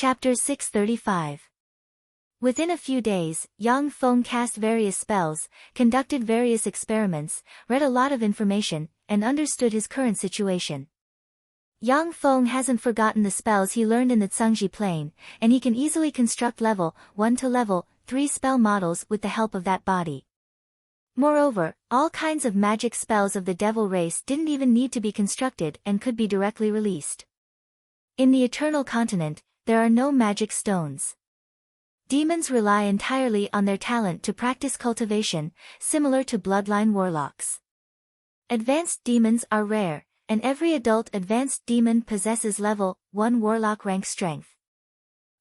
Chapter 635. Within a few days, Yang Feng cast various spells, conducted various experiments, read a lot of information, and understood his current situation. Yang Feng hasn't forgotten the spells he learned in the Cangji Plain, and he can easily construct level 1 to level 3 spell models with the help of that body. Moreover, all kinds of magic spells of the devil race didn't even need to be constructed and could be directly released. In the Eternal Continent, there are no magic stones. Demons rely entirely on their talent to practice cultivation, similar to bloodline warlocks. Advanced demons are rare, and every adult advanced demon possesses level 1 warlock rank strength.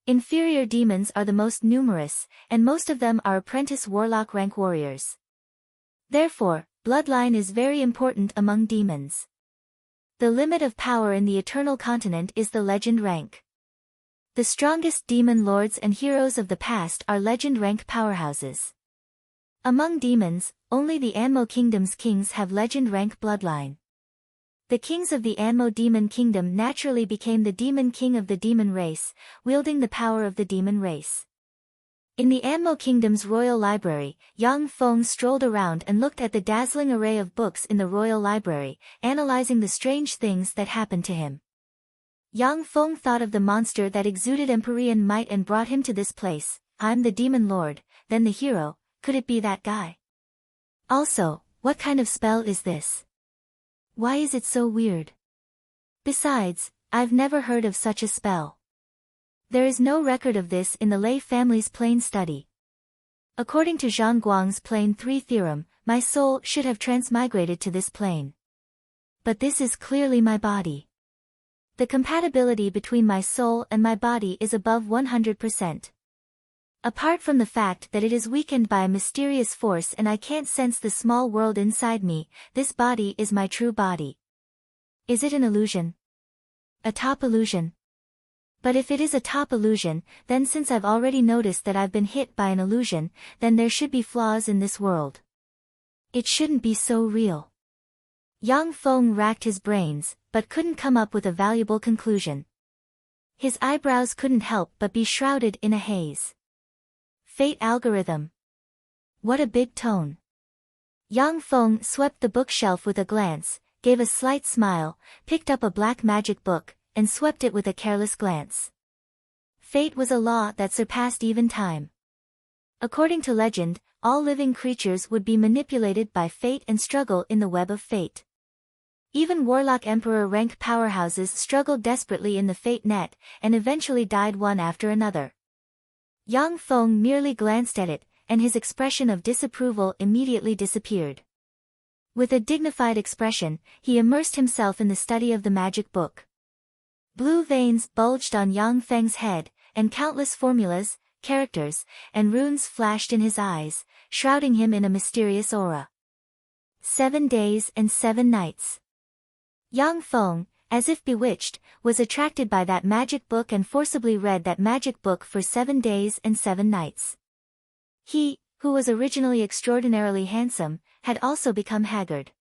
Inferior demons are the most numerous, and most of them are apprentice warlock rank warriors. Therefore, bloodline is very important among demons. The limit of power in the Eternal Continent is the legend rank. The strongest demon lords and heroes of the past are legend rank powerhouses. Among demons, only the Anmo Kingdom's kings have legend rank bloodline. The kings of the Anmo Demon Kingdom naturally became the demon king of the demon race, wielding the power of the demon race. In the Anmo Kingdom's royal library, Yang Feng strolled around and looked at the dazzling array of books in the royal library, analyzing the strange things that happened to him. Yang Feng thought of the monster that exuded Empyrean might and brought him to this place. I'm the demon lord, then the hero, could it be that guy? Also, what kind of spell is this? Why is it so weird? Besides, I've never heard of such a spell. There is no record of this in the Lei family's plane study. According to Zhang Guang's plane 3 theorem, my soul should have transmigrated to this plane. But this is clearly my body. The compatibility between my soul and my body is above 100%. Apart from the fact that it is weakened by a mysterious force and I can't sense the small world inside me, this body is my true body. Is it an illusion? A top illusion? But if it is a top illusion, then since I've already noticed that I've been hit by an illusion, then there should be flaws in this world. It shouldn't be so real. Yang Feng racked his brains, but couldn't come up with a valuable conclusion. His eyebrows couldn't help but be shrouded in a haze. Fate algorithm. What a big tone. Yang Feng swept the bookshelf with a glance, gave a slight smile, picked up a black magic book, and swept it with a careless glance. Fate was a law that surpassed even time. According to legend, all living creatures would be manipulated by fate and struggle in the web of fate. Even warlock emperor rank powerhouses struggled desperately in the fate net, and eventually died one after another. Yang Feng merely glanced at it, and his expression of disapproval immediately disappeared. With a dignified expression, he immersed himself in the study of the magic book. Blue veins bulged on Yang Feng's head, and countless formulas, characters, and runes flashed in his eyes, shrouding him in a mysterious aura. 7 days and 7 nights. Yang Feng, as if bewitched, was attracted by that magic book and forcibly read that magic book for 7 days and 7 nights. He, who was originally extraordinarily handsome, had also become haggard.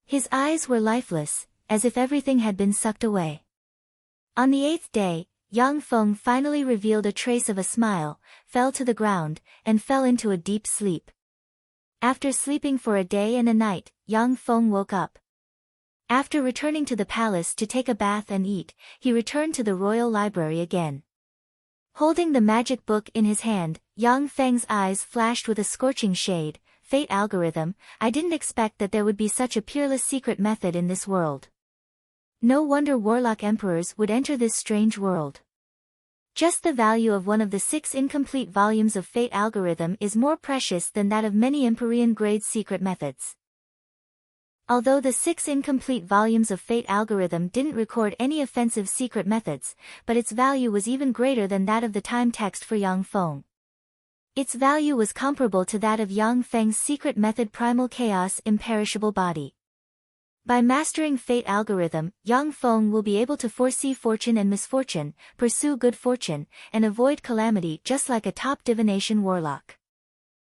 His eyes were lifeless, as if everything had been sucked away. On the 8th day, Yang Feng finally revealed a trace of a smile, fell to the ground, and fell into a deep sleep. After sleeping for a day and a night, Yang Feng woke up. After returning to the palace to take a bath and eat, he returned to the royal library again. Holding the magic book in his hand, Yang Feng's eyes flashed with a scorching shade. Fate algorithm, I didn't expect that there would be such a peerless secret method in this world. No wonder warlock emperors would enter this strange world. Just the value of one of the 6 incomplete volumes of Fate algorithm is more precious than that of many Empyrean grade secret methods. Although the 6 incomplete volumes of Fate algorithm didn't record any offensive secret methods, but its value was even greater than that of the time text for Yang Feng. Its value was comparable to that of Yang Feng's secret method Primal Chaos Imperishable Body. By mastering Fate algorithm, Yang Feng will be able to foresee fortune and misfortune, pursue good fortune, and avoid calamity just like a top divination warlock.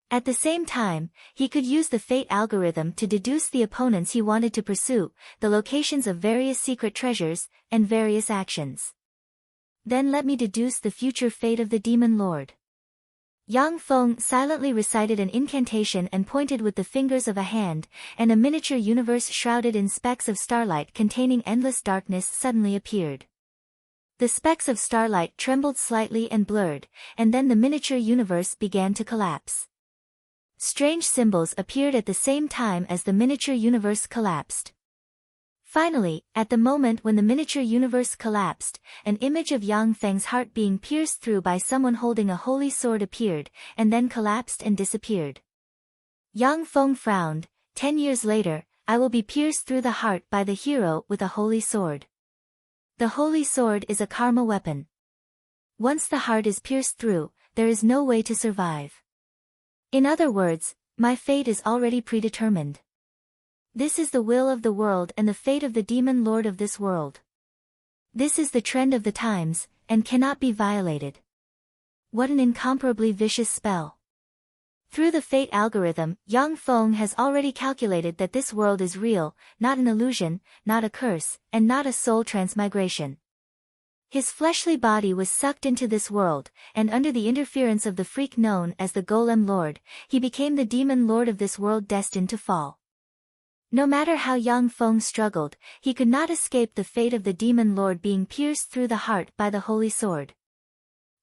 At the same time, he could use the Fate algorithm to deduce the opponents he wanted to pursue, the locations of various secret treasures, and various actions. Then let me deduce the future fate of the demon lord. Yang Feng silently recited an incantation and pointed with the fingers of a hand, and a miniature universe shrouded in specks of starlight containing endless darkness suddenly appeared. The specks of starlight trembled slightly and blurred, and then the miniature universe began to collapse. Strange symbols appeared at the same time as the miniature universe collapsed. Finally, at the moment when the miniature universe collapsed, an image of Yang Feng's heart being pierced through by someone holding a holy sword appeared, and then collapsed and disappeared. Yang Feng frowned. 10 years later, I will be pierced through the heart by the hero with a holy sword. The holy sword is a karma weapon. Once the heart is pierced through, there is no way to survive. In other words, my fate is already predetermined. This is the will of the world and the fate of the demon lord of this world. This is the trend of the times, and cannot be violated. What an incomparably vicious spell. Through the fate algorithm, Yang Feng has already calculated that this world is real, not an illusion, not a curse, and not a soul transmigration. His fleshly body was sucked into this world, and under the interference of the freak known as the Golem Lord, he became the demon lord of this world destined to fall. No matter how Yang Feng struggled, he could not escape the fate of the demon lord being pierced through the heart by the holy sword.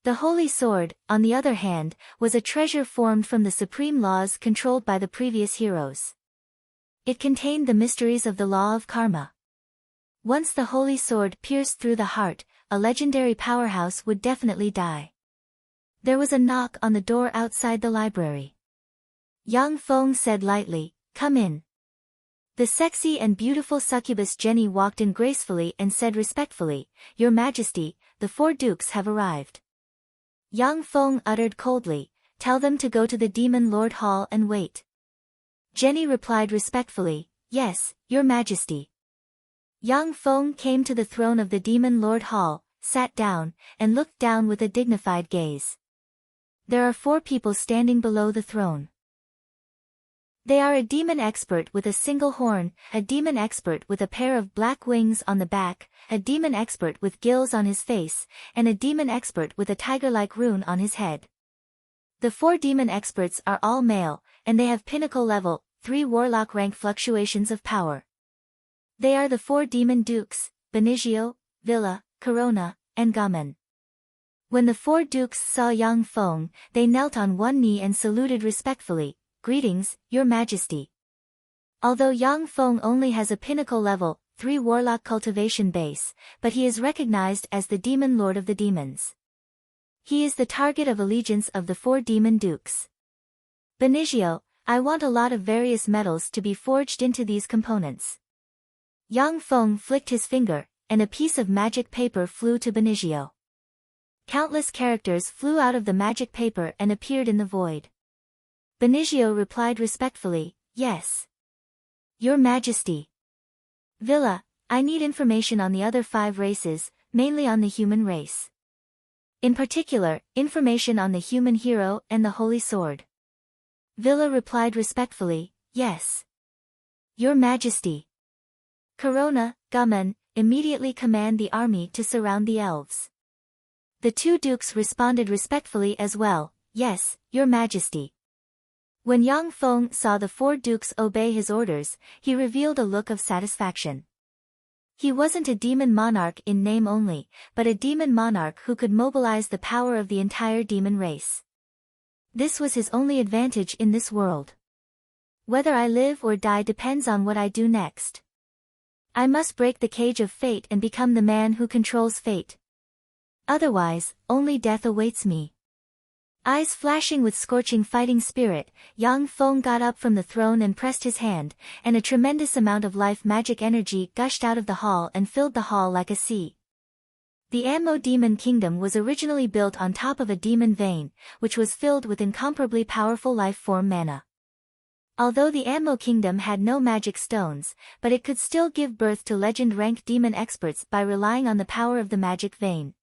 The holy sword, on the other hand, was a treasure formed from the supreme laws controlled by the previous heroes. It contained the mysteries of the law of karma. Once the holy sword pierced through the heart, a legendary powerhouse would definitely die. There was a knock on the door outside the library. Yang Feng said lightly, "Come in." The sexy and beautiful succubus Jenny walked in gracefully and said respectfully, "Your Majesty, the 4 dukes have arrived." Yang Feng uttered coldly, "Tell them to go to the Demon Lord Hall and wait." Jenny replied respectfully, "Yes, Your Majesty." Yang Feng came to the throne of the Demon Lord Hall, sat down, and looked down with a dignified gaze. There are 4 people standing below the throne. They are a demon expert with a single horn, a demon expert with a pair of black wings on the back, a demon expert with gills on his face, and a demon expert with a tiger-like rune on his head. The 4 demon experts are all male, and they have pinnacle level, 3 warlock rank fluctuations of power. They are the 4 demon dukes, Benicio, Villa, Corona, and Gaman. When the 4 dukes saw Yang Feng, they knelt on one knee and saluted respectfully, "Greetings, Your Majesty." Although Yang Feng only has a pinnacle level, 3 warlock cultivation base, but he is recognized as the demon lord of the demons. He is the target of allegiance of the 4 demon dukes. "Benicio, I want a lot of various metals to be forged into these components." Yang Feng flicked his finger, and a piece of magic paper flew to Benicio. Countless characters flew out of the magic paper and appeared in the void. Benicio replied respectfully, "Yes. Your Majesty." "Villa, I need information on the other 5 races, mainly on the human race. In particular, information on the human hero and the holy sword." Villa replied respectfully, "Yes. Your Majesty." Corona, Gaman, immediately command the army to surround the elves. The 2 dukes responded respectfully as well, "Yes, Your Majesty." When Yang Feng saw the 4 dukes obey his orders, he revealed a look of satisfaction. He wasn't a demon monarch in name only, but a demon monarch who could mobilize the power of the entire demon race. This was his only advantage in this world. Whether I live or die depends on what I do next. I must break the cage of fate and become the man who controls fate. Otherwise, only death awaits me. Eyes flashing with scorching fighting spirit, Yang Feng got up from the throne and pressed his hand, and a tremendous amount of life magic energy gushed out of the hall and filled the hall like a sea. The Ammo Demon Kingdom was originally built on top of a demon vein, which was filled with incomparably powerful life form mana. Although the Ammo Kingdom had no magic stones, but it could still give birth to legend-rank demon experts by relying on the power of the magic vein.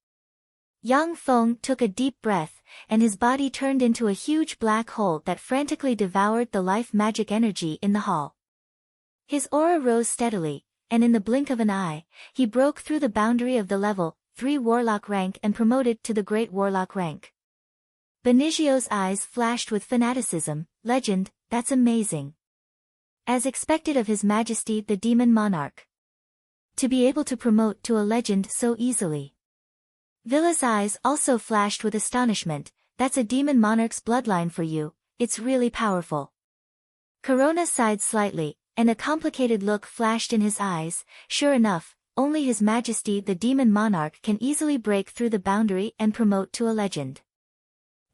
Yang Feng took a deep breath, and his body turned into a huge black hole that frantically devoured the life magic energy in the hall. His aura rose steadily, and in the blink of an eye, he broke through the boundary of the level 3 Warlock rank and promoted to the Great Warlock rank. Benicio eyes flashed with fanaticism. Legend, that's amazing. As expected of His Majesty the Demon Monarch. To be able to promote to a legend so easily. Villa's eyes also flashed with astonishment. That's a demon monarch's bloodline for you, it's really powerful. Corona sighed slightly, and a complicated look flashed in his eyes. Sure enough, only His Majesty the Demon Monarch can easily break through the boundary and promote to a legend.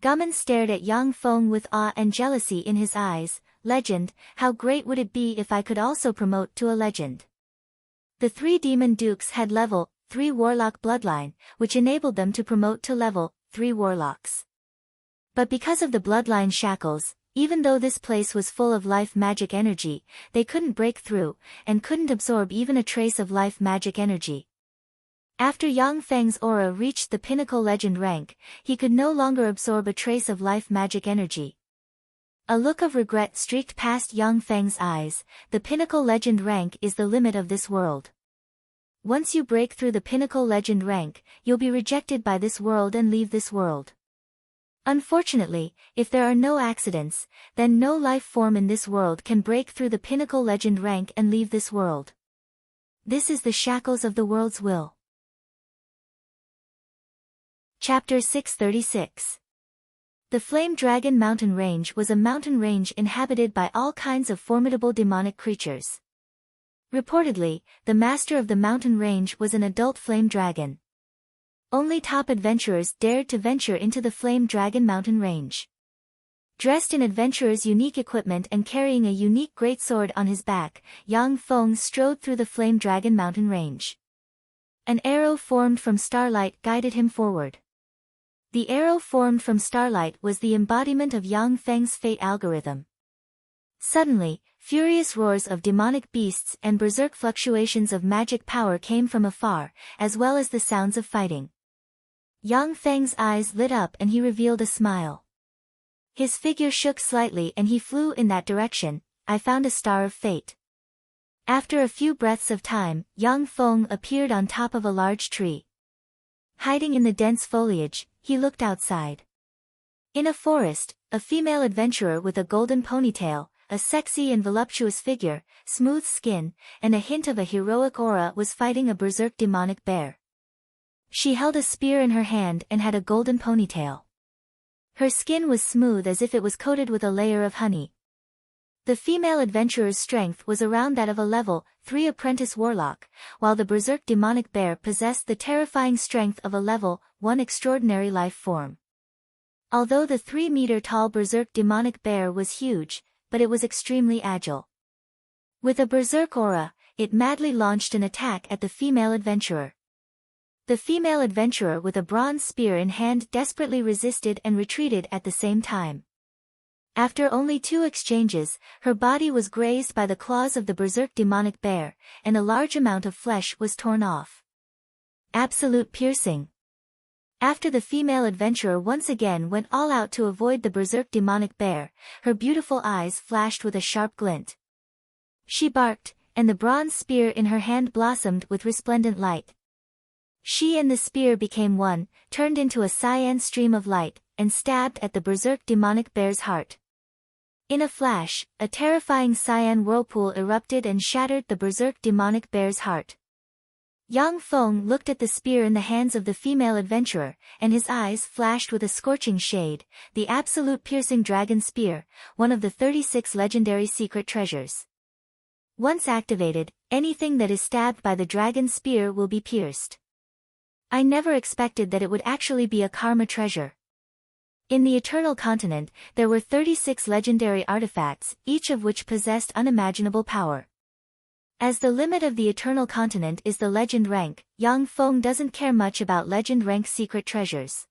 Gammon stared at Yang Feng with awe and jealousy in his eyes. Legend, how great would it be if I could also promote to a legend? The 3 demon dukes had level 3 warlock bloodline, which enabled them to promote to level 3 warlocks. But because of the bloodline shackles, even though this place was full of life magic energy, they couldn't break through, and couldn't absorb even a trace of life magic energy. After Yang Feng's aura reached the pinnacle legend rank, he could no longer absorb a trace of life magic energy. A look of regret streaked past Yang Feng's eyes. The pinnacle legend rank is the limit of this world. Once you break through the pinnacle legend rank, you'll be rejected by this world and leave this world. Unfortunately, if there are no accidents, then no life form in this world can break through the pinnacle legend rank and leave this world. This is the shackles of the world's will. Chapter 636. The Flame Dragon Mountain Range was a mountain range inhabited by all kinds of formidable demonic creatures. Reportedly, the master of the mountain range was an adult flame dragon. Only top adventurers dared to venture into the Flame Dragon Mountain Range. Dressed in adventurers' unique equipment and carrying a unique greatsword on his back, Yang Feng strode through the Flame Dragon Mountain Range. An arrow formed from starlight guided him forward. The arrow formed from starlight was the embodiment of Yang Feng's fate algorithm. Suddenly, furious roars of demonic beasts and berserk fluctuations of magic power came from afar, as well as the sounds of fighting. Yang Feng's eyes lit up and he revealed a smile. His figure shook slightly and he flew in that direction. I found a star of fate. After a few breaths of time, Yang Feng appeared on top of a large tree. Hiding in the dense foliage, he looked outside. In a forest, a female adventurer with a golden ponytail, a sexy and voluptuous figure, smooth skin, and a hint of a heroic aura was fighting a berserk demonic bear. She held a spear in her hand and had a golden ponytail. Her skin was smooth as if it was coated with a layer of honey. The female adventurer's strength was around that of a level 3 apprentice warlock, while the berserk demonic bear possessed the terrifying strength of a level 1 extraordinary life form. Although the 3-meter-tall berserk demonic bear was huge, but it was extremely agile. With a berserk aura, it madly launched an attack at the female adventurer. The female adventurer with a bronze spear in hand desperately resisted and retreated at the same time. After only 2 exchanges, her body was grazed by the claws of the berserk demonic bear, and a large amount of flesh was torn off. Absolute piercing. After the female adventurer once again went all out to avoid the berserk demonic bear, her beautiful eyes flashed with a sharp glint. She barked, and the bronze spear in her hand blossomed with resplendent light. She and the spear became one, turned into a cyan stream of light, and stabbed at the berserk demonic bear's heart. In a flash, a terrifying cyan whirlpool erupted and shattered the berserk demonic bear's heart. Yang Feng looked at the spear in the hands of the female adventurer, and his eyes flashed with a scorching shade. The absolute piercing dragon spear, one of the 36 legendary secret treasures. Once activated, anything that is stabbed by the dragon spear will be pierced. I never expected that it would actually be a karma treasure. In the Eternal Continent, there were 36 legendary artifacts, each of which possessed unimaginable power. As the limit of the Eternal Continent is the legend rank, Yang Feng doesn't care much about legend rank secret treasures.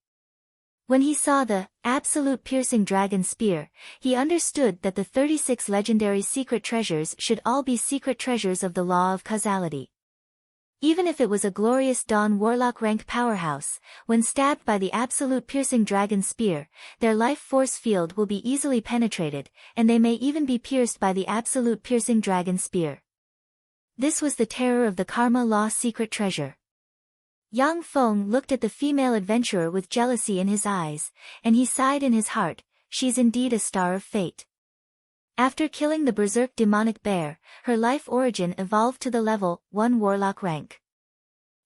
When he saw the absolute piercing dragon spear, he understood that the 36 legendary secret treasures should all be secret treasures of the law of causality. Even if it was a glorious Dawn Warlock rank powerhouse, when stabbed by the absolute piercing dragon spear, their life force field will be easily penetrated, and they may even be pierced by the absolute piercing dragon spear. This was the terror of the Karma Law secret treasure. Yang Feng looked at the female adventurer with jealousy in his eyes, and he sighed in his heart, she's indeed a star of fate. After killing the berserk demonic bear, her life origin evolved to the level 1 warlock rank.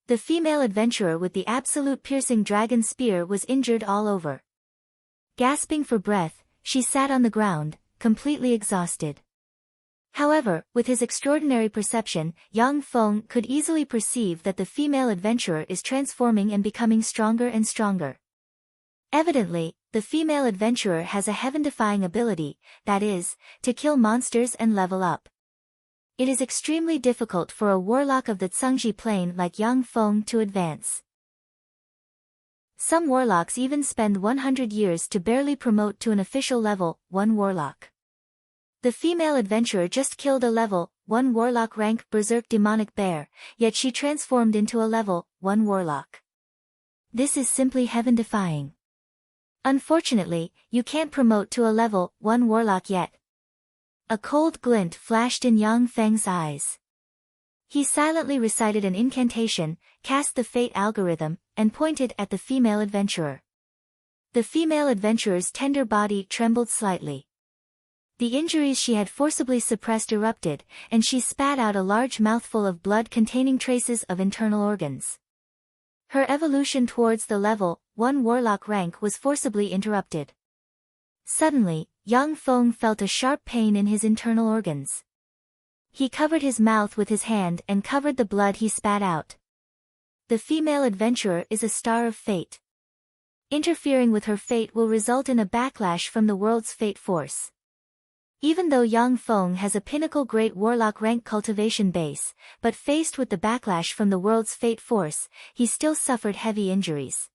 The female adventurer with the absolute piercing dragon spear was injured all over. Gasping for breath, she sat on the ground, completely exhausted. However, with his extraordinary perception, Yang Feng could easily perceive that the female adventurer is transforming and becoming stronger and stronger. Evidently, the female adventurer has a heaven-defying ability, that is, to kill monsters and level up. It is extremely difficult for a warlock of the Zhengji plane like Yang Feng to advance. Some warlocks even spend 100 years to barely promote to an official level 1 warlock. The female adventurer just killed a level 1 warlock rank berserk demonic bear, yet she transformed into a level 1 warlock. This is simply heaven-defying. Unfortunately, you can't promote to a level 1 warlock yet. A cold glint flashed in Yang Feng's eyes. He silently recited an incantation, cast the fate algorithm, and pointed at the female adventurer. The female adventurer's tender body trembled slightly. The injuries she had forcibly suppressed erupted, and she spat out a large mouthful of blood containing traces of internal organs. Her evolution towards the level 1 warlock rank was forcibly interrupted. Suddenly, Yang Feng felt a sharp pain in his internal organs. He covered his mouth with his hand and covered the blood he spat out. The female adventurer is a star of fate. Interfering with her fate will result in a backlash from the world's fate force. Even though Yang Feng has a pinnacle great warlock rank cultivation base, but faced with the backlash from the world's fate force, he still suffered heavy injuries.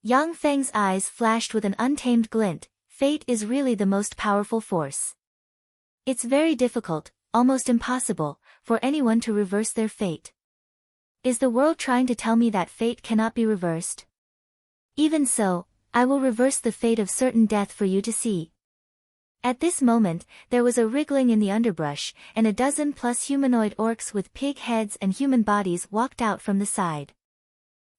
Yang Feng's eyes flashed with an untamed glint. Fate is really the most powerful force. It's very difficult, almost impossible, for anyone to reverse their fate. Is the world trying to tell me that fate cannot be reversed? Even so, I will reverse the fate of certain death for you to see. At this moment, there was a wriggling in the underbrush, and a dozen plus humanoid orcs with pig heads and human bodies walked out from the side.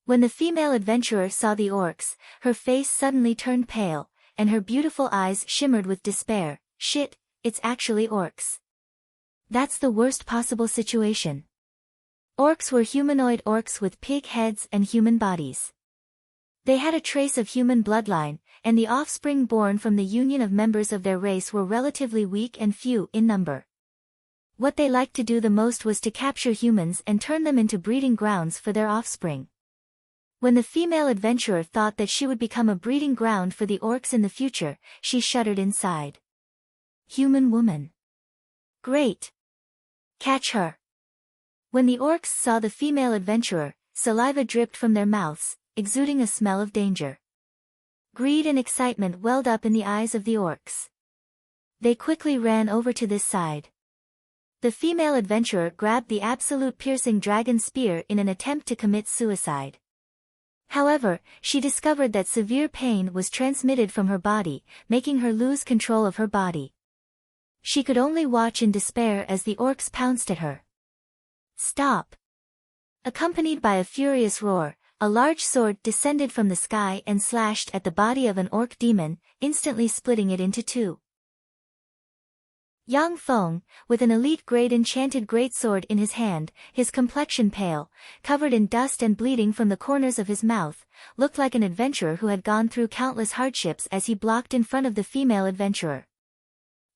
When the female adventurer saw the orcs, her face suddenly turned pale, and her beautiful eyes shimmered with despair. Shit, it's actually orcs. That's the worst possible situation. Orcs were humanoid orcs with pig heads and human bodies. They had a trace of human bloodline, and the offspring born from the union of members of their race were relatively weak and few in number. What they liked to do the most was to capture humans and turn them into breeding grounds for their offspring. When the female adventurer thought that she would become a breeding ground for the orcs in the future, she shuddered inside. Human woman. Great. Catch her. When the orcs saw the female adventurer, saliva dripped from their mouths, exuding a smell of danger. Greed and excitement welled up in the eyes of the orcs. They quickly ran over to this side. The female adventurer grabbed the absolute piercing dragon spear in an attempt to commit suicide. However, she discovered that severe pain was transmitted from her body, making her lose control of her body. She could only watch in despair as the orcs pounced at her. Stop! Accompanied by a furious roar, a large sword descended from the sky and slashed at the body of an orc demon, instantly splitting it into two. Yang Feng, with an elite-grade enchanted greatsword in his hand, his complexion pale, covered in dust and bleeding from the corners of his mouth, looked like an adventurer who had gone through countless hardships as he blocked in front of the female adventurer.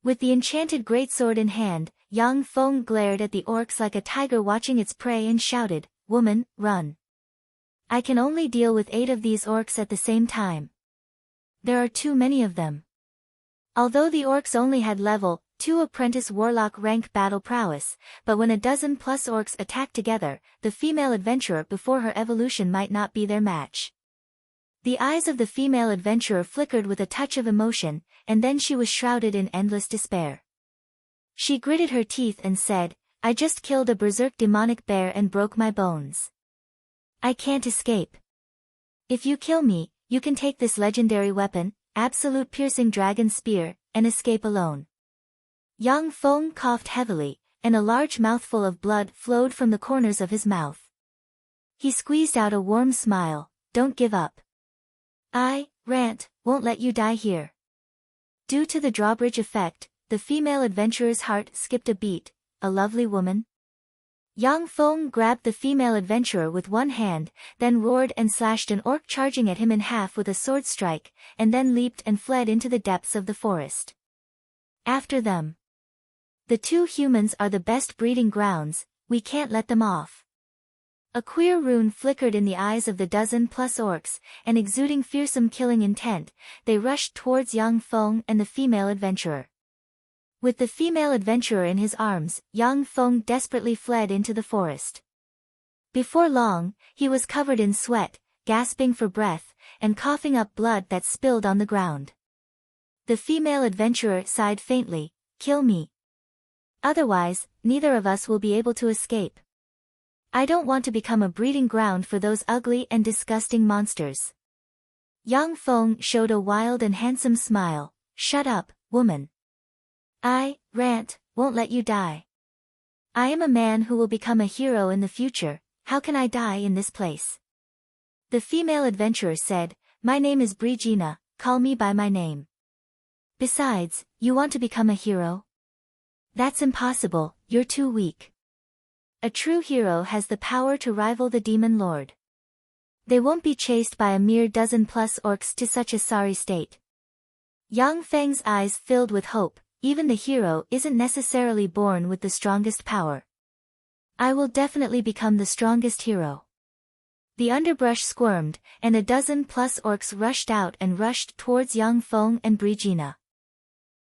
With the enchanted greatsword in hand, Yang Feng glared at the orcs like a tiger watching its prey and shouted, "Woman, run! I can only deal with 8 of these orcs at the same time. There are too many of them." Although the orcs only had level 2 apprentice warlock rank battle prowess, but when a dozen plus orcs attacked together, the female adventurer before her evolution might not be their match. The eyes of the female adventurer flickered with a touch of emotion, and then she was shrouded in endless despair. She gritted her teeth and said, "I just killed a berserk demonic bear and broke my bones. I can't escape. If you kill me, you can take this legendary weapon, absolute piercing dragon spear, and escape alone." Yang Feng coughed heavily, and a large mouthful of blood flowed from the corners of his mouth. He squeezed out a warm smile. Don't give up. I, Rant, won't let you die here. Due to the drawbridge effect, the female adventurer's heart skipped a beat. A lovely woman? Yang Feng grabbed the female adventurer with one hand, then roared and slashed an orc charging at him in half with a sword strike, and then leaped and fled into the depths of the forest. After them. The two humans are the best breeding grounds, we can't let them off. A queer rune flickered in the eyes of the dozen-plus orcs, and exuding fearsome killing intent, they rushed towards Yang Feng and the female adventurer. With the female adventurer in his arms, Yang Feng desperately fled into the forest. Before long, he was covered in sweat, gasping for breath, and coughing up blood that spilled on the ground. The female adventurer sighed faintly, "Kill me. Otherwise, neither of us will be able to escape. I don't want to become a breeding ground for those ugly and disgusting monsters." Yang Feng showed a wild and handsome smile. "Shut up, woman. I, Rant, won't let you die. I am a man who will become a hero in the future, how can I die in this place?" The female adventurer said, "My name is Brigina, call me by my name. Besides, you want to become a hero? That's impossible, you're too weak. A true hero has the power to rival the demon lord. They won't be chased by a mere dozen-plus orcs to such a sorry state." Yang Feng's eyes filled with hope. Even the hero isn't necessarily born with the strongest power. I will definitely become the strongest hero. The underbrush squirmed, and a dozen-plus orcs rushed out and rushed towards Yang Feng and Brigina.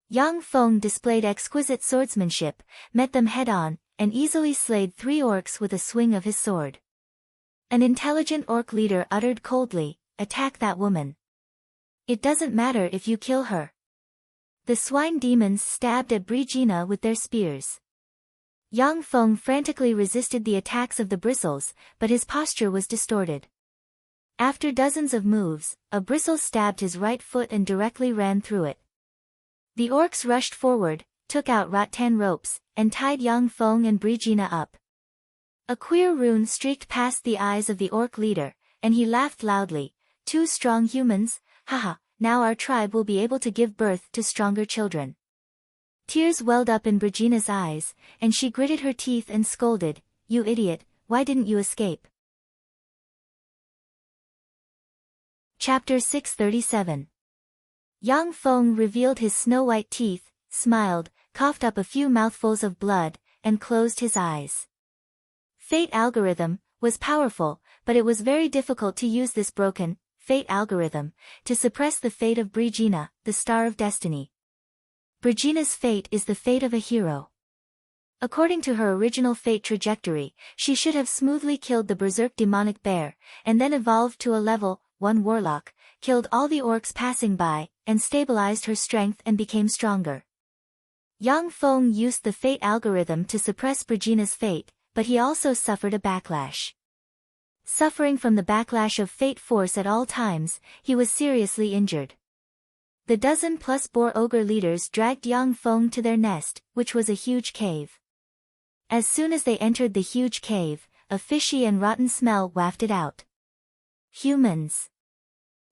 Yang Feng displayed exquisite swordsmanship, met them head-on, and easily slayed 3 orcs with a swing of his sword. An intelligent orc leader uttered coldly, "Attack that woman. It doesn't matter if you kill her." The swine demons stabbed at Brigina with their spears. Yang Feng frantically resisted the attacks of the bristles, but his posture was distorted. After dozens of moves, a bristle stabbed his right foot and directly ran through it. The orcs rushed forward, took out rattan ropes, and tied Yang Feng and Brigina up. A queer rune streaked past the eyes of the orc leader, and he laughed loudly. "2 strong humans, haha. Now our tribe will be able to give birth to stronger children." Tears welled up in Brigina's eyes, and she gritted her teeth and scolded, "You idiot, why didn't you escape?" Chapter 637. Yang Feng revealed his snow-white teeth, smiled, coughed up a few mouthfuls of blood, and closed his eyes. Fate algorithm was powerful, but it was very difficult to use this broken fate algorithm to suppress the fate of Brigina, the star of destiny. Brigina's fate is the fate of a hero. According to her original fate trajectory, she should have smoothly killed the berserk demonic bear, and then evolved to a level 1 warlock, killed all the orcs passing by, and stabilized her strength and became stronger. Yang Feng used the fate algorithm to suppress Brigina's fate, but he also suffered a backlash. Suffering from the backlash of fate force at all times, he was seriously injured. The dozen-plus boar ogre leaders dragged Yang Feng to their nest, which was a huge cave. As soon as they entered the huge cave, a fishy and rotten smell wafted out. Humans.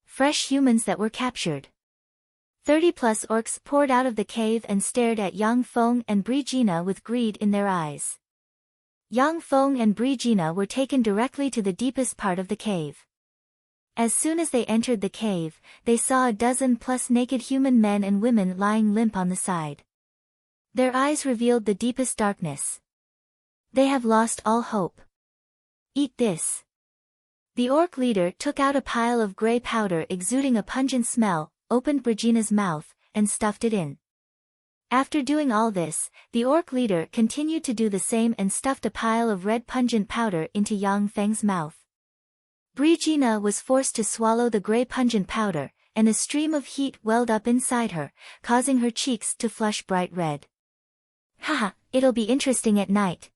Fresh humans that were captured. 30-plus orcs poured out of the cave and stared at Yang Feng and Brigina with greed in their eyes. Yang Feng and Brigina were taken directly to the deepest part of the cave. As soon as they entered the cave, they saw a dozen-plus naked human men and women lying limp on the side. Their eyes revealed the deepest darkness. They have lost all hope. Eat this. The orc leader took out a pile of gray powder exuding a pungent smell, opened Brigina's mouth, and stuffed it in. After doing all this, the orc leader continued to do the same and stuffed a pile of red pungent powder into Yang Feng's mouth. Brigina was forced to swallow the gray pungent powder, and a stream of heat welled up inside her, causing her cheeks to flush bright red. Haha, it'll be interesting at night.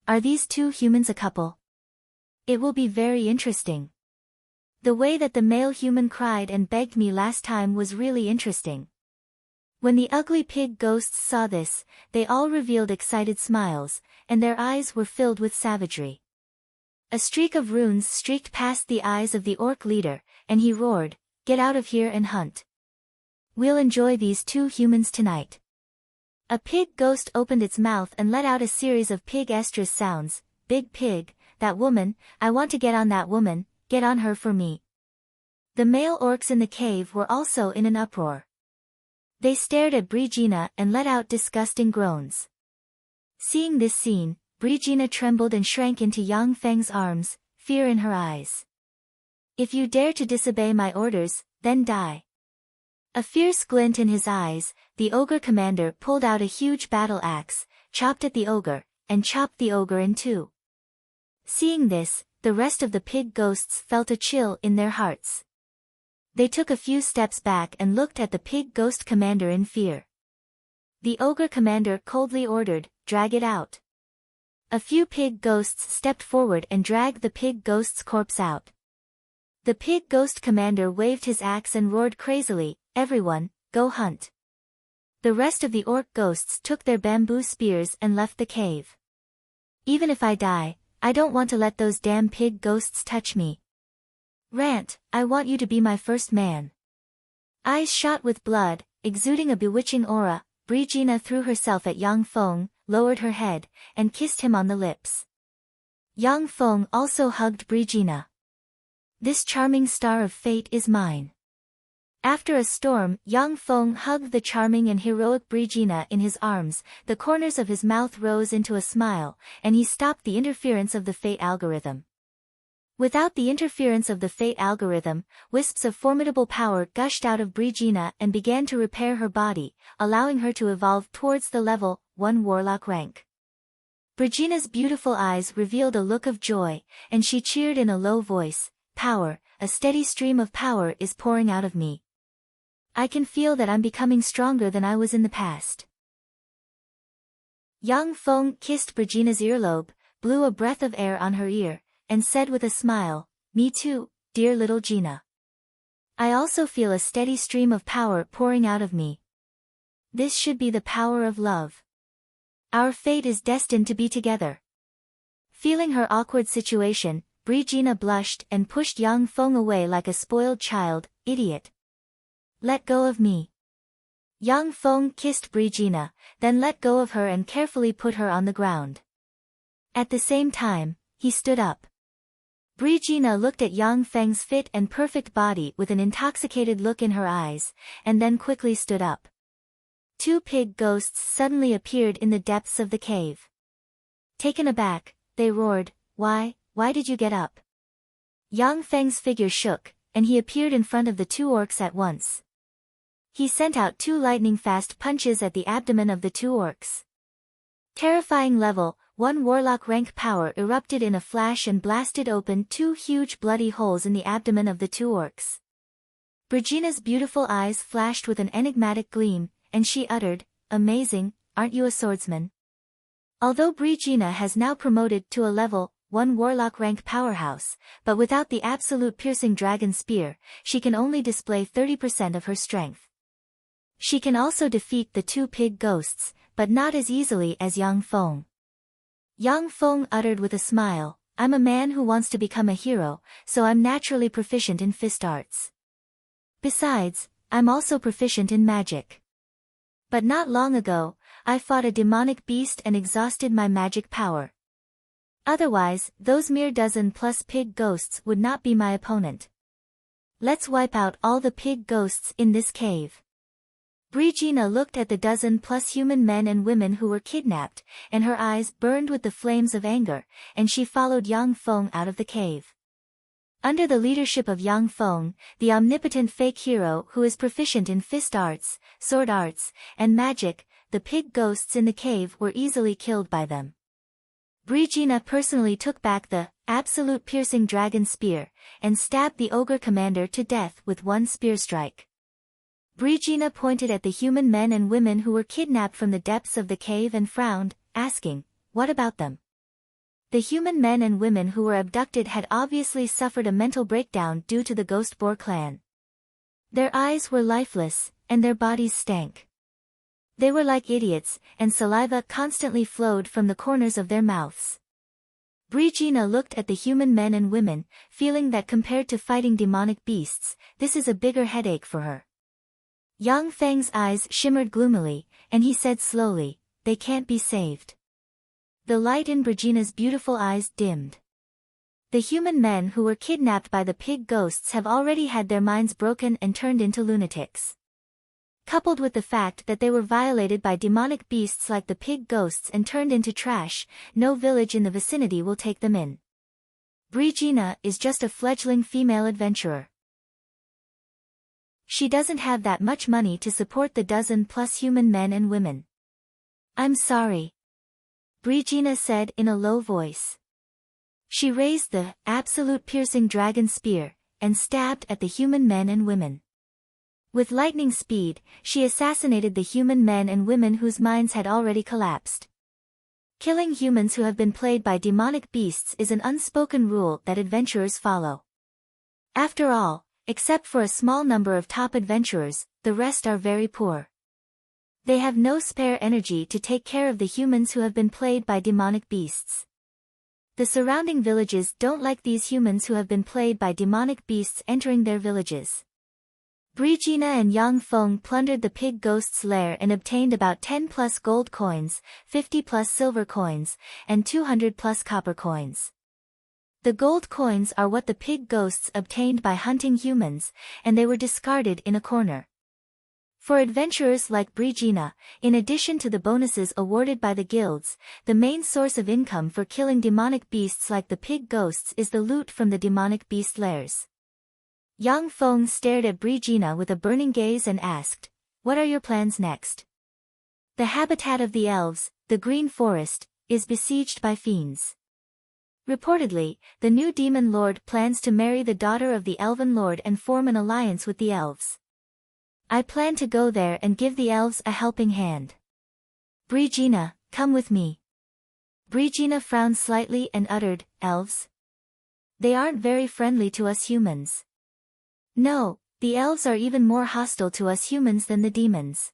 Are these 2 humans a couple? It will be very interesting. The way that the male human cried and begged me last time was really interesting. When the ugly pig ghosts saw this, they all revealed excited smiles, and their eyes were filled with savagery. A streak of runes streaked past the eyes of the orc leader, and he roared, "Get out of here and hunt. We'll enjoy these two humans tonight." A pig ghost opened its mouth and let out a series of pig estrus sounds. "Big pig, that woman, I want to get on that woman, get on her for me." The male orcs in the cave were also in an uproar. They stared at Brigina and let out disgusting groans. Seeing this scene, Brigina trembled and shrank into Yang Feng's arms, fear in her eyes. "If you dare to disobey my orders, then die." A fierce glint in his eyes, the ogre commander pulled out a huge battle axe, chopped at the ogre, and chopped the ogre in two. Seeing this, the rest of the pig ghosts felt a chill in their hearts. They took a few steps back and looked at the pig ghost commander in fear. The ogre commander coldly ordered, "Drag it out." A few pig ghosts stepped forward and dragged the pig ghost's corpse out. The pig ghost commander waved his axe and roared crazily, "Everyone, go hunt." The rest of the orc ghosts took their bamboo spears and left the cave. "Even if I die, I don't want to let those damn pig ghosts touch me. Rant, I want you to be my first man." Eyes shot with blood, exuding a bewitching aura, Brigina threw herself at Yang Feng, lowered her head, and kissed him on the lips. Yang Feng also hugged Brigina. "This charming star of fate is mine." After a storm, Yang Feng hugged the charming and heroic Brigina in his arms, the corners of his mouth rose into a smile, and he stopped the interference of the fate algorithm. Without the interference of the fate algorithm, wisps of formidable power gushed out of Brigina and began to repair her body, allowing her to evolve towards the level 1 warlock rank. Brigina's beautiful eyes revealed a look of joy, and she cheered in a low voice, "Power, a steady stream of power is pouring out of me. I can feel that I'm becoming stronger than I was in the past." Yang Feng kissed Brigina's earlobe, blew a breath of air on her ear, and said with a smile, "Me too, dear little Gina. I also feel a steady stream of power pouring out of me. This should be the power of love. Our fate is destined to be together." Feeling her awkward situation, Brigina blushed and pushed Yang Feng away like a spoiled child. "Idiot. Let go of me." Yang Feng kissed Brigina, then let go of her and carefully put her on the ground. At the same time, he stood up. Brigina looked at Yang Feng's fit and perfect body with an intoxicated look in her eyes, and then quickly stood up. Two pig ghosts suddenly appeared in the depths of the cave. Taken aback, they roared, Why did you get up?" Yang Feng's figure shook, and he appeared in front of the two orcs at once. He sent out two lightning-fast punches at the abdomen of the two orcs. Terrifying level 1 warlock rank power erupted in a flash and blasted open two huge bloody holes in the abdomen of the two orcs. Brigina's beautiful eyes flashed with an enigmatic gleam, and she uttered, "Amazing, aren't you a swordsman?" Although Brigina has now promoted to a level 1 warlock rank powerhouse, but without the absolute piercing dragon spear, she can only display 30% of her strength. She can also defeat the two pig ghosts, but not as easily as Yang Feng. Yang Feng uttered with a smile, "I'm a man who wants to become a hero, so I'm naturally proficient in fist arts. Besides, I'm also proficient in magic. But not long ago, I fought a demonic beast and exhausted my magic power. Otherwise, those mere dozen-plus pig ghosts would not be my opponent. Let's wipe out all the pig ghosts in this cave." Brigina looked at the dozen-plus human men and women who were kidnapped, and her eyes burned with the flames of anger, and she followed Yang Feng out of the cave. Under the leadership of Yang Feng, the omnipotent fake hero who is proficient in fist arts, sword arts, and magic, the pig ghosts in the cave were easily killed by them. Brigina personally took back the absolute piercing dragon spear, and stabbed the ogre commander to death with one spear strike. Brigina pointed at the human men and women who were kidnapped from the depths of the cave and frowned, asking, "What about them?" The human men and women who were abducted had obviously suffered a mental breakdown due to the Ghost Boar clan. Their eyes were lifeless, and their bodies stank. They were like idiots, and saliva constantly flowed from the corners of their mouths. Brigina looked at the human men and women, feeling that compared to fighting demonic beasts, this is a bigger headache for her. Yang Feng's eyes shimmered gloomily, and he said slowly, "They can't be saved." The light in Brigina's beautiful eyes dimmed. The human men who were kidnapped by the pig ghosts have already had their minds broken and turned into lunatics. Coupled with the fact that they were violated by demonic beasts like the pig ghosts and turned into trash, no village in the vicinity will take them in. Brigina is just a fledgling female adventurer. She doesn't have that much money to support the dozen-plus human men and women. "I'm sorry," Brigina said in a low voice. She raised the absolute piercing dragon spear and stabbed at the human men and women. With lightning speed, she assassinated the human men and women whose minds had already collapsed. Killing humans who have been played by demonic beasts is an unspoken rule that adventurers follow. After all, except for a small number of top adventurers, the rest are very poor. They have no spare energy to take care of the humans who have been played by demonic beasts. The surrounding villages don't like these humans who have been played by demonic beasts entering their villages. Brigina and Yang Feng plundered the pig ghost's lair and obtained about 10+ gold coins, 50+ silver coins, and 200+ copper coins. The gold coins are what the pig ghosts obtained by hunting humans, and they were discarded in a corner. For adventurers like Brigina, in addition to the bonuses awarded by the guilds, the main source of income for killing demonic beasts like the pig ghosts is the loot from the demonic beast lairs. Yang Feng stared at Brigina with a burning gaze and asked, "What are your plans next?" "The habitat of the elves, the Green Forest, is besieged by fiends. Reportedly, the new demon lord plans to marry the daughter of the elven lord and form an alliance with the elves. I plan to go there and give the elves a helping hand. Brigina, come with me." Brigina frowned slightly and uttered, "Elves? They aren't very friendly to us humans." "No, the elves are even more hostile to us humans than the demons.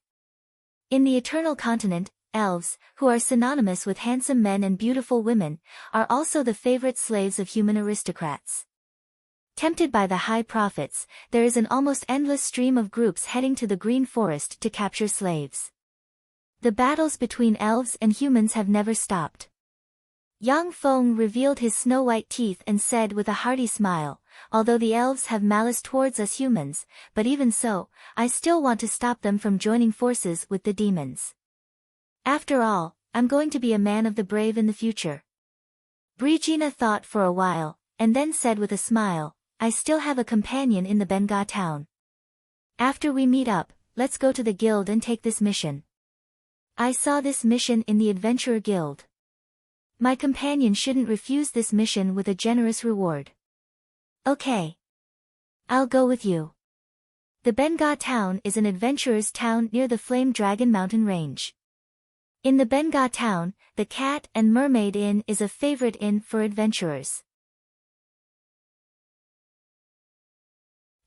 In the Eternal Continent, elves, who are synonymous with handsome men and beautiful women, are also the favorite slaves of human aristocrats. Tempted by the high profits, there is an almost endless stream of groups heading to the Green Forest to capture slaves. The battles between elves and humans have never stopped." Yang Feng revealed his snow-white teeth and said with a hearty smile, "Although the elves have malice towards us humans, but even so, I still want to stop them from joining forces with the demons. After all, I'm going to be a man of the brave in the future." Brigina thought for a while, and then said with a smile, "I still have a companion in the Benga town. After we meet up, let's go to the guild and take this mission. I saw this mission in the Adventurer Guild. My companion shouldn't refuse this mission with a generous reward." "Okay. I'll go with you." The Benga town is an adventurer's town near the Flame Dragon mountain range. In the Benga town, the Cat and Mermaid Inn is a favorite inn for adventurers.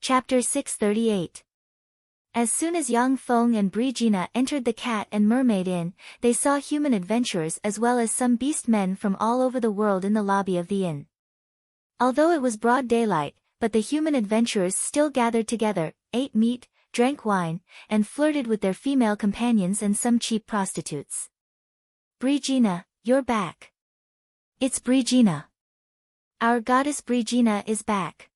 Chapter 638. As soon as Yang Feng and Brigina entered the Cat and Mermaid Inn, they saw human adventurers as well as some beast men from all over the world in the lobby of the inn. Although it was broad daylight, but the human adventurers still gathered together, ate meat, drank wine, and flirted with their female companions and some cheap prostitutes. "Brigina, you're back." "It's Brigina. Our goddess Brigina is back."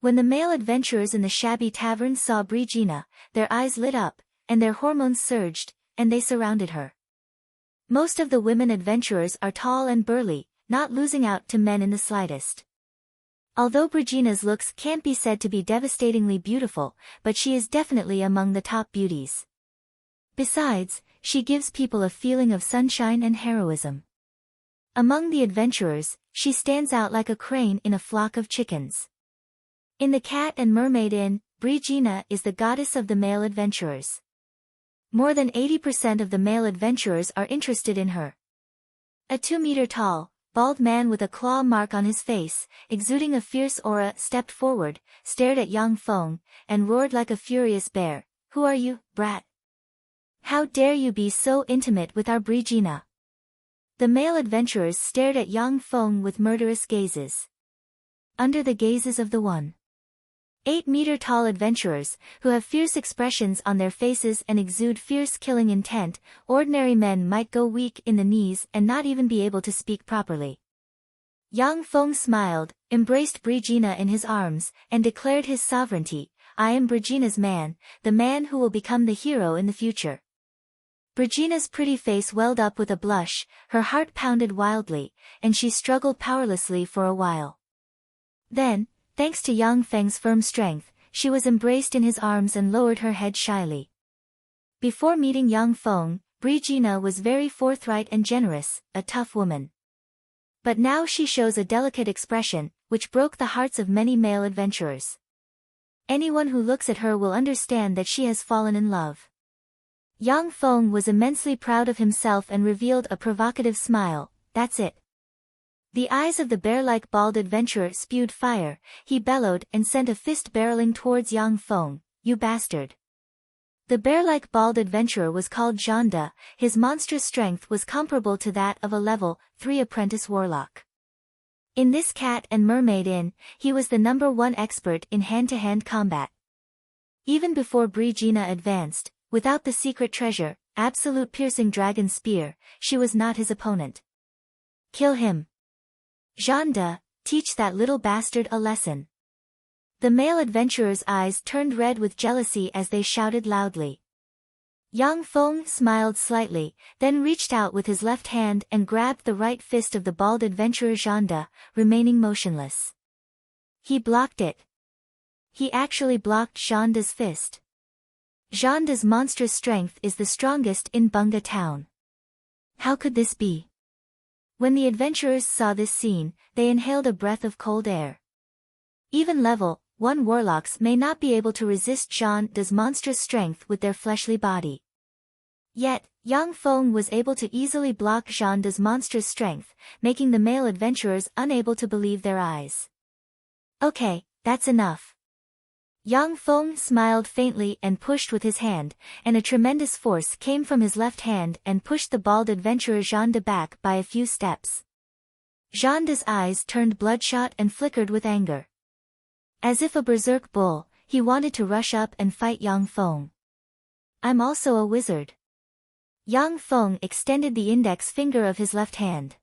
When the male adventurers in the shabby tavern saw Brigina, their eyes lit up, and their hormones surged, and they surrounded her. Most of the women adventurers are tall and burly, not losing out to men in the slightest. Although Brigina's looks can't be said to be devastatingly beautiful, but she is definitely among the top beauties. Besides, she gives people a feeling of sunshine and heroism. Among the adventurers, she stands out like a crane in a flock of chickens. In the Cat and Mermaid Inn, Brigina is the goddess of the male adventurers. More than 80% of the male adventurers are interested in her. A 2-meter-tall, bald man with a claw mark on his face, exuding a fierce aura, stepped forward, stared at Yang Feng, and roared like a furious bear, "Who are you, brat? How dare you be so intimate with our Brigina?" The male adventurers stared at Yang Feng with murderous gazes. Under the gazes of the 1.8-meter-tall adventurers, who have fierce expressions on their faces and exude fierce killing intent, ordinary men might go weak in the knees and not even be able to speak properly. Yang Feng smiled, embraced Brigina in his arms, and declared his sovereignty. I am Brigina's man, the man who will become the hero in the future. Brigina's pretty face welled up with a blush, her heart pounded wildly, and she struggled powerlessly for a while. Then, thanks to Yang Feng's firm strength, she was embraced in his arms and lowered her head shyly. Before meeting Yang Feng, Brigina was very forthright and generous, a tough woman. But now she shows a delicate expression, which broke the hearts of many male adventurers. Anyone who looks at her will understand that she has fallen in love. Yang Feng was immensely proud of himself and revealed a provocative smile. That's it. The eyes of the bear-like bald adventurer spewed fire. He bellowed and sent a fist barreling towards Yang Feng. You bastard. The bear-like bald adventurer was called Zhanda. His monstrous strength was comparable to that of a level 3 apprentice warlock. In this cat and mermaid inn, he was the #1 expert in hand-to-hand combat. Even before Brigina advanced, without the secret treasure, absolute piercing dragon spear, she was not his opponent. Kill him. Zhanda, teach that little bastard a lesson. The male adventurer's eyes turned red with jealousy as they shouted loudly. Yang Feng smiled slightly, then reached out with his left hand and grabbed the right fist of the bald adventurer Zhanda, remaining motionless. He blocked it. He actually blocked Zhanda's fist. Zhanda's monstrous strength is the strongest in Bunga town. How could this be? When the adventurers saw this scene, they inhaled a breath of cold air. Even level 1 warlocks may not be able to resist Zhanda's monstrous strength with their fleshly body. Yet, Yang Feng was able to easily block Zhanda's monstrous strength, making the male adventurers unable to believe their eyes. Okay, that's enough. Yang Feng smiled faintly and pushed with his hand, and a tremendous force came from his left hand and pushed the bald adventurer Zhanda back by a few steps. Zhanda's eyes turned bloodshot and flickered with anger. As if a berserk bull, he wanted to rush up and fight Yang Feng. I'm also a wizard. Yang Feng extended the index finger of his left hand.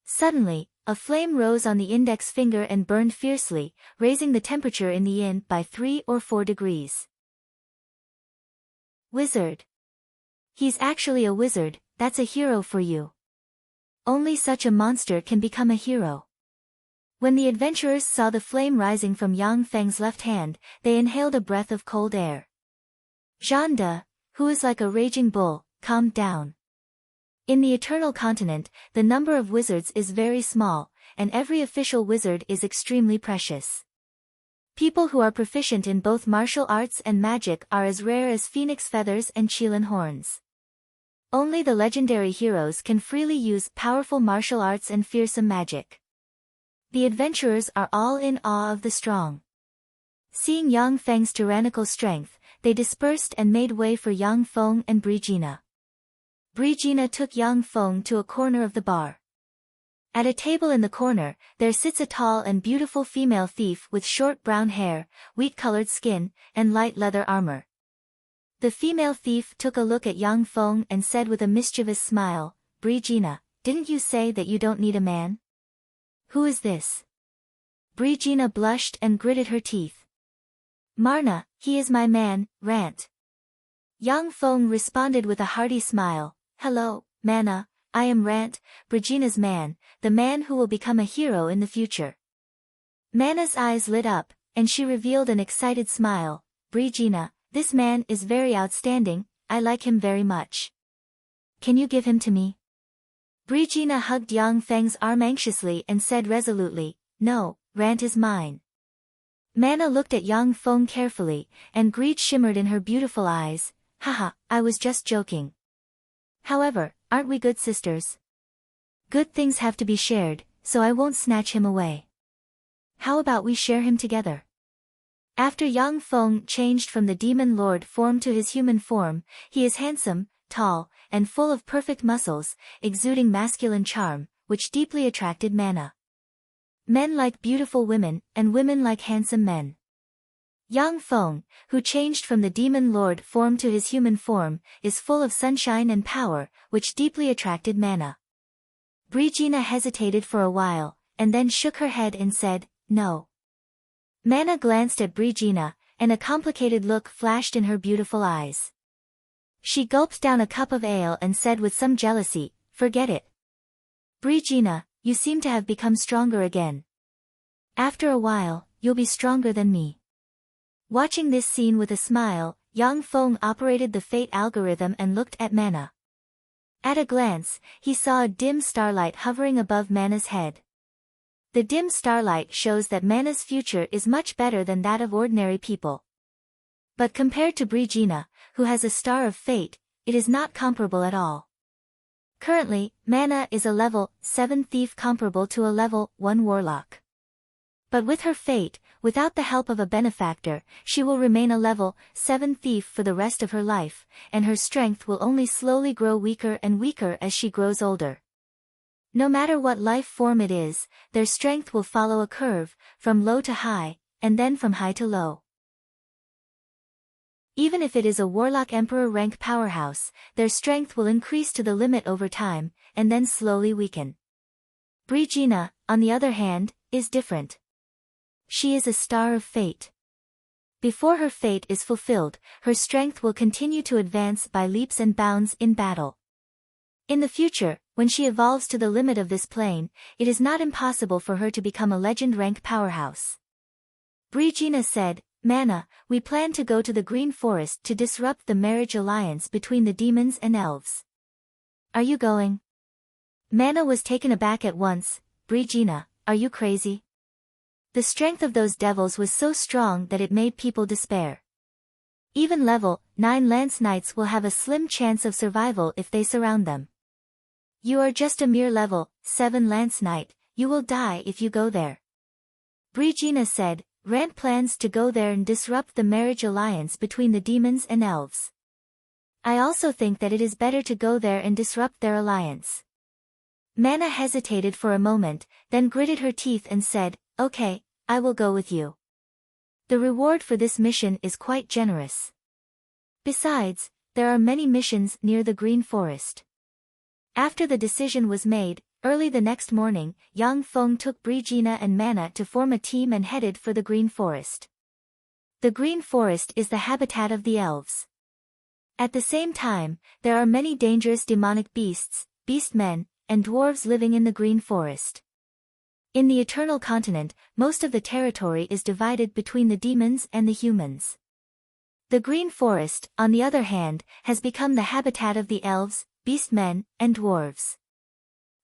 Suddenly, a flame rose on the index finger and burned fiercely, raising the temperature in the inn by 3 or 4 degrees. Wizard. He's actually a wizard, that's a hero for you. Only such a monster can become a hero. When the adventurers saw the flame rising from Yang Feng's left hand, they inhaled a breath of cold air. Zhanda, who is like a raging bull, calmed down. In the Eternal Continent, the number of wizards is very small, and every official wizard is extremely precious. People who are proficient in both martial arts and magic are as rare as phoenix feathers and qilin horns. Only the legendary heroes can freely use powerful martial arts and fearsome magic. The adventurers are all in awe of the strong. Seeing Yang Feng's tyrannical strength, they dispersed and made way for Yang Feng and Brigina. Brigina took Yang Feng to a corner of the bar. At a table in the corner, there sits a tall and beautiful female thief with short brown hair, wheat-colored skin, and light leather armor. The female thief took a look at Yang Feng and said with a mischievous smile, Brigina, didn't you say that you don't need a man? Who is this? Brigina blushed and gritted her teeth. Marna, he is my man, Rant. Yang Feng responded with a hearty smile. Hello, Mana, I am Rant, Brigina's man, the man who will become a hero in the future. Mana's eyes lit up, and she revealed an excited smile. Brigina, this man is very outstanding, I like him very much. Can you give him to me? Brigina hugged Yang Feng's arm anxiously and said resolutely, No, Rant is mine. Mana looked at Yang Feng carefully, and greed shimmered in her beautiful eyes. Haha, I was just joking. However, aren't we good sisters? Good things have to be shared, so I won't snatch him away. How about we share him together? After Yang Feng changed from the demon lord form to his human form, he is handsome, tall, and full of perfect muscles, exuding masculine charm, which deeply attracted Mana. Men like beautiful women, and women like handsome men. Yang Feng, who changed from the demon lord form to his human form, is full of sunshine and power, which deeply attracted Mana. Brigina hesitated for a while, and then shook her head and said, "No." Mana glanced at Brigina, and a complicated look flashed in her beautiful eyes. She gulped down a cup of ale and said with some jealousy, "Forget it. Brigina, you seem to have become stronger again. After a while, you'll be stronger than me." Watching this scene with a smile, Yang Feng operated the fate algorithm and looked at Mana. At a glance, he saw a dim starlight hovering above Mana's head. The dim starlight shows that Mana's future is much better than that of ordinary people. But compared to Brigina, who has a star of fate, it is not comparable at all. Currently, Mana is a level 7 thief comparable to a level 1 warlock. But with her fate, without the help of a benefactor, she will remain a level 7 thief for the rest of her life, and her strength will only slowly grow weaker and weaker as she grows older. No matter what life form it is, their strength will follow a curve, from low to high, and then from high to low. Even if it is a warlock emperor rank powerhouse, their strength will increase to the limit over time, and then slowly weaken. Brigina, on the other hand, is different. She is a star of fate. Before her fate is fulfilled, her strength will continue to advance by leaps and bounds in battle. In the future, when she evolves to the limit of this plane, it is not impossible for her to become a legend rank powerhouse. Brigina said, "Mana, we plan to go to the Green Forest to disrupt the marriage alliance between the demons and elves. Are you going?" Mana was taken aback at once. "Brigina, are you crazy?" The strength of those devils was so strong that it made people despair. Even level 9 Lance Knights will have a slim chance of survival if they surround them. "You are just a mere level 7 Lance Knight, you will die if you go there." Brigina said, "Rant plans to go there and disrupt the marriage alliance between the demons and elves. I also think that it is better to go there and disrupt their alliance." Mana hesitated for a moment, then gritted her teeth and said, "Okay, I will go with you. The reward for this mission is quite generous. Besides, there are many missions near the Green Forest." After the decision was made, early the next morning, Yang Feng took Brigina and Mana to form a team and headed for the Green Forest. The Green Forest is the habitat of the elves. At the same time, there are many dangerous demonic beasts, beastmen, and dwarves living in the Green Forest. In the Eternal Continent, most of the territory is divided between the demons and the humans. The Green Forest, on the other hand, has become the habitat of the elves, beastmen, and dwarves.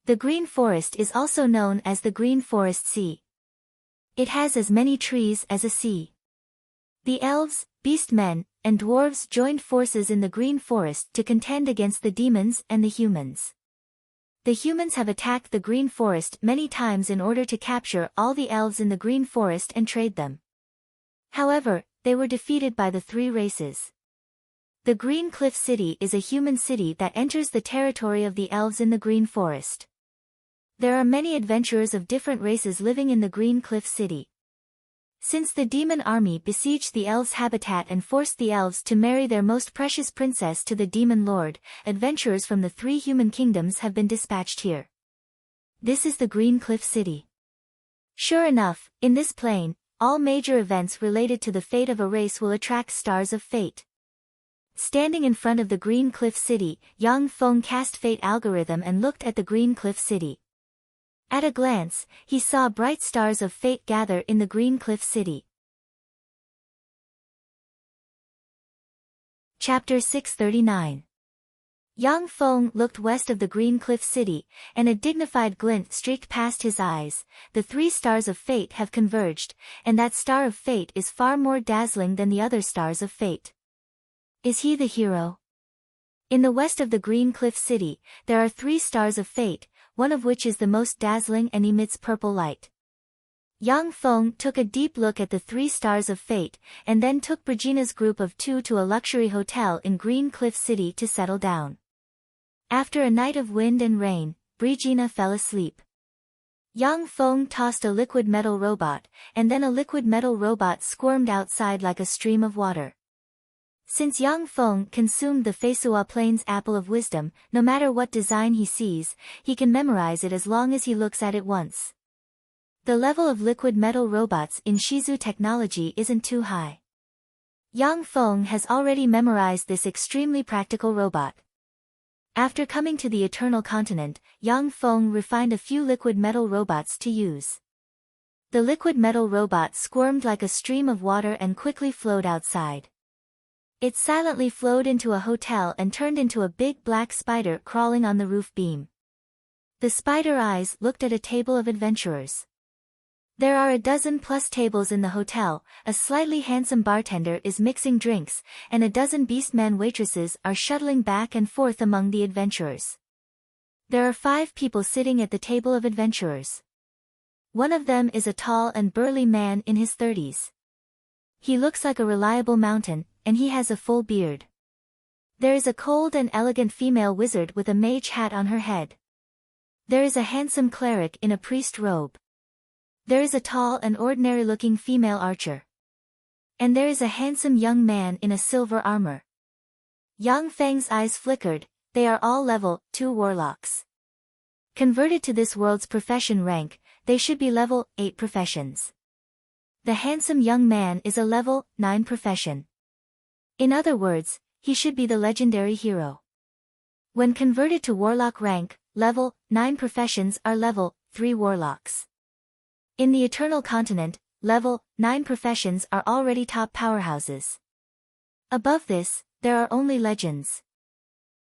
The Green Forest is also known as the Green Forest Sea. It has as many trees as a sea. The elves, beastmen, and dwarves joined forces in the Green Forest to contend against the demons and the humans. The humans have attacked the Green Forest many times in order to capture all the elves in the Green Forest and trade them. However, they were defeated by the 3 races. The Green Cliff City is a human city that enters the territory of the elves in the Green Forest. There are many adventurers of different races living in the Green Cliff City. Since the demon army besieged the elves' habitat and forced the elves to marry their most precious princess to the demon lord, adventurers from the 3 human kingdoms have been dispatched here. This is the Green Cliff City. Sure enough, in this plane, all major events related to the fate of a race will attract stars of fate. Standing in front of the Green Cliff City, Yang Feng cast fate algorithm and looked at the Green Cliff City. At a glance, he saw bright stars of fate gather in the Green Cliff City. Chapter 639. Yang Feng looked west of the Green Cliff City, and a dignified glint streaked past his eyes. The 3 stars of fate have converged, and that star of fate is far more dazzling than the other stars of fate. Is he the hero? In the west of the Green Cliff City, there are 3 stars of fate, one of which is the most dazzling and emits purple light. Yang Feng took a deep look at the 3 stars of fate, and then took Regina's group of 2 to a luxury hotel in Green Cliff City to settle down. After a night of wind and rain, Regina fell asleep. Yang Feng tossed a liquid metal robot, and then a liquid metal robot squirmed outside like a stream of water. Since Yang Feng consumed the Feisua Plains Apple of Wisdom, no matter what design he sees, he can memorize it as long as he looks at it once. The level of liquid metal robots in Shizu technology isn't too high. Yang Feng has already memorized this extremely practical robot. After coming to the Eternal Continent, Yang Feng refined a few liquid metal robots to use. The liquid metal robot squirmed like a stream of water and quickly flowed outside. It silently flowed into a hotel and turned into a big black spider crawling on the roof beam. The spider eyes looked at a table of adventurers. There are a dozen plus tables in the hotel, a slightly handsome bartender is mixing drinks, and a dozen beastman waitresses are shuttling back and forth among the adventurers. There are 5 people sitting at the table of adventurers. One of them is a tall and burly man in his 30s. He looks like a reliable mountain, and he has a full beard. There is a cold and elegant female wizard with a mage hat on her head. There is a handsome cleric in a priest robe. There is a tall and ordinary-looking female archer. And there is a handsome young man in a silver armor. Yang Feng's eyes flickered, they are all level 2 warlocks. Converted to this world's profession rank, they should be level 8 professions. The handsome young man is a level 9 profession. In other words, he should be the legendary hero. When converted to warlock rank, level 9 professions are level 3 warlocks. In the Eternal Continent, level 9 professions are already top powerhouses. Above this, there are only legends.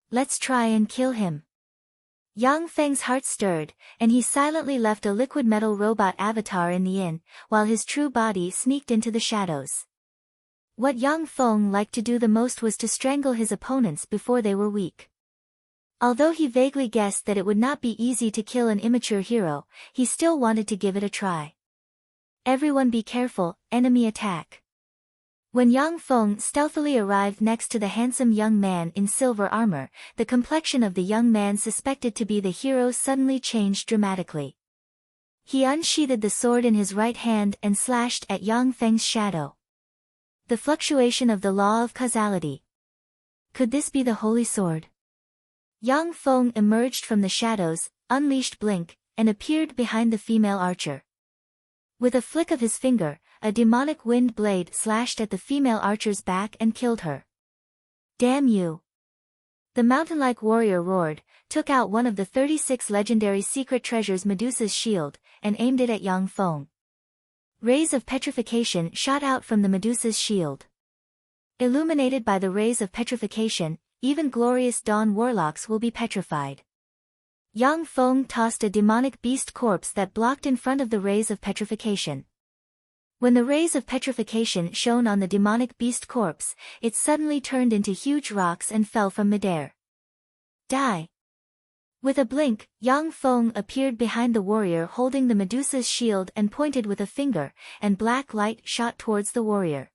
Let's try and kill him. Yang Feng's heart stirred, and he silently left a liquid metal robot avatar in the inn, while his true body sneaked into the shadows. What Yang Feng liked to do the most was to strangle his opponents before they were weak. Although he vaguely guessed that it would not be easy to kill an immature hero, he still wanted to give it a try. Everyone be careful, enemy attack. When Yang Feng stealthily arrived next to the handsome young man in silver armor, the complexion of the young man suspected to be the hero suddenly changed dramatically. He unsheathed the sword in his right hand and slashed at Yang Feng's shadow. The fluctuation of the law of causality. Could this be the holy sword? Yang Feng emerged from the shadows, unleashed Blink, and appeared behind the female archer. With a flick of his finger, a demonic wind blade slashed at the female archer's back and killed her. Damn you! The mountain-like warrior roared, took out one of the 36 legendary secret treasures Medusa's shield, and aimed it at Yang Feng. Rays of petrification shot out from the Medusa's shield. Illuminated by the rays of petrification, even glorious dawn warlocks will be petrified. Yang Feng tossed a demonic beast corpse that blocked in front of the rays of petrification. When the rays of petrification shone on the demonic beast corpse, it suddenly turned into huge rocks and fell from midair. Die! With a blink, Yang Feng appeared behind the warrior holding the Medusa's shield and pointed with a finger, and black light shot towards the warrior.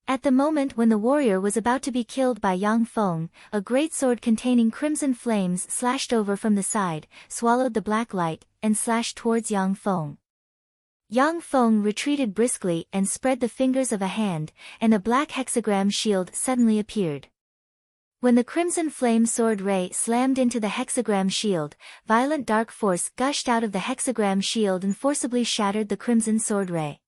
At the moment when the warrior was about to be killed by Yang Feng, a great sword containing crimson flames slashed over from the side, swallowed the black light, and slashed towards Yang Feng. Yang Feng retreated briskly and spread the fingers of a hand, and a black hexagram shield suddenly appeared. When the crimson flame sword ray slammed into the hexagram shield, violent dark force gushed out of the hexagram shield and forcibly shattered the crimson sword ray.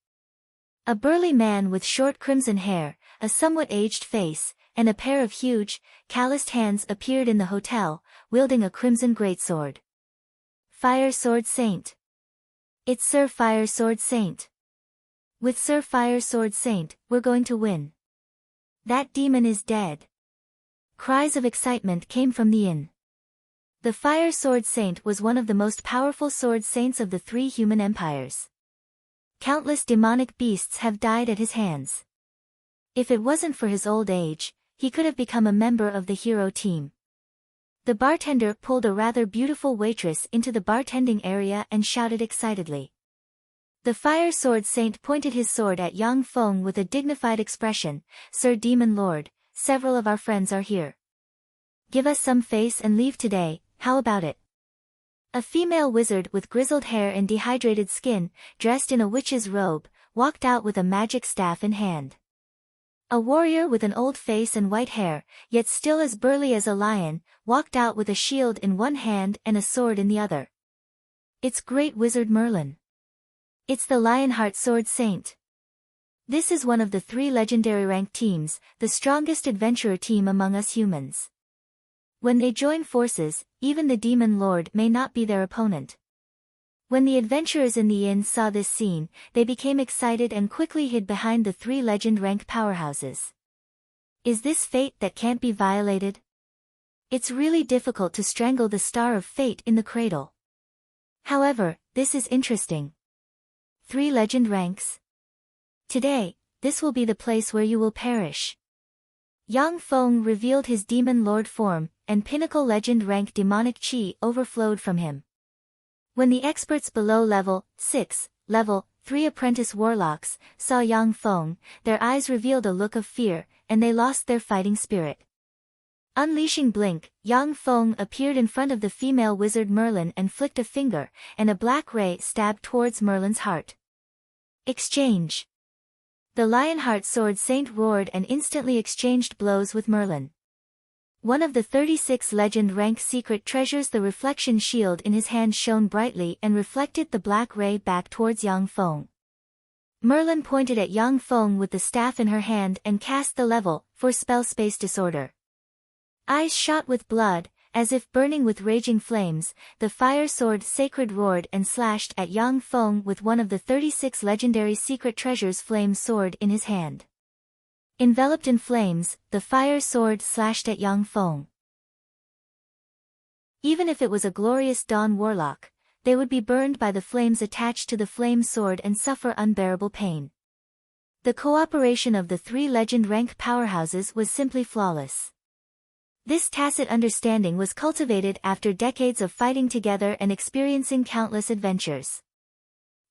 A burly man with short crimson hair, a somewhat aged face, and a pair of huge, calloused hands appeared in the hotel, wielding a crimson greatsword. Fire Sword Saint. It's Sir Fire Sword Saint. With Sir Fire Sword Saint, we're going to win. That demon is dead. Cries of excitement came from the inn. The Fire Sword Saint was one of the most powerful sword saints of the 3 human empires. Countless demonic beasts have died at his hands. If it wasn't for his old age, he could have become a member of the hero team. The bartender pulled a rather beautiful waitress into the bartending area and shouted excitedly. The Fire Sword Saint pointed his sword at Yang Feng with a dignified expression. "Sir Demon Lord, several of our friends are here. Give us some face and leave today, how about it?" A female wizard with grizzled hair and dehydrated skin, dressed in a witch's robe, walked out with a magic staff in hand. A warrior with an old face and white hair, yet still as burly as a lion, walked out with a shield in one hand and a sword in the other. "It's Great Wizard Merlin. It's the Lionheart Sword Saint. This is one of the 3 legendary rank teams, the strongest adventurer team among us humans. When they join forces, even the Demon Lord may not be their opponent." When the adventurers in the inn saw this scene, they became excited and quickly hid behind the 3 legend rank powerhouses. Is this fate that can't be violated? It's really difficult to strangle the Star of Fate in the cradle. However, this is interesting. 3 legend ranks. Today, this will be the place where you will perish. Yang Feng revealed his Demon Lord form, and pinnacle legend rank demonic chi overflowed from him. When the experts below level 6, level 3 apprentice warlocks saw Yang Feng, their eyes revealed a look of fear, and they lost their fighting spirit. Unleashing Blink, Yang Feng appeared in front of the female wizard Merlin and flicked a finger, and a black ray stabbed towards Merlin's heart. Exchange. The Lionheart Sword Saint roared and instantly exchanged blows with Merlin. One of the 36 legend rank secret treasures, the reflection shield in his hand, shone brightly and reflected the black ray back towards Yang Feng. Merlin pointed at Yang Feng with the staff in her hand and cast the level 4 spell Space Disorder. Eyes shot with blood, as if burning with raging flames, the Fire Sword Sacred roared and slashed at Yang Feng with one of the 36 legendary secret treasures, Flame Sword, in his hand. Enveloped in flames, the Fire Sword slashed at Yang Feng. Even if it was a glorious Dawn Warlock, they would be burned by the flames attached to the Flame Sword and suffer unbearable pain. The cooperation of the 3 legend rank powerhouses was simply flawless. This tacit understanding was cultivated after decades of fighting together and experiencing countless adventures.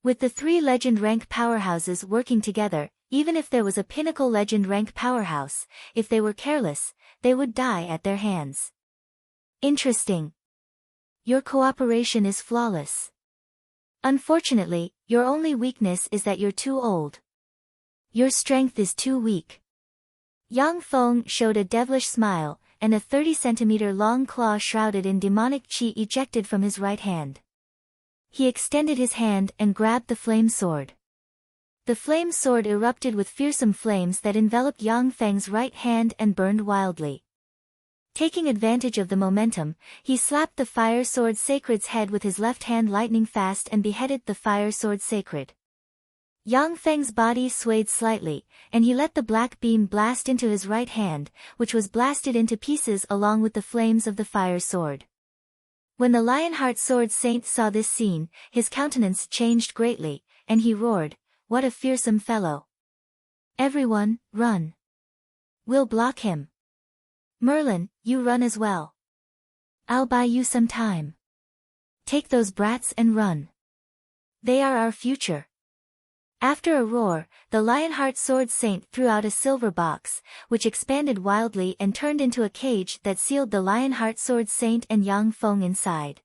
With the 3 legend rank powerhouses working together, even if there was a pinnacle legend rank powerhouse, if they were careless, they would die at their hands. Interesting. Your cooperation is flawless. Unfortunately, your only weakness is that you're too old. Your strength is too weak. Yang Feng showed a devilish smile, and a 30-centimeter long claw shrouded in demonic chi ejected from his right hand. He extended his hand and grabbed the flame sword. The flame sword erupted with fearsome flames that enveloped Yang Feng's right hand and burned wildly. Taking advantage of the momentum, he slapped the Fire Sword Sacred's head with his left hand lightning fast and beheaded the Fire Sword Sacred. Yang Feng's body swayed slightly, and he let the black beam blast into his right hand, which was blasted into pieces along with the flames of the Fire Sword. When the Lionheart Sword Saint saw this scene, his countenance changed greatly, and he roared, "What a fearsome fellow! Everyone, run! We'll block him. Merlin, you run as well. I'll buy you some time. Take those brats and run. They are our future." After a roar, the Lionheart Sword Saint threw out a silver box, which expanded wildly and turned into a cage that sealed the Lionheart Sword Saint and Yang Feng inside.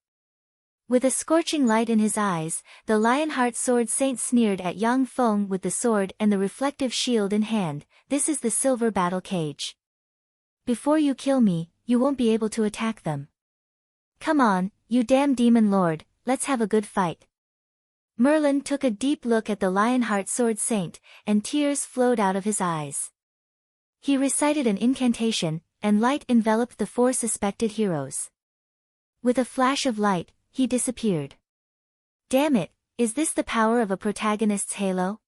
With a scorching light in his eyes, the Lionheart Sword Saint sneered at Yang Feng with the sword and the reflective shield in hand. "This is the silver battle cage. Before you kill me, you won't be able to attack them. Come on, you damn demon lord, let's have a good fight." Merlin took a deep look at the Lionheart Sword Saint, and tears flowed out of his eyes. He recited an incantation, and light enveloped the 4 suspected heroes. With a flash of light, he disappeared. Damn it, is this the power of a protagonist's halo?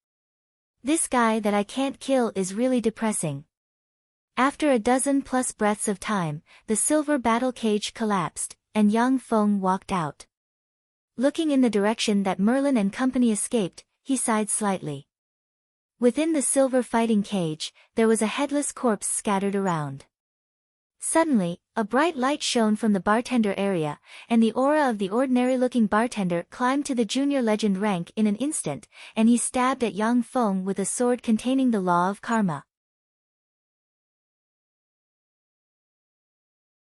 This guy that I can't kill is really depressing. After a dozen-plus breaths of time, the silver battle cage collapsed, and Yang Feng walked out. Looking in the direction that Merlin and company escaped, he sighed slightly. Within the silver fighting cage, there was a headless corpse scattered around. Suddenly, a bright light shone from the bartender area, and the aura of the ordinary-looking bartender climbed to the junior legend rank in an instant, and he stabbed at Yang Feng with a sword containing the law of karma.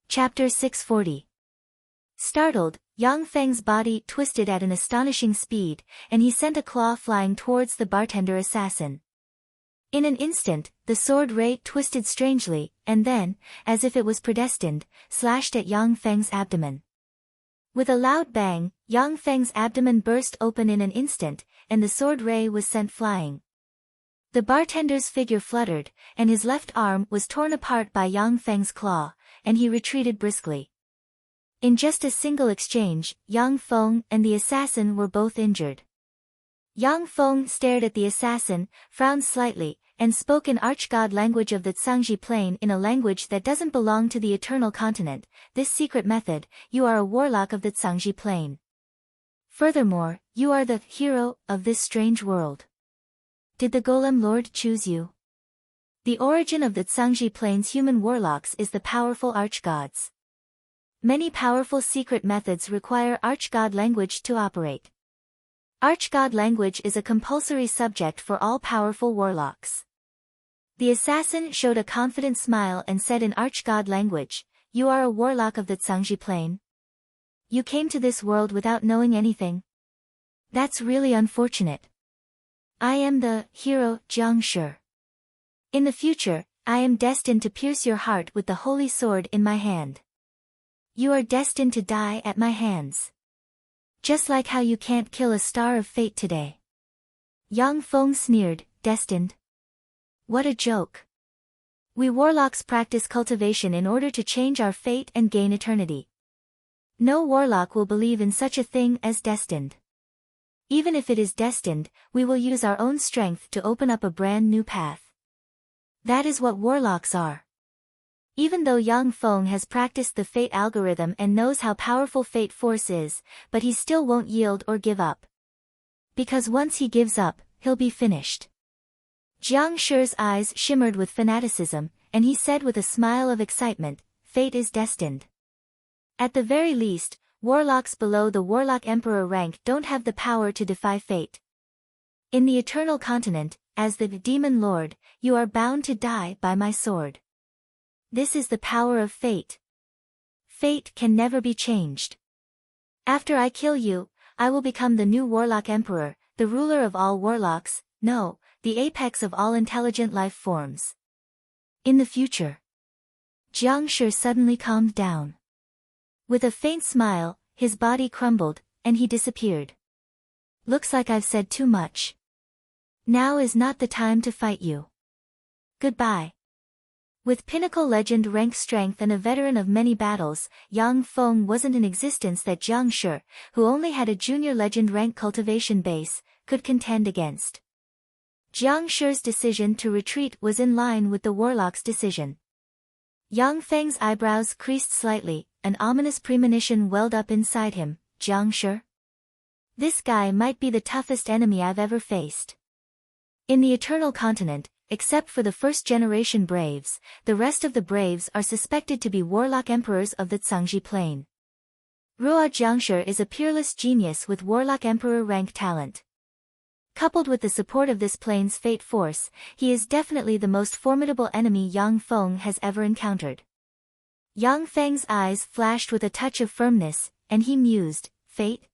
Chapter 640. Startled, Yang Feng's body twisted at an astonishing speed, and he sent a claw flying towards the bartender assassin. In an instant, the sword ray twisted strangely, and then, as if it was predestined, slashed at Yang Feng's abdomen. With a loud bang, Yang Feng's abdomen burst open in an instant, and the sword ray was sent flying. The bartender's figure fluttered, and his left arm was torn apart by Yang Feng's claw, and he retreated briskly. In just a single exchange, Yang Feng and the assassin were both injured. Yang Feng stared at the assassin, frowned slightly, and spoke in archgod language of the Tsangji Plain in a language that doesn't belong to the Eternal Continent. This secret method, you are a warlock of the Tsangji Plain. Furthermore, you are the hero of this strange world. Did the Golem Lord choose you? The origin of the Tsangji Plain's human warlocks is the powerful archgods. Many powerful secret methods require archgod language to operate. Archgod language is a compulsory subject for all powerful warlocks. The assassin showed a confident smile and said in archgod language, "You are a warlock of the Tsangji Plain? You came to this world without knowing anything? That's really unfortunate. I am the hero Jiang Shi. In the future, I am destined to pierce your heart with the holy sword in my hand. You are destined to die at my hands. Just like how you can't kill a star of fate today." Yang Feng sneered, "Destined? What a joke. We warlocks practice cultivation in order to change our fate and gain eternity. No warlock will believe in such a thing as destined. Even if it is destined, we will use our own strength to open up a brand new path. That is what warlocks are." Even though Yang Feng has practiced the fate algorithm and knows how powerful fate force is, but he still won't yield or give up. Because once he gives up, he'll be finished. Jiang Shi's eyes shimmered with fanaticism, and he said with a smile of excitement, "Fate is destined. At the very least, warlocks below the Warlock Emperor rank don't have the power to defy fate. In the Eternal Continent, as the Demon Lord, you are bound to die by my sword. This is the power of fate. Fate can never be changed. After I kill you, I will become the new Warlock Emperor, the ruler of all warlocks, no, the apex of all intelligent life forms. In the future." Jiang Shi suddenly calmed down. With a faint smile, his body crumbled, and he disappeared. "Looks like I've said too much. Now is not the time to fight you. Goodbye." With pinnacle legend rank strength and a veteran of many battles, Yang Feng wasn't in existence that Jiang Shi, who only had a junior legend rank cultivation base, could contend against. Jiang Shi's decision to retreat was in line with the warlock's decision. Yang Feng's eyebrows creased slightly, an ominous premonition welled up inside him. Jiang Shi? This guy might be the toughest enemy I've ever faced. In the Eternal Continent, except for the first-generation Braves, the rest of the Braves are suspected to be Warlock Emperors of the Tsangji Plain. Ruo Jiangshi is a peerless genius with Warlock Emperor rank talent. Coupled with the support of this plane's fate force, he is definitely the most formidable enemy Yang Feng has ever encountered. Yang Feng's eyes flashed with a touch of firmness, and he mused, "Fate?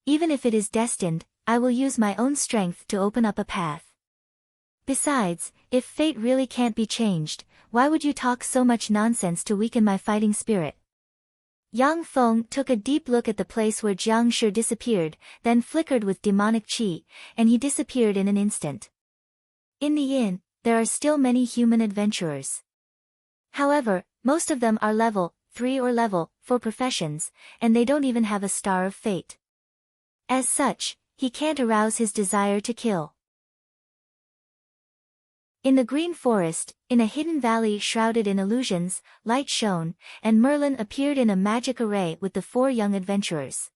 Even if it is destined, I will use my own strength to open up a path. Besides, if fate really can't be changed, why would you talk so much nonsense to weaken my fighting spirit?" Yang Feng took a deep look at the place where Jiang Shi disappeared, then flickered with demonic qi, and he disappeared in an instant. In the inn, there are still many human adventurers. However, most of them are level 3 or level 4 professions, and they don't even have a star of fate. As such, he can't arouse his desire to kill. In the green forest, in a hidden valley shrouded in illusions, light shone, and Merlin appeared in a magic array with the 4 young adventurers.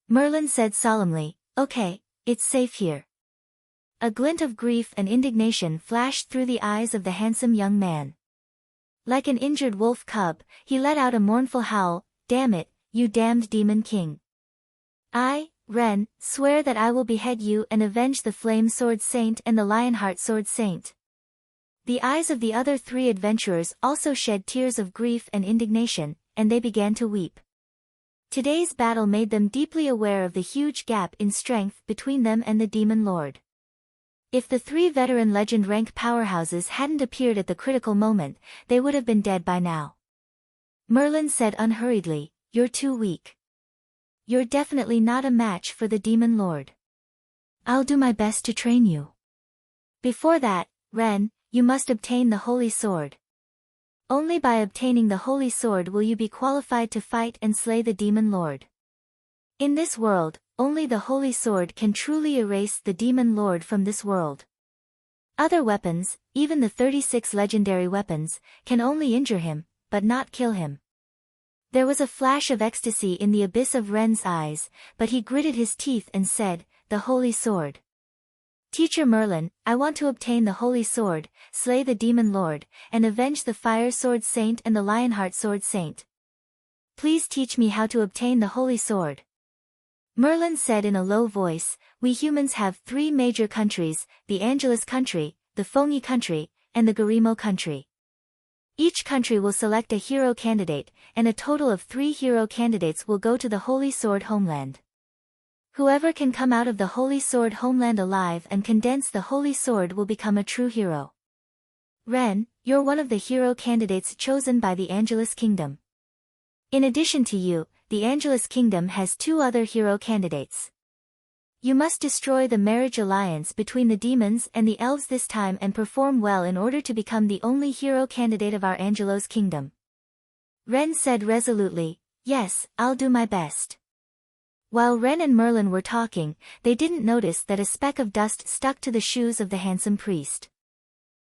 Merlin said solemnly, "Okay, it's safe here." A glint of grief and indignation flashed through the eyes of the handsome young man. Like an injured wolf cub, he let out a mournful howl. Damn it, you damned demon king. I, Ren, swear that I will behead you and avenge the Flame Sword Saint and the Lionheart Sword Saint. The eyes of the other 3 adventurers also shed tears of grief and indignation, and they began to weep. Today's battle made them deeply aware of the huge gap in strength between them and the Demon Lord. If the 3 veteran legend rank powerhouses hadn't appeared at the critical moment, they would have been dead by now. Merlin said unhurriedly, "You're too weak. You're definitely not a match for the Demon Lord. I'll do my best to train you. Before that, Ren, you must obtain the Holy Sword. Only by obtaining the Holy Sword will you be qualified to fight and slay the Demon Lord. In this world, only the Holy Sword can truly erase the Demon Lord from this world. Other weapons, even the 36 legendary weapons, can only injure him, but not kill him." There was a flash of ecstasy in the abyss of Ren's eyes, but he gritted his teeth and said, "The Holy Sword. Teacher Merlin, I want to obtain the Holy Sword, slay the Demon Lord, and avenge the Fire Sword Saint and the Lionheart Sword Saint. Please teach me how to obtain the Holy Sword." Merlin said in a low voice, "We humans have 3 major countries, the Angelus country, the Fongi country, and the Garimo country. Each country will select a hero candidate, and a total of 3 hero candidates will go to the Holy Sword homeland. Whoever can come out of the Holy Sword homeland alive and condense the Holy Sword will become a true hero. Ren, you're one of the hero candidates chosen by the Angelus Kingdom. In addition to you, the Angelus Kingdom has 2 other hero candidates. You must destroy the marriage alliance between the demons and the elves this time and perform well in order to become the only hero candidate of our Angelos Kingdom." Ren said resolutely, "Yes, I'll do my best." While Ren and Merlin were talking, they didn't notice that a speck of dust stuck to the shoes of the handsome priest.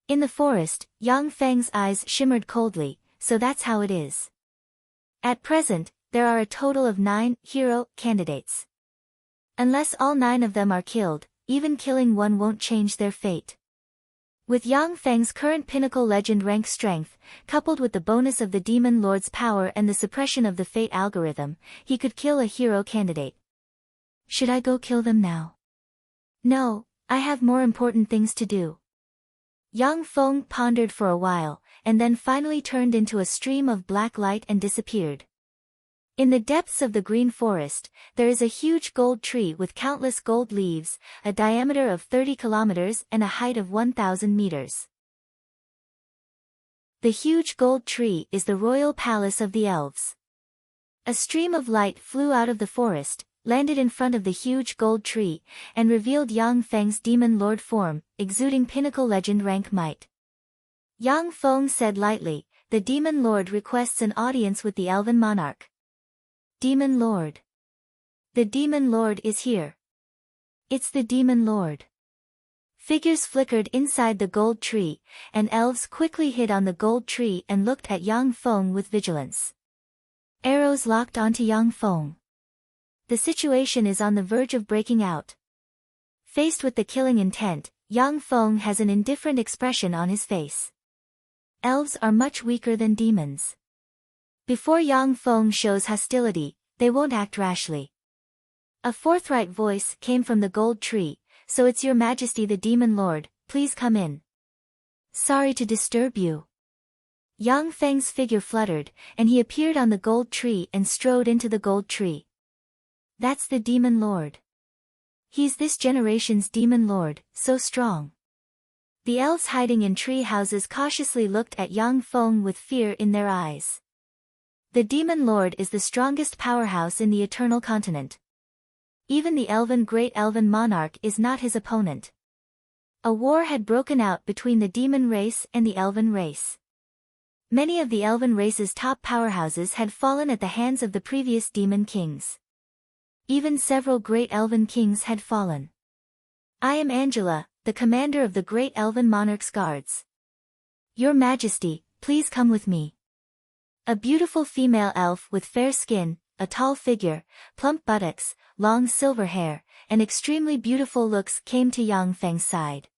In the forest, Yang Feng's eyes shimmered coldly, "So that's how it is. At present, there are a total of 9 hero candidates. Unless all 9 of them are killed, even killing one won't change their fate." With Yang Feng's current pinnacle legend rank strength, coupled with the bonus of the Demon Lord's power and the suppression of the fate algorithm, he could kill a hero candidate. "Should I go kill them now?" "No, I have more important things to do." Yang Feng pondered for a while, and then finally turned into a stream of black light and disappeared. In the depths of the green forest, there is a huge gold tree with countless gold leaves, a diameter of 30 kilometers and a height of 1,000 meters. The huge gold tree is the royal palace of the elves. A stream of light flew out of the forest, landed in front of the huge gold tree, and revealed Yang Feng's demon lord form, exuding pinnacle legend rank might. Yang Feng said lightly, "The demon lord requests an audience with the elven monarch." "Demon Lord. The Demon Lord is here. It's the Demon Lord." Figures flickered inside the gold tree, and elves quickly hid on the gold tree and looked at Yang Feng with vigilance. Arrows locked onto Yang Feng. The situation is on the verge of breaking out. Faced with the killing intent, Yang Feng has an indifferent expression on his face. Elves are much weaker than demons. Before Yang Feng shows hostility, they won't act rashly. A forthright voice came from the gold tree, "So it's your majesty the Demon Lord, please come in." "Sorry to disturb you." Yang Feng's figure fluttered, and he appeared on the gold tree and strode into the gold tree. "That's the Demon Lord. He's this generation's Demon Lord, so strong." The elves hiding in tree houses cautiously looked at Yang Feng with fear in their eyes. The Demon Lord is the strongest powerhouse in the Eternal Continent. Even the Great Elven Monarch is not his opponent. A war had broken out between the demon race and the elven race. Many of the elven race's top powerhouses had fallen at the hands of the previous demon kings. Even several great elven kings had fallen. "I am Angela, the commander of the Great Elven Monarch's guards. Your Majesty, please come with me." A beautiful female elf with fair skin, a tall figure, plump buttocks, long silver hair, and extremely beautiful looks came to Yang Feng's side.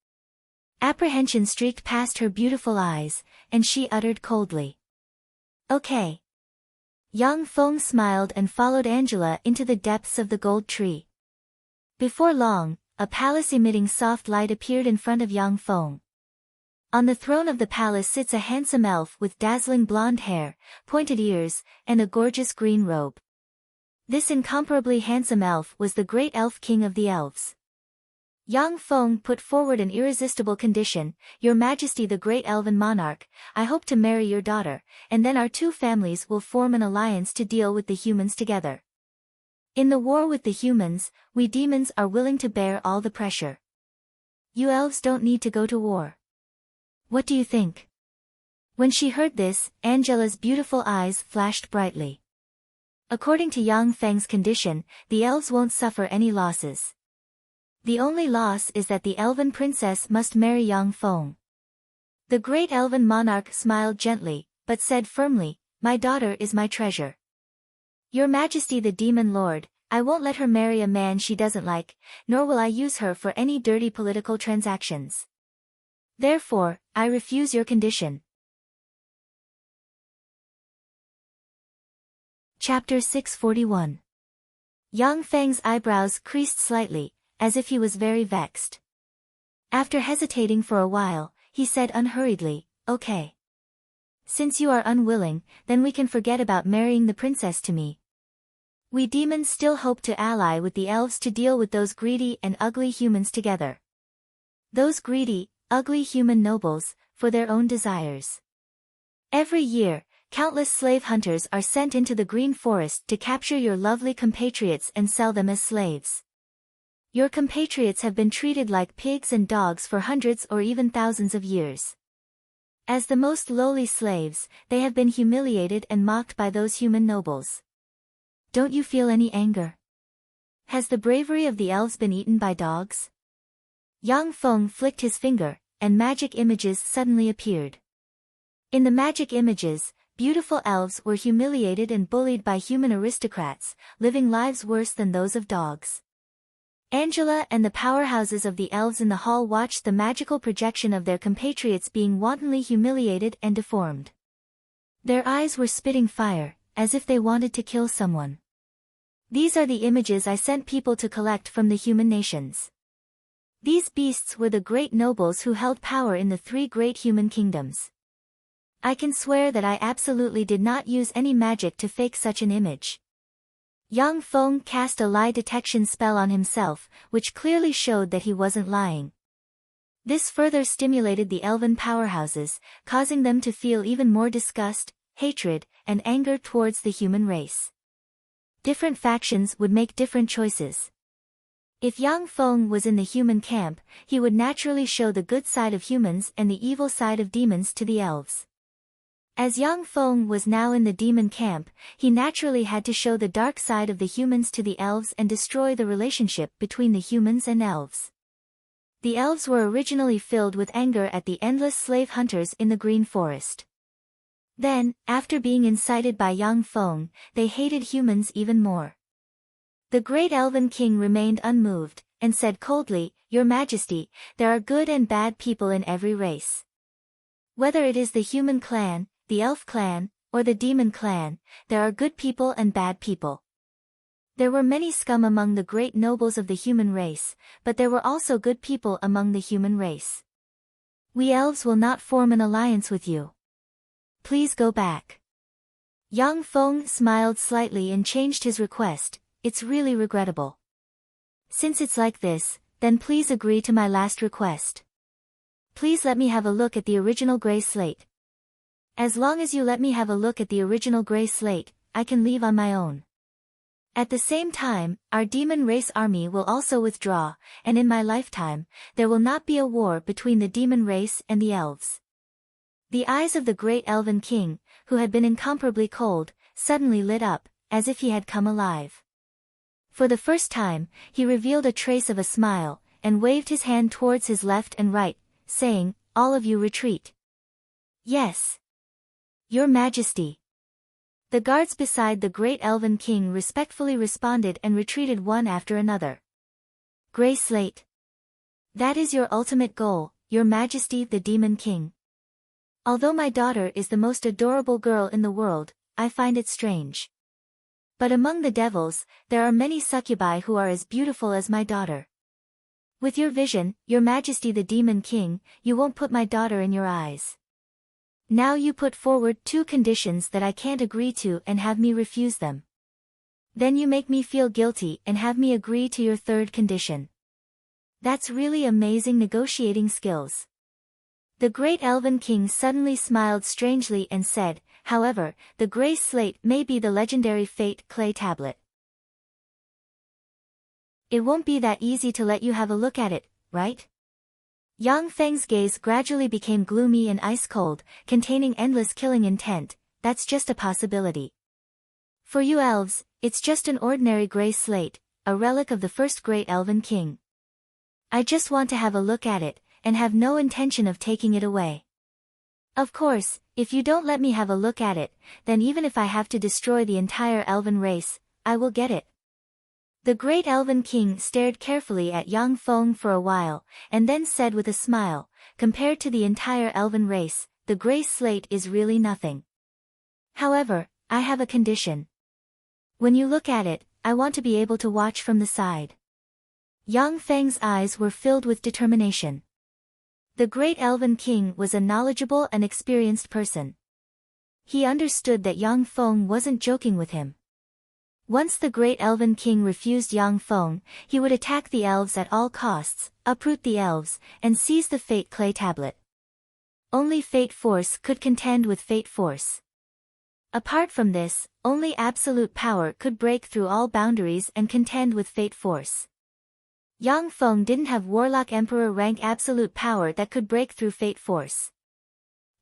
Apprehension streaked past her beautiful eyes, and she uttered coldly, "Okay." Young Feng smiled and followed Angela into the depths of the gold tree. Before long, a palace emitting soft light appeared in front of Yang Feng. On the throne of the palace sits a handsome elf with dazzling blonde hair, pointed ears, and a gorgeous green robe. This incomparably handsome elf was the great elf king of the elves. Yang Feng put forward an irresistible condition: "Your Majesty the great elven monarch, I hope to marry your daughter, and then our two families will form an alliance to deal with the humans together. In the war with the humans, we demons are willing to bear all the pressure. You elves don't need to go to war. What do you think?" When she heard this, Angela's beautiful eyes flashed brightly. According to Yang Feng's condition, the elves won't suffer any losses. The only loss is that the elven princess must marry Yang Feng. The great elven monarch smiled gently, but said firmly, "My daughter is my treasure. Your Majesty the demon lord, I won't let her marry a man she doesn't like, nor will I use her for any dirty political transactions. Therefore, I refuse your condition." Chapter 641. Yang Feng's eyebrows creased slightly, as if he was very vexed. After hesitating for a while, he said unhurriedly, "Okay. Since you are unwilling, then we can forget about marrying the princess to me. We demons still hope to ally with the elves to deal with those greedy and ugly humans together. Those greedy, ugly human nobles, for their own desires. Every year, countless slave hunters are sent into the green forest to capture your lovely compatriots and sell them as slaves. Your compatriots have been treated like pigs and dogs for hundreds or even thousands of years. As the most lowly slaves, they have been humiliated and mocked by those human nobles. Don't you feel any anger? Has the bravery of the elves been eaten by dogs?" Yang Feng flicked his finger, and magic images suddenly appeared. In the magic images, beautiful elves were humiliated and bullied by human aristocrats, living lives worse than those of dogs. Angela and the powerhouses of the elves in the hall watched the magical projection of their compatriots being wantonly humiliated and deformed. Their eyes were spitting fire, as if they wanted to kill someone. "These are the images I sent people to collect from the human nations. These beasts were the great nobles who held power in the three great human kingdoms. I can swear that I absolutely did not use any magic to fake such an image." Yang Feng cast a lie detection spell on himself, which clearly showed that he wasn't lying. This further stimulated the elven powerhouses, causing them to feel even more disgust, hatred, and anger towards the human race. Different factions would make different choices. If Yang Feng was in the human camp, he would naturally show the good side of humans and the evil side of demons to the elves. As Yang Feng was now in the demon camp, he naturally had to show the dark side of the humans to the elves and destroy the relationship between the humans and elves. The elves were originally filled with anger at the endless slave hunters in the green forest. Then, after being incited by Yang Feng, they hated humans even more. The great elven king remained unmoved, and said coldly, "Your Majesty, there are good and bad people in every race. Whether it is the human clan, the elf clan, or the demon clan, there are good people and bad people. There were many scum among the great nobles of the human race, but there were also good people among the human race. We elves will not form an alliance with you. Please go back." Yang Feng smiled slightly and changed his request. "It's really regrettable. Since it's like this, then please agree to my last request. Please let me have a look at the original gray slate. As long as you let me have a look at the original gray slate, I can leave on my own. At the same time, our demon race army will also withdraw, and in my lifetime, there will not be a war between the demon race and the elves." The eyes of the great elven king, who had been incomparably cold, suddenly lit up, as if he had come alive. For the first time, he revealed a trace of a smile, and waved his hand towards his left and right, saying, "All of you retreat." "Yes. Your Majesty." The guards beside the great elven king respectfully responded and retreated one after another. "Gray slate. That is your ultimate goal, Your Majesty the Demon King. Although my daughter is the most adorable girl in the world, I find it strange. But among the devils, there are many succubi who are as beautiful as my daughter. With your vision, Your Majesty the Demon King, you won't put my daughter in your eyes. Now you put forward 2 conditions that I can't agree to and have me refuse them. Then you make me feel guilty and have me agree to your 3rd condition. That's really amazing negotiating skills. The great Elven King suddenly smiled strangely and said, however, the gray slate may be the legendary fate clay tablet. It won't be that easy to let you have a look at it, right? Yang Feng's gaze gradually became gloomy and ice-cold, containing endless killing intent. That's just a possibility. For you elves, it's just an ordinary gray slate, a relic of the first great Elven King. I just want to have a look at it, and have no intention of taking it away. Of course, if you don't let me have a look at it, then even if I have to destroy the entire elven race, I will get it. The great Elven King stared carefully at Yang Feng for a while, and then said with a smile, compared to the entire elven race, the gray slate is really nothing. However, I have a condition. When you look at it, I want to be able to watch from the side. Yang Feng's eyes were filled with determination. The great Elven King was a knowledgeable and experienced person. He understood that Yang Feng wasn't joking with him. Once the great Elven King refused Yang Feng, he would attack the elves at all costs, uproot the elves, and seize the Fate Clay Tablet. Only Fate Force could contend with Fate Force. Apart from this, only absolute power could break through all boundaries and contend with Fate Force. Yang Feng didn't have Warlock Emperor rank absolute power that could break through Fate Force.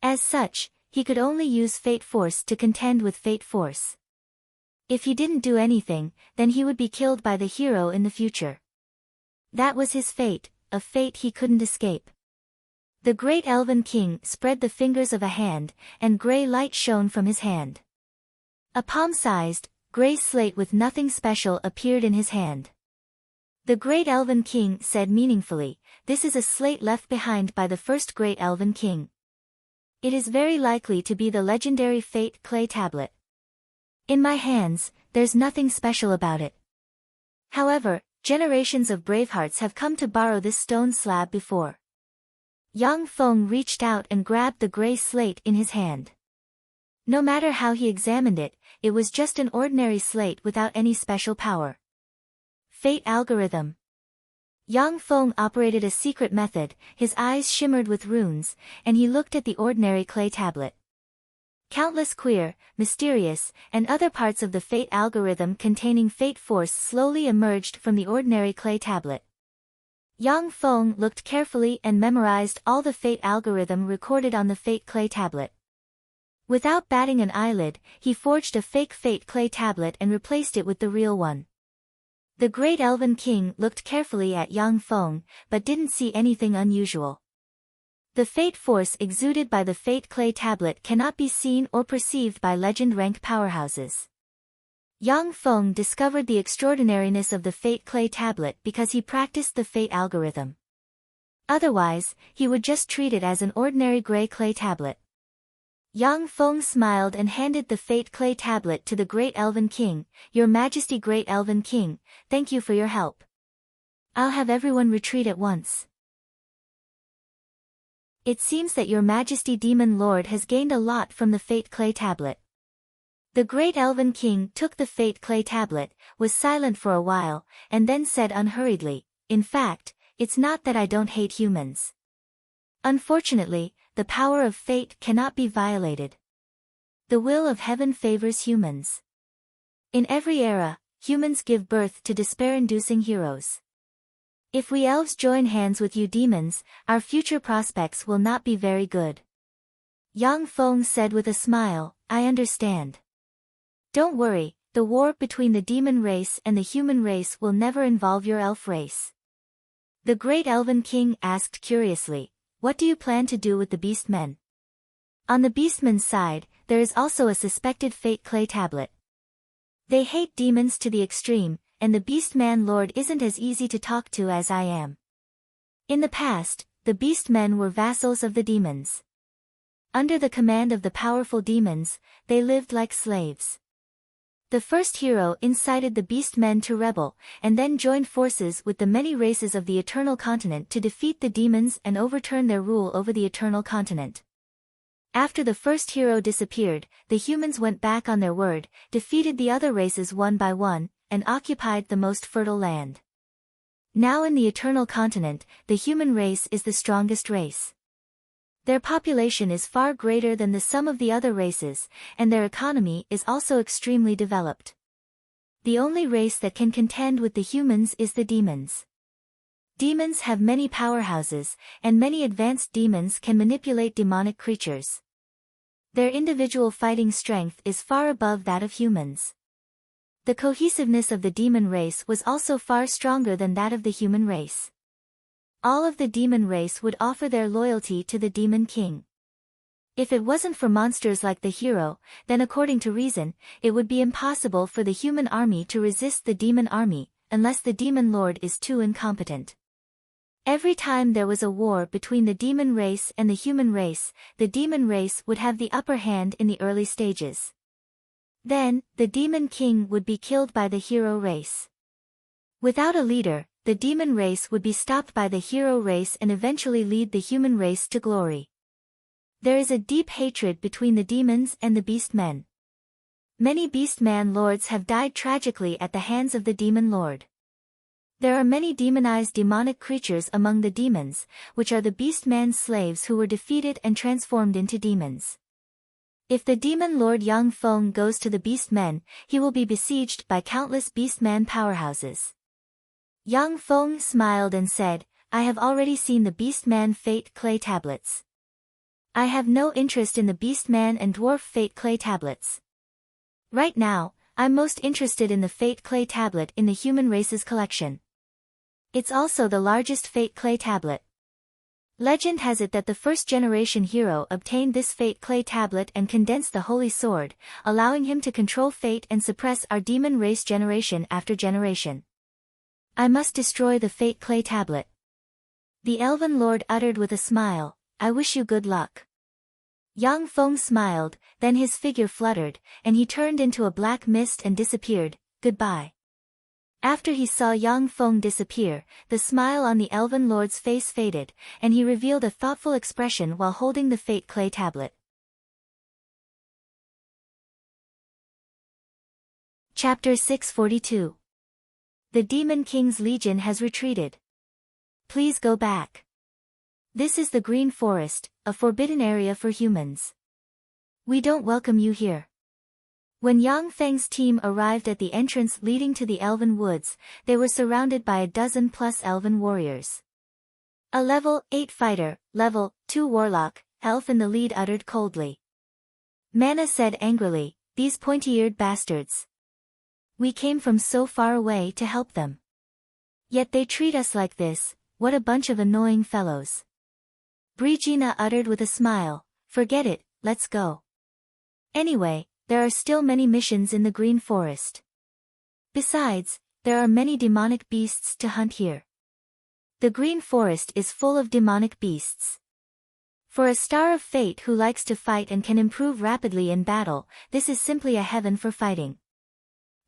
As such, he could only use Fate Force to contend with Fate Force. If he didn't do anything, then he would be killed by the hero in the future. That was his fate, a fate he couldn't escape. The great Elven King spread the fingers of a hand, and gray light shone from his hand. A palm-sized, gray slate with nothing special appeared in his hand. The great Elven King said meaningfully, "This is a slate left behind by the first great Elven King. It is very likely to be the legendary Fate Clay Tablet. In my hands, there's nothing special about it. However, generations of bravehearts have come to borrow this stone slab before." Yang Feng reached out and grabbed the gray slate in his hand. No matter how he examined it, it was just an ordinary slate without any special power. Fate algorithm. Yang Feng operated a secret method, his eyes shimmered with runes, and he looked at the ordinary clay tablet. Countless queer, mysterious, and other parts of the fate algorithm containing fate force slowly emerged from the ordinary clay tablet. Yang Feng looked carefully and memorized all the fate algorithm recorded on the fate clay tablet. Without batting an eyelid, he forged a fake fate clay tablet and replaced it with the real one. The great Elven King looked carefully at Yang Feng, but didn't see anything unusual. The fate force exuded by the fate clay tablet cannot be seen or perceived by legend rank powerhouses. Yang Feng discovered the extraordinariness of the fate clay tablet because he practiced the fate algorithm. Otherwise, he would just treat it as an ordinary gray clay tablet. Yang Feng smiled and handed the fate clay tablet to the great Elven King. "Your Majesty, great Elven King, thank you for your help. I'll have everyone retreat at once. It seems that Your Majesty Demon Lord has gained a lot from the fate clay tablet." The great Elven King took the fate clay tablet, was silent for a while, and then said unhurriedly, "In fact, it's not that I don't hate humans. Unfortunately, the power of fate cannot be violated. The will of heaven favors humans. In every era, humans give birth to despair-inducing heroes. If we elves join hands with you demons, our future prospects will not be very good." Yang Feng said with a smile, "I understand. Don't worry, the war between the demon race and the human race will never involve your elf race." The great Elven King asked curiously, "What do you plan to do with the beastmen?" On the beastmen's side, there is also a suspected fate clay tablet. They hate demons to the extreme, and the Beastman Lord isn't as easy to talk to as I am. In the past, the beast men were vassals of the demons. Under the command of the powerful demons, they lived like slaves. The first hero incited the beast men to rebel, and then joined forces with the many races of the Eternal Continent to defeat the demons and overturn their rule over the Eternal Continent. After the first hero disappeared, the humans went back on their word, defeated the other races one by one, and occupied the most fertile land. Now in the Eternal Continent, the human race is the strongest race. Their population is far greater than the sum of the other races, and their economy is also extremely developed. The only race that can contend with the humans is the demons. Demons have many powerhouses, and many advanced demons can manipulate demonic creatures. Their individual fighting strength is far above that of humans. The cohesiveness of the demon race was also far stronger than that of the human race. All of the demon race would offer their loyalty to the demon king. If it wasn't for monsters like the hero, then according to reason, it would be impossible for the human army to resist the demon army, unless the demon lord is too incompetent. Every time there was a war between the demon race and the human race, the demon race would have the upper hand in the early stages. Then, the demon king would be killed by the hero race. Without a leader, the demon race would be stopped by the hero race and eventually lead the human race to glory. There is a deep hatred between the demons and the beast men. Many beast man lords have died tragically at the hands of the demon lord. There are many demonized demonic creatures among the demons, which are the beast man's slaves who were defeated and transformed into demons. If the demon lord Yang Feng goes to the beast men, he will be besieged by countless beast man powerhouses. Yang Feng smiled and said, I have already seen the beast man fate clay tablets. I have no interest in the beast man and dwarf fate clay tablets. Right now, I'm most interested in the fate clay tablet in the human race's collection. It's also the largest fate clay tablet. Legend has it that the first generation hero obtained this fate clay tablet and condensed the holy sword, allowing him to control fate and suppress our demon race generation after generation. I must destroy the fate clay tablet. The elven lord uttered with a smile, I wish you good luck. Yang Feng smiled, then his figure fluttered, and he turned into a black mist and disappeared. Goodbye. After he saw Yang Feng disappear, the smile on the elven lord's face faded, and he revealed a thoughtful expression while holding the fate clay tablet. Chapter 642. The Demon King's Legion has retreated. Please go back. This is the Green Forest, a forbidden area for humans. We don't welcome you here. When Yang Feng's team arrived at the entrance leading to the Elven Woods, they were surrounded by a dozen plus elven warriors. A level 8 fighter, level 2 warlock, elf in the lead uttered coldly. Mana said angrily, these pointy-eared bastards. We came from so far away to help them. Yet they treat us like this, what a bunch of annoying fellows. Brigina uttered with a smile, forget it, let's go. Anyway, there are still many missions in the Green Forest. Besides, there are many demonic beasts to hunt here. The Green Forest is full of demonic beasts. For a star of fate who likes to fight and can improve rapidly in battle, this is simply a heaven for fighting.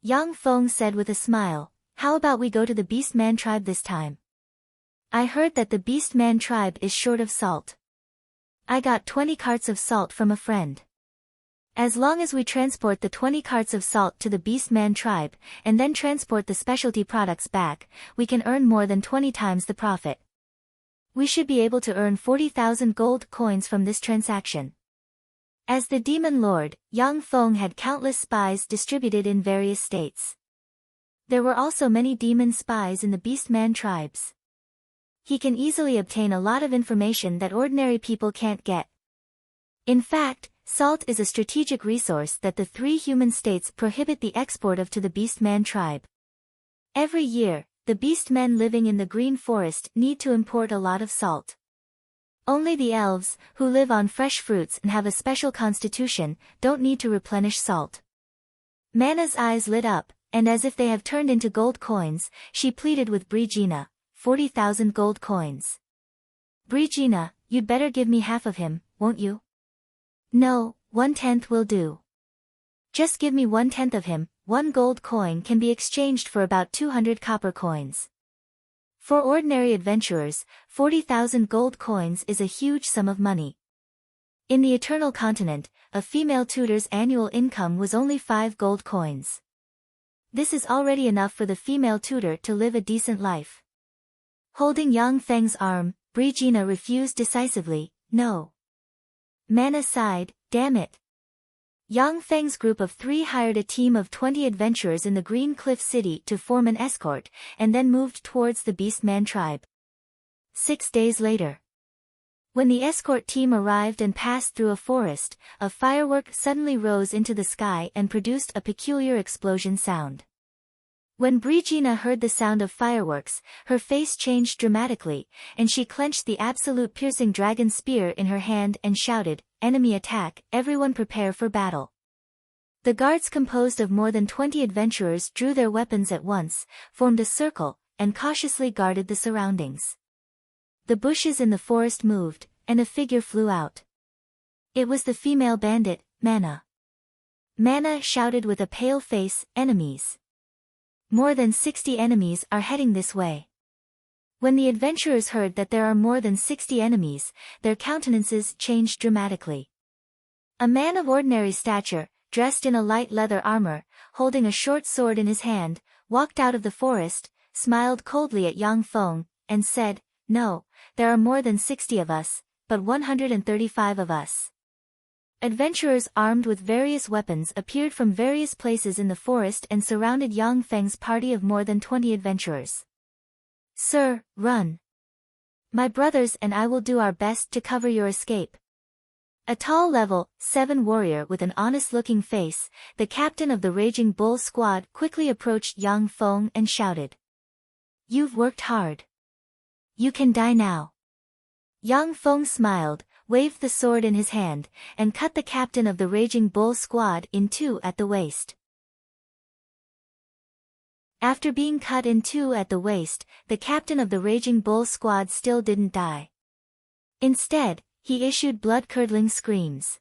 Yang Feng said with a smile, how about we go to the Beastman tribe this time? I heard that the Beastman tribe is short of salt. I got 20 carts of salt from a friend. As long as we transport the 20 carts of salt to the Beastman tribe, and then transport the specialty products back, we can earn more than 20 times the profit. We should be able to earn 40,000 gold coins from this transaction. As the Demon Lord, Yang Feng had countless spies distributed in various states. There were also many demon spies in the Beastman tribes. He can easily obtain a lot of information that ordinary people can't get. In fact, salt is a strategic resource that the 3 human states prohibit the export of to the Beastman tribe. Every year, the Beastmen living in the Green Forest need to import a lot of salt. Only the elves, who live on fresh fruits and have a special constitution, don't need to replenish salt. Mana's eyes lit up, and as if they have turned into gold coins, she pleaded with Brigina, 40,000 gold coins. Brigina, you'd better give me half of him, won't you? No, 1/10 will do. Just give me 1/10 of him. 1 gold coin can be exchanged for about 200 copper coins. For ordinary adventurers, 40,000 gold coins is a huge sum of money. In the Eternal Continent, a female tutor's annual income was only 5 gold coins. This is already enough for the female tutor to live a decent life. Holding Yang Feng's arm, Brigina refused decisively, no. Mana sighed, damn it. Yang Feng's group of 3 hired a team of 20 adventurers in the Green Cliff City to form an escort, and then moved towards the Beastman tribe. 6 days later. When the escort team arrived and passed through a forest, a firework suddenly rose into the sky and produced a peculiar explosion sound. When Brigina heard the sound of fireworks, her face changed dramatically, and she clenched the absolute piercing dragon spear in her hand and shouted, "Enemy attack, everyone prepare for battle." The guards composed of more than 20 adventurers drew their weapons at once, formed a circle, and cautiously guarded the surroundings. The bushes in the forest moved, and a figure flew out. It was the female bandit, Mana. Mana shouted with a pale face, "Enemies. More than 60 enemies are heading this way." When the adventurers heard that there are more than 60 enemies, their countenances changed dramatically. A man of ordinary stature, dressed in a light leather armor, holding a short sword in his hand, walked out of the forest, smiled coldly at Yang Feng, and said, "No, there are more than 60 of us, but 135 of us." Adventurers armed with various weapons appeared from various places in the forest and surrounded Yang Feng's party of more than 20 adventurers. "Sir, run. My brothers and I will do our best to cover your escape." A tall level 7 warrior with an honest-looking face, the captain of the Raging Bull squad quickly approached Yang Feng and shouted, "You've worked hard. You can die now." Yang Feng smiled, waved the sword in his hand, and cut the captain of the Raging Bull squad in 2 at the waist. After being cut in 2 at the waist, the captain of the Raging Bull squad still didn't die. Instead, he issued blood-curdling screams.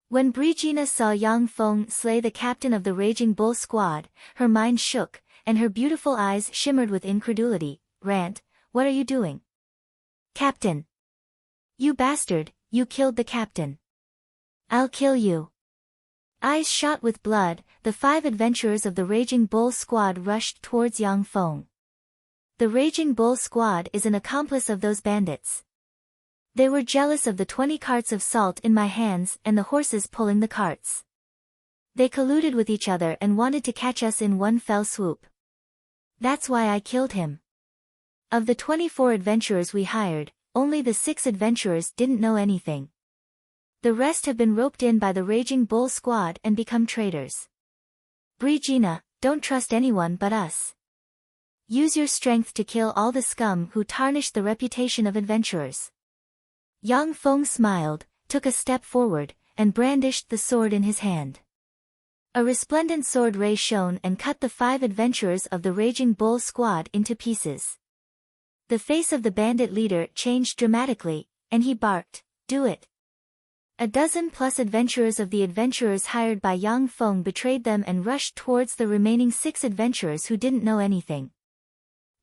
When Brigina saw Yang Feng slay the captain of the Raging Bull squad, her mind shook, and her beautiful eyes shimmered with incredulity. "Rant, what are you doing?" "Captain! You bastard, you killed the captain. I'll kill you." Eyes shot with blood, the 5 adventurers of the Raging Bull squad rushed towards Yang Feng. The Raging Bull squad is an accomplice of those bandits. They were jealous of the 20 carts of salt in my hands and the horses pulling the carts. They colluded with each other and wanted to catch us in one fell swoop. That's why I killed him. Of the 24 adventurers we hired, only the 6 adventurers didn't know anything. The rest have been roped in by the Raging Bull squad and become traitors. Brigina, don't trust anyone but us. Use your strength to kill all the scum who tarnished the reputation of adventurers." Yang Feng smiled, took a step forward, and brandished the sword in his hand. A resplendent sword ray shone and cut the 5 adventurers of the Raging Bull squad into pieces. The face of the bandit leader changed dramatically, and he barked, "Do it." A dozen plus adventurers of the adventurers hired by Yang Feng betrayed them and rushed towards the remaining 6 adventurers who didn't know anything.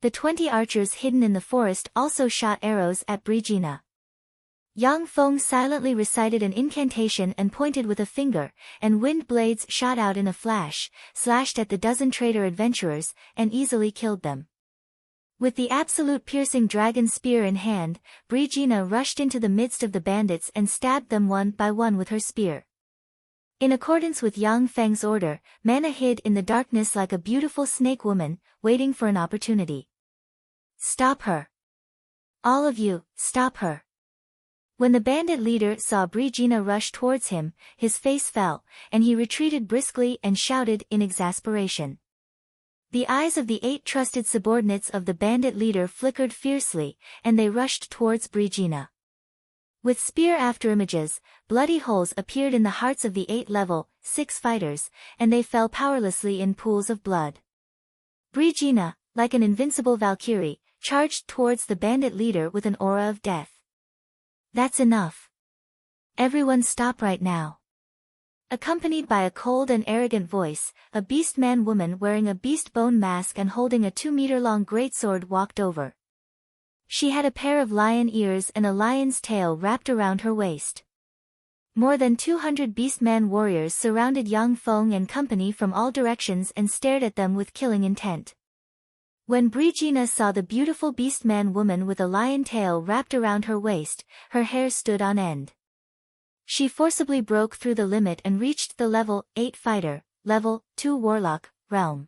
The 20 archers hidden in the forest also shot arrows at Brigina. Yang Feng silently recited an incantation and pointed with a finger, and wind blades shot out in a flash, slashed at the dozen traitor adventurers, and easily killed them. With the absolute piercing dragon spear in hand, Brigina rushed into the midst of the bandits and stabbed them one by one with her spear. In accordance with Yang Feng's order, Mana hid in the darkness like a beautiful snake woman, waiting for an opportunity. "Stop her! All of you, stop her!" When the bandit leader saw Brigina rush towards him, his face fell, and he retreated briskly and shouted in exasperation. The eyes of the 8 trusted subordinates of the bandit leader flickered fiercely, and they rushed towards Brigina. With spear afterimages, bloody holes appeared in the hearts of the 8 level 6 fighters, and they fell powerlessly in pools of blood. Brigina, like an invincible Valkyrie, charged towards the bandit leader with an aura of death. That's enough. Everyone stop right now. Accompanied by a cold and arrogant voice, a beast-man woman wearing a beast-bone mask and holding a 2-meter-long greatsword walked over. She had a pair of lion ears and a lion's tail wrapped around her waist. More than 200 beast-man warriors surrounded Yang Feng and company from all directions and stared at them with killing intent. When Brigina saw the beautiful beast-man woman with a lion tail wrapped around her waist, her hair stood on end. She forcibly broke through the limit and reached the level 8 fighter, level 2 warlock, realm.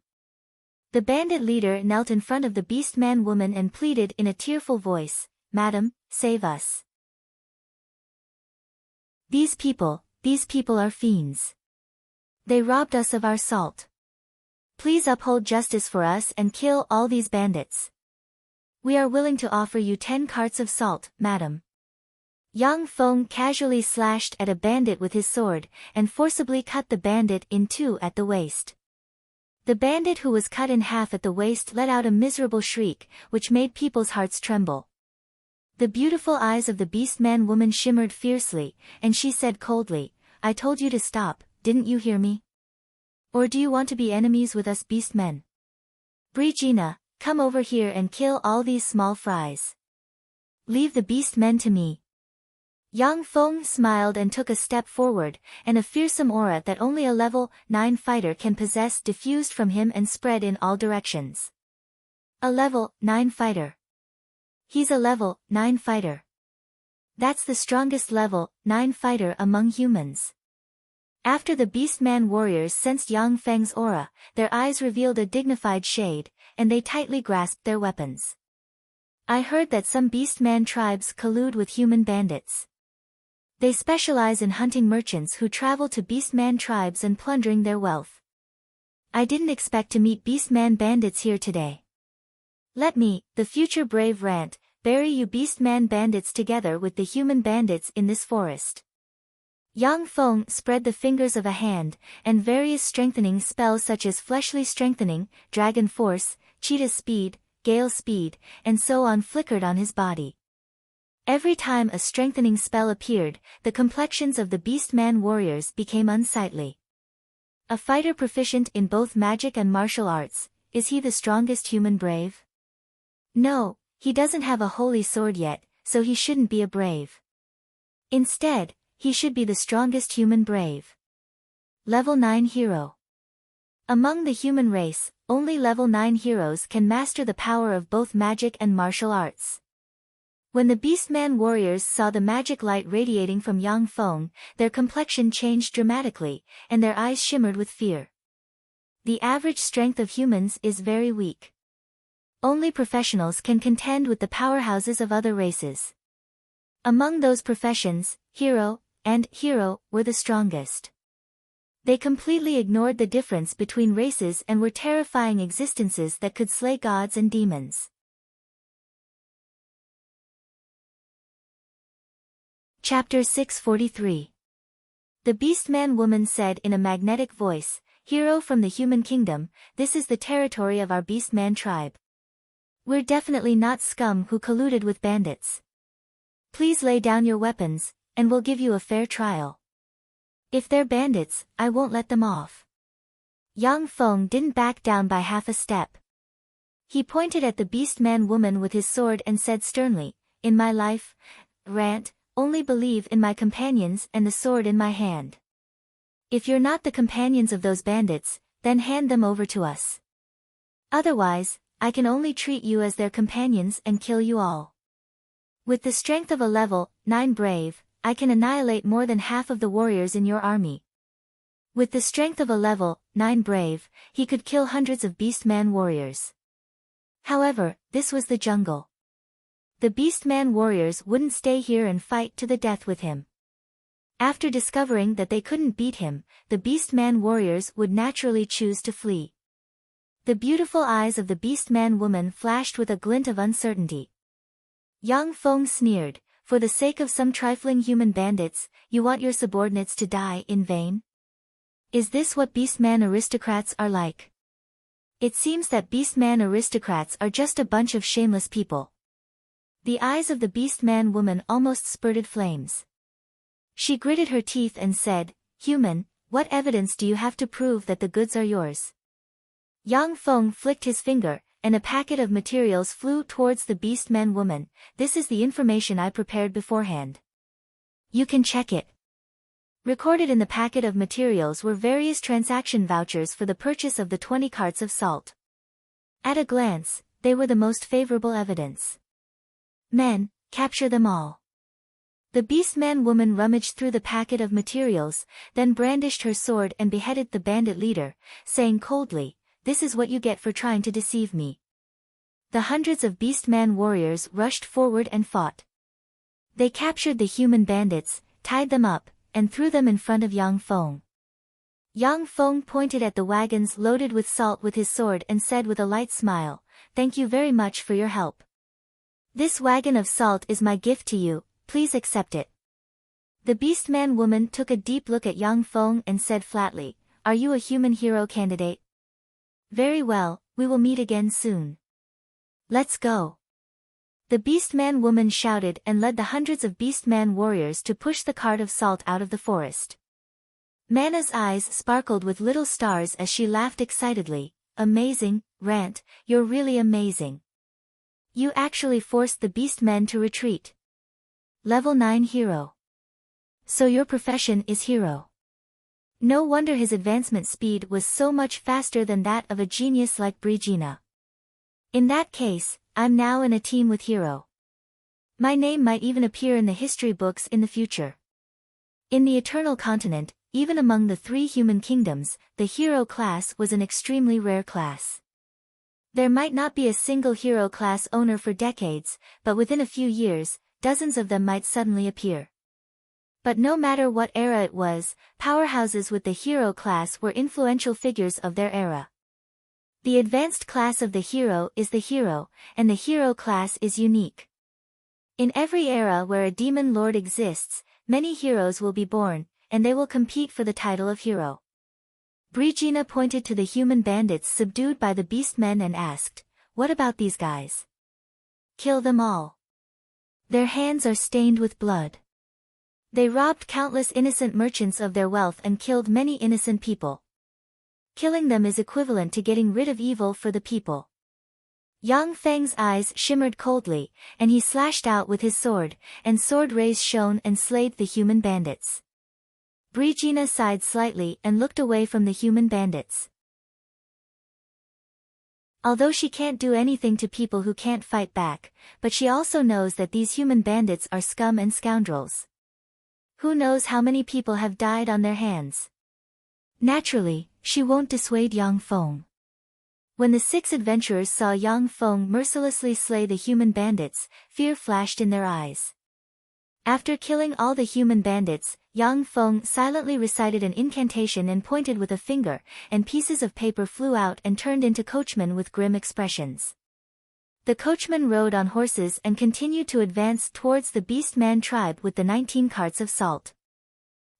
The bandit leader knelt in front of the beast-man woman and pleaded in a tearful voice, "Madam, save us. These people are fiends. They robbed us of our salt. Please uphold justice for us and kill all these bandits. We are willing to offer you 10 carts of salt, madam." Yang Feng casually slashed at a bandit with his sword, and forcibly cut the bandit in two at the waist. The bandit who was cut in half at the waist let out a miserable shriek, which made people's hearts tremble. The beautiful eyes of the beast-man woman shimmered fiercely, and she said coldly, "I told you to stop, didn't you hear me? Or do you want to be enemies with us beast-men? Brigina, come over here and kill all these small fries. Leave the beast-men to me." Yang Feng smiled and took a step forward, and a fearsome aura that only a level 9 fighter can possess diffused from him and spread in all directions. A level 9 fighter. He's a level 9 fighter. That's the strongest level 9 fighter among humans. After the beast-man warriors sensed Yang Feng's aura, their eyes revealed a dignified shade, and they tightly grasped their weapons. I heard that some beast-man tribes collude with human bandits. They specialize in hunting merchants who travel to beast-man tribes and plundering their wealth. I didn't expect to meet beast-man bandits here today. Let me, the future brave Rant, bury you beast-man bandits together with the human bandits in this forest. Yang Feng spread the fingers of a hand, and various strengthening spells such as fleshly strengthening, dragon force, cheetah speed, gale speed, and so on flickered on his body. Every time a strengthening spell appeared, the complexions of the beast-man warriors became unsightly. A fighter proficient in both magic and martial arts, is he the strongest human brave? No, he doesn't have a holy sword yet, so he shouldn't be a brave. Instead, he should be the strongest human brave. Level 9 hero. Among the human race, only level 9 heroes can master the power of both magic and martial arts. When the beast-man warriors saw the magic light radiating from Yang Feng, their complexion changed dramatically, and their eyes shimmered with fear. The average strength of humans is very weak. Only professionals can contend with the powerhouses of other races. Among those professions, hero and hero were the strongest. They completely ignored the difference between races and were terrifying existences that could slay gods and demons. Chapter 643. The beast-man woman said in a magnetic voice, "Hero from the human kingdom, this is the territory of our beast-man tribe. We're definitely not scum who colluded with bandits. Please lay down your weapons, and we'll give you a fair trial. If they're bandits, I won't let them off." Yang Feng didn't back down by half a step. He pointed at the beast-man woman with his sword and said sternly, "In my life, Rant, only believe in my companions and the sword in my hand. If you're not the companions of those bandits, then hand them over to us. Otherwise, I can only treat you as their companions and kill you all. With the strength of a level 9 brave, I can annihilate more than half of the warriors in your army. With the strength of a level 9 brave, he could kill hundreds of beast-man warriors." However, this was the jungle. The beast-man warriors wouldn't stay here and fight to the death with him. After discovering that they couldn't beat him, the beast-man warriors would naturally choose to flee. The beautiful eyes of the beast-man woman flashed with a glint of uncertainty. Yang Feng sneered, "For the sake of some trifling human bandits, you want your subordinates to die in vain? Is this what beast-man aristocrats are like? It seems that beast-man aristocrats are just a bunch of shameless people. The eyes of the beast-man woman almost spurted flames. She gritted her teeth and said, "Human, what evidence do you have to prove that the goods are yours?" Yang Feng flicked his finger, and a packet of materials flew towards the beast-man woman. "This is the information I prepared beforehand. You can check it." Recorded in the packet of materials were various transaction vouchers for the purchase of the 20 carts of salt. At a glance, they were the most favorable evidence. "Men, capture them all." The beast-man woman rummaged through the packet of materials, then brandished her sword and beheaded the bandit leader, saying coldly, "This is what you get for trying to deceive me." The hundreds of beast-man warriors rushed forward and fought. They captured the human bandits, tied them up, and threw them in front of Yang Feng. Yang Feng pointed at the wagons loaded with salt with his sword and said with a light smile, "Thank you very much for your help. This wagon of salt is my gift to you, please accept it." The beast-man woman took a deep look at Yang Feng and said flatly, "Are you a human hero candidate? Very well, we will meet again soon. Let's go." The beast-man woman shouted and led the hundreds of beast-man warriors to push the cart of salt out of the forest. Mana's eyes sparkled with little stars as she laughed excitedly. "Amazing, Rant, you're really amazing. You actually forced the beast-men to retreat. Level 9 hero. So your profession is hero." No wonder his advancement speed was so much faster than that of a genius like Brigina. "In that case, I'm now in a team with Hero. My name might even appear in the history books in the future." In the Eternal Continent, even among the 3 human kingdoms, the hero class was an extremely rare class. There might not be a single hero class owner for decades, but within a few years, dozens of them might suddenly appear. But no matter what era it was, powerhouses with the hero class were influential figures of their era. The advanced class of the hero is the hero, and the hero class is unique. In every era where a demon lord exists, many heroes will be born, and they will compete for the title of hero. Brigina pointed to the human bandits subdued by the beastmen and asked, "What about these guys? Kill them all. Their hands are stained with blood. They robbed countless innocent merchants of their wealth and killed many innocent people. Killing them is equivalent to getting rid of evil for the people." Yang Feng's eyes shimmered coldly, and he slashed out with his sword, and sword rays shone and slayed the human bandits. Brigina sighed slightly and looked away from the human bandits. Although she can't do anything to people who can't fight back, but she also knows that these human bandits are scum and scoundrels. Who knows how many people have died on their hands? Naturally, she won't dissuade Yang Feng. When the 6 adventurers saw Yang Feng mercilessly slay the human bandits, fear flashed in their eyes. After killing all the human bandits, Yang Feng silently recited an incantation and pointed with a finger, and pieces of paper flew out and turned into coachmen with grim expressions. The coachmen rode on horses and continued to advance towards the beast-man tribe with the 19 carts of salt.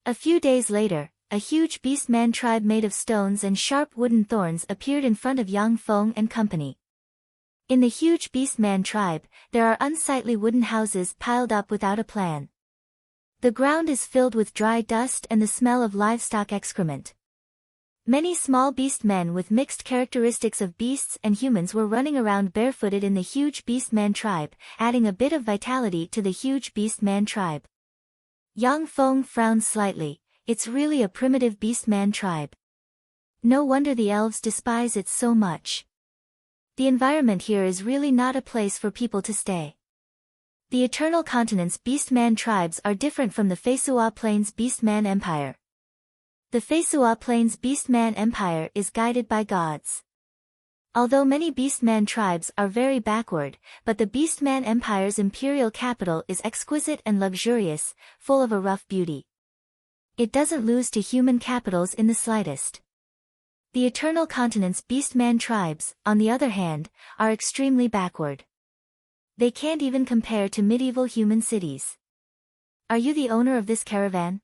A few days later, a huge beast-man tribe made of stones and sharp wooden thorns appeared in front of Yang Feng and company. In the huge beast-man tribe, there are unsightly wooden houses piled up without a plan. The ground is filled with dry dust and the smell of livestock excrement. Many small beast-men with mixed characteristics of beasts and humans were running around barefooted in the huge beast-man tribe, adding a bit of vitality to the huge beast-man tribe. Yang Feng frowned slightly. It's really a primitive beast-man tribe. No wonder the elves despise it so much. The environment here is really not a place for people to stay. The Eternal Continent's beast-man tribes are different from the Feisua Plains beast-man empire. The Feisua Plains beast-man empire is guided by gods. Although many beast-man tribes are very backward, but the beast-man empire's imperial capital is exquisite and luxurious, full of a rough beauty. It doesn't lose to human capitals in the slightest. The Eternal Continent's beast-man tribes, on the other hand, are extremely backward. They can't even compare to medieval human cities. Are you the owner of this caravan?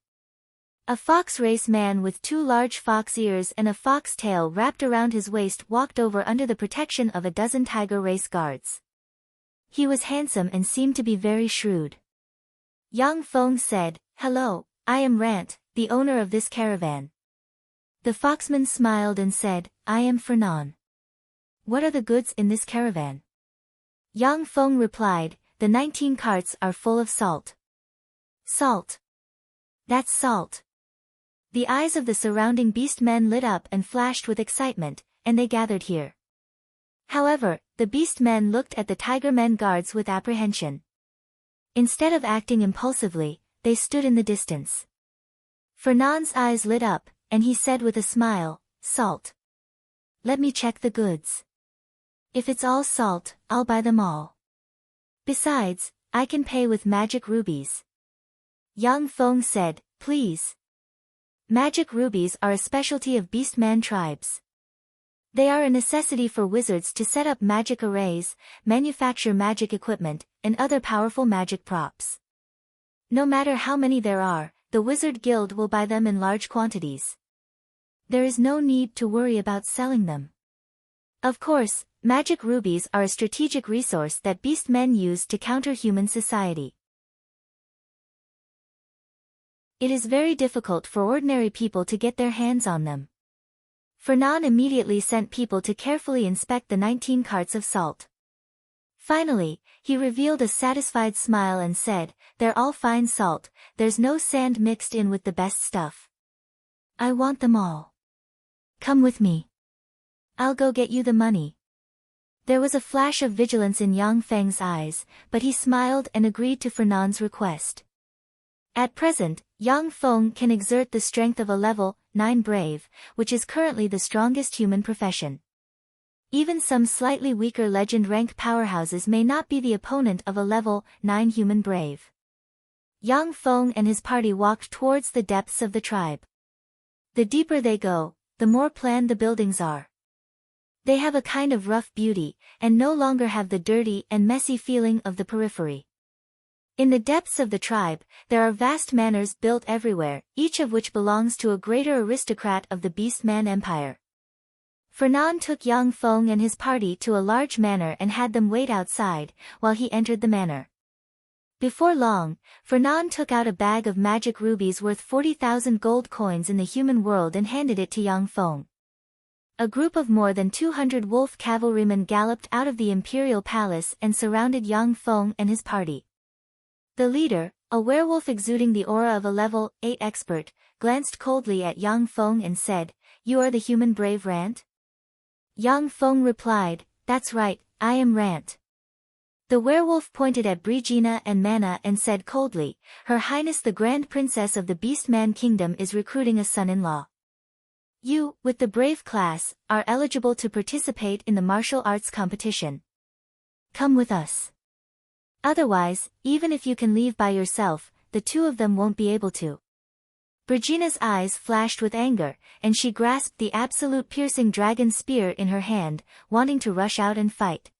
A fox race man with 2 large fox ears and a fox tail wrapped around his waist walked over under the protection of a dozen tiger race guards. He was handsome and seemed to be very shrewd. Yang Feng said, "Hello, I am Rant, the owner of this caravan." The foxman smiled and said, "I am Fernan. What are the goods in this caravan?" Yang Feng replied, "The 19 carts are full of salt." "Salt? That's salt." The eyes of the surrounding beastmen lit up and flashed with excitement, and they gathered here. However, the beastmen looked at the tiger-men guards with apprehension. Instead of acting impulsively, they stood in the distance. Fernand's eyes lit up, and he said with a smile, "Salt. Let me check the goods. If it's all salt, I'll buy them all. Besides, I can pay with magic rubies." Yang Feng said, "Please." Magic rubies are a specialty of beastman tribes. They are a necessity for wizards to set up magic arrays, manufacture magic equipment, and other powerful magic props. No matter how many there are, the Wizard Guild will buy them in large quantities. There is no need to worry about selling them. Of course, magic rubies are a strategic resource that beastmen use to counter human society. It is very difficult for ordinary people to get their hands on them. Fernan immediately sent people to carefully inspect the 19 carts of salt. Finally, he revealed a satisfied smile and said, "They're all fine salt, there's no sand mixed in with the best stuff. I want them all. Come with me. I'll go get you the money." There was a flash of vigilance in Yang Feng's eyes, but he smiled and agreed to Fernand's request. At present, Yang Feng can exert the strength of a level 9 brave, which is currently the strongest human profession. Even some slightly weaker legend rank powerhouses may not be the opponent of a level 9 human brave. Yang Feng and his party walked towards the depths of the tribe. The deeper they go, the more planned the buildings are. They have a kind of rough beauty, and no longer have the dirty and messy feeling of the periphery. In the depths of the tribe, there are vast manors built everywhere, each of which belongs to a greater aristocrat of the Beastman Empire. Fernan took Yang Feng and his party to a large manor and had them wait outside, while he entered the manor. Before long, Fernan took out a bag of magic rubies worth 40,000 gold coins in the human world and handed it to Yang Feng. A group of more than 200 wolf cavalrymen galloped out of the imperial palace and surrounded Yang Feng and his party. The leader, a werewolf exuding the aura of a level 8 expert, glanced coldly at Yang Feng and said, "You are the human brave Rant?" Yang Feng replied, "That's right, I am Rant." The werewolf pointed at Brigina and Mana and said coldly, "Her Highness the Grand Princess of the Beastman Kingdom is recruiting a son-in-law. You, with the brave class, are eligible to participate in the martial arts competition. Come with us. Otherwise, even if you can leave by yourself, the two of them won't be able to." Brigina's eyes flashed with anger, and she grasped the absolute piercing dragon spear in her hand, wanting to rush out and fight.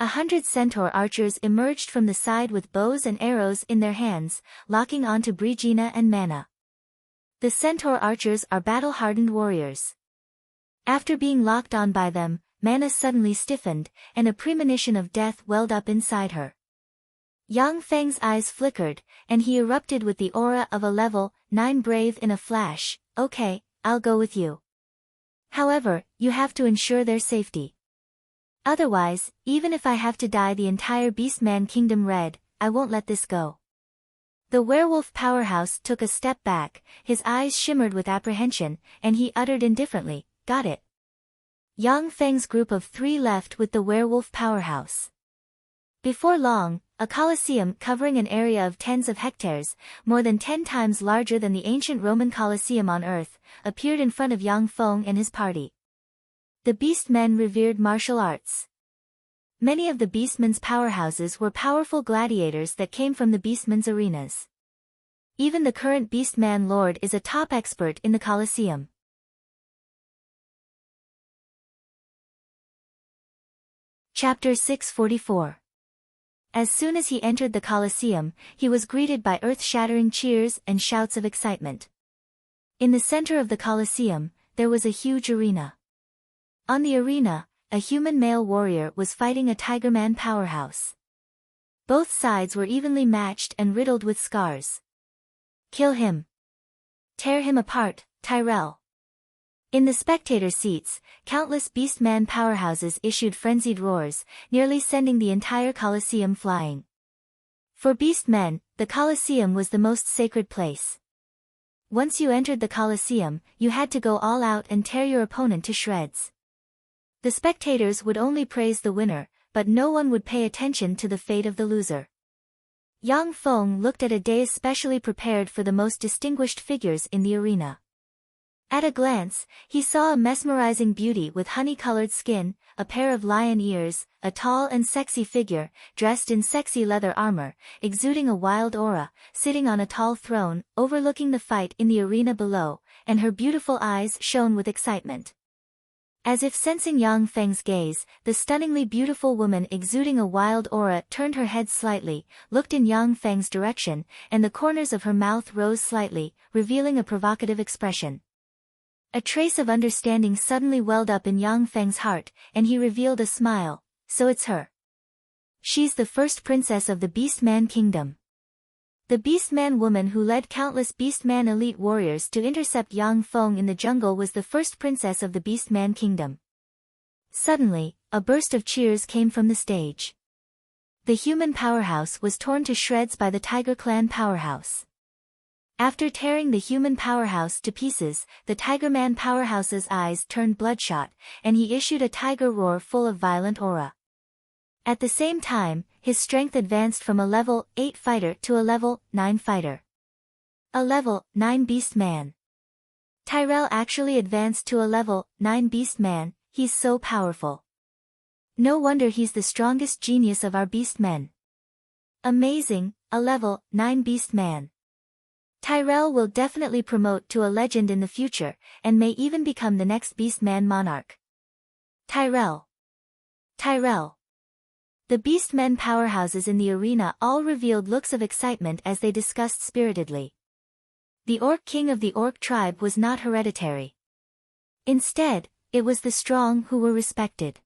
100 centaur archers emerged from the side with bows and arrows in their hands, locking onto Brigina and Mana. The centaur archers are battle-hardened warriors. After being locked on by them, Mana suddenly stiffened, and a premonition of death welled up inside her. Yang Feng's eyes flickered, and he erupted with the aura of a level 9 brave in a flash. "Okay, I'll go with you. However, you have to ensure their safety. Otherwise, even if I have to dye the entire Beastman Kingdom red, I won't let this go." The werewolf powerhouse took a step back, his eyes shimmered with apprehension, and he uttered indifferently, "Got it." Yang Feng's group of 3 left with the werewolf powerhouse. Before long, a coliseum covering an area of tens of hectares, more than 10 times larger than the ancient Roman Colosseum on Earth, appeared in front of Yang Feng and his party. The Beastmen revered martial arts. Many of the Beastmen's powerhouses were powerful gladiators that came from the Beastmen's arenas. Even the current Beastman Lord is a top expert in the Colosseum. Chapter 644. As soon as he entered the Colosseum, he was greeted by earth-shattering cheers and shouts of excitement. In the center of the Colosseum, there was a huge arena. On the arena, a human male warrior was fighting a Tigerman powerhouse. Both sides were evenly matched and riddled with scars. Kill him. Tear him apart, Tyrell. In the spectator seats, countless beastman powerhouses issued frenzied roars, nearly sending the entire Colosseum flying. For beastmen, the Colosseum was the most sacred place. Once you entered the Colosseum, you had to go all out and tear your opponent to shreds. The spectators would only praise the winner, but no one would pay attention to the fate of the loser. Yang Feng looked at a dais specially prepared for the most distinguished figures in the arena. At a glance, he saw a mesmerizing beauty with honey-colored skin, a pair of lion ears, a tall and sexy figure, dressed in sexy leather armor, exuding a wild aura, sitting on a tall throne, overlooking the fight in the arena below, and her beautiful eyes shone with excitement. As if sensing Yang Feng's gaze, the stunningly beautiful woman exuding a wild aura turned her head slightly, looked in Yang Feng's direction, and the corners of her mouth rose slightly, revealing a provocative expression. A trace of understanding suddenly welled up in Yang Feng's heart, and he revealed a smile. So it's her. She's the first princess of the Beastman Kingdom. The Beastman woman who led countless Beastman elite warriors to intercept Yang Feng in the jungle was the first princess of the Beastman Kingdom. Suddenly, a burst of cheers came from the stage. The human powerhouse was torn to shreds by the Tiger Clan powerhouse. After tearing the human powerhouse to pieces, the Tigerman powerhouse's eyes turned bloodshot, and he issued a tiger roar full of violent aura. At the same time, his strength advanced from a level 8 fighter to a level 9 fighter. A level 9 beast man. Tyrell actually advanced to a level 9 beast man, he's so powerful. No wonder he's the strongest genius of our beast men. Amazing, a level 9 beast man. Tyrell will definitely promote to a legend in the future, and may even become the next Beastman monarch. Tyrell. Tyrell. The Beastmen powerhouses in the arena all revealed looks of excitement as they discussed spiritedly. The Orc King of the Orc tribe was not hereditary. Instead, it was the strong who were respected.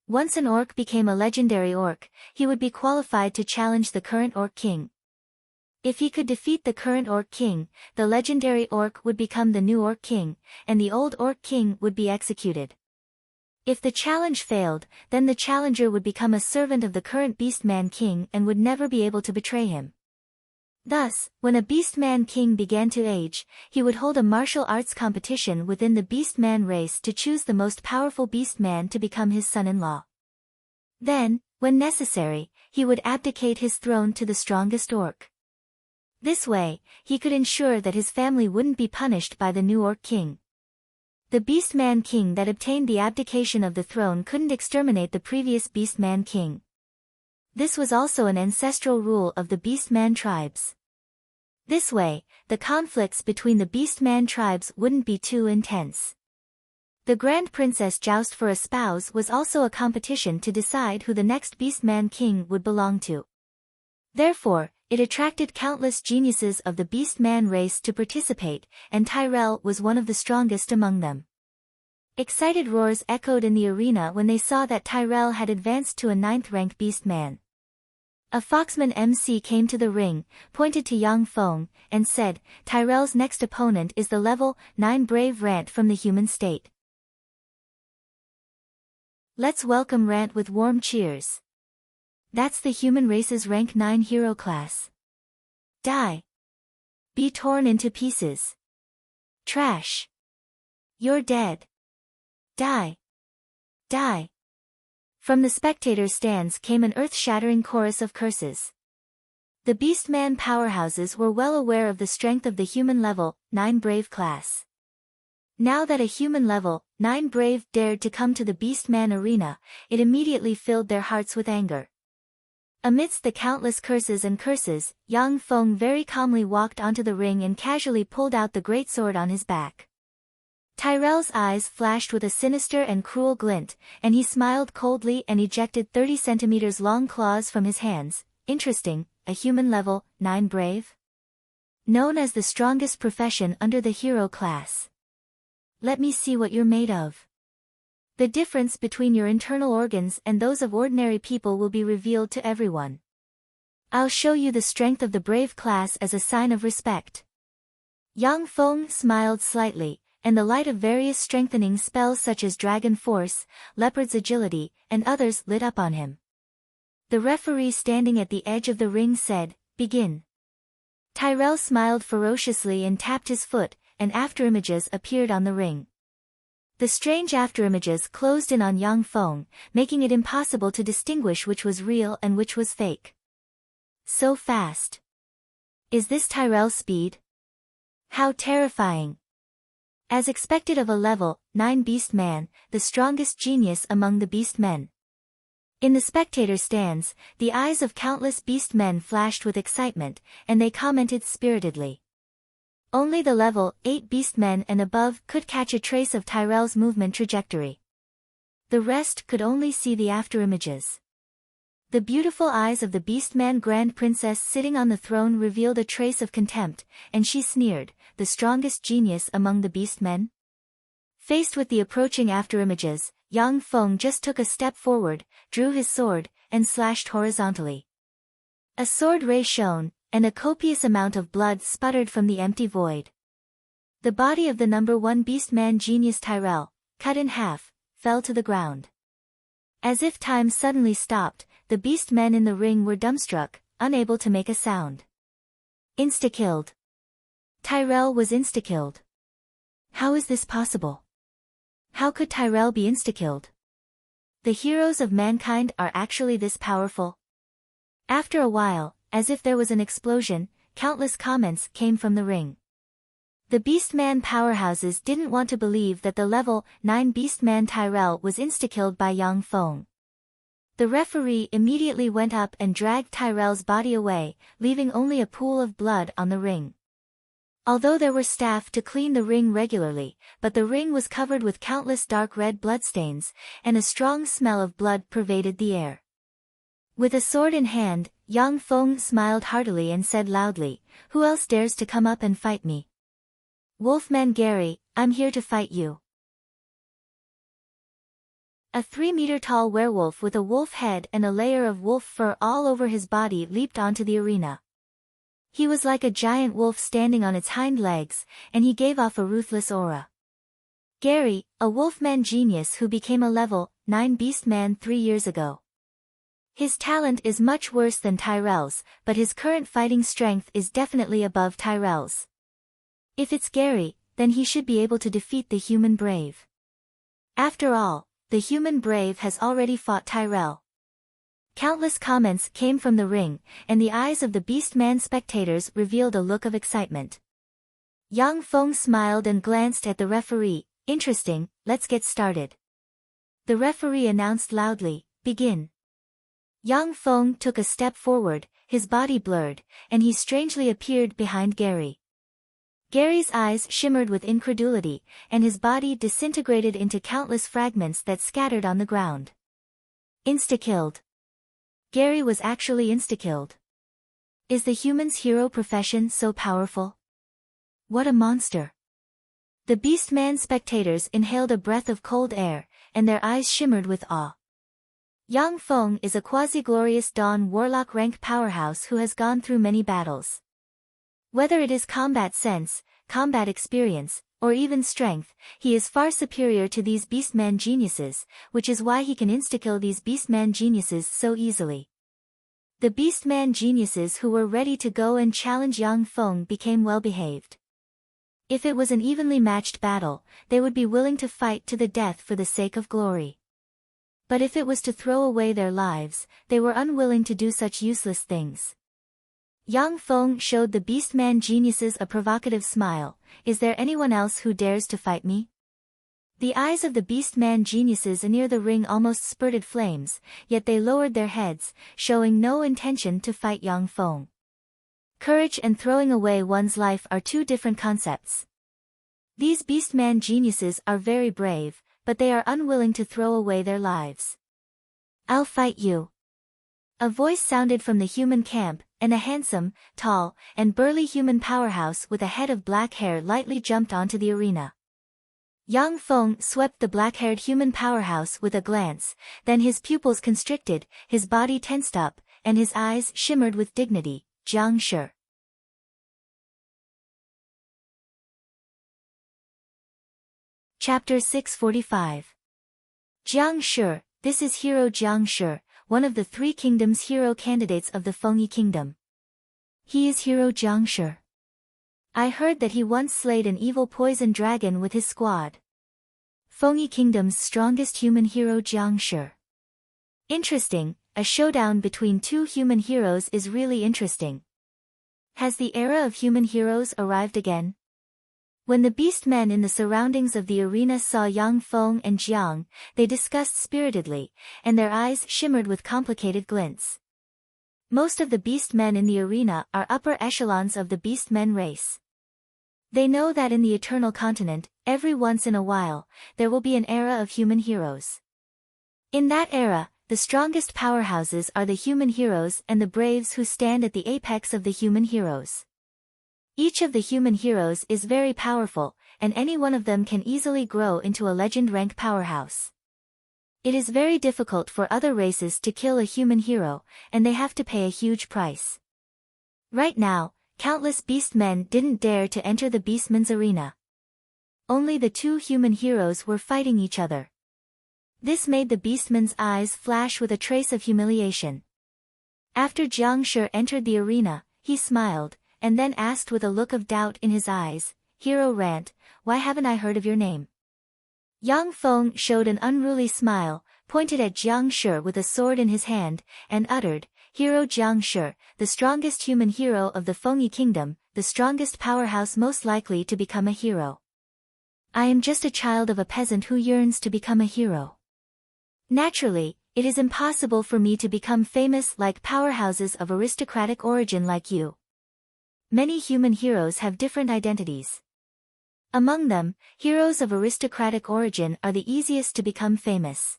Once an Orc became a legendary Orc, he would be qualified to challenge the current Orc King. If he could defeat the current Orc King, the legendary Orc would become the new Orc King, and the old Orc King would be executed. If the challenge failed, then the challenger would become a servant of the current Beastman King and would never be able to betray him. Thus, when a Beastman King began to age, he would hold a martial arts competition within the Beastman race to choose the most powerful Beastman to become his son-in-law. Then, when necessary, he would abdicate his throne to the strongest Orc. This way, he could ensure that his family wouldn't be punished by the new Orc King. The Beastman King that obtained the abdication of the throne couldn't exterminate the previous Beastman King. This was also an ancestral rule of the Beastman tribes. This way, the conflicts between the Beastman tribes wouldn't be too intense. The Grand Princess Joust for a Spouse was also a competition to decide who the next Beastman King would belong to. Therefore, it attracted countless geniuses of the Beastman race to participate, and Tyrell was one of the strongest among them. Excited roars echoed in the arena when they saw that Tyrell had advanced to a 9th-rank Beastman. A Foxman MC came to the ring, pointed to Yang Feng, and said, Tyrell's next opponent is the level 9 Brave Rant from the human state. Let's welcome Rant with warm cheers. That's the human race's rank 9 hero class. Die. Be torn into pieces. Trash. You're dead. Die. Die. From the spectators' stands came an earth-shattering chorus of curses. The Beastman powerhouses were well aware of the strength of the human level 9 Brave class. Now that a human level 9 Brave dared to come to the Beastman arena, it immediately filled their hearts with anger. Amidst the countless curses and curses, Yang Feng very calmly walked onto the ring and casually pulled out the greatsword on his back. Tyrell's eyes flashed with a sinister and cruel glint, and he smiled coldly and ejected 30 centimeters long claws from his hands. Interesting, a human level 9 Brave? Known as the strongest profession under the hero class. Let me see what you're made of. The difference between your internal organs and those of ordinary people will be revealed to everyone. I'll show you the strength of the brave class as a sign of respect. Yang Feng smiled slightly, and the light of various strengthening spells such as Dragon Force, Leopard's Agility, and others lit up on him. The referee standing at the edge of the ring said, "Begin." Tyrell smiled ferociously and tapped his foot, and afterimages appeared on the ring. The strange afterimages closed in on Yang Feng, making it impossible to distinguish which was real and which was fake. So fast. Is this Tyrell's speed? How terrifying. As expected of a level 9 beast man, the strongest genius among the beast men. In the spectator stands, the eyes of countless beast men flashed with excitement, and they commented spiritedly. Only the level 8 beast men and above could catch a trace of Tyrell's movement trajectory. The rest could only see the afterimages. The beautiful eyes of the Beastman Grand Princess sitting on the throne revealed a trace of contempt, and she sneered, "The strongest genius among the Beastmen?" Faced with the approaching afterimages, Yang Feng just took a step forward, drew his sword, and slashed horizontally. A sword ray shone, and a copious amount of blood sputtered from the empty void. The body of the number 1 Beastman genius Tyrell, cut in half, fell to the ground. As if time suddenly stopped, the beast men in the ring were dumbstruck, unable to make a sound. Insta-killed. Tyrell was insta-killed. How is this possible? How could Tyrell be insta-killed? The heroes of mankind are actually this powerful? After a while, as if there was an explosion, countless comments came from the ring. The Beastman powerhouses didn't want to believe that the level 9 Beastman Tyrell was insta-killed by Yang Feng. The referee immediately went up and dragged Tyrell's body away, leaving only a pool of blood on the ring. Although there were staff to clean the ring regularly, but the ring was covered with countless dark red bloodstains, and a strong smell of blood pervaded the air. With a sword in hand, Yang Feng smiled heartily and said loudly, "Who else dares to come up and fight me? Wolfman Gary, I'm here to fight you." A 3-meter-tall werewolf with a wolf head and a layer of wolf fur all over his body leaped onto the arena. He was like a giant wolf standing on its hind legs, and he gave off a ruthless aura. Gary, a wolfman genius who became a level 9 beastman 3 years ago. His talent is much worse than Tyrell's, but his current fighting strength is definitely above Tyrell's. If it's Gary, then he should be able to defeat the human brave. After all, the human brave has already fought Tyrell. Countless comments came from the ring, and the eyes of the Beastman spectators revealed a look of excitement. Yang Feng smiled and glanced at the referee. "Interesting, let's get started." The referee announced loudly, "Begin." Yang Feng took a step forward, his body blurred, and he strangely appeared behind Gary. Gary's eyes shimmered with incredulity, and his body disintegrated into countless fragments that scattered on the ground. Insta-killed. Gary was actually insta-killed. Is the human's hero profession so powerful? What a monster. The Beastman spectators inhaled a breath of cold air, and their eyes shimmered with awe. Yang Feng is a quasi-glorious Dawn Warlock rank powerhouse who has gone through many battles. Whether it is combat sense, combat experience, or even strength, he is far superior to these Beastman geniuses, which is why he can insta-kill these Beastman geniuses so easily. The Beastman geniuses who were ready to go and challenge Yang Feng became well-behaved. If it was an evenly matched battle, they would be willing to fight to the death for the sake of glory. But if it was to throw away their lives, they were unwilling to do such useless things. Yang Feng showed the Beastman geniuses a provocative smile. "Is there anyone else who dares to fight me?" The eyes of the Beastman geniuses near the ring almost spurted flames, yet they lowered their heads, showing no intention to fight Yang Feng. Courage and throwing away one's life are two different concepts. These Beastman geniuses are very brave, but they are unwilling to throw away their lives. "I'll fight you." A voice sounded from the human camp, and a handsome, tall, and burly human powerhouse with a head of black hair lightly jumped onto the arena. Yang Feng swept the black-haired human powerhouse with a glance, then his pupils constricted, his body tensed up, and his eyes shimmered with dignity. Jiang Shi. Chapter 645. Jiang Shi, this is Hero Jiang Shi, one of the three kingdoms' hero candidates of the Fengyi kingdom. He is Hero Jiang Shi. I heard that he once slayed an evil poison dragon with his squad. Fengyi kingdom's strongest human hero Jiang Shi. Interesting, a showdown between two human heroes is really interesting. Has the era of human heroes arrived again? When the beast men in the surroundings of the arena saw Yang Feng and Jiang, they discussed spiritedly, and their eyes shimmered with complicated glints. Most of the beast men in the arena are upper echelons of the beast men race. They know that in the Eternal Continent, every once in a while, there will be an era of human heroes. In that era, the strongest powerhouses are the human heroes and the braves who stand at the apex of the human heroes. Each of the human heroes is very powerful, and any one of them can easily grow into a legend rank powerhouse. It is very difficult for other races to kill a human hero, and they have to pay a huge price. Right now, countless beastmen didn't dare to enter the beastmen's arena. Only the two human heroes were fighting each other. This made the beastman's eyes flash with a trace of humiliation. After Jiang Shi entered the arena, he smiled, and then asked with a look of doubt in his eyes, "Hero Rant, why haven't I heard of your name?" Yang Feng showed an unruly smile, pointed at Jiang Shi with a sword in his hand, and uttered, "Hero Jiang Shi, the strongest human hero of the Fengyi kingdom, the strongest powerhouse most likely to become a hero. I am just a child of a peasant who yearns to become a hero. Naturally, it is impossible for me to become famous like powerhouses of aristocratic origin like you. Many human heroes have different identities. Among them, heroes of aristocratic origin are the easiest to become famous.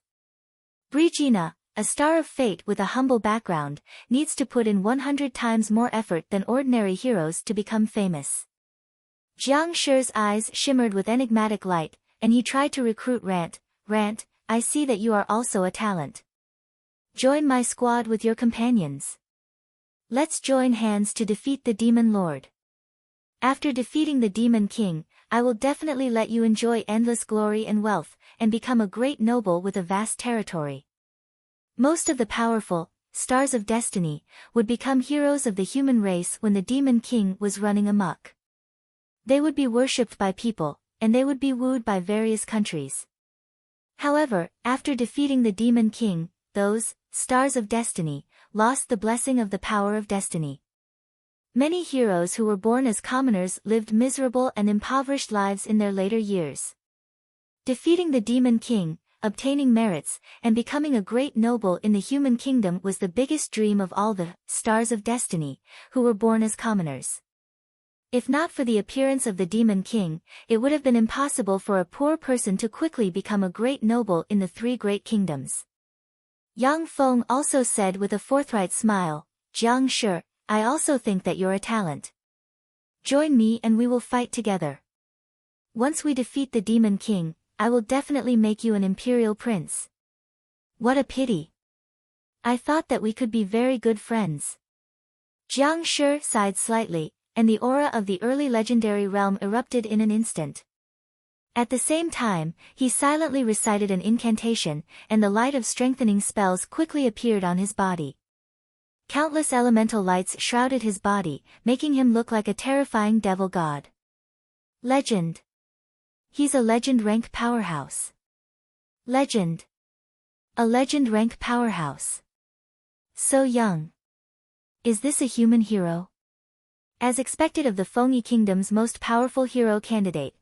Brigitte, a star of fate with a humble background, needs to put in 100 times more effort than ordinary heroes to become famous." Jiang Shi's eyes shimmered with enigmatic light, and he tried to recruit Rant. "Rant, I see that you are also a talent. Join my squad with your companions. Let's join hands to defeat the Demon Lord. After defeating the Demon King, I will definitely let you enjoy endless glory and wealth, and become a great noble with a vast territory." Most of the powerful, stars of destiny, would become heroes of the human race when the Demon King was running amok. They would be worshipped by people, and they would be wooed by various countries. However, after defeating the Demon King, those stars of destiny lost the blessing of the power of destiny. Many heroes who were born as commoners lived miserable and impoverished lives in their later years. Defeating the Demon King, obtaining merits, and becoming a great noble in the human kingdom was the biggest dream of all the stars of destiny, who were born as commoners. If not for the appearance of the Demon King, it would have been impossible for a poor person to quickly become a great noble in the three great kingdoms. Yang Feng also said with a forthright smile, "Jiang Shi, I also think that you're a talent. Join me and we will fight together. Once we defeat the Demon King, I will definitely make you an imperial prince." "What a pity. I thought that we could be very good friends." Jiang Shi sighed slightly, and the aura of the early legendary realm erupted in an instant. At the same time, he silently recited an incantation, and the light of strengthening spells quickly appeared on his body. Countless elemental lights shrouded his body, making him look like a terrifying devil god. Legend. He's a legend rank powerhouse. Legend. A legend rank powerhouse. So young. Is this a human hero? As expected of the Fengyi Kingdom's most powerful hero candidate.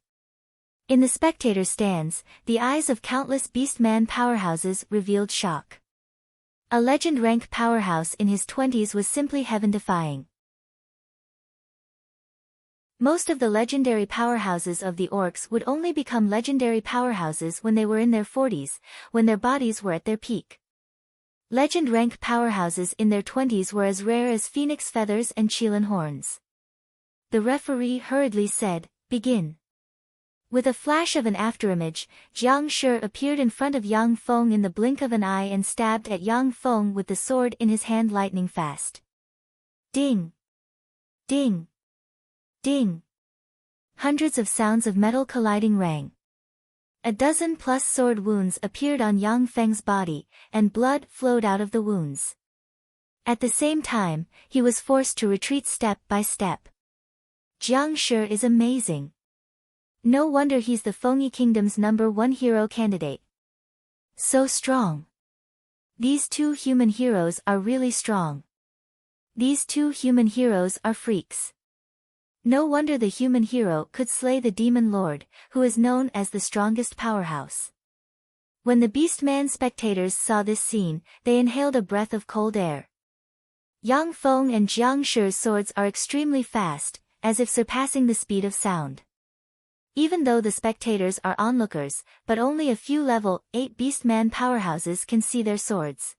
In the spectator stands, the eyes of countless beastman powerhouses revealed shock. A legend rank powerhouse in his 20s was simply heaven-defying. Most of the legendary powerhouses of the orcs would only become legendary powerhouses when they were in their 40s, when their bodies were at their peak. Legend rank powerhouses in their 20s were as rare as phoenix feathers and Qilin horns. The referee hurriedly said, "Begin." With a flash of an afterimage, Jiang Shi appeared in front of Yang Feng in the blink of an eye and stabbed at Yang Feng with the sword in his hand lightning fast. Ding! Ding! Ding! Hundreds of sounds of metal colliding rang. A dozen plus sword wounds appeared on Yang Feng's body, and blood flowed out of the wounds. At the same time, he was forced to retreat step by step. Jiang Shi is amazing. No wonder he's the Fengyi Kingdom's #1 hero candidate. So strong. These two human heroes are really strong. These two human heroes are freaks. No wonder the human hero could slay the demon lord, who is known as the strongest powerhouse. When the Beastman spectators saw this scene, they inhaled a breath of cold air. Yang Feng and Jiang Shi's swords are extremely fast, as if surpassing the speed of sound. Even though the spectators are onlookers, but only a few level 8 Beastman powerhouses can see their swords.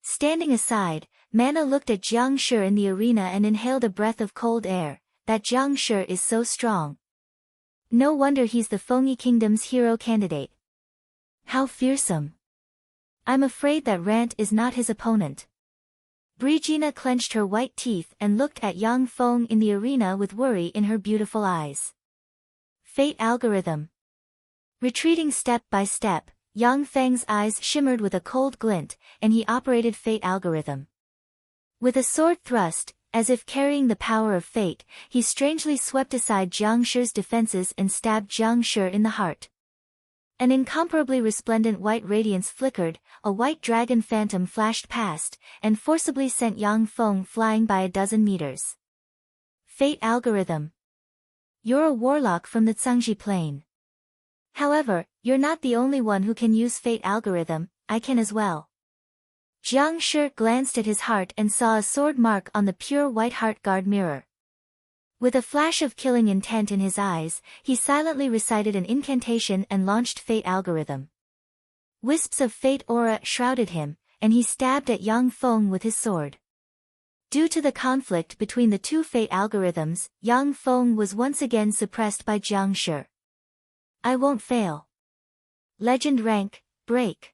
Standing aside, Mana looked at Jiang Shi in the arena and inhaled a breath of cold air. That Jiang Shi is so strong. No wonder he's the Fengyi Kingdom's hero candidate. How fearsome. I'm afraid that Rant is not his opponent. Brigitte clenched her white teeth and looked at Yang Feng in the arena with worry in her beautiful eyes. Fate algorithm. Retreating step by step, Yang Feng's eyes shimmered with a cold glint, and he operated fate algorithm. With a sword thrust, as if carrying the power of fate, he strangely swept aside Jiang Shi's defenses and stabbed Jiang Shi in the heart. An incomparably resplendent white radiance flickered, a white dragon phantom flashed past, and forcibly sent Yang Feng flying by a dozen meters. Fate algorithm. You're a warlock from the Zhangji Plain. However, you're not the only one who can use fate algorithm, I can as well. Jiang Shi glanced at his heart and saw a sword mark on the pure white heart guard mirror. With a flash of killing intent in his eyes, he silently recited an incantation and launched fate algorithm. Wisps of fate aura shrouded him, and he stabbed at Yang Feng with his sword. Due to the conflict between the two fate algorithms, Yang Feng was once again suppressed by Jiang Shi. I won't fail. Legend rank, break.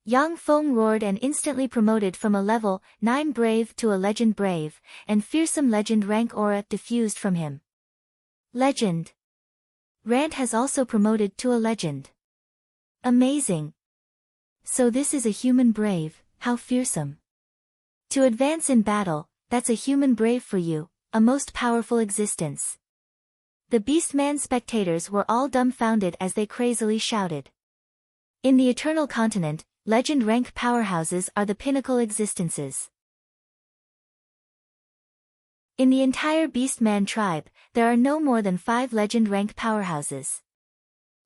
Yang Feng roared and instantly promoted from a level 9 brave to a legend brave, and fearsome legend rank aura diffused from him. Legend. Rant has also promoted to a legend. Amazing. So this is a human brave, how fearsome. To advance in battle, that's a human brave for you, a most powerful existence. The Beastman spectators were all dumbfounded as they crazily shouted. In the Eternal Continent, legend rank powerhouses are the pinnacle existences. In the entire Beastman tribe, there are no more than 5 legend rank powerhouses.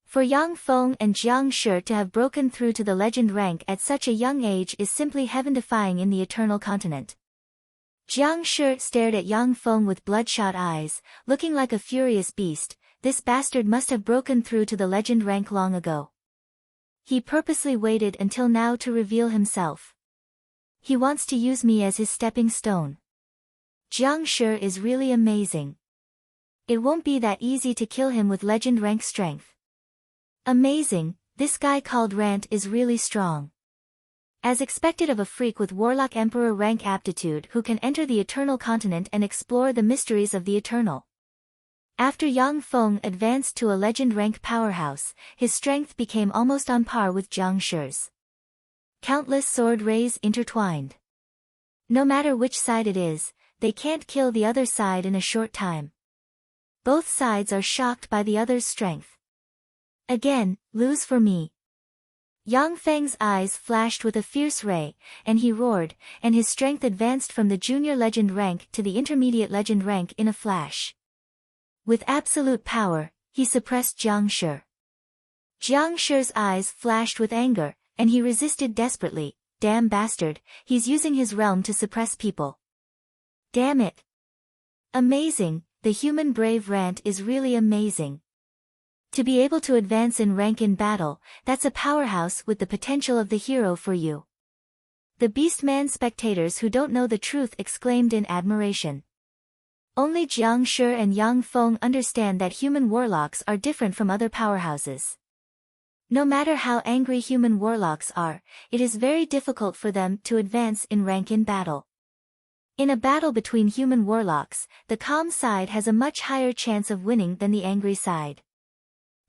For Yang Feng and Jiang Shi to have broken through to the legend rank at such a young age is simply heaven-defying in the Eternal Continent. Jiang Shi stared at Yang Feng with bloodshot eyes, looking like a furious beast. This bastard must have broken through to the legend rank long ago. He purposely waited until now to reveal himself. He wants to use me as his stepping stone. Jiang Shi is really amazing. It won't be that easy to kill him with legend rank strength. Amazing, this guy called Rant is really strong. As expected of a freak with Warlock Emperor rank aptitude who can enter the Eternal Continent and explore the mysteries of the Eternal. After Yang Feng advanced to a legend rank powerhouse, his strength became almost on par with Jiang Shi's. Countless sword rays intertwined. No matter which side it is, they can't kill the other side in a short time. Both sides are shocked by the other's strength. Again, lose for me. Yang Feng's eyes flashed with a fierce ray, and he roared, and his strength advanced from the junior legend rank to the intermediate legend rank in a flash. With absolute power, he suppressed Jiang Shi. Jiang Shi's eyes flashed with anger, and he resisted desperately. Damn bastard, he's using his realm to suppress people. Damn it. Amazing, the human brave Rant is really amazing. To be able to advance in rank in battle, that's a powerhouse with the potential of the hero for you. The Beastman spectators who don't know the truth exclaimed in admiration. Only Jiang Shi and Yang Feng understand that human warlocks are different from other powerhouses. No matter how angry human warlocks are, it is very difficult for them to advance in rank in battle. In a battle between human warlocks, the calm side has a much higher chance of winning than the angry side.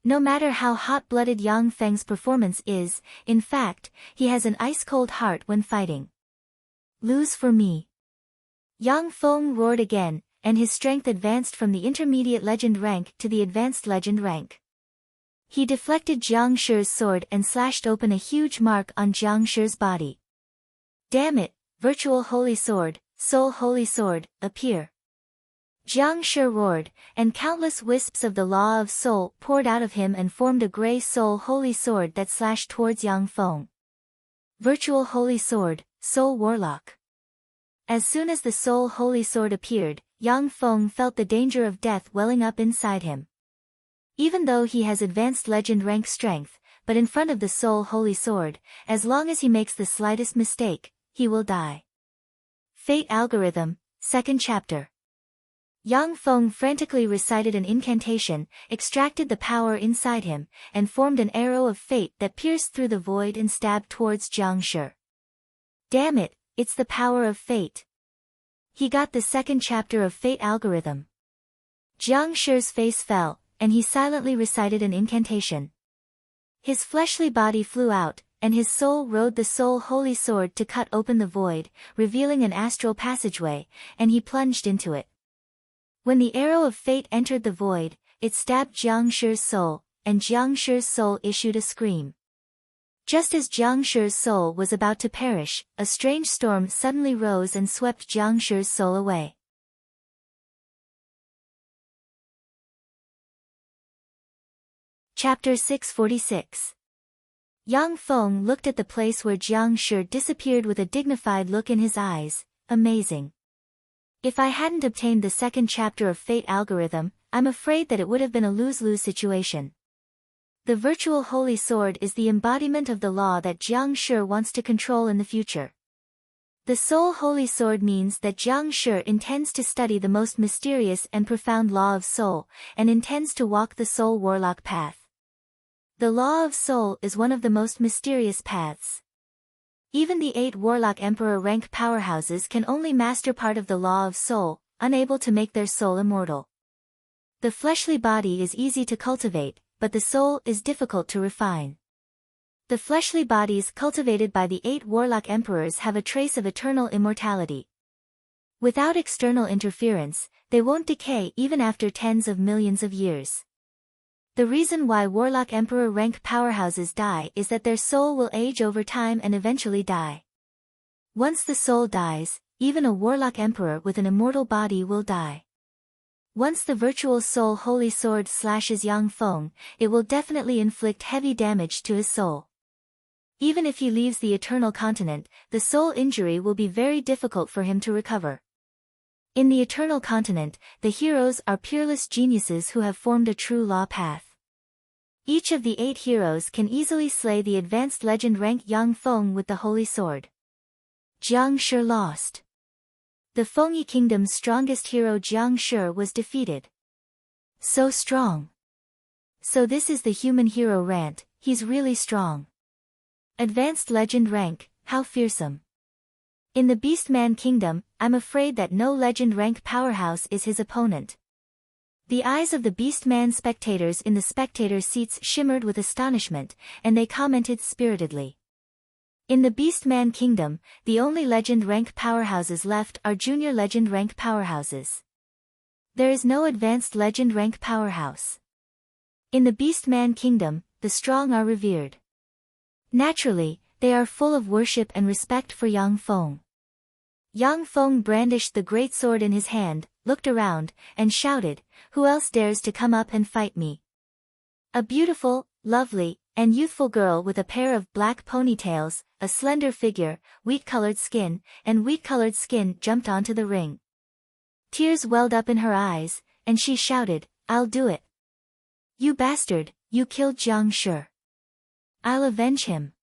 No matter how hot-blooded Yang Feng's performance is, in fact, he has an ice-cold heart when fighting. Lose for me. Yang Feng roared again, and his strength advanced from the intermediate legend rank to the advanced legend rank. He deflected Jiang Shi's sword and slashed open a huge mark on Jiang Shi's body. Damn it, virtual holy sword, soul holy sword, appear. Jiang Shi roared, and countless wisps of the law of soul poured out of him and formed a gray soul holy sword that slashed towards Yang Feng. Virtual holy sword, soul warlock. As soon as the soul holy sword appeared, Yang Feng felt the danger of death welling up inside him. Even though he has advanced legend rank strength, but in front of the soul holy sword, as long as he makes the slightest mistake, he will die. Fate Algorithm, 2nd Chapter. Yang Feng frantically recited an incantation, extracted the power inside him, and formed an arrow of fate that pierced through the void and stabbed towards Jiang Shi. Damn it, it's the power of fate. He got the 2nd chapter of Fate Algorithm. Jiang Shi's face fell, and he silently recited an incantation. His fleshly body flew out, and his soul rode the soul holy sword to cut open the void, revealing an astral passageway, and he plunged into it. When the arrow of fate entered the void, it stabbed Jiang Shi's soul, and Jiang Shi's soul issued a scream. Just as Jiang Shi's soul was about to perish, a strange storm suddenly rose and swept Jiang Shi's soul away. Chapter 646. Yang Feng looked at the place where Jiang Shi disappeared with a dignified look in his eyes. Amazing. If I hadn't obtained the 2nd chapter of Fate Algorithm, I'm afraid that it would have been a lose-lose situation. The virtual holy sword is the embodiment of the law that Jiang Shi wants to control in the future. The soul holy sword means that Jiang Shi intends to study the most mysterious and profound law of soul, and intends to walk the soul warlock path. The law of soul is one of the most mysterious paths. Even the 8 warlock emperor rank powerhouses can only master part of the law of soul, unable to make their soul immortal. The fleshly body is easy to cultivate, but the soul is difficult to refine. The fleshly bodies cultivated by the 8 warlock emperors have a trace of eternal immortality. Without external interference, they won't decay even after tens of millions of years. The reason why warlock emperor rank powerhouses die is that their soul will age over time and eventually die. Once the soul dies, even a warlock emperor with an immortal body will die. Once the virtual soul holy sword slashes Yang Feng, it will definitely inflict heavy damage to his soul. Even if he leaves the eternal continent, the soul injury will be very difficult for him to recover. In the eternal continent, the heroes are peerless geniuses who have formed a true law path. Each of the 8 heroes can easily slay the advanced legend rank Yang Feng with the holy sword. Jiang Shi lost. The Fengyi Kingdom's strongest hero Jiang Shi was defeated. So strong. So this is the human hero rant, he's really strong. Advanced legend rank, how fearsome. In the Beastman Kingdom, I'm afraid that no legend rank powerhouse is his opponent. The eyes of the Beastman spectators in the spectator seats shimmered with astonishment, and they commented spiritedly. In the Beastman Kingdom, the only legend rank powerhouses left are junior legend rank powerhouses. There is no advanced legend rank powerhouse. In the Beastman Kingdom, the strong are revered. Naturally, they are full of worship and respect for Yang Feng. Yang Feng brandished the great sword in his hand, looked around, and shouted, "Who else dares to come up and fight me?" A beautiful, lovely, and youthful girl with a pair of black ponytails, a slender figure, wheat-colored skin jumped onto the ring. Tears welled up in her eyes, and she shouted, "I'll do it. You bastard, you killed Jiang Shi. I'll avenge him."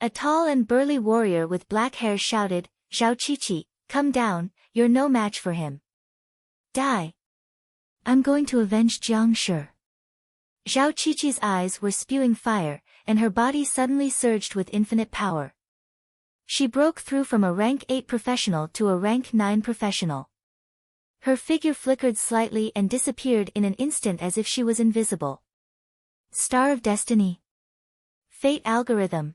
A tall and burly warrior with black hair shouted, "Zhao Qiqi, come down, you're no match for him." Die. I'm going to avenge Jiang Shi. Zhao Qiqi's eyes were spewing fire, and her body suddenly surged with infinite power. She broke through from a rank 8 professional to a rank 9 professional. Her figure flickered slightly and disappeared in an instant as if she was invisible. Star of Destiny. Fate Algorithm.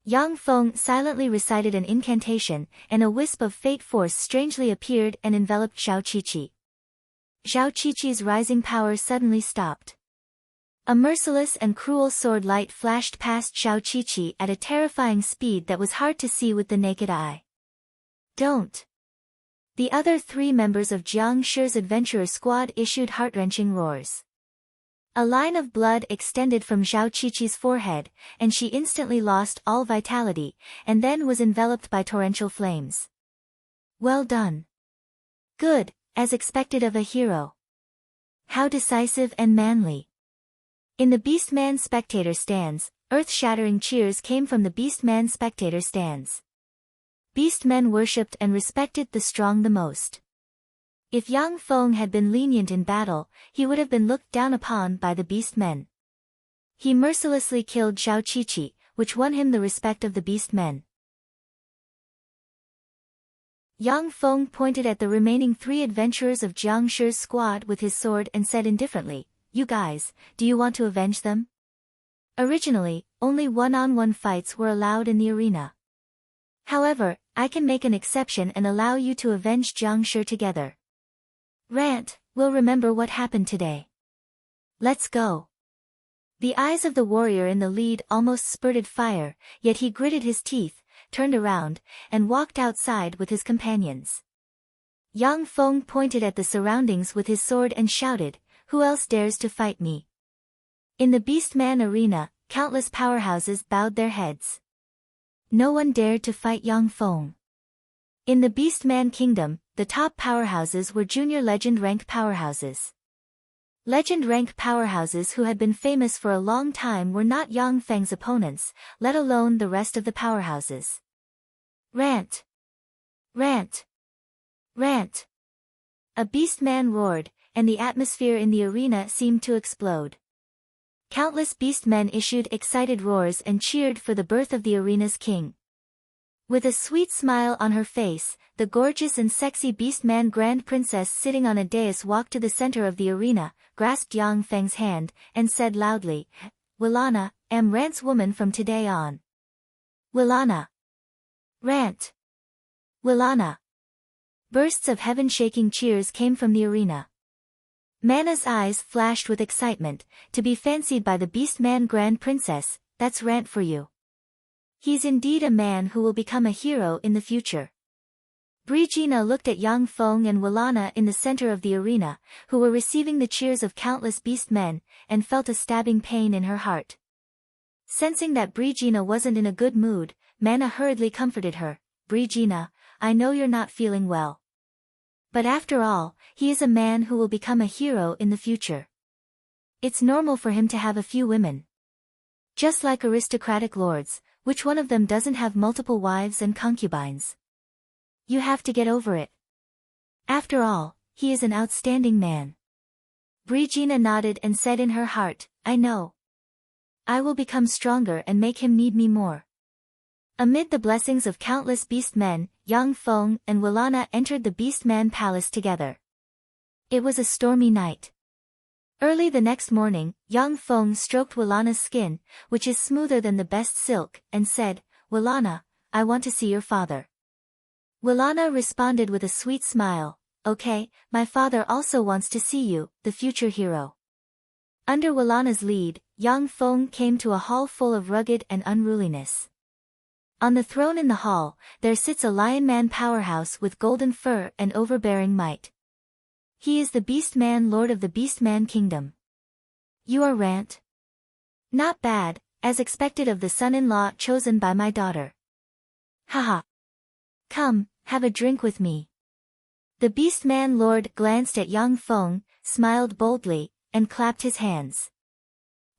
Yang Feng silently recited an incantation, and a wisp of fate force strangely appeared and enveloped Zhao Qiqi. Zhao Qiqi's rising power suddenly stopped. A merciless and cruel sword light flashed past Zhao Qiqi at a terrifying speed that was hard to see with the naked eye. Don't! The other 3 members of Jiang Shi's adventurer squad issued heart-wrenching roars. A line of blood extended from Zhao Qiqi's forehead, and she instantly lost all vitality, and then was enveloped by torrential flames. Well done. Good, as expected of a hero. How decisive and manly. In the Beastman spectator stands, earth-shattering cheers came from the Beastman spectator stands. Beastmen worshipped and respected the strong the most. If Yang Feng had been lenient in battle, he would have been looked down upon by the Beastmen. He mercilessly killed Zhao Qiqi, which won him the respect of the Beastmen. Yang Feng pointed at the remaining 3 adventurers of Jiang Shi's squad with his sword and said indifferently, "You guys, do you want to avenge them?" Originally, only one-on-one fights were allowed in the arena. However, I can make an exception and allow you to avenge Jiang Shi together. Rant, we'll remember what happened today. Let's go. The eyes of the warrior in the lead almost spurted fire, yet he gritted his teeth, turned around, and walked outside with his companions. Yang Feng pointed at the surroundings with his sword and shouted, "Who else dares to fight me?" In the Beastman arena, countless powerhouses bowed their heads. No one dared to fight Yang Feng. In the Beastman Kingdom, the top powerhouses were junior legend rank powerhouses. Legend rank powerhouses who had been famous for a long time were not Yang Feng's opponents, let alone the rest of the powerhouses. Rant! Rant! Rant! A Beastman roared, and the atmosphere in the arena seemed to explode. Countless beastmen issued excited roars and cheered for the birth of the arena's king. With a sweet smile on her face, the gorgeous and sexy beastman Grand Princess sitting on a dais walked to the center of the arena, grasped Yang Feng's hand, and said loudly, "Willana, am Rant's woman from today on." Willana! Rant! Willana! Bursts of heaven-shaking cheers came from the arena. Mana's eyes flashed with excitement, to be fancied by the Beastman Grand Princess, that's Rant for you. He's indeed a man who will become a hero in the future. Brigitte looked at Yang Feng and Willana in the center of the arena, who were receiving the cheers of countless beastmen, and felt a stabbing pain in her heart. Sensing that Brigitte wasn't in a good mood, Mana hurriedly comforted her, "Brigitte, I know you're not feeling well. But after all, he is a man who will become a hero in the future. It's normal for him to have a few women. Just like aristocratic lords, which one of them doesn't have multiple wives and concubines? You have to get over it. After all, he is an outstanding man." Brigitte nodded and said in her heart, "I know. I will become stronger and make him need me more." Amid the blessings of countless beastmen, Yang Feng and Willana entered the Beastman Palace together. It was a stormy night. Early the next morning, Yang Feng stroked Willana's skin, which is smoother than the best silk, and said, "Willana, I want to see your father." Willana responded with a sweet smile, "Okay, my father also wants to see you, the future hero." Under Willana's lead, Yang Feng came to a hall full of rugged and unruliness. On the throne in the hall, there sits a Lionman powerhouse with golden fur and overbearing might. He is the Beastman Lord of the Beastman Kingdom. "You are Rant?" "Not bad, as expected of the son-in-law chosen by my daughter." "Haha. Come, have a drink with me." The Beastman Lord glanced at Yang Feng, smiled boldly, and clapped his hands.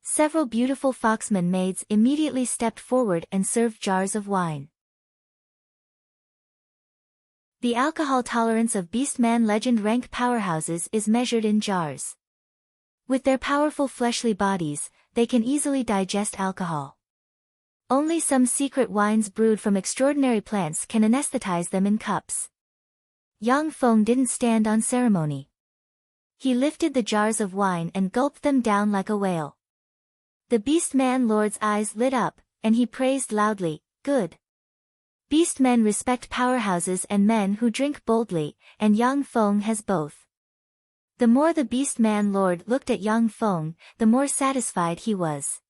Several beautiful foxman maids immediately stepped forward and served jars of wine. The alcohol tolerance of beastman legend rank powerhouses is measured in jars. With their powerful fleshly bodies, they can easily digest alcohol. Only some secret wines brewed from extraordinary plants can anesthetize them in cups. Yang Feng didn't stand on ceremony. He lifted the jars of wine and gulped them down like a whale. The beastman lord's eyes lit up, and he praised loudly, "Good." Beastmen respect powerhouses and men who drink boldly, and Yang Feng has both. The more the beastman lord looked at Yang Feng, the more satisfied he was.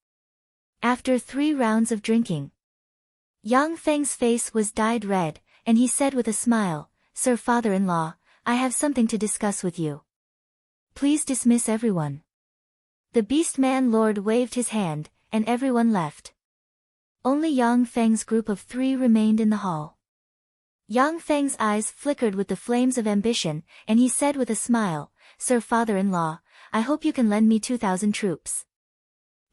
After 3 rounds of drinking, Yang Feng's face was dyed red, and he said with a smile, "Sir father-in-law, I have something to discuss with you. Please dismiss everyone." The beastman lord waved his hand, and everyone left. Only Yang Feng's group of 3 remained in the hall. Yang Feng's eyes flickered with the flames of ambition, and he said with a smile, "Sir father-in-law, I hope you can lend me 2,000 troops.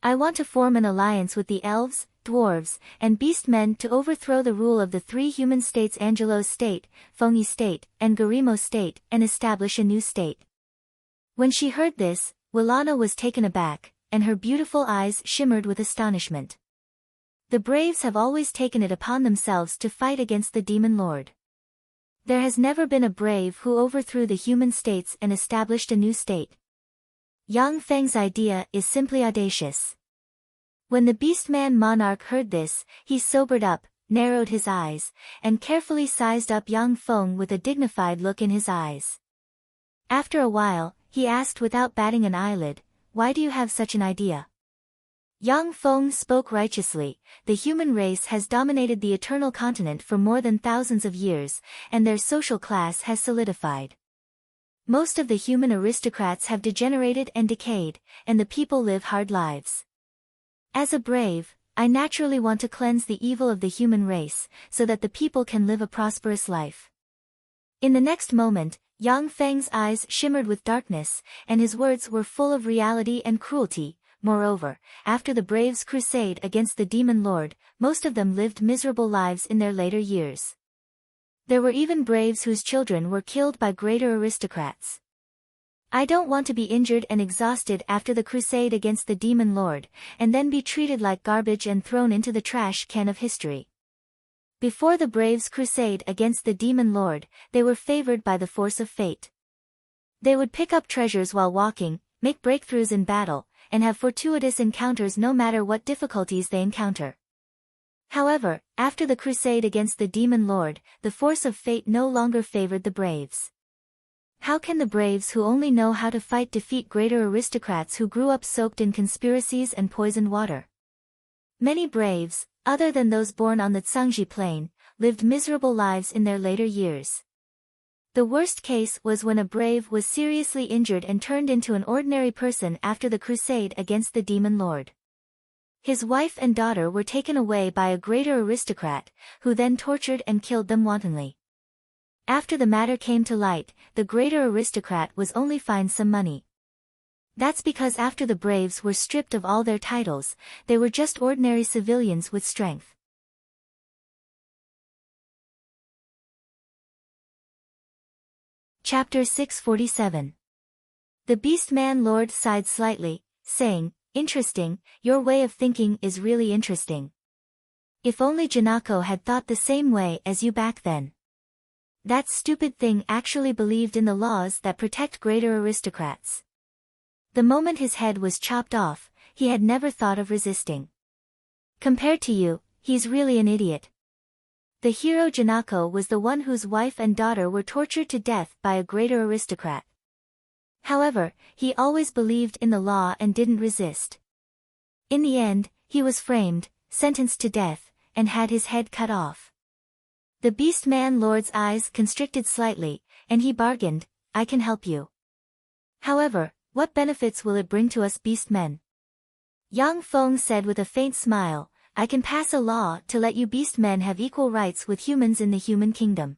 I want to form an alliance with the elves, dwarves, and beastmen to overthrow the rule of the 3 human states, Angelo's state, Fengyi state, and Garimo's state, and establish a new state." When she heard this, Willana was taken aback, and her beautiful eyes shimmered with astonishment. The braves have always taken it upon themselves to fight against the demon lord. There has never been a brave who overthrew the human states and established a new state. Yang Feng's idea is simply audacious. When the beastman monarch heard this, he sobered up, narrowed his eyes, and carefully sized up Yang Feng with a dignified look in his eyes. After a while, he asked without batting an eyelid, "Why do you have such an idea?" Yang Feng spoke righteously. The human race has dominated the eternal continent for more than thousands of years, and their social class has solidified. Most of the human aristocrats have degenerated and decayed, and the people live hard lives. As a brave, I naturally want to cleanse the evil of the human race, so that the people can live a prosperous life. In the next moment, Yang Feng's eyes shimmered with darkness, and his words were full of reality and cruelty. Moreover, after the braves' crusade against the demon lord, most of them lived miserable lives in their later years. There were even braves whose children were killed by greater aristocrats. I don't want to be injured and exhausted after the crusade against the demon lord, and then be treated like garbage and thrown into the trash can of history. Before the braves' crusade against the demon lord, they were favored by the force of fate. They would pick up treasures while walking, make breakthroughs in battle, and have fortuitous encounters no matter what difficulties they encounter. However, after the crusade against the demon lord, the force of fate no longer favored the braves. How can the braves who only know how to fight defeat greater aristocrats who grew up soaked in conspiracies and poisoned water? Many braves, other than those born on the Tsangji plain, lived miserable lives in their later years. The worst case was when a brave was seriously injured and turned into an ordinary person after the crusade against the demon lord. His wife and daughter were taken away by a greater aristocrat, who then tortured and killed them wantonly. After the matter came to light, the greater aristocrat was only fined some money. That's because after the braves were stripped of all their titles, they were just ordinary civilians with strength. Chapter 647. The beastman lord sighed slightly, saying, "Interesting, your way of thinking is really interesting. If only Janako had thought the same way as you back then. That stupid thing actually believed in the laws that protect greater aristocrats. The moment his head was chopped off, he had never thought of resisting. Compared to you, he's really an idiot." The hero Janako was the one whose wife and daughter were tortured to death by a greater aristocrat. However, he always believed in the law and didn't resist. In the end, he was framed, sentenced to death, and had his head cut off. The beastman lord's eyes constricted slightly, and he bargained, "I can help you. However, what benefits will it bring to us beastmen?" Yang Feng said with a faint smile, "I can pass a law to let you beastmen have equal rights with humans in the human kingdom.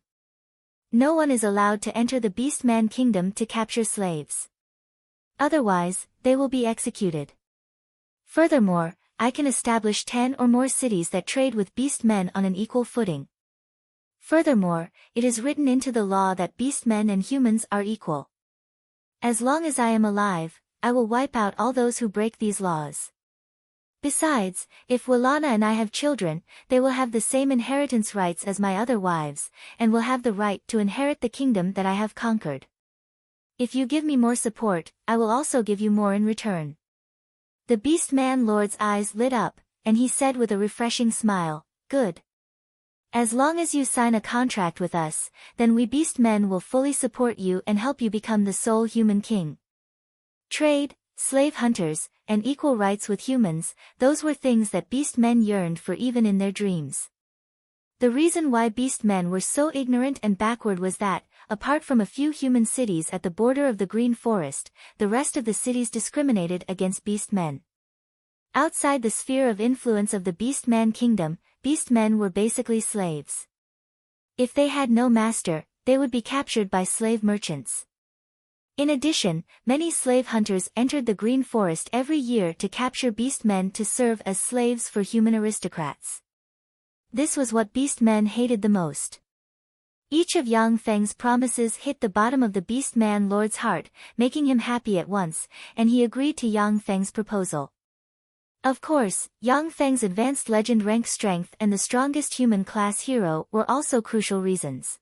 No one is allowed to enter the beastman kingdom to capture slaves. Otherwise, they will be executed. Furthermore, I can establish 10 or more cities that trade with beastmen on an equal footing. Furthermore, it is written into the law that beastmen and humans are equal. As long as I am alive, I will wipe out all those who break these laws. Besides, if Walana and I have children, they will have the same inheritance rights as my other wives, and will have the right to inherit the kingdom that I have conquered. If you give me more support, I will also give you more in return." The Beastman Lord's eyes lit up, and he said with a refreshing smile, "Good. As long as you sign a contract with us, then we Beastmen will fully support you and help you become the sole human king." Trade, slave hunters, and equal rights with humans, those were things that Beastmen yearned for even in their dreams. The reason why Beastmen were so ignorant and backward was that, apart from a few human cities at the border of the Green Forest, the rest of the cities discriminated against Beastmen. Outside the sphere of influence of the Beastman kingdom, Beastmen were basically slaves. If they had no master, they would be captured by slave merchants. In addition, many slave hunters entered the Green Forest every year to capture Beastmen to serve as slaves for human aristocrats. This was what Beastmen hated the most. Each of Yang Feng's promises hit the bottom of the Beastman Lord's heart, making him happy at once, and he agreed to Yang Feng's proposal. Of course, Yang Feng's advanced legend rank strength and the strongest human class hero were also crucial reasons.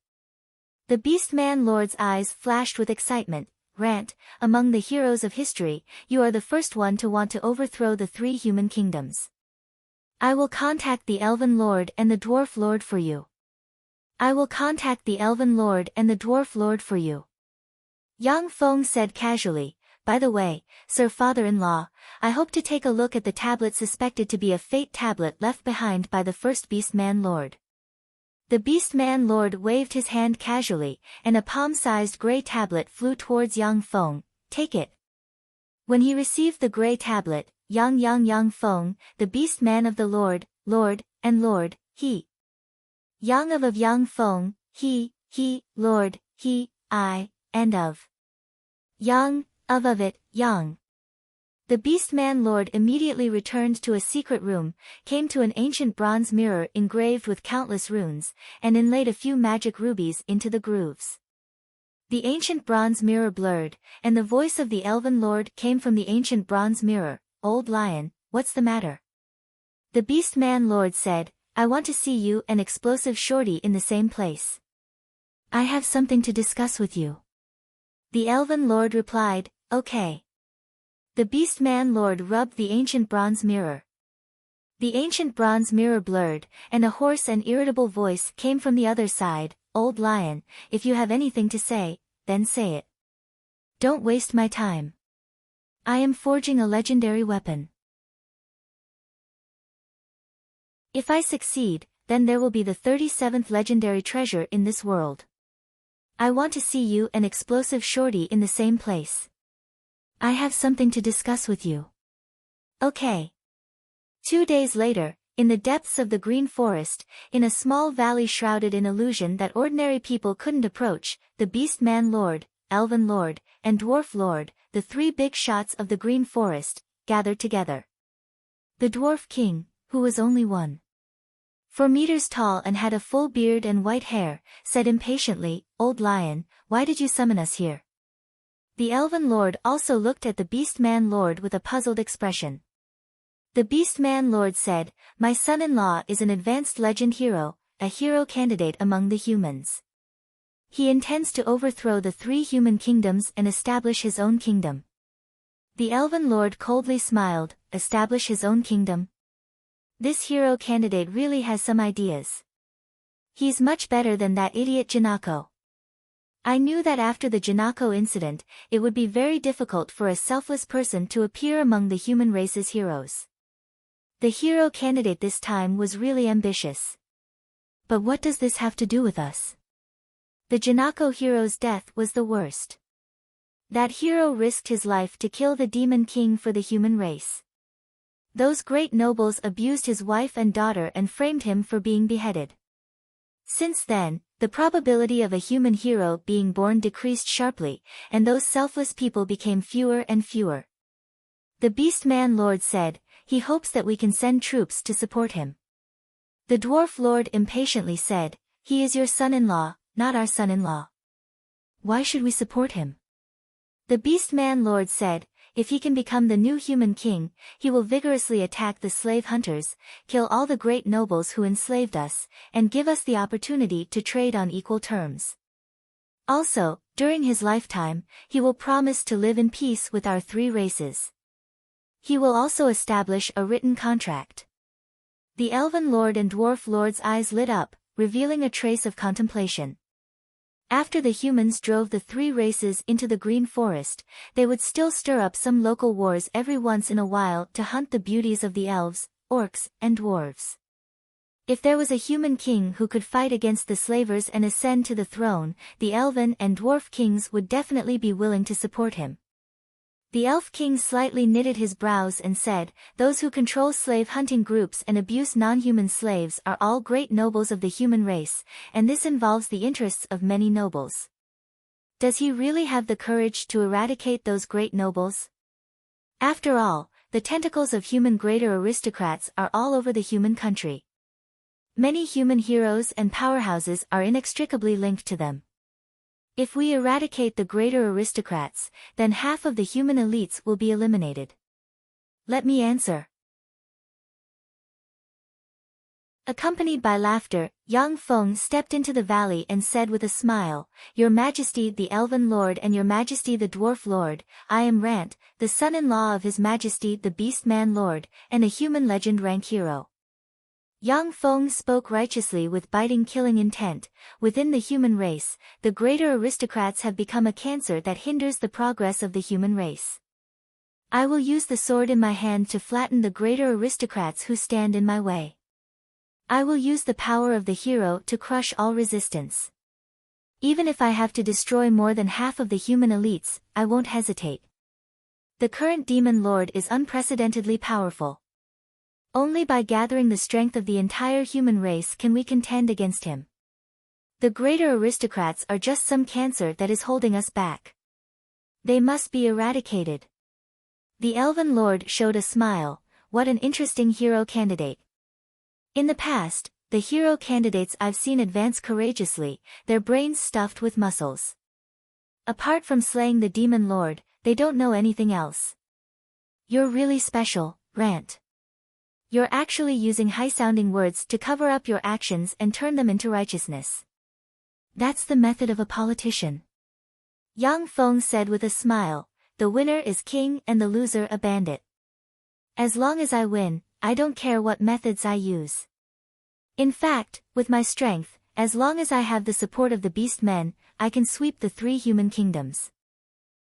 The Beastman Lord's eyes flashed with excitement. "Rant, among the heroes of history, you are the first one to want to overthrow the three human kingdoms. I will contact the Elven Lord and the Dwarf Lord for you. I will contact the Elven Lord and the Dwarf Lord for you." Yang Feng said casually, "By the way, Sir Father-in-law, I hope to take a look at the tablet suspected to be a fate tablet left behind by the first Beastman Lord." The Beastman Lord waved his hand casually, and a palm-sized grey tablet flew towards Yang Feng. "Take it." When he received the grey tablet, Yang Feng, the Beastman of the Lord, and Lord, he. Yang of Yang Feng, he, Lord, he, I, and of. Yang, of it, Yang. The Beastman Lord immediately returned to a secret room, came to an ancient bronze mirror engraved with countless runes, and inlaid a few magic rubies into the grooves. The ancient bronze mirror blurred, and the voice of the Elven Lord came from the ancient bronze mirror. "Old Lion, what's the matter?" The Beastman Lord said, "I want to see you and Explosive Shorty in the same place. I have something to discuss with you." The Elven Lord replied, "Okay." The Beastman Lord rubbed the ancient bronze mirror. The ancient bronze mirror blurred, and a hoarse and irritable voice came from the other side. "Old Lion, if you have anything to say, then say it. Don't waste my time. I am forging a legendary weapon. If I succeed, then there will be the 37th legendary treasure in this world. I want to see you and Explosive Shorty in the same place. I have something to discuss with you." "Okay." 2 days later, in the depths of the Green Forest, in a small valley shrouded in illusion that ordinary people couldn't approach, the Beastman Lord, Elven Lord, and Dwarf Lord, the three big shots of the Green Forest, gathered together. The Dwarf King, who was only 4 meters tall and had a full beard and white hair, said impatiently, "Old Lion, why did you summon us here?" The Elven Lord also looked at the Beastman Lord with a puzzled expression. The Beastman Lord said, "My son-in-law is an advanced legend hero, a hero candidate among the humans. He intends to overthrow the three human kingdoms and establish his own kingdom." The Elven Lord coldly smiled. "Establish his own kingdom? This hero candidate really has some ideas. He's much better than that idiot Janako." I knew that after the Janako incident, it would be very difficult for a selfless person to appear among the human race's heroes. The hero candidate this time was really ambitious. But what does this have to do with us? The Janako hero's death was the worst. That hero risked his life to kill the Demon King for the human race. Those great nobles abused his wife and daughter and framed him for being beheaded. Since then, the probability of a human hero being born decreased sharply, and those selfless people became fewer and fewer. The Beastman Lord said, "He hopes that we can send troops to support him." The Dwarf Lord impatiently said, He is your son-in-law, not our son-in-law. Why should we support him? The Beast-Man Lord said, if he can become the new human king, he will vigorously attack the slave hunters, kill all the great nobles who enslaved us, and give us the opportunity to trade on equal terms. Also, during his lifetime, he will promise to live in peace with our three races. He will also establish a written contract. The Elven Lord and Dwarf Lord's eyes lit up, revealing a trace of contemplation. After the humans drove the three races into the green forest, they would still stir up some local wars every once in a while to hunt the beauties of the elves, orcs, and dwarves. If there was a human king who could fight against the slavers and ascend to the throne, the elven and dwarf kings would definitely be willing to support him. The elf king slightly knitted his brows and said, those who control slave-hunting groups and abuse non-human slaves are all great nobles of the human race, and this involves the interests of many nobles. Does he really have the courage to eradicate those great nobles? After all, the tentacles of human greater aristocrats are all over the human country. Many human heroes and powerhouses are inextricably linked to them. If we eradicate the greater aristocrats, then half of the human elites will be eliminated. Let me answer. Accompanied by laughter, Yang Feng stepped into the valley and said with a smile, Your Majesty the Elven Lord and Your Majesty the Dwarf Lord, I am Rant, the son-in-law of His Majesty the Beast-Man Lord, and a human legend rank hero. Yang Feng spoke righteously with biting killing intent. Within the human race, the greater aristocrats have become a cancer that hinders the progress of the human race. I will use the sword in my hand to flatten the greater aristocrats who stand in my way. I will use the power of the hero to crush all resistance. Even if I have to destroy more than half of the human elites, I won't hesitate. The current demon lord is unprecedentedly powerful. Only by gathering the strength of the entire human race can we contend against him. The greater aristocrats are just some cancer that is holding us back. They must be eradicated. The Elven Lord showed a smile. What an interesting hero candidate. In the past, the hero candidates I've seen advance courageously, their brains stuffed with muscles. Apart from slaying the Demon Lord, they don't know anything else. You're really special, Rant. You're actually using high-sounding words to cover up your actions and turn them into righteousness. That's the method of a politician. Yang Feng said with a smile, the winner is king and the loser a bandit. As long as I win, I don't care what methods I use. In fact, with my strength, as long as I have the support of the beast men, I can sweep the three human kingdoms.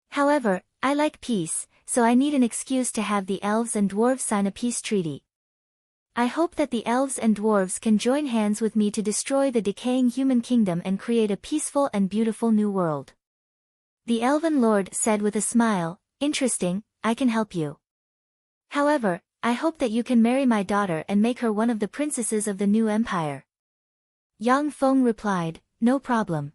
However, I like peace, so I need an excuse to have the elves and dwarves sign a peace treaty. I hope that the elves and dwarves can join hands with me to destroy the decaying human kingdom and create a peaceful and beautiful new world. The Elven Lord said with a smile, interesting, I can help you. However, I hope that you can marry my daughter and make her one of the princesses of the new empire. Yang Feng replied, no problem.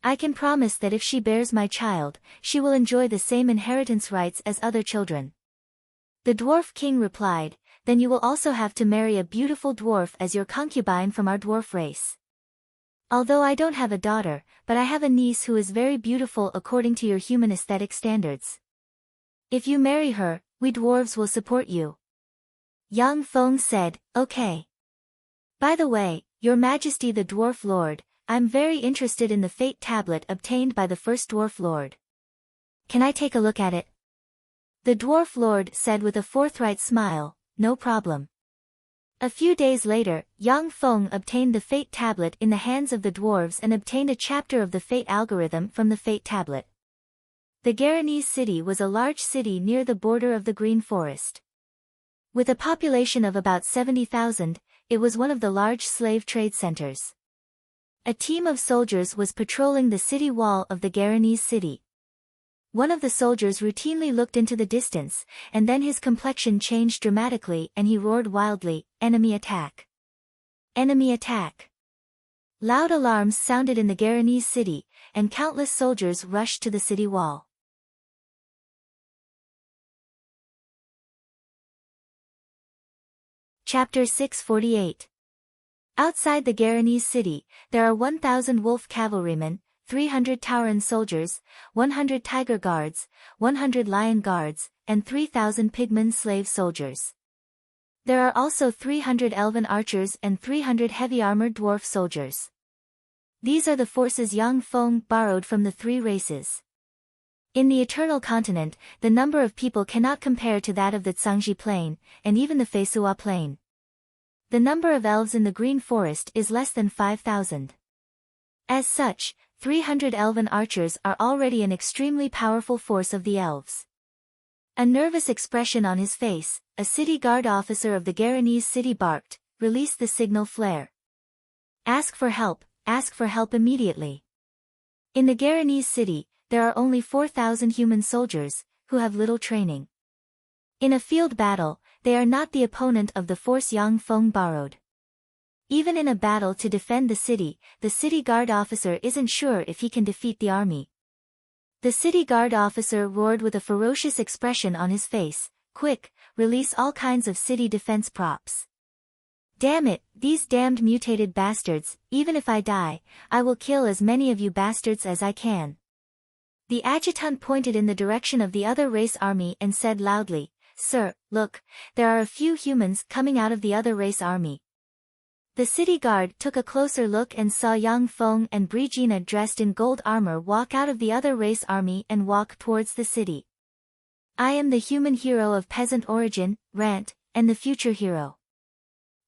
I can promise that if she bears my child, she will enjoy the same inheritance rights as other children. The Dwarf King replied, then you will also have to marry a beautiful dwarf as your concubine from our dwarf race. Although I don't have a daughter, but I have a niece who is very beautiful according to your human aesthetic standards. If you marry her, we dwarves will support you. Yang Feng said, okay. By the way, Your Majesty the Dwarf Lord, I'm very interested in the Fate Tablet obtained by the first Dwarf Lord. Can I take a look at it? The Dwarf Lord said with a forthright smile, no problem. A few days later, Yang Feng obtained the Fate Tablet in the hands of the dwarves and obtained a chapter of the Fate algorithm from the Fate Tablet. The Garanese city was a large city near the border of the Green Forest. With a population of about 70,000, it was one of the large slave trade centers. A team of soldiers was patrolling the city wall of the Garanese city. One of the soldiers routinely looked into the distance, and then his complexion changed dramatically and he roared wildly, enemy attack! Enemy attack! Loud alarms sounded in the Garanese city, and countless soldiers rushed to the city wall. Chapter 648. Outside the Guaranese city, there are 1,000 wolf cavalrymen, 300 Tauran soldiers, 100 tiger guards, 100 lion guards, and 3,000 pigman slave soldiers. There are also 300 elven archers and 300 heavy-armored dwarf soldiers. These are the forces Yang Feng borrowed from the three races. In the Eternal Continent, the number of people cannot compare to that of the Zhangji Plain, and even the Feisua Plain. The number of elves in the Green Forest is less than 5,000. As such, 300 elven archers are already an extremely powerful force of the elves. A nervous expression on his face, a city guard officer of the Guaranese city barked, "Release the signal flare. Ask for help immediately." In the Guaranese city, there are only 4,000 human soldiers, who have little training. In a field battle, they are not the opponent of the force Yang Feng borrowed. Even in a battle to defend the city guard officer isn't sure if he can defeat the army. The city guard officer roared with a ferocious expression on his face, "Quick, release all kinds of city defense props. Damn it, these damned mutated bastards, even if I die, I will kill as many of you bastards as I can." The adjutant pointed in the direction of the other race army and said loudly, "Sir, look, there are a few humans coming out of the other race army." The city guard took a closer look and saw Yang Feng and Brigitte dressed in gold armor walk out of the other race army and walk towards the city. "I am the human hero of peasant origin, Rant, and the future hero.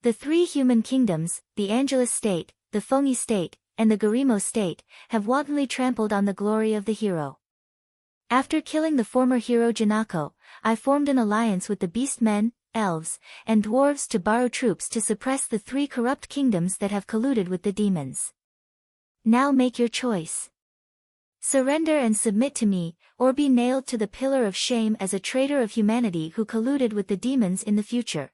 The three human kingdoms, the Angelus state, the Fengyi state, and the Garimo state, have wantonly trampled on the glory of the hero. After killing the former hero Janako, I formed an alliance with the beast men, elves, and dwarves to borrow troops to suppress the three corrupt kingdoms that have colluded with the demons. Now make your choice. Surrender and submit to me, or be nailed to the pillar of shame as a traitor of humanity who colluded with the demons in the future."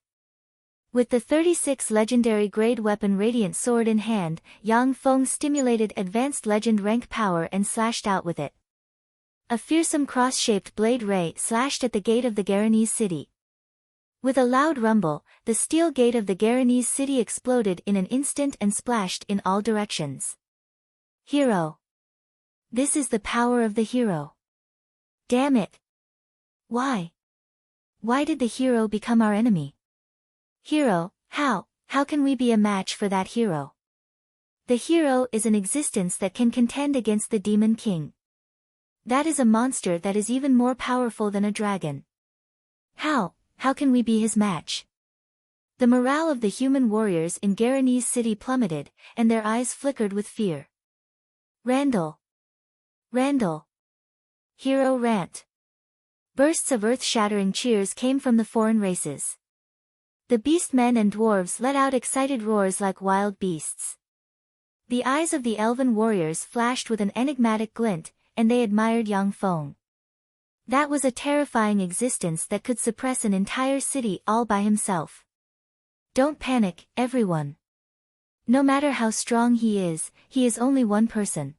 With the 36 legendary grade weapon Radiant Sword in hand, Yang Feng stimulated advanced legend rank power and slashed out with it. A fearsome cross-shaped blade ray slashed at the gate of the Guaranese city. With a loud rumble, the steel gate of the Guaranese city exploded in an instant and splashed in all directions. Hero. This is the power of the hero. Damn it. Why? Why did the hero become our enemy? Hero, how can we be a match for that hero? The hero is an existence that can contend against the Demon King. That is a monster that is even more powerful than a dragon. How can we be his match? The morale of the human warriors in Guaranese city plummeted, and their eyes flickered with fear. Randall. Hero Rant. Bursts of earth-shattering cheers came from the foreign races. The beast men and dwarves let out excited roars like wild beasts. The eyes of the elven warriors flashed with an enigmatic glint, and they admired Yang Feng. That was a terrifying existence that could suppress an entire city all by himself. Don't panic, everyone. No matter how strong he is only one person.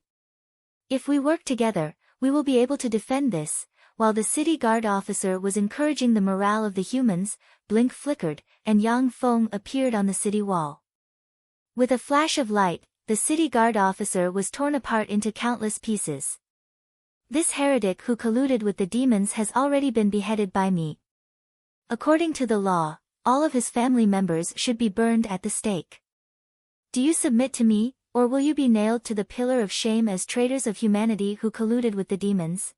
If we work together, we will be able to defend this. While the city guard officer was encouraging the morale of the humans, Blink flickered, and Yang Feng appeared on the city wall. With a flash of light, the city guard officer was torn apart into countless pieces. This heretic who colluded with the demons has already been beheaded by me. According to the law, all of his family members should be burned at the stake. Do you submit to me, or will you be nailed to the pillar of shame as traitors of humanity who colluded with the demons?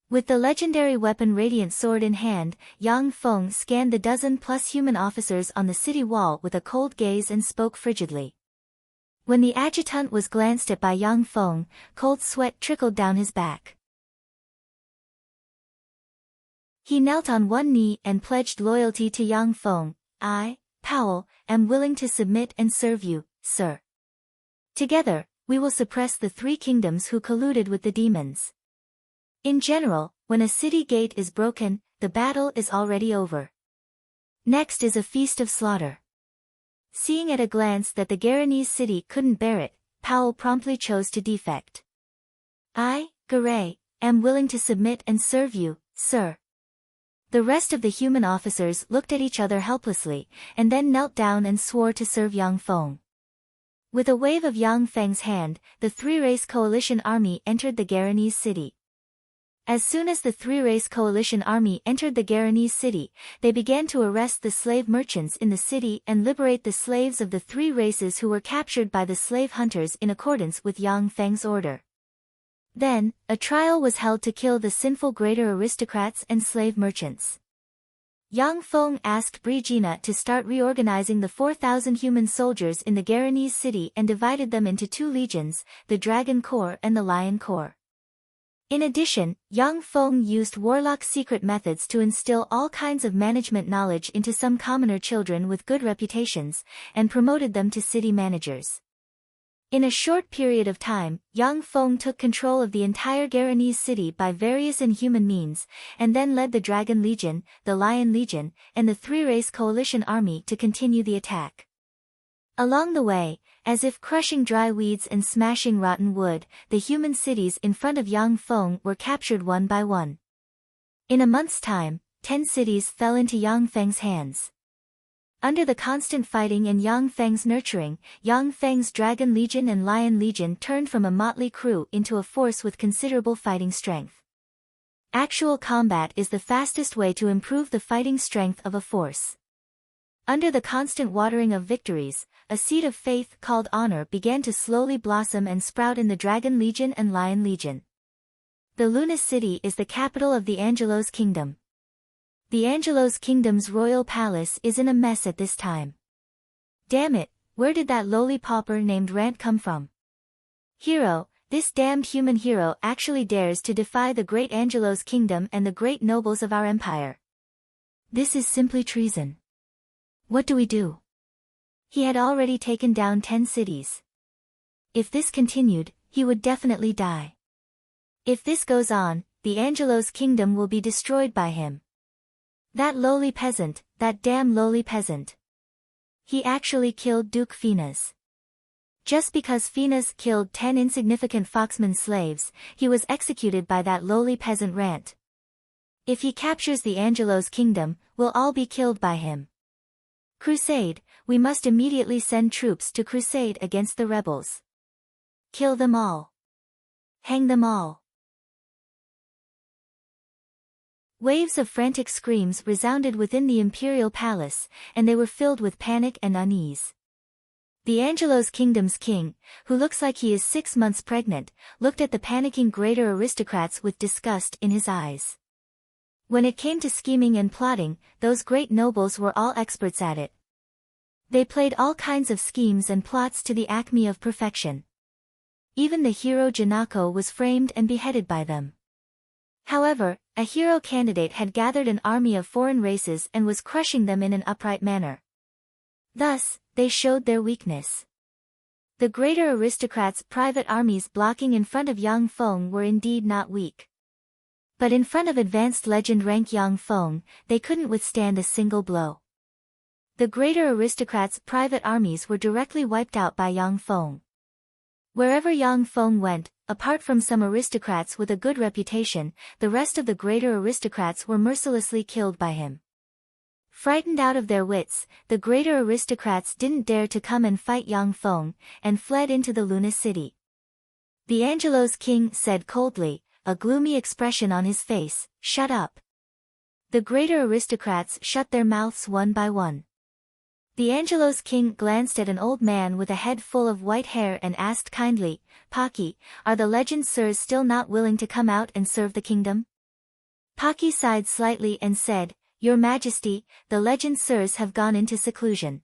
With the legendary weapon Radiant Sword in hand, Yang Feng scanned the dozen-plus human officers on the city wall with a cold gaze and spoke frigidly. When the adjutant was glanced at by Yang Feng, cold sweat trickled down his back. He knelt on one knee and pledged loyalty to Yang Feng. "I, Powell, am willing to submit and serve you, sir. Together, we will suppress the three kingdoms who colluded with the demons." In general, when a city gate is broken, the battle is already over. Next is a feast of slaughter. Seeing at a glance that the Guaranese city couldn't bear it, Powell promptly chose to defect. "I, Garay, am willing to submit and serve you, sir." The rest of the human officers looked at each other helplessly, and then knelt down and swore to serve Yang Feng. With a wave of Yang Feng's hand, the three-race coalition army entered the Garanese city. As soon as the three-race coalition army entered the Garanese city, they began to arrest the slave merchants in the city and liberate the slaves of the three races who were captured by the slave hunters in accordance with Yang Feng's order. Then, a trial was held to kill the sinful greater aristocrats and slave merchants. Yang Feng asked Brigitte to start reorganizing the 4,000 human soldiers in the Garanese city and divided them into two legions, the Dragon Corps and the Lion Corps. In addition, Yang Feng used warlock secret methods to instill all kinds of management knowledge into some commoner children with good reputations, and promoted them to city managers. In a short period of time, Yang Feng took control of the entire Garanese city by various inhuman means, and then led the Dragon Legion, the Lion Legion, and the three-race coalition army to continue the attack. Along the way, as if crushing dry weeds and smashing rotten wood, the human cities in front of Yang Feng were captured one by one. In a month's time, 10 cities fell into Yang Feng's hands. Under the constant fighting and Yang Feng's nurturing, Yang Feng's Dragon Legion and Lion Legion turned from a motley crew into a force with considerable fighting strength. Actual combat is the fastest way to improve the fighting strength of a force. Under the constant watering of victories, a seed of faith called honor began to slowly blossom and sprout in the Dragon Legion and Lion Legion. The Luna City is the capital of the Angelos Kingdom. The Angelos Kingdom's royal palace is in a mess at this time. Damn it, where did that lowly pauper named Rant come from? Hero, this damned human hero actually dares to defy the great Angelos Kingdom and the great nobles of our empire. This is simply treason. What do we do? He had already taken down 10 cities. If this continued, he would definitely die. If this goes on, the Angelos Kingdom will be destroyed by him. That lowly peasant, that damn lowly peasant. He actually killed Duke Finas. Just because Finas killed 10 insignificant foxman slaves, he was executed by that lowly peasant Rant. If he captures the Angelos Kingdom, we'll all be killed by him. Crusade, we must immediately send troops to crusade against the rebels. Kill them all. Hang them all. Waves of frantic screams resounded within the imperial palace, and they were filled with panic and unease. The Angelos Kingdom's king, who looks like he is 6 months pregnant, looked at the panicking greater aristocrats with disgust in his eyes. When it came to scheming and plotting, those great nobles were all experts at it. They played all kinds of schemes and plots to the acme of perfection. Even the hero Janako was framed and beheaded by them. However, a hero candidate had gathered an army of foreign races and was crushing them in an upright manner. Thus, they showed their weakness. The greater aristocrats' private armies blocking in front of Yang Feng were indeed not weak. But in front of advanced legend rank Yang Feng, they couldn't withstand a single blow. The greater aristocrats' private armies were directly wiped out by Yang Feng. Wherever Yang Feng went, apart from some aristocrats with a good reputation, the rest of the greater aristocrats were mercilessly killed by him. Frightened out of their wits, the greater aristocrats didn't dare to come and fight Yang Feng, and fled into the Luna City. The Angelos king said coldly, a gloomy expression on his face, "Shut up." The greater aristocrats shut their mouths one by one. The Angelos king glanced at an old man with a head full of white hair and asked kindly, "Paki, are the legend sirs still not willing to come out and serve the kingdom?" Paki sighed slightly and said, "Your Majesty, the legend sirs have gone into seclusion.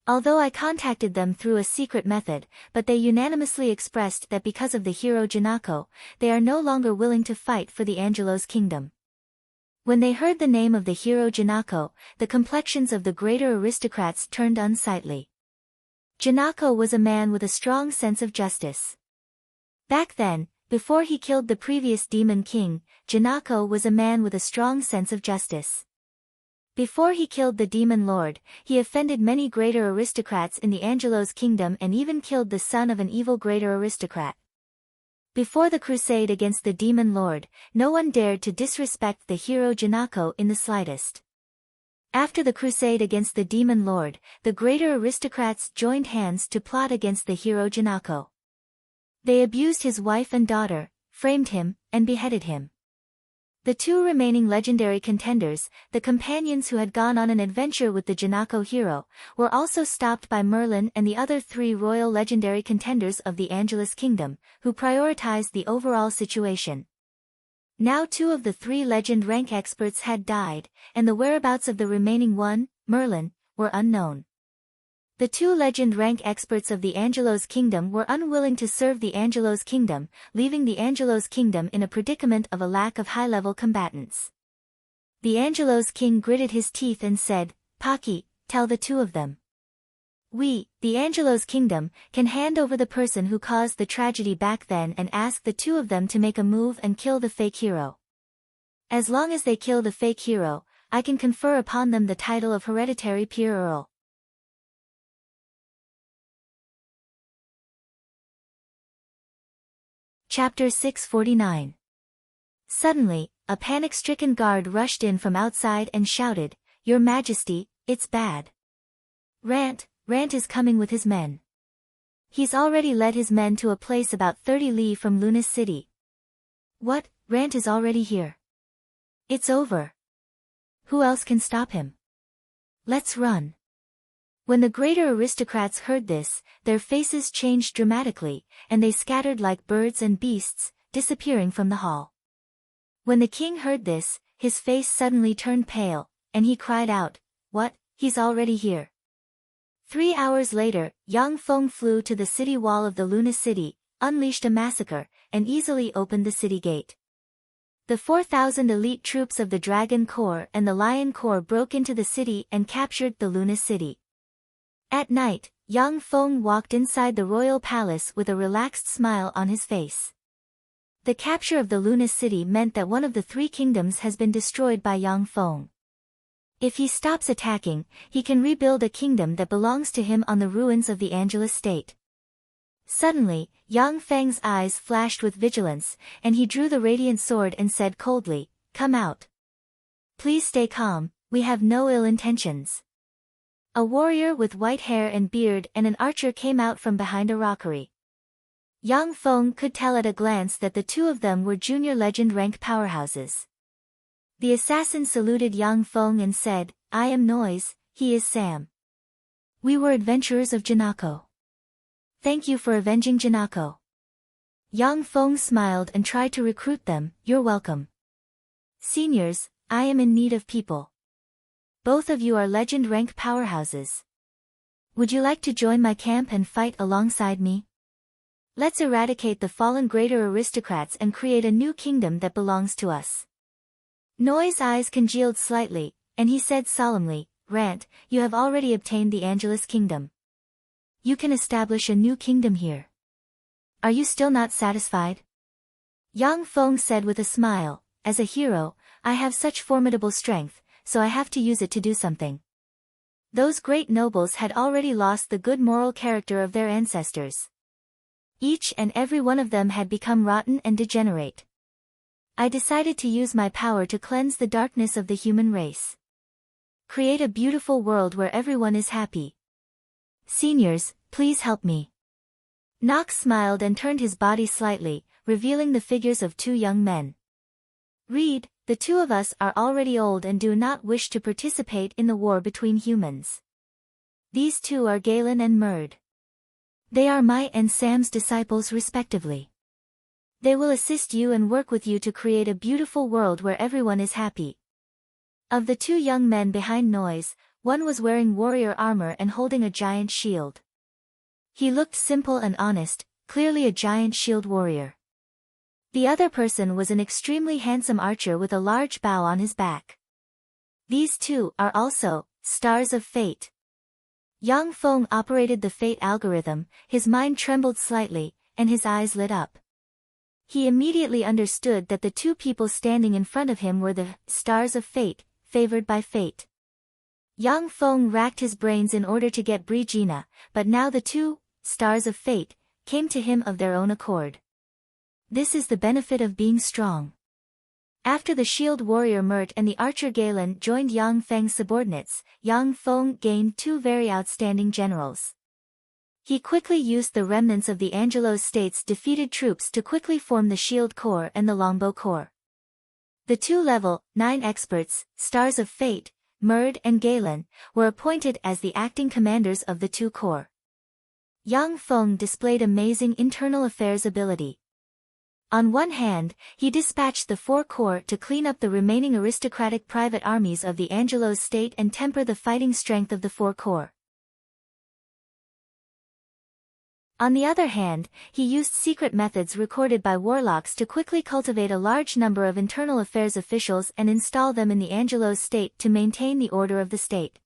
Although I contacted them through a secret method, but they unanimously expressed that because of the hero Janako, they are no longer willing to fight for the Angelos kingdom." When they heard the name of the hero Janako, the complexions of the greater aristocrats turned unsightly. Janako was a man with a strong sense of justice. Back then, before he killed the previous demon king, Janako was a man with a strong sense of justice. Before he killed the demon lord, he offended many greater aristocrats in the Angelos kingdom and even killed the son of an evil greater aristocrat. Before the crusade against the demon lord, no one dared to disrespect the hero Janako in the slightest. After the crusade against the demon lord, the greater aristocrats joined hands to plot against the hero Janako. They abused his wife and daughter, framed him, and beheaded him. The two remaining legendary contenders, the companions who had gone on an adventure with the Janako hero, were also stopped by Merlin and the other three royal legendary contenders of the Angelus Kingdom, who prioritized the overall situation. Now two of the three legend rank experts had died, and the whereabouts of the remaining one, Merlin, were unknown. The two legend rank experts of the Angelos Kingdom were unwilling to serve the Angelos Kingdom, leaving the Angelos Kingdom in a predicament of a lack of high-level combatants. The Angelos King gritted his teeth and said, "Paki, tell the two of them. We, the Angelos Kingdom, can hand over the person who caused the tragedy back then and ask the two of them to make a move and kill the fake hero. As long as they kill the fake hero, I can confer upon them the title of hereditary peer earl." Chapter 649. Suddenly, a panic-stricken guard rushed in from outside and shouted, "Your Majesty, it's bad. Rant is coming with his men. He's already led his men to a place about 30 li from Luna's city." "What, Rant is already here? It's over. Who else can stop him? Let's run." When the greater aristocrats heard this, their faces changed dramatically, and they scattered like birds and beasts, disappearing from the hall. When the king heard this, his face suddenly turned pale, and he cried out, "What, he's already here?" 3 hours later, Yang Feng flew to the city wall of the Luna city, unleashed a massacre, and easily opened the city gate. The 4,000 elite troops of the Dragon Corps and the Lion Corps broke into the city and captured the Luna city. At night, Yang Feng walked inside the royal palace with a relaxed smile on his face. The capture of the Luna city meant that one of the three kingdoms has been destroyed by Yang Feng. If he stops attacking, he can rebuild a kingdom that belongs to him on the ruins of the Angelus state. Suddenly, Yang Feng's eyes flashed with vigilance, and he drew the radiant sword and said coldly, "Come out. Please stay calm, we have no ill intentions." A warrior with white hair and beard and an archer came out from behind a rockery. Yang Feng could tell at a glance that the two of them were junior legend rank powerhouses. The assassin saluted Yang Feng and said, "I am Noise, he is Sam. We were adventurers of Janako. Thank you for avenging Janako." Yang Feng smiled and tried to recruit them. "You're welcome. Seniors, I am in need of people. Both of you are legend rank powerhouses. Would you like to join my camp and fight alongside me? Let's eradicate the fallen greater aristocrats and create a new kingdom that belongs to us." Noi's eyes congealed slightly, and he said solemnly, "Rant, you have already obtained the Angelus Kingdom. You can establish a new kingdom here. Are you still not satisfied?" Yang Feng said with a smile, "As a hero, I have such formidable strength, so I have to use it to do something." Those great nobles had already lost the good moral character of their ancestors. Each and every one of them had become rotten and degenerate. I decided to use my power to cleanse the darkness of the human race. Create a beautiful world where everyone is happy. Seniors, please help me." Nox smiled and turned his body slightly, revealing the figures of two young men. "Read, the two of us are already old and do not wish to participate in the war between humans. These two are Galen and Murd. They are my and Sam's disciples respectively. They will assist you and work with you to create a beautiful world where everyone is happy." Of the two young men behind Noise, one was wearing warrior armor and holding a giant shield. He looked simple and honest, clearly a giant shield warrior. The other person was an extremely handsome archer with a large bow on his back. These two are also stars of fate. Yang Feng operated the fate algorithm, his mind trembled slightly, and his eyes lit up. He immediately understood that the two people standing in front of him were the stars of fate, favored by fate. Yang Feng racked his brains in order to get Brigina, but now the two stars of fate came to him of their own accord. This is the benefit of being strong. After the shield warrior Mert and the archer Galen joined Yang Feng's subordinates, Yang Feng gained two very outstanding generals. He quickly used the remnants of the Angelos state's defeated troops to quickly form the Shield Corps and the Longbow Corps. The two level 9 experts, Stars of Fate, Merd and Galen, were appointed as the acting commanders of the two corps. Yang Feng displayed amazing internal affairs ability. On one hand, he dispatched the 4 corps to clean up the remaining aristocratic private armies of the Angelos state and temper the fighting strength of the 4 corps. On the other hand, he used secret methods recorded by warlocks to quickly cultivate a large number of internal affairs officials and install them in the Angelos state to maintain the order of the state.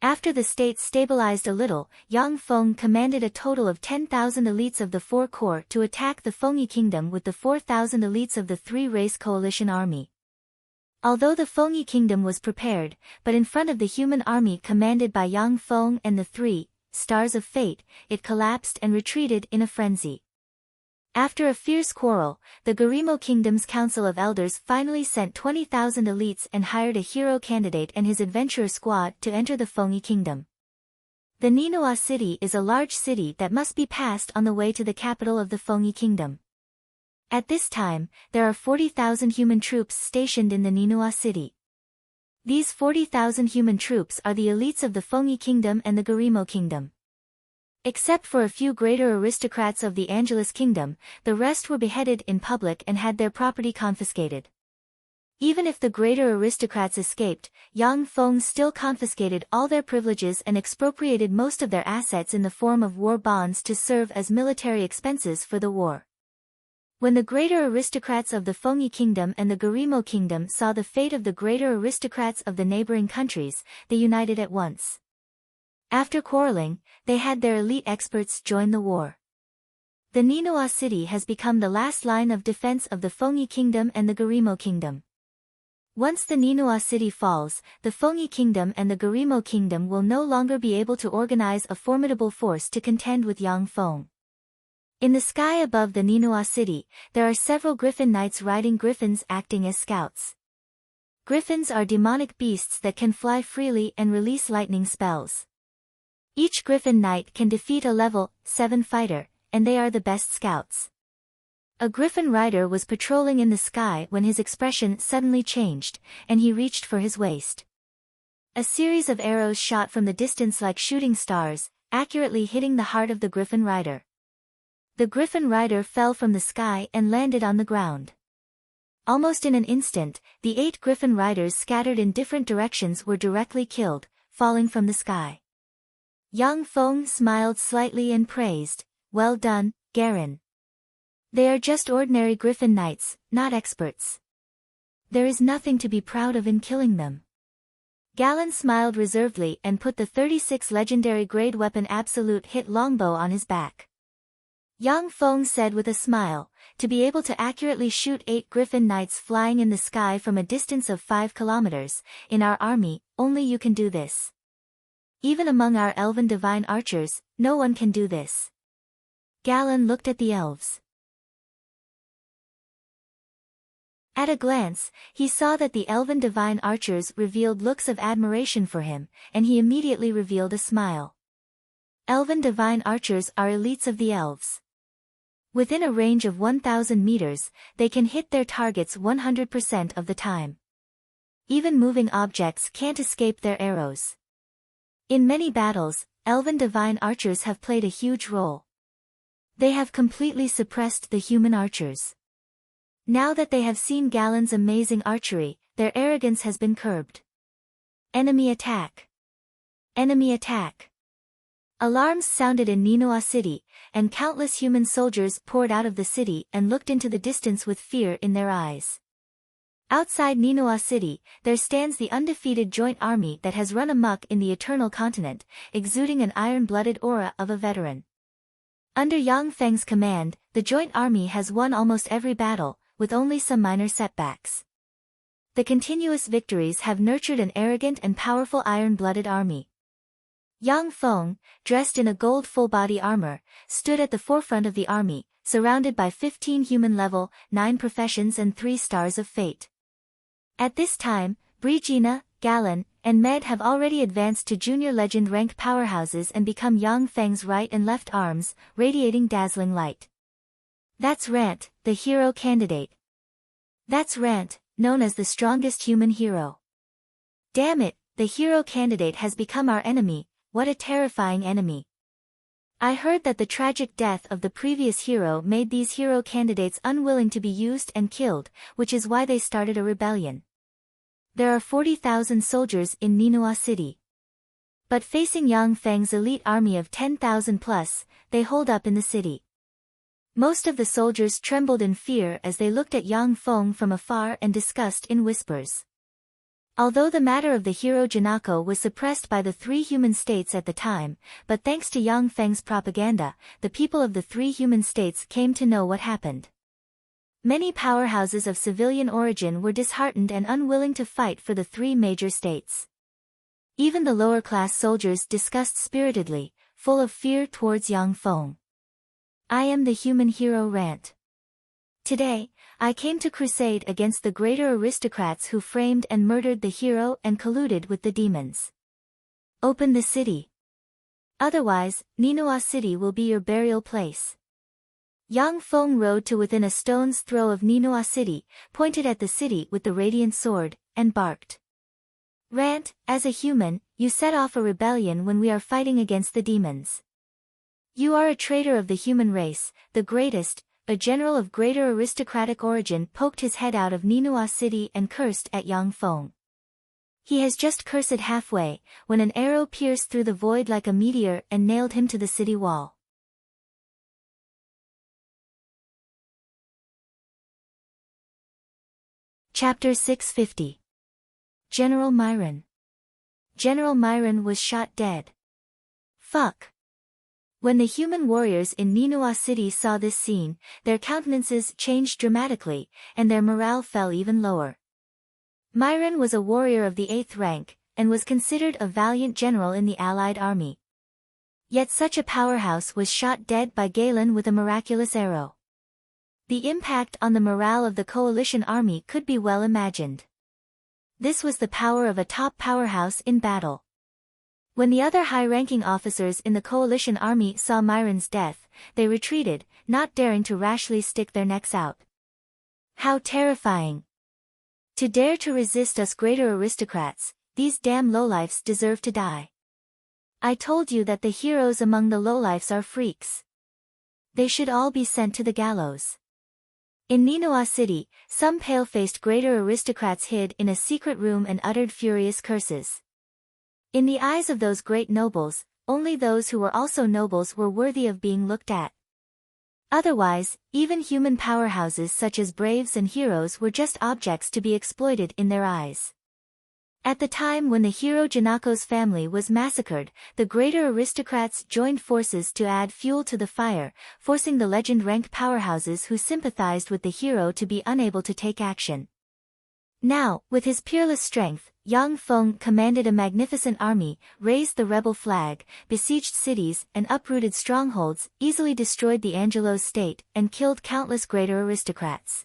After the state stabilized a little, Yang Feng commanded a total of 10,000 elites of the 4 corps to attack the Fengyi kingdom with the 4,000 elites of the 3-race coalition army. Although the Fengyi kingdom was prepared, but in front of the human army commanded by Yang Feng and the 3 Stars of Fate, it collapsed and retreated in a frenzy. After a fierce quarrel, the Garimo Kingdom's Council of Elders finally sent 20,000 elites and hired a hero candidate and his adventurer squad to enter the Fengyi Kingdom. The Ninua city is a large city that must be passed on the way to the capital of the Fengyi Kingdom. At this time, there are 40,000 human troops stationed in the Ninua city. These 40,000 human troops are the elites of the Fengyi Kingdom and the Garimo Kingdom. Except for a few greater aristocrats of the Angelos Kingdom, the rest were beheaded in public and had their property confiscated. Even if the greater aristocrats escaped, Yang Feng still confiscated all their privileges and expropriated most of their assets in the form of war bonds to serve as military expenses for the war. When the greater aristocrats of the Fengyi Kingdom and the Garimo Kingdom saw the fate of the greater aristocrats of the neighboring countries, they united at once. After quarreling, they had their elite experts join the war. The Ninua city has become the last line of defense of the Fengyi Kingdom and the Garimo Kingdom. Once the Ninua city falls, the Fengyi Kingdom and the Garimo Kingdom will no longer be able to organize a formidable force to contend with Yang Feng. In the sky above the Ninua city, there are several griffin knights riding griffins acting as scouts. Griffins are demonic beasts that can fly freely and release lightning spells. Each Griffin Knight can defeat a level 7 fighter, and they are the best scouts. A Griffin rider was patrolling in the sky when his expression suddenly changed, and he reached for his waist. A series of arrows shot from the distance like shooting stars, accurately hitting the heart of the Griffin rider. The Griffin rider fell from the sky and landed on the ground. Almost in an instant, the 8 Griffin riders scattered in different directions were directly killed, falling from the sky. Yang Feng smiled slightly and praised, "Well done, Garen. They are just ordinary Griffin Knights, not experts. There is nothing to be proud of in killing them." Galen smiled reservedly and put the 36 legendary grade weapon Absolute Hit longbow on his back. Yang Feng said with a smile, "To be able to accurately shoot 8 Griffin Knights flying in the sky from a distance of 5 kilometers, in our army, only you can do this. Even among our elven divine archers, no one can do this." Galen looked at the elves. At a glance, he saw that the elven divine archers revealed looks of admiration for him, and he immediately revealed a smile. Elven divine archers are elites of the elves. Within a range of 1,000 meters, they can hit their targets 100% of the time. Even moving objects can't escape their arrows. In many battles, elven divine archers have played a huge role. They have completely suppressed the human archers. Now that they have seen Galen's amazing archery, their arrogance has been curbed. Enemy attack! Enemy attack! Alarms sounded in Ninua city, and countless human soldiers poured out of the city and looked into the distance with fear in their eyes. Outside Ninua city, there stands the undefeated joint army that has run amok in the Eternal Continent, exuding an iron-blooded aura of a veteran. Under Yang Feng's command, the joint army has won almost every battle, with only some minor setbacks. The continuous victories have nurtured an arrogant and powerful iron-blooded army. Yang Feng, dressed in a gold full-body armor, stood at the forefront of the army, surrounded by 15 human-level, 9 professions and 3 stars of fate. At this time, Brigitte, Galen, and Med have already advanced to junior legend rank powerhouses and become Yang Feng's right and left arms, radiating dazzling light. That's Rant, the hero candidate. That's Rant, known as the strongest human hero. Damn it, the hero candidate has become our enemy. What a terrifying enemy. I heard that the tragic death of the previous hero made these hero candidates unwilling to be used and killed, which is why they started a rebellion. There are 40,000 soldiers in Ninua City. But facing Yang Feng's elite army of 10,000 plus, they hold up in the city. Most of the soldiers trembled in fear as they looked at Yang Feng from afar and discussed in whispers. Although the matter of the hero Janako was suppressed by the 3 human states at the time, but thanks to Yang Feng's propaganda, the people of the 3 human states came to know what happened. Many powerhouses of civilian origin were disheartened and unwilling to fight for the 3 major states. Even the lower-class soldiers discussed spiritedly, full of fear towards Yang Feng. I am the human hero Rant. Today, I came to crusade against the greater aristocrats who framed and murdered the hero and colluded with the demons. Open the city. Otherwise, Ninua City will be your burial place. Yang Feng rode to within a stone's throw of Ninua City, pointed at the city with the radiant sword, and barked. Rant, as a human, you set off a rebellion when we are fighting against the demons. You are a traitor of the human race, the greatest. A general of greater aristocratic origin poked his head out of Ninua City and cursed at Yang Feng. He has just cursed halfway, when an arrow pierced through the void like a meteor and nailed him to the city wall. Chapter 650. General Myron. General Myron was shot dead. Fuck. When the human warriors in Ninua City saw this scene, their countenances changed dramatically, and their morale fell even lower. Myron was a warrior of the 8th rank, and was considered a valiant general in the Allied army. Yet such a powerhouse was shot dead by Galen with a miraculous arrow. The impact on the morale of the coalition army could be well imagined. This was the power of a top powerhouse in battle. When the other high-ranking officers in the coalition army saw Myron's death, they retreated, not daring to rashly stick their necks out. How terrifying! To dare to resist us greater aristocrats, these damn lowlifes deserve to die. I told you that the heroes among the lowlifes are freaks. They should all be sent to the gallows. In Ninua City, some pale-faced greater aristocrats hid in a secret room and uttered furious curses. In the eyes of those great nobles, only those who were also nobles were worthy of being looked at. Otherwise, even human powerhouses such as braves and heroes were just objects to be exploited in their eyes. At the time when the hero Janako's family was massacred, the greater aristocrats joined forces to add fuel to the fire, forcing the legend-rank powerhouses who sympathized with the hero to be unable to take action. Now, with his peerless strength, Yang Feng commanded a magnificent army, raised the rebel flag, besieged cities and uprooted strongholds, easily destroyed the Angelo's state, and killed countless greater aristocrats.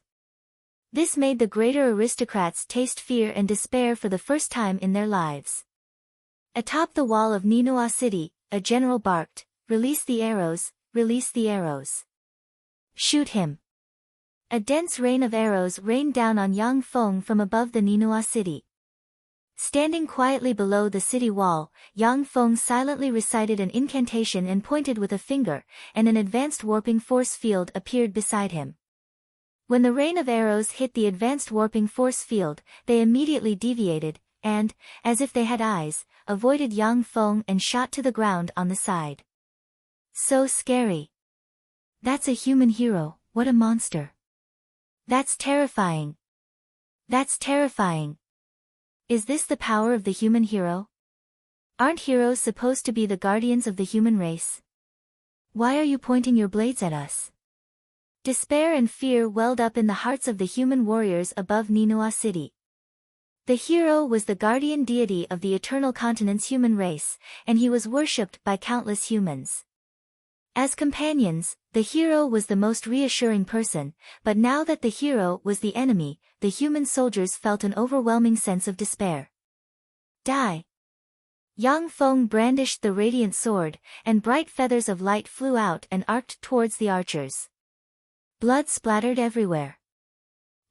This made the greater aristocrats taste fear and despair for the first time in their lives. Atop the wall of Ninua City, a general barked, "Release the arrows, release the arrows. Shoot him." A dense rain of arrows rained down on Yang Feng from above the Ninua City. Standing quietly below the city wall, Yang Feng silently recited an incantation and pointed with a finger, and an advanced warping force field appeared beside him. When the rain of arrows hit the advanced warping force field, they immediately deviated, and, as if they had eyes, avoided Yang Feng and shot to the ground on the side. So scary. That's a human hero, what a monster. That's terrifying. That's terrifying. Is this the power of the human hero? Aren't heroes supposed to be the guardians of the human race? Why are you pointing your blades at us? Despair and fear welled up in the hearts of the human warriors above Ninua City. The hero was the guardian deity of the eternal continent's human race, and he was worshipped by countless humans. As companions, the hero was the most reassuring person, but now that the hero was the enemy, the human soldiers felt an overwhelming sense of despair. Die! Yang Feng brandished the radiant sword, and bright feathers of light flew out and arced towards the archers. Blood splattered everywhere.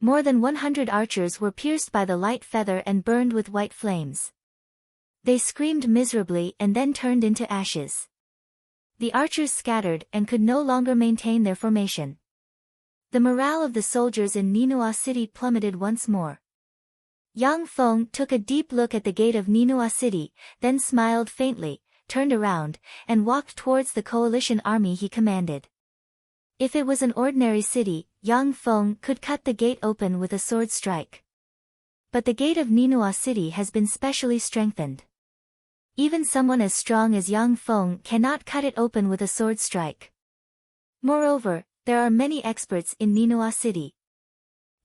More than 100 archers were pierced by the light feather and burned with white flames. They screamed miserably and then turned into ashes. The archers scattered and could no longer maintain their formation. The morale of the soldiers in Ninua City plummeted once more. Yang Feng took a deep look at the gate of Ninua City, then smiled faintly, turned around, and walked towards the coalition army he commanded. If it was an ordinary city, Yang Feng could cut the gate open with a sword strike. But the gate of Ninua City has been specially strengthened. Even someone as strong as Yang Feng cannot cut it open with a sword strike. Moreover, there are many experts in Ninua City.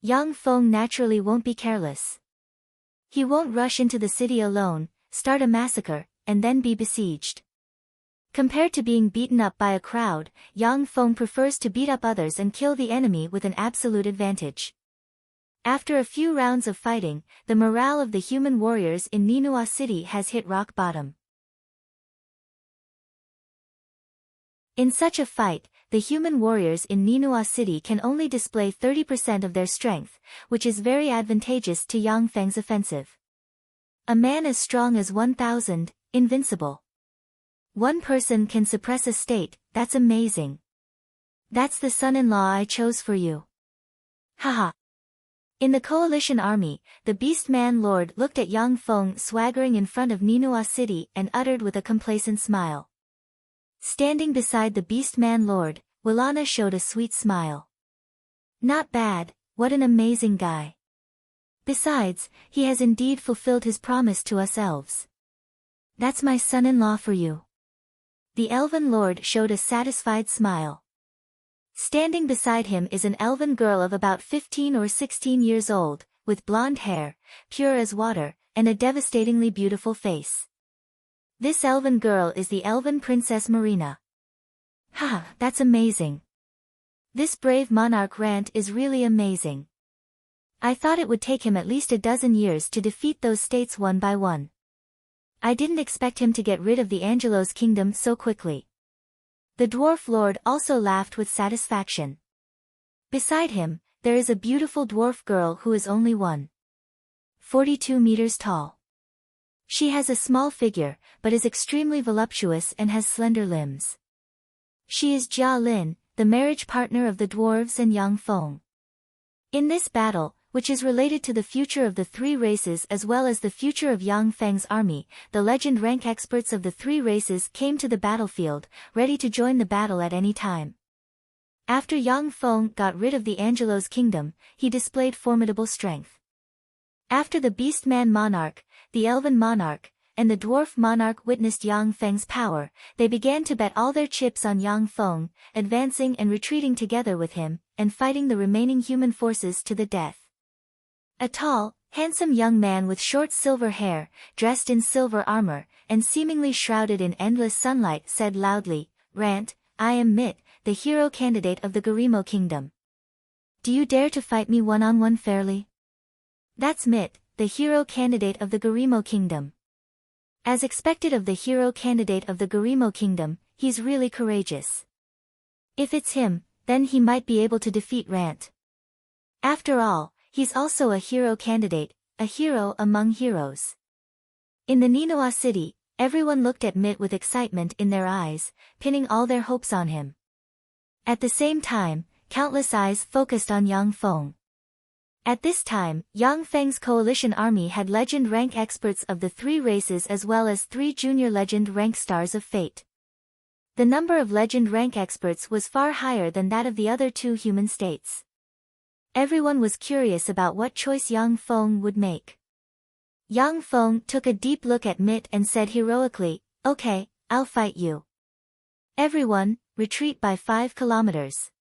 Yang Feng naturally won't be careless. He won't rush into the city alone, start a massacre, and then be besieged. Compared to being beaten up by a crowd, Yang Feng prefers to beat up others and kill the enemy with an absolute advantage. After a few rounds of fighting, the morale of the human warriors in Ninua City has hit rock bottom. In such a fight, the human warriors in Ninua City can only display 30% of their strength, which is very advantageous to Yang Feng's offensive. A man as strong as 1,000, invincible. One person can suppress a state, that's amazing. That's the son-in-law I chose for you. Haha. In the coalition army, the Beast-Man Lord looked at Yang Feng swaggering in front of Ninua City and uttered with a complacent smile. Standing beside the Beast-Man Lord, Willana showed a sweet smile. Not bad, what an amazing guy. Besides, he has indeed fulfilled his promise to us elves. That's my son-in-law for you. The Elven Lord showed a satisfied smile. Standing beside him is an elven girl of about 15 or 16 years old, with blonde hair, pure as water, and a devastatingly beautiful face. This elven girl is the elven princess Marina. Haha, that's amazing. This brave monarch Rant is really amazing. I thought it would take him at least a dozen years to defeat those states one by one. I didn't expect him to get rid of the Angelo's kingdom so quickly. The dwarf lord also laughed with satisfaction. Beside him, there is a beautiful dwarf girl who is only 1.42 meters tall. She has a small figure, but is extremely voluptuous and has slender limbs. She is Jia Lin, the marriage partner of the dwarves and Yang Feng. In this battle, which is related to the future of the three races as well as the future of Yang Feng's army, the legend rank experts of the three races came to the battlefield, ready to join the battle at any time. After Yang Feng got rid of the Angelo's kingdom, he displayed formidable strength. After the Beast-Man Monarch, the Elven Monarch, and the Dwarf Monarch witnessed Yang Feng's power, they began to bet all their chips on Yang Feng, advancing and retreating together with him, and fighting the remaining human forces to the death. A tall, handsome young man with short silver hair, dressed in silver armor, and seemingly shrouded in endless sunlight said loudly, "Rant, I am Mit, the hero candidate of the Garimo Kingdom. Do you dare to fight me one-on-one fairly?" That's Mit, the hero candidate of the Garimo Kingdom. As expected of the hero candidate of the Garimo Kingdom, he's really courageous. If it's him, then he might be able to defeat Rant. After all, he's also a hero candidate, a hero among heroes. In the Ninua City, everyone looked at Mit with excitement in their eyes, pinning all their hopes on him. At the same time, countless eyes focused on Yang Feng. At this time, Yang Feng's coalition army had legend rank experts of the three races as well as 3 junior legend rank stars of fate. The number of legend rank experts was far higher than that of the other 2 human states. Everyone was curious about what choice Yang Feng would make. Yang Feng took a deep look at Mit and said heroically, "Okay, I'll fight you. Everyone, retreat by 5 kilometers."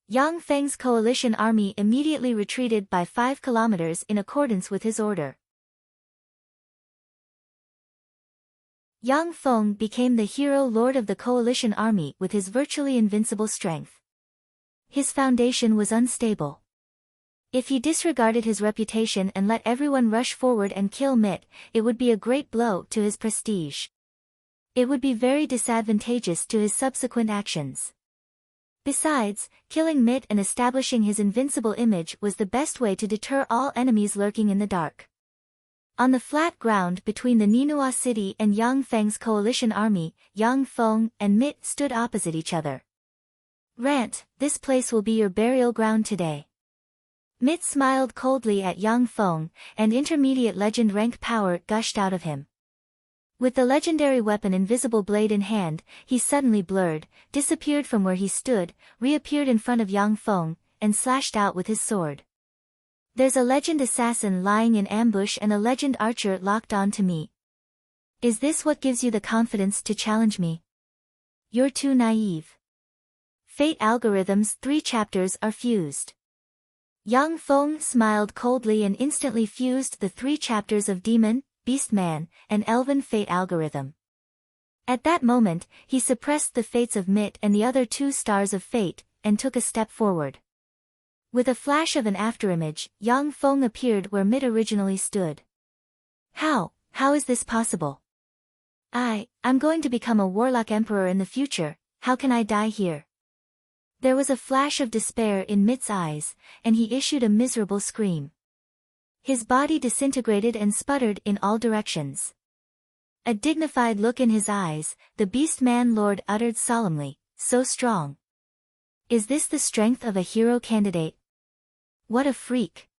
Yang Feng's coalition army immediately retreated by 5 kilometers in accordance with his order. Yang Feng became the hero lord of the coalition army with his virtually invincible strength. His foundation was unstable. If he disregarded his reputation and let everyone rush forward and kill Mit, it would be a great blow to his prestige. It would be very disadvantageous to his subsequent actions. Besides, killing Mit and establishing his invincible image was the best way to deter all enemies lurking in the dark. On the flat ground between the Ninua city and Yang Feng's coalition army, Yang Feng and Mit stood opposite each other. "Rant, this place will be your burial ground today." Mit smiled coldly at Yang Feng, and intermediate legend rank power gushed out of him. With the legendary weapon Invisible Blade in hand, he suddenly blurred, disappeared from where he stood, reappeared in front of Yang Feng, and slashed out with his sword. "There's a legend assassin lying in ambush and a legend archer locked on to me. Is this what gives you the confidence to challenge me? You're too naive. Fate Algorithms 3 chapters are fused." Yang Feng smiled coldly and instantly fused the 3 chapters of Demon, Beastman, and Elven Fate Algorithm. At that moment, he suppressed the fates of Mit and the other 2 stars of fate, and took a step forward. With a flash of an afterimage, Yang Feng appeared where Mit originally stood. How is this possible? I'm going to become a warlock emperor in the future, how can I die here? There was a flash of despair in Mit's eyes, and he issued a miserable scream. His body disintegrated and sputtered in all directions. A dignified look in his eyes, the Beastman Lord uttered solemnly, "So strong. Is this the strength of a hero candidate? What a freak."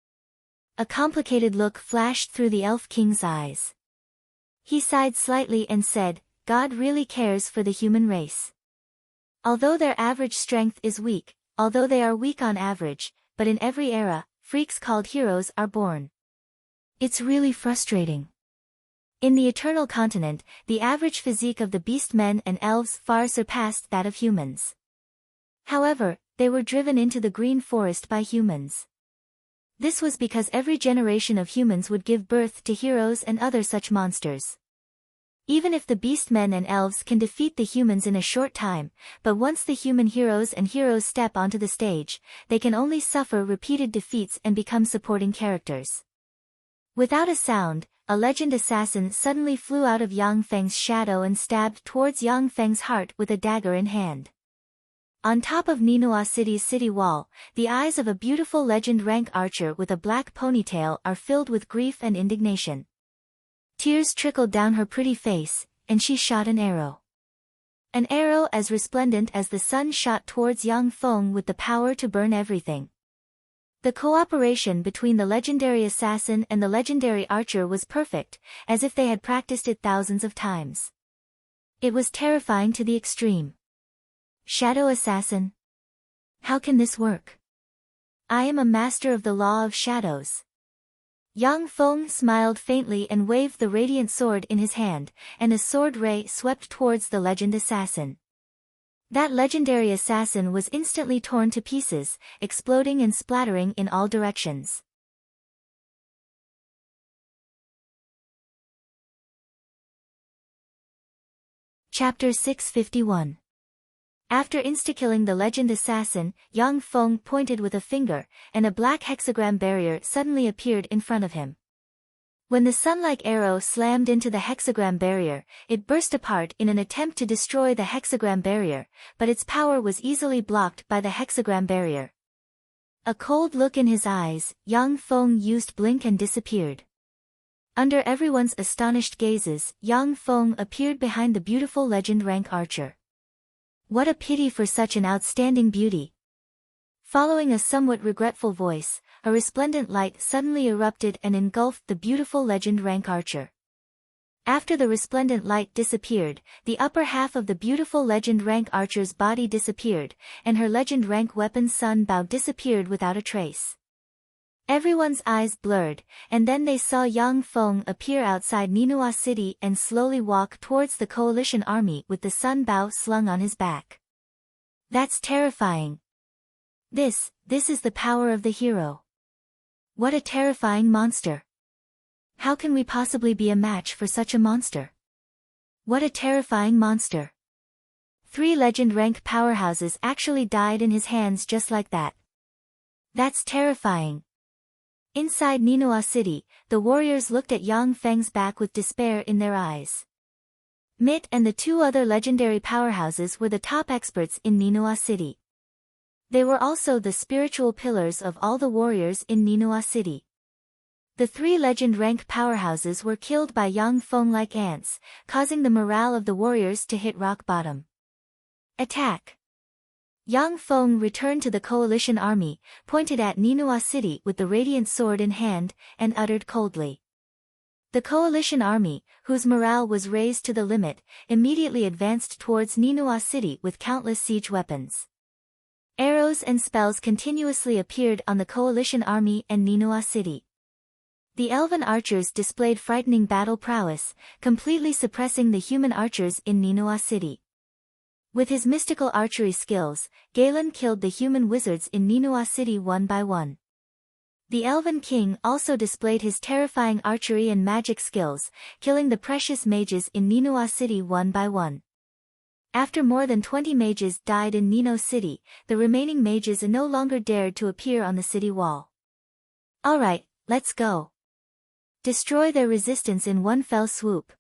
A complicated look flashed through the Elf King's eyes. He sighed slightly and said, "God really cares for the human race. Although their average strength is weak, although they are weak on average, but in every era, freaks called heroes are born. It's really frustrating." In the Eternal Continent, the average physique of the beastmen and elves far surpassed that of humans. However, they were driven into the green forest by humans. This was because every generation of humans would give birth to heroes and other such monsters. Even if the beastmen and elves can defeat the humans in a short time, but once the human heroes and heroes step onto the stage, they can only suffer repeated defeats and become supporting characters. Without a sound, a legend assassin suddenly flew out of Yang Feng's shadow and stabbed towards Yang Feng's heart with a dagger in hand. On top of Ninua City's city wall, the eyes of a beautiful legend rank archer with a black ponytail are filled with grief and indignation. Tears trickled down her pretty face, and she shot an arrow. An arrow as resplendent as the sun shot towards Yang Feng with the power to burn everything. The cooperation between the legendary assassin and the legendary archer was perfect, as if they had practiced it thousands of times. It was terrifying to the extreme. Shadow Assassin? How can this work? I am a master of the law of shadows. Yang Feng smiled faintly and waved the radiant sword in his hand, and a sword ray swept towards the legend assassin. That legendary assassin was instantly torn to pieces, exploding and splattering in all directions. Chapter 651. After insta-killing the legend assassin, Yang Feng pointed with a finger, and a black hexagram barrier suddenly appeared in front of him. When the sun-like arrow slammed into the hexagram barrier, it burst apart in an attempt to destroy the hexagram barrier, but its power was easily blocked by the hexagram barrier. A cold look in his eyes, Yang Feng used blink and disappeared. Under everyone's astonished gazes, Yang Feng appeared behind the beautiful legend rank archer. What a pity for such an outstanding beauty. Following a somewhat regretful voice, a resplendent light suddenly erupted and engulfed the beautiful legend rank archer. After the resplendent light disappeared, the upper half of the beautiful legend rank archer's body disappeared, and her legend rank weapon Sun Bao disappeared without a trace. Everyone's eyes blurred, and then they saw Yang Feng appear outside Ninua City and slowly walk towards the coalition army with the Sun Bao slung on his back. That's terrifying. This is the power of the hero. What a terrifying monster. How can we possibly be a match for such a monster? What a terrifying monster. 3 legend rank powerhouses actually died in his hands just like that. That's terrifying. Inside Ninoa City, the warriors looked at Yang Feng's back with despair in their eyes. Mit and the 2 other legendary powerhouses were the top experts in Ninoa City. They were also the spiritual pillars of all the warriors in Ninoa City. The 3 legend rank powerhouses were killed by Yang Feng like ants, causing the morale of the warriors to hit rock bottom. Attack! Yang Feng returned to the coalition army, pointed at Ninoa City with the radiant sword in hand, and uttered coldly. The coalition army, whose morale was raised to the limit, immediately advanced towards Ninoa City with countless siege weapons. Arrows and spells continuously appeared on the coalition army and Ninoa City. The elven archers displayed frightening battle prowess, completely suppressing the human archers in Ninoa City. With his mystical archery skills, Galen killed the human wizards in Ninoa City one by one. The Elven King also displayed his terrifying archery and magic skills, killing the precious mages in Ninoa City one by one. After more than 20 mages died in Nino City, the remaining mages no longer dared to appear on the city wall. Alright, let's go. Destroy their resistance in one fell swoop.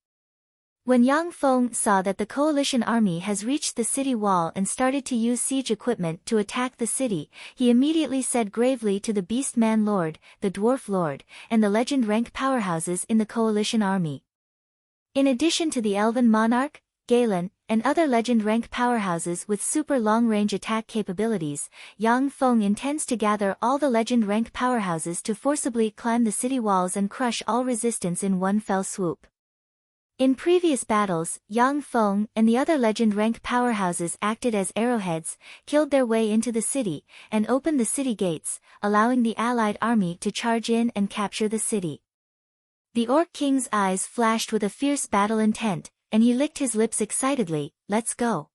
When Yang Feng saw that the coalition army has reached the city wall and started to use siege equipment to attack the city, he immediately said gravely to the Beast Man Lord, the Dwarf Lord, and the legend rank powerhouses in the coalition army. In addition to the Elven Monarch, Galen, and other legend rank powerhouses with super long-range attack capabilities, Yang Feng intends to gather all the legend rank powerhouses to forcibly climb the city walls and crush all resistance in one fell swoop. In previous battles, Yang Feng and the other legend rank powerhouses acted as arrowheads, killed their way into the city, and opened the city gates, allowing the allied army to charge in and capture the city. The Orc King's eyes flashed with a fierce battle intent, and he licked his lips excitedly. Let's go.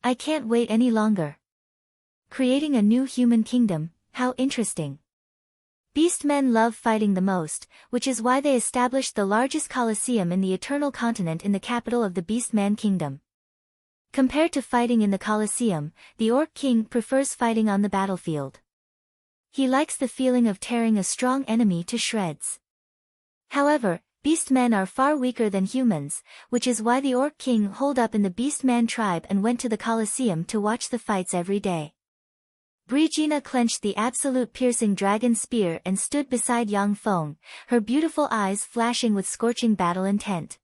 I can't wait any longer. Creating a new human kingdom, how interesting. Beastmen love fighting the most, which is why they established the largest coliseum in the Eternal Continent in the capital of the Beastman Kingdom. Compared to fighting in the Coliseum, the Orc King prefers fighting on the battlefield. He likes the feeling of tearing a strong enemy to shreds. However, Beastmen are far weaker than humans, which is why the Orc King holed up in the Beastman tribe and went to the Coliseum to watch the fights every day. Brigina clenched the absolute piercing dragon spear and stood beside Yang Feng, her beautiful eyes flashing with scorching battle intent.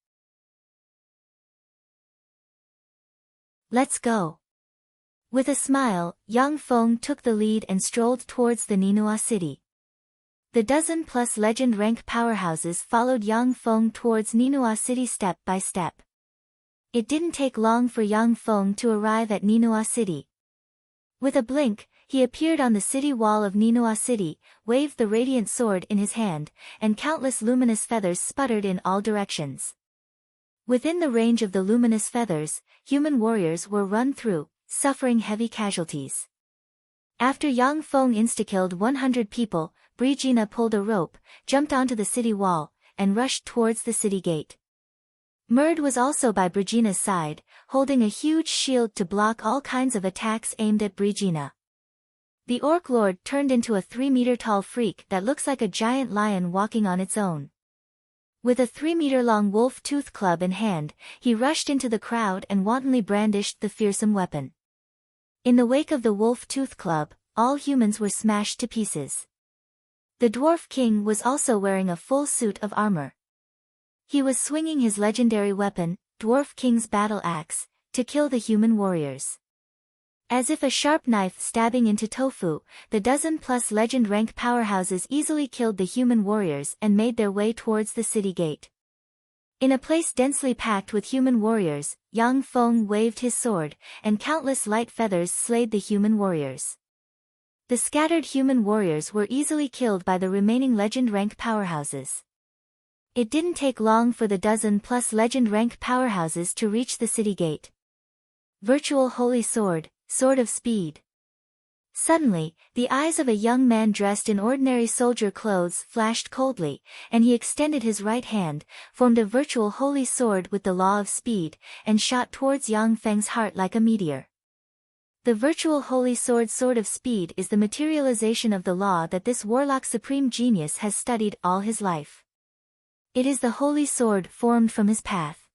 Let's go. With a smile, Yang Feng took the lead and strolled towards the Ninoa City. The dozen-plus legend rank powerhouses followed Yang Feng towards Ninoa City step by step. It didn't take long for Yang Feng to arrive at Ninoa City. With a blink, he appeared on the city wall of Ninoa City, waved the radiant sword in his hand, and countless luminous feathers sputtered in all directions. Within the range of the luminous feathers, human warriors were run through, suffering heavy casualties. After Yang Feng insta-killed 100 people, Brigina pulled a rope, jumped onto the city wall, and rushed towards the city gate. Murd was also by Brigina's side, holding a huge shield to block all kinds of attacks aimed at Brigina. The Orc Lord turned into a 3-meter-tall freak that looks like a giant lion walking on its own. With a 3-meter-long wolf tooth club in hand, he rushed into the crowd and wantonly brandished the fearsome weapon. In the wake of the wolf tooth club, all humans were smashed to pieces. The Dwarf King was also wearing a full suit of armor. He was swinging his legendary weapon, Dwarf King's battle axe, to kill the human warriors. As if a sharp knife stabbing into tofu, the dozen-plus legend rank powerhouses easily killed the human warriors and made their way towards the city gate. In a place densely packed with human warriors, Yang Feng waved his sword, and countless light feathers slayed the human warriors. The scattered human warriors were easily killed by the remaining legend rank powerhouses. It didn't take long for the dozen-plus legend rank powerhouses to reach the city gate. Virtual Holy Sword, Sword of Speed. Suddenly, the eyes of a young man dressed in ordinary soldier clothes flashed coldly, and he extended his right hand, formed a virtual holy sword with the law of speed, and shot towards Yang Feng's heart like a meteor. The virtual holy sword of speed is the materialization of the law that this warlock supreme genius has studied all his life. It is the holy sword formed from his path.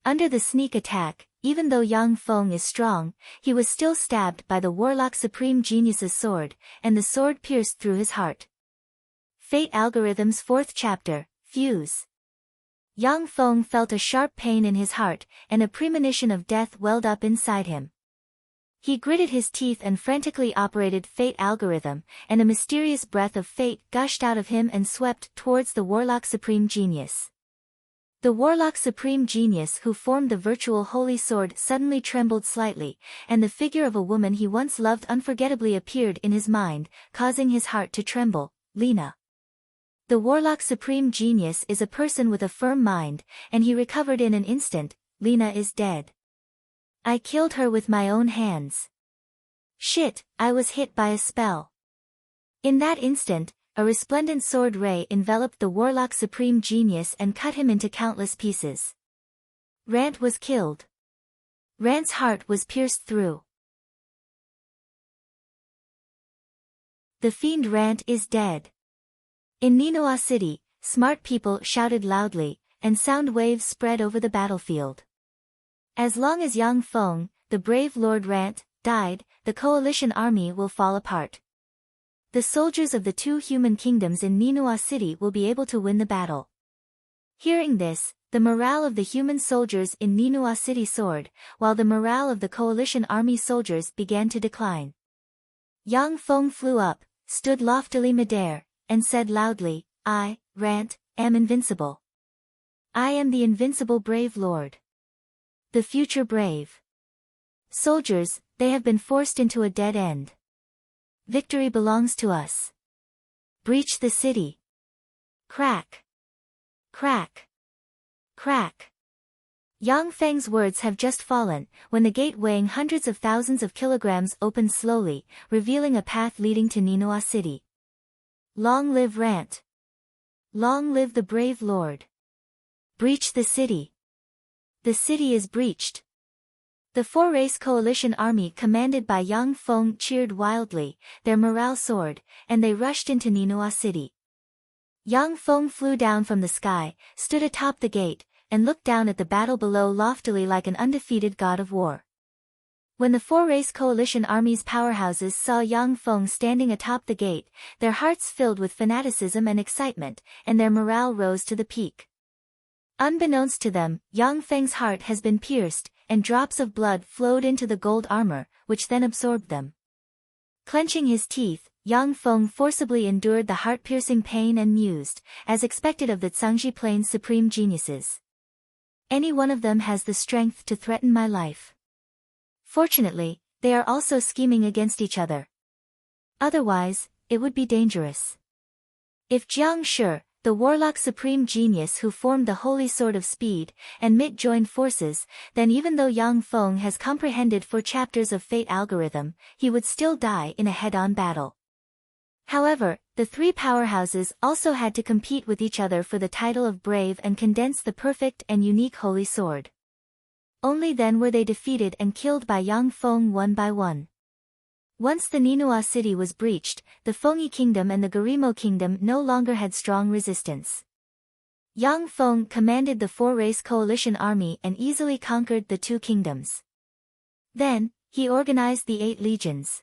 Under the sneak attack, even though Yang Feng is strong, he was still stabbed by the warlock supreme genius's sword, and the sword pierced through his heart. Fate Algorithm's 4th chapter, Fuse. Yang Feng felt a sharp pain in his heart, and a premonition of death welled up inside him. He gritted his teeth and frantically operated Fate Algorithm, and a mysterious breath of fate gushed out of him and swept towards the warlock supreme genius. The warlock supreme genius who formed the virtual holy sword suddenly trembled slightly, and the figure of a woman he once loved unforgettably appeared in his mind, causing his heart to tremble, Lena. The warlock supreme genius is a person with a firm mind, and he recovered in an instant. Lena is dead. I killed her with my own hands. Shit, I was hit by a spell. In that instant, a resplendent sword ray enveloped the warlock supreme genius and cut him into countless pieces. Rant was killed. Rant's heart was pierced through. The fiend Rant is dead. In Ninoa City, smart people shouted loudly, and sound waves spread over the battlefield. As long as Yang Feng, the brave Lord Rant, died, the coalition army will fall apart. The soldiers of the 2 human kingdoms in Ninoa City will be able to win the battle. Hearing this, the morale of the human soldiers in Ninoa City soared, while the morale of the coalition army soldiers began to decline. Yang Feng flew up, stood loftily midair, and said loudly, I, Rant, am invincible. I am the invincible brave lord. The future brave. Soldiers, they have been forced into a dead end. Victory belongs to us. Breach the city. Crack. Crack. Crack. Yang Feng's words have just fallen, when the gate weighing hundreds of thousands of kilograms opened slowly, revealing a path leading to Ninoa City. Long live Rant. Long live the brave lord. Breach the city. The city is breached. The 4-race coalition army commanded by Yang Feng cheered wildly, their morale soared, and they rushed into Ninoa City. Yang Feng flew down from the sky, stood atop the gate, and looked down at the battle below loftily like an undefeated god of war. When the 4-race coalition army's powerhouses saw Yang Feng standing atop the gate, their hearts filled with fanaticism and excitement, and their morale rose to the peak. Unbeknownst to them, Yang Feng's heart has been pierced, and drops of blood flowed into the gold armor, which then absorbed them. Clenching his teeth, Yang Feng forcibly endured the heart-piercing pain and mused, as expected of the Zhangji Plain's supreme geniuses. Any one of them has the strength to threaten my life. Fortunately, they are also scheming against each other. Otherwise, it would be dangerous. If Jiang Shi, the warlock supreme genius who formed the holy sword of speed, and Mit joined forces, then even though Yang Feng has comprehended 4 chapters of Fate Algorithm, he would still die in a head-on battle. However, the 3 powerhouses also had to compete with each other for the title of brave and condense the perfect and unique holy sword. Only then were they defeated and killed by Yang Feng one by one. Once the Ninoa city was breached, the Fengyi kingdom and the Garimo kingdom no longer had strong resistance. Yang Feng commanded the 4-race coalition army and easily conquered the 2 kingdoms. Then, he organized the 8 legions.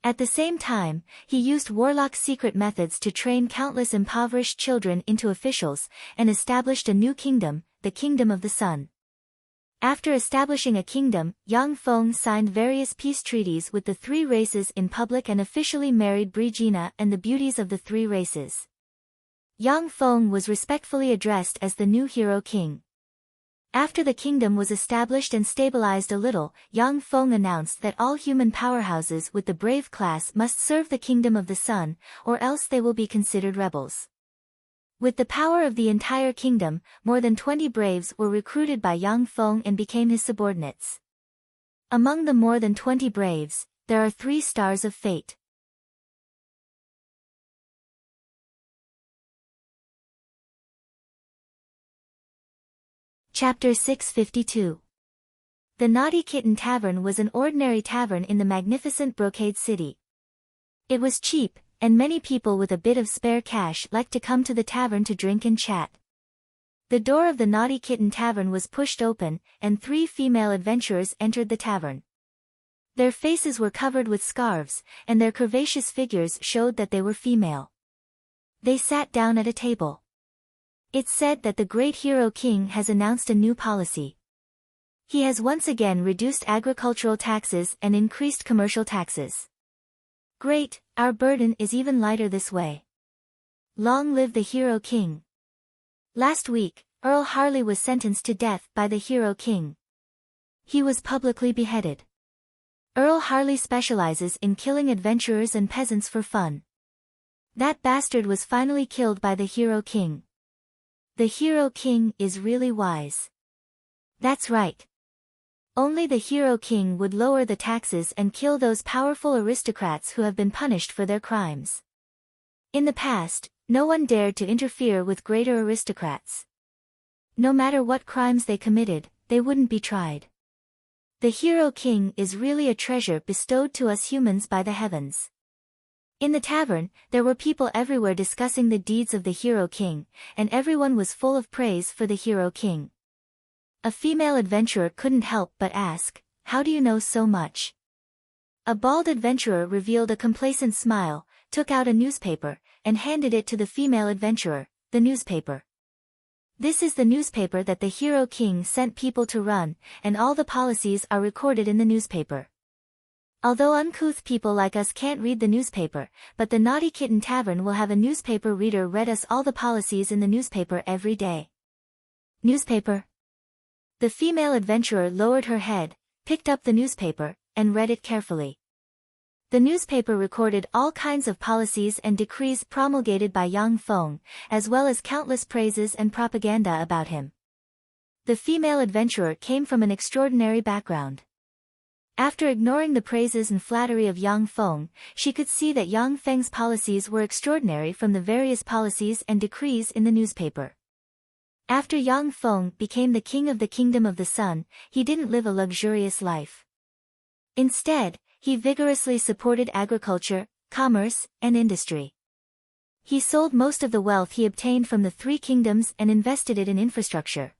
At the same time, he used warlock secret methods to train countless impoverished children into officials, and established a new kingdom, the Kingdom of the Sun. After establishing a kingdom, Yang Feng signed various peace treaties with the 3 races in public and officially married Brigina and the beauties of the 3 races. Yang Feng was respectfully addressed as the new hero king. After the kingdom was established and stabilized a little, Yang Feng announced that all human powerhouses with the brave class must serve the Kingdom of the Sun, or else they will be considered rebels. With the power of the entire kingdom, more than 20 braves were recruited by Yang Feng and became his subordinates. Among the more than 20 braves, there are 3 stars of fate. Chapter 652. The Naughty Kitten Tavern was an ordinary tavern in the magnificent Brocade City. It was cheap, and many people with a bit of spare cash liked to come to the tavern to drink and chat. The door of the Naughty Kitten Tavern was pushed open, and 3 female adventurers entered the tavern. Their faces were covered with scarves, and their curvaceous figures showed that they were female. They sat down at a table. It's said that the great hero king has announced a new policy. He has once again reduced agricultural taxes and increased commercial taxes. Great, our burden is even lighter this way. Long live the hero king. Last week, Earl Harley was sentenced to death by the hero king. He was publicly beheaded. Earl Harley specializes in killing adventurers and peasants for fun. That bastard was finally killed by the hero king. The hero king is really wise. That's right. Only the hero king would lower the taxes and kill those powerful aristocrats who have been punished for their crimes. In the past, no one dared to interfere with greater aristocrats. No matter what crimes they committed, they wouldn't be tried. The hero king is really a treasure bestowed to us humans by the heavens. In the tavern, there were people everywhere discussing the deeds of the hero king, and everyone was full of praise for the hero king. A female adventurer couldn't help but ask, "How do you know so much?" A bald adventurer revealed a complacent smile, took out a newspaper, and handed it to the female adventurer. The newspaper. This is the newspaper that the hero king sent people to run, and all the policies are recorded in the newspaper. Although uncouth people like us can't read the newspaper, but the Naughty Kitten Tavern will have a newspaper reader read us all the policies in the newspaper every day. Newspaper? The female adventurer lowered her head, picked up the newspaper, and read it carefully. The newspaper recorded all kinds of policies and decrees promulgated by Yang Feng, as well as countless praises and propaganda about him. The female adventurer came from an extraordinary background. After ignoring the praises and flattery of Yang Feng, she could see that Yang Feng's policies were extraordinary from the various policies and decrees in the newspaper. After Yang Feng became the king of the Kingdom of the Sun, he didn't live a luxurious life. Instead, he vigorously supported agriculture, commerce, and industry. He sold most of the wealth he obtained from the 3 kingdoms and invested it in infrastructure.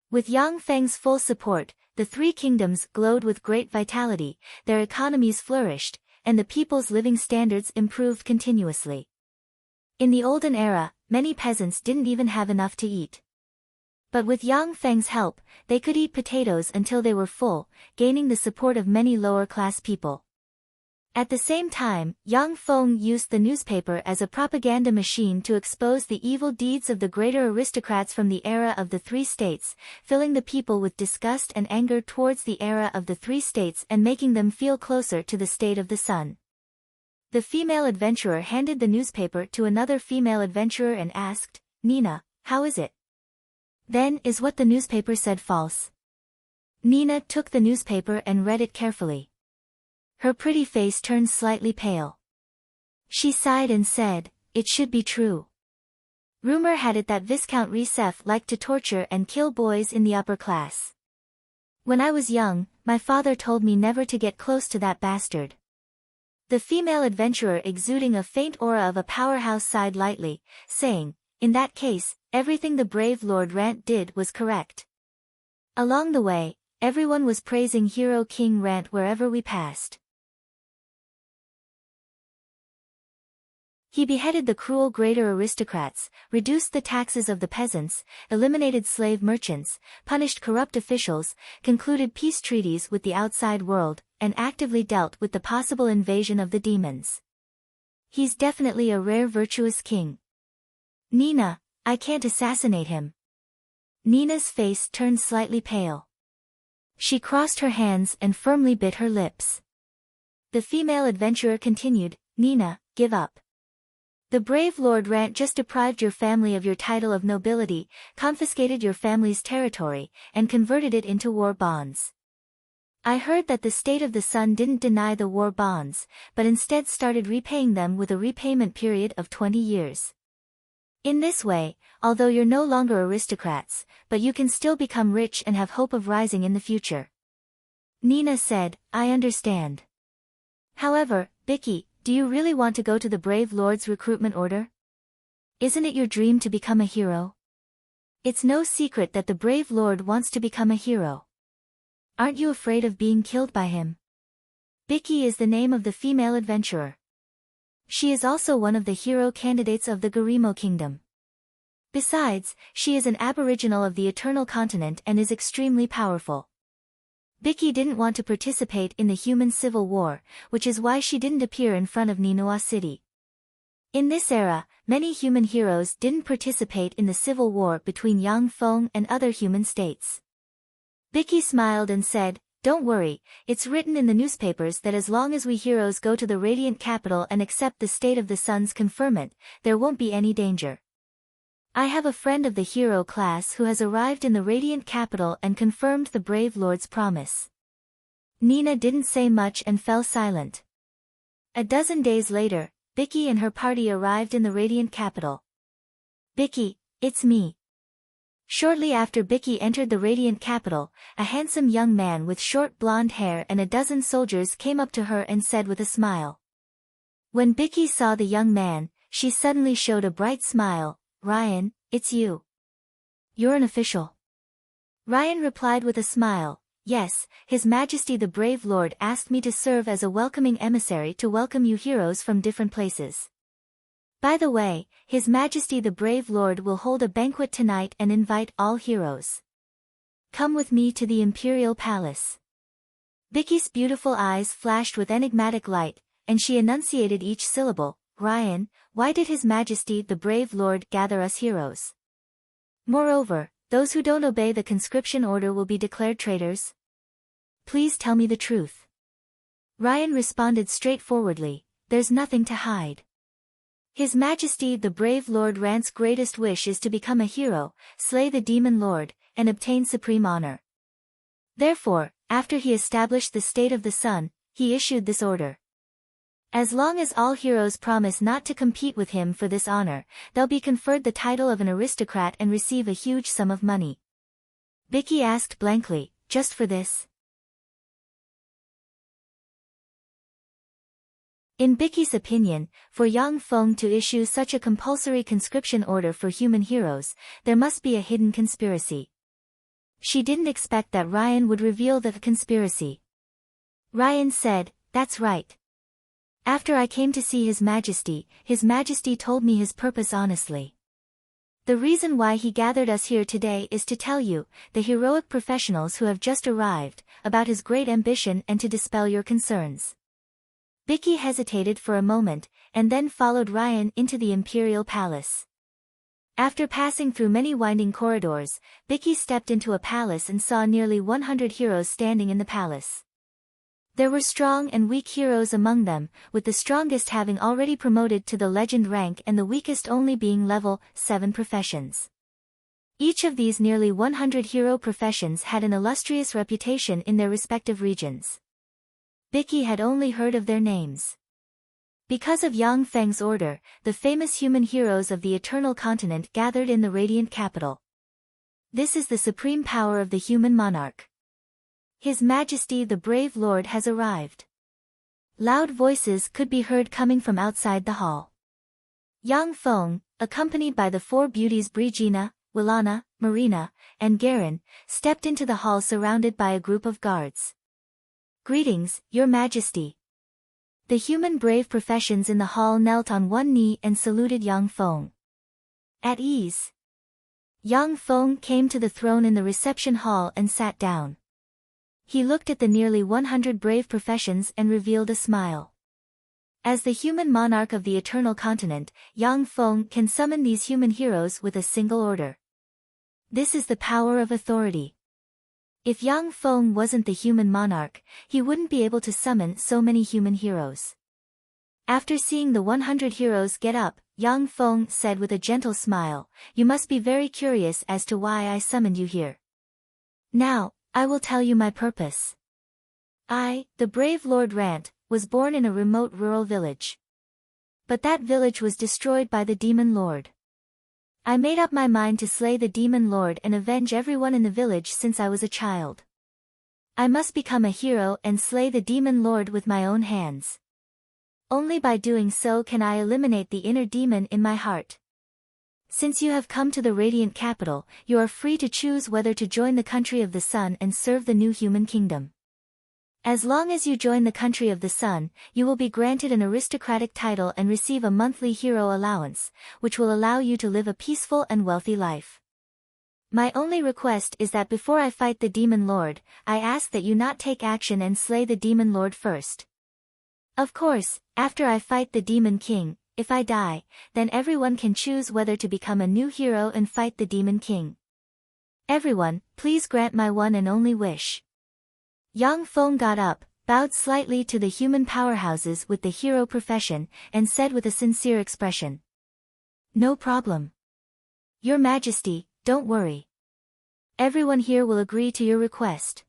With Yang Feng's full support, the 3 kingdoms glowed with great vitality, their economies flourished, and the people's living standards improved continuously. In the olden era, many peasants didn't even have enough to eat. But with Yang Feng's help, they could eat potatoes until they were full, gaining the support of many lower-class people. At the same time, Yang Feng used the newspaper as a propaganda machine to expose the evil deeds of the greater aristocrats from the era of the 3 states, filling the people with disgust and anger towards the era of the 3 states and making them feel closer to the state of the sun. The female adventurer handed the newspaper to another female adventurer and asked, "Nina, how is it?" Then, is what the newspaper said false? Nina took the newspaper and read it carefully. Her pretty face turned slightly pale. She sighed and said, "It should be true. Rumor had it that Viscount Recef liked to torture and kill boys in the upper class. When I was young, my father told me never to get close to that bastard." The female adventurer, exuding a faint aura of a powerhouse, sighed lightly, saying, "In that case, everything the brave Lord Rant did was correct." Along the way, everyone was praising Hero King Rant wherever we passed. He beheaded the cruel greater aristocrats, reduced the taxes of the peasants, eliminated slave merchants, punished corrupt officials, concluded peace treaties with the outside world, and actively dealt with the possible invasion of the demons. He's definitely a rare virtuous king. Nina, I can't assassinate him. Nina's face turned slightly pale. She crossed her hands and firmly bit her lips. The female adventurer continued, "Nina, give up. The brave Lord Rant just deprived your family of your title of nobility, confiscated your family's territory, and converted it into war bonds. I heard that the state of the sun didn't deny the war bonds, but instead started repaying them with a repayment period of 20 years. In this way, although you're no longer aristocrats, but you can still become rich and have hope of rising in the future. Nina said, I understand. However, Bicky, do you really want to go to the Brave Lord's recruitment order? Isn't it your dream to become a hero? It's no secret that the Brave Lord wants to become a hero. Aren't you afraid of being killed by him? Bicky is the name of the female adventurer. She is also one of the hero candidates of the Garimo Kingdom. Besides, she is an aboriginal of the Eternal Continent and is extremely powerful. Bicky didn't want to participate in the human civil war, which is why she didn't appear in front of Ninoa City. In this era, many human heroes didn't participate in the civil war between Yang Feng and other human states. Bicky smiled and said, Don't worry, it's written in the newspapers that as long as we heroes go to the Radiant Capital and accept the state of the sun's conferment, there won't be any danger. I have a friend of the hero class who has arrived in the Radiant Capital and confirmed the Brave Lord's promise. Nina didn't say much and fell silent. A dozen days later, Bicky and her party arrived in the Radiant Capital. Bicky, it's me. Shortly after Bicky entered the Radiant Capital, a handsome young man with short blonde hair and a dozen soldiers came up to her and said with a smile. When Bicky saw the young man, she suddenly showed a bright smile. Ryan, it's you. You're an official. Ryan replied with a smile. Yes, His Majesty the Brave Lord asked me to serve as a welcoming emissary to welcome you heroes from different places. By the way, His Majesty the Brave Lord will hold a banquet tonight and invite all heroes. Come with me to the Imperial Palace. Bicky's beautiful eyes flashed with enigmatic light, and she enunciated each syllable. Ryan, why did His Majesty the Brave Lord gather us heroes? Moreover, those who don't obey the conscription order will be declared traitors? Please tell me the truth. Ryan responded straightforwardly, There's nothing to hide. His Majesty the Brave Lord Rant's greatest wish is to become a hero, slay the Demon Lord, and obtain supreme honor. Therefore, after he established the state of the sun, he issued this order. As long as all heroes promise not to compete with him for this honor, they'll be conferred the title of an aristocrat and receive a huge sum of money. Bicky asked blankly, just for this? In Bicky's opinion, for Yang Feng to issue such a compulsory conscription order for human heroes, there must be a hidden conspiracy. She didn't expect that Ryan would reveal the conspiracy. Ryan said, That's right. After I came to see His Majesty told me his purpose honestly. The reason why he gathered us here today is to tell you, the heroic professionals who have just arrived, about his great ambition and to dispel your concerns. Bicky hesitated for a moment, and then followed Ryan into the Imperial Palace. After passing through many winding corridors, Bicky stepped into a palace and saw nearly 100 heroes standing in the palace. There were strong and weak heroes among them, with the strongest having already promoted to the legend rank and the weakest only being level 7 professions. Each of these nearly 100 hero professions had an illustrious reputation in their respective regions. Bicky had only heard of their names. Because of Yang Feng's order, the famous human heroes of the Eternal Continent gathered in the Radiant Capital. This is the supreme power of the human monarch. His Majesty the Brave Lord has arrived. Loud voices could be heard coming from outside the hall. Yang Feng, accompanied by the 4 beauties Brigina, Wilana, Marina, and Garen, stepped into the hall surrounded by a group of guards. Greetings, Your Majesty. The human brave professions in the hall knelt on one knee and saluted Yang Feng. At ease. Yang Feng came to the throne in the reception hall and sat down. He looked at the nearly 100 brave professions and revealed a smile. As the human monarch of the Eternal Continent, Yang Feng can summon these human heroes with a single order. This is the power of authority. If Yang Feng wasn't the human monarch, he wouldn't be able to summon so many human heroes. After seeing the 100 heroes get up, Yang Feng said with a gentle smile, You must be very curious as to why I summoned you here. Now, I will tell you my purpose. I, the brave Lord Rant, was born in a remote rural village. But that village was destroyed by the Demon Lord. I made up my mind to slay the Demon Lord and avenge everyone in the village since I was a child. I must become a hero and slay the Demon Lord with my own hands. Only by doing so can I eliminate the inner demon in my heart. Since you have come to the Radiant Capital, you are free to choose whether to join the country of the sun and serve the new human kingdom. As long as you join the country of the sun, you will be granted an aristocratic title and receive a monthly hero allowance, which will allow you to live a peaceful and wealthy life. My only request is that before I fight the Demon Lord, I ask that you not take action and slay the Demon Lord first. Of course, after I fight the Demon King, if I die, then everyone can choose whether to become a new hero and fight the Demon King. Everyone, please grant my one and only wish. Yang Feng got up, bowed slightly to the human powerhouses with the hero profession, and said with a sincere expression. No problem. Your Majesty, don't worry. Everyone here will agree to your request.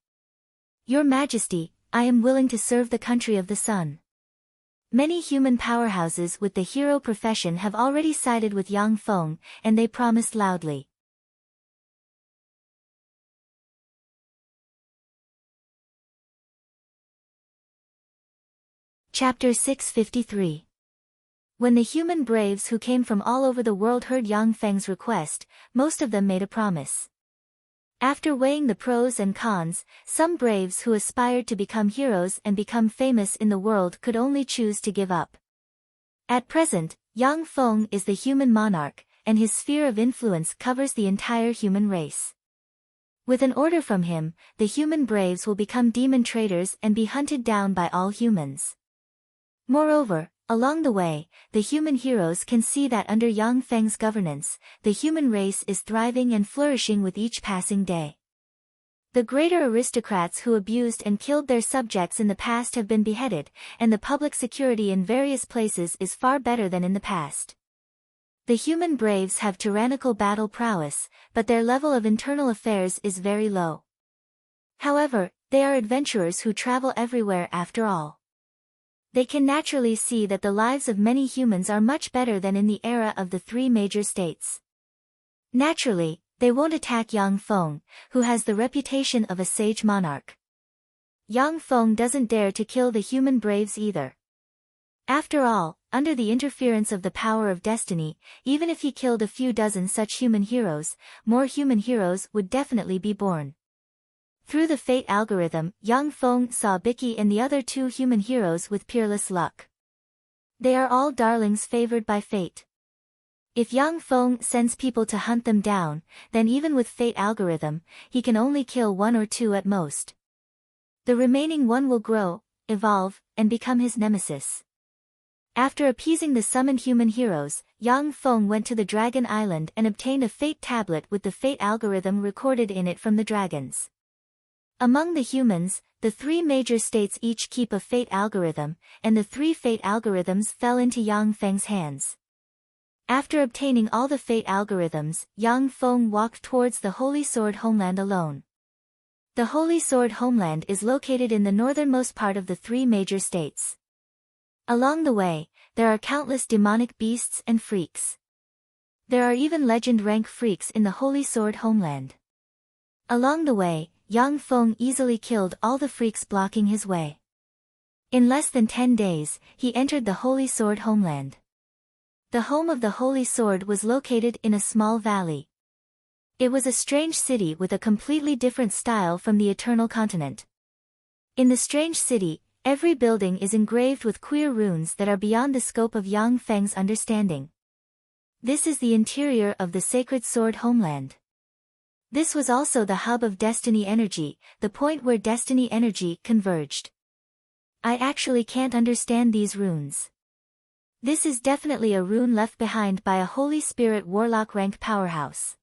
Your Majesty, I am willing to serve the country of the sun. Many human powerhouses with the hero profession have already sided with Yang Feng, and they promised loudly. Chapter 653. When the human braves who came from all over the world heard Yang Feng's request, most of them made a promise. After weighing the pros and cons, some braves who aspired to become heroes and become famous in the world could only choose to give up. At present, Yang Feng is the human monarch, and his sphere of influence covers the entire human race. With an order from him, the human braves will become demon traders and be hunted down by all humans. Moreover, along the way, the human heroes can see that under Yang Feng's governance, the human race is thriving and flourishing with each passing day. The greater aristocrats who abused and killed their subjects in the past have been beheaded, and the public security in various places is far better than in the past. The human braves have tyrannical battle prowess, but their level of internal affairs is very low. However, they are adventurers who travel everywhere after all. They can naturally see that the lives of many humans are much better than in the era of the three major states. Naturally, they won't attack Yang Feng, who has the reputation of a sage monarch. Yang Feng doesn't dare to kill the human braves either. After all, under the interference of the power of destiny, even if he killed a few dozen such human heroes, more human heroes would definitely be born. Through the fate algorithm, Yang Feng saw Bicky and the other two human heroes with peerless luck. They are all darlings favored by fate. If Yang Feng sends people to hunt them down, then even with fate algorithm, he can only kill one or two at most. The remaining one will grow, evolve, and become his nemesis. After appeasing the summoned human heroes, Yang Feng went to the Dragon Island and obtained a fate tablet with the fate algorithm recorded in it from the dragons. Among the humans, the three major states each keep a fate algorithm, and the three fate algorithms fell into Yang Feng's hands. After obtaining all the fate algorithms, Yang Feng walked towards the Holy Sword homeland alone. The Holy Sword homeland is located in the northernmost part of the three major states. Along the way, there are countless demonic beasts and freaks. There are even legend rank freaks in the Holy Sword homeland. Along the way, Yang Feng easily killed all the freaks blocking his way. In less than 10 days, he entered the Holy Sword homeland. The home of the Holy Sword was located in a small valley. It was a strange city with a completely different style from the Eternal Continent. In the strange city, every building is engraved with queer runes that are beyond the scope of Yang Feng's understanding. This is the interior of the Sacred Sword homeland. This was also the hub of destiny energy, the point where destiny energy converged. I actually can't understand these runes. This is definitely a rune left behind by a Holy Spirit Warlock rank powerhouse.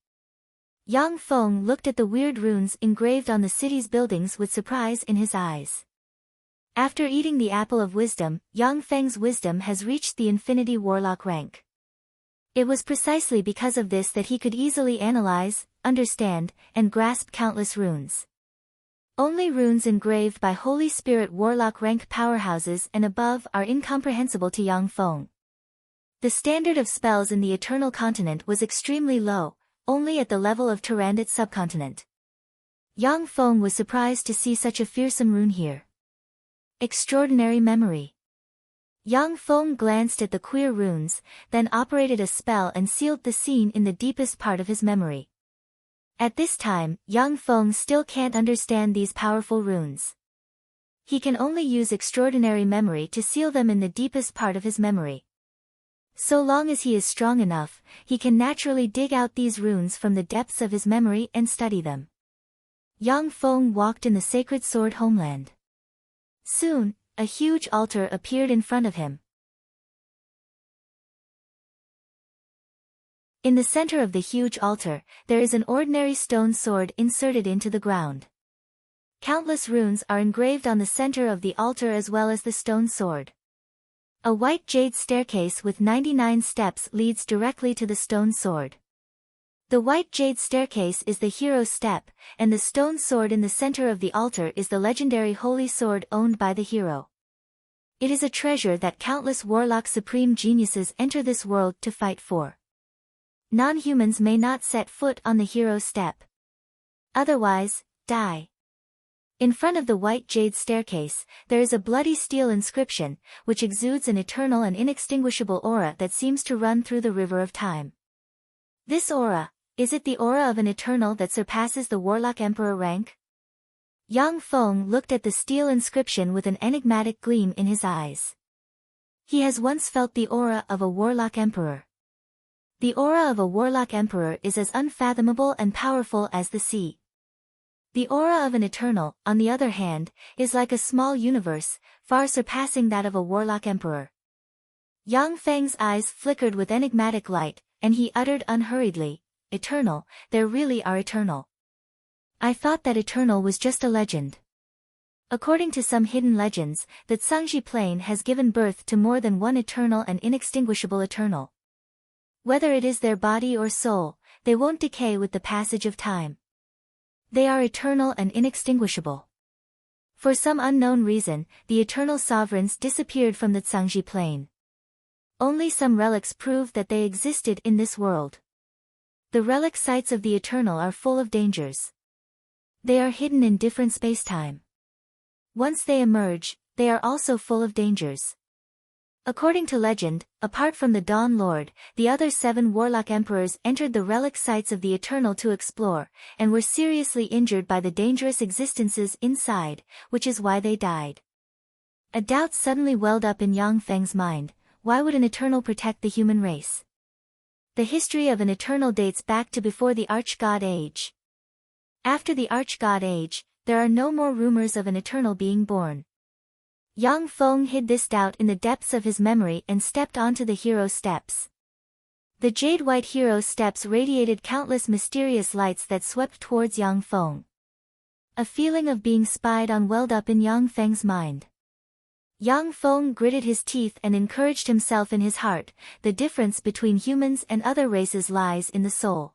Yang Feng looked at the weird runes engraved on the city's buildings with surprise in his eyes. After eating the Apple of Wisdom, Yang Feng's wisdom has reached the Infinity Warlock rank. It was precisely because of this that he could easily analyze, understand, and grasp countless runes. Only runes engraved by Holy Spirit Warlock rank powerhouses and above are incomprehensible to Yang Feng. The standard of spells in the Eternal Continent was extremely low, only at the level of Tyrannid subcontinent. Yang Feng was surprised to see such a fearsome rune here. Extraordinary memory. Yang Feng glanced at the queer runes, then operated a spell and sealed the scene in the deepest part of his memory. At this time, Yang Feng still can't understand these powerful runes. He can only use extraordinary memory to seal them in the deepest part of his memory. So long as he is strong enough, he can naturally dig out these runes from the depths of his memory and study them. Yang Feng walked in the sacred sword homeland. Soon, a huge altar appeared in front of him. In the center of the huge altar, there is an ordinary stone sword inserted into the ground. Countless runes are engraved on the center of the altar as well as the stone sword. A white jade staircase with 99 steps leads directly to the stone sword. The white jade staircase is the hero step, and the stone sword in the center of the altar is the legendary holy sword owned by the hero. It is a treasure that countless warlock supreme geniuses enter this world to fight for. Non-humans may not set foot on the hero step. Otherwise, die. In front of the white jade staircase, there is a bloody steel inscription, which exudes an eternal and inextinguishable aura that seems to run through the river of time. This aura, is it the aura of an eternal that surpasses the warlock emperor rank? Yang Feng looked at the steel inscription with an enigmatic gleam in his eyes. He has once felt the aura of a warlock emperor. The aura of a warlock emperor is as unfathomable and powerful as the sea. The aura of an eternal, on the other hand, is like a small universe, far surpassing that of a warlock emperor. Yang Feng's eyes flickered with enigmatic light, and he uttered unhurriedly, "Eternal, there really are eternal. I thought that eternal was just a legend." According to some hidden legends, the Zhangji Plain has given birth to more than one eternal and inextinguishable eternal. Whether it is their body or soul, they won't decay with the passage of time. They are eternal and inextinguishable. For some unknown reason, the eternal sovereigns disappeared from the Zhangji Plain. Only some relics prove that they existed in this world. The relic sites of the eternal are full of dangers. They are hidden in different spacetime. Once they emerge, they are also full of dangers. According to legend, apart from the Dawn Lord, the other 7 warlock emperors entered the relic sites of the Eternal to explore, and were seriously injured by the dangerous existences inside, which is why they died. A doubt suddenly welled up in Yang Feng's mind: why would an Eternal protect the human race? The history of an Eternal dates back to before the Arch-God Age. After the Arch-God Age, there are no more rumors of an Eternal being born. Yang Feng hid this doubt in the depths of his memory and stepped onto the hero steps. The jade-white hero steps radiated countless mysterious lights that swept towards Yang Feng. A feeling of being spied on welled up in Yang Feng's mind. Yang Feng gritted his teeth and encouraged himself in his heart: the difference between humans and other races lies in the soul.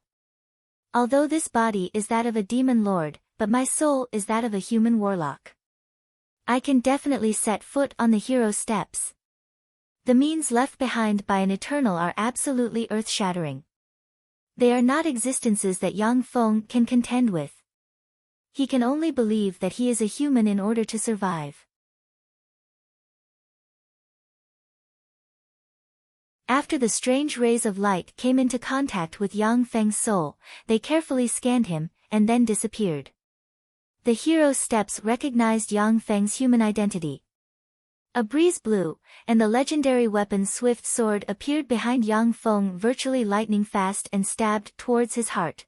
Although this body is that of a demon lord, but my soul is that of a human warlock. I can definitely set foot on the hero steps. The means left behind by an Eternal are absolutely earth-shattering. They are not existences that Yang Feng can contend with. He can only believe that he is a human in order to survive. After the strange rays of light came into contact with Yang Feng's soul, they carefully scanned him, and then disappeared. The hero steps recognized Yang Feng's human identity. A breeze blew, and the legendary weapon Swift Sword appeared behind Yang Feng, virtually lightning fast, and stabbed towards his heart.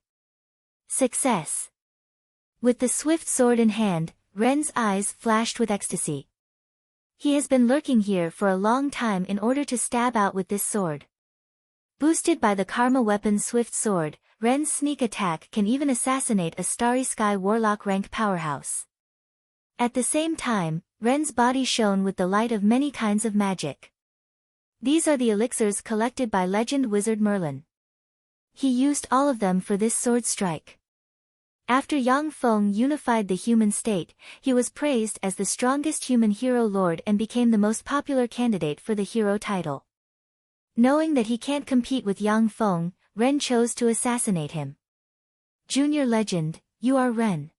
Success! With the Swift Sword in hand, Ren's eyes flashed with ecstasy. He has been lurking here for a long time in order to stab out with this sword. Boosted by the Karma weapon Swift Sword, Ren's sneak attack can even assassinate a Starry Sky Warlock rank powerhouse. At the same time, Ren's body shone with the light of many kinds of magic. These are the elixirs collected by legend wizard Merlin. He used all of them for this sword strike. After Yang Feng unified the human state, he was praised as the strongest human hero lord and became the most popular candidate for the hero title. Knowing that he can't compete with Yang Feng, Ren chose to assassinate him. Junior legend, you are Ren.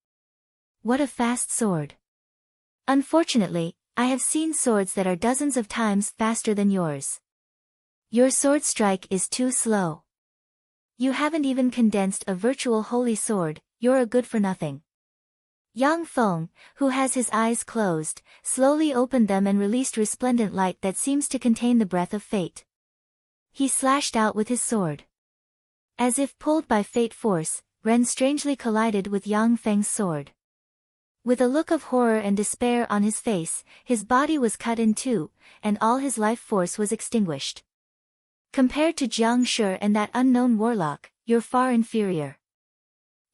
What a fast sword. Unfortunately, I have seen swords that are dozens of times faster than yours. Your sword strike is too slow. You haven't even condensed a virtual holy sword, you're a good for nothing. Yang Feng, who has his eyes closed, slowly opened them and released resplendent light that seems to contain the breath of fate. He slashed out with his sword. As if pulled by fate force, Ren strangely collided with Yang Feng's sword. With a look of horror and despair on his face, his body was cut in two, and all his life force was extinguished. Compared to Jiang Shi and that unknown warlock, you're far inferior.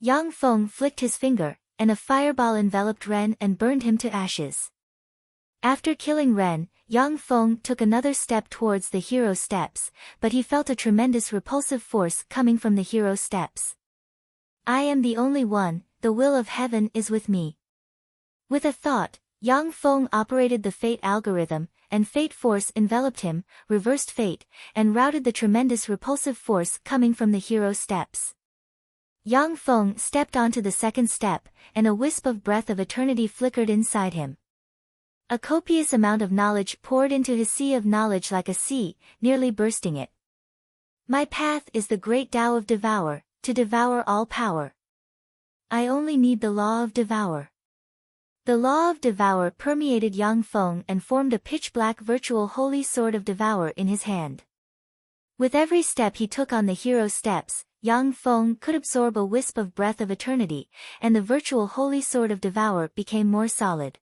Yang Feng flicked his finger, and a fireball enveloped Ren and burned him to ashes. After killing Ren, Yang Feng took another step towards the hero steps, but he felt a tremendous repulsive force coming from the hero steps. I am the only one, the will of heaven is with me. With a thought, Yang Feng operated the fate algorithm, and fate force enveloped him, reversed fate, and routed the tremendous repulsive force coming from the hero steps. Yang Feng stepped onto the second step, and a wisp of breath of eternity flickered inside him. A copious amount of knowledge poured into his sea of knowledge like a sea, nearly bursting it. My path is the great Tao of Devour, to devour all power. I only need the law of Devour. The law of Devour permeated Yang Feng and formed a pitch-black virtual holy sword of Devour in his hand. With every step he took on the hero steps, Yang Feng could absorb a wisp of breath of eternity, and the virtual holy sword of Devour became more solid.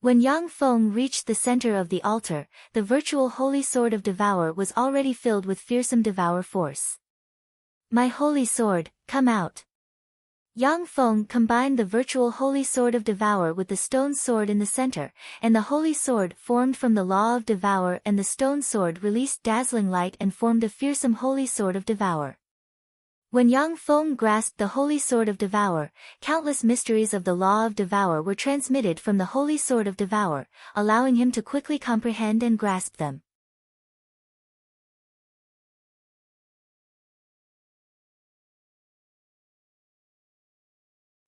When Yang Feng reached the center of the altar, the virtual holy sword of Devour was already filled with fearsome Devour force. My holy sword, come out. Yang Feng combined the virtual holy sword of Devour with the stone sword in the center, and the holy sword formed from the law of Devour, and the stone sword released dazzling light and formed a fearsome holy sword of Devour. When Yang Feng grasped the holy sword of Devour, countless mysteries of the law of Devour were transmitted from the holy sword of Devour, allowing him to quickly comprehend and grasp them.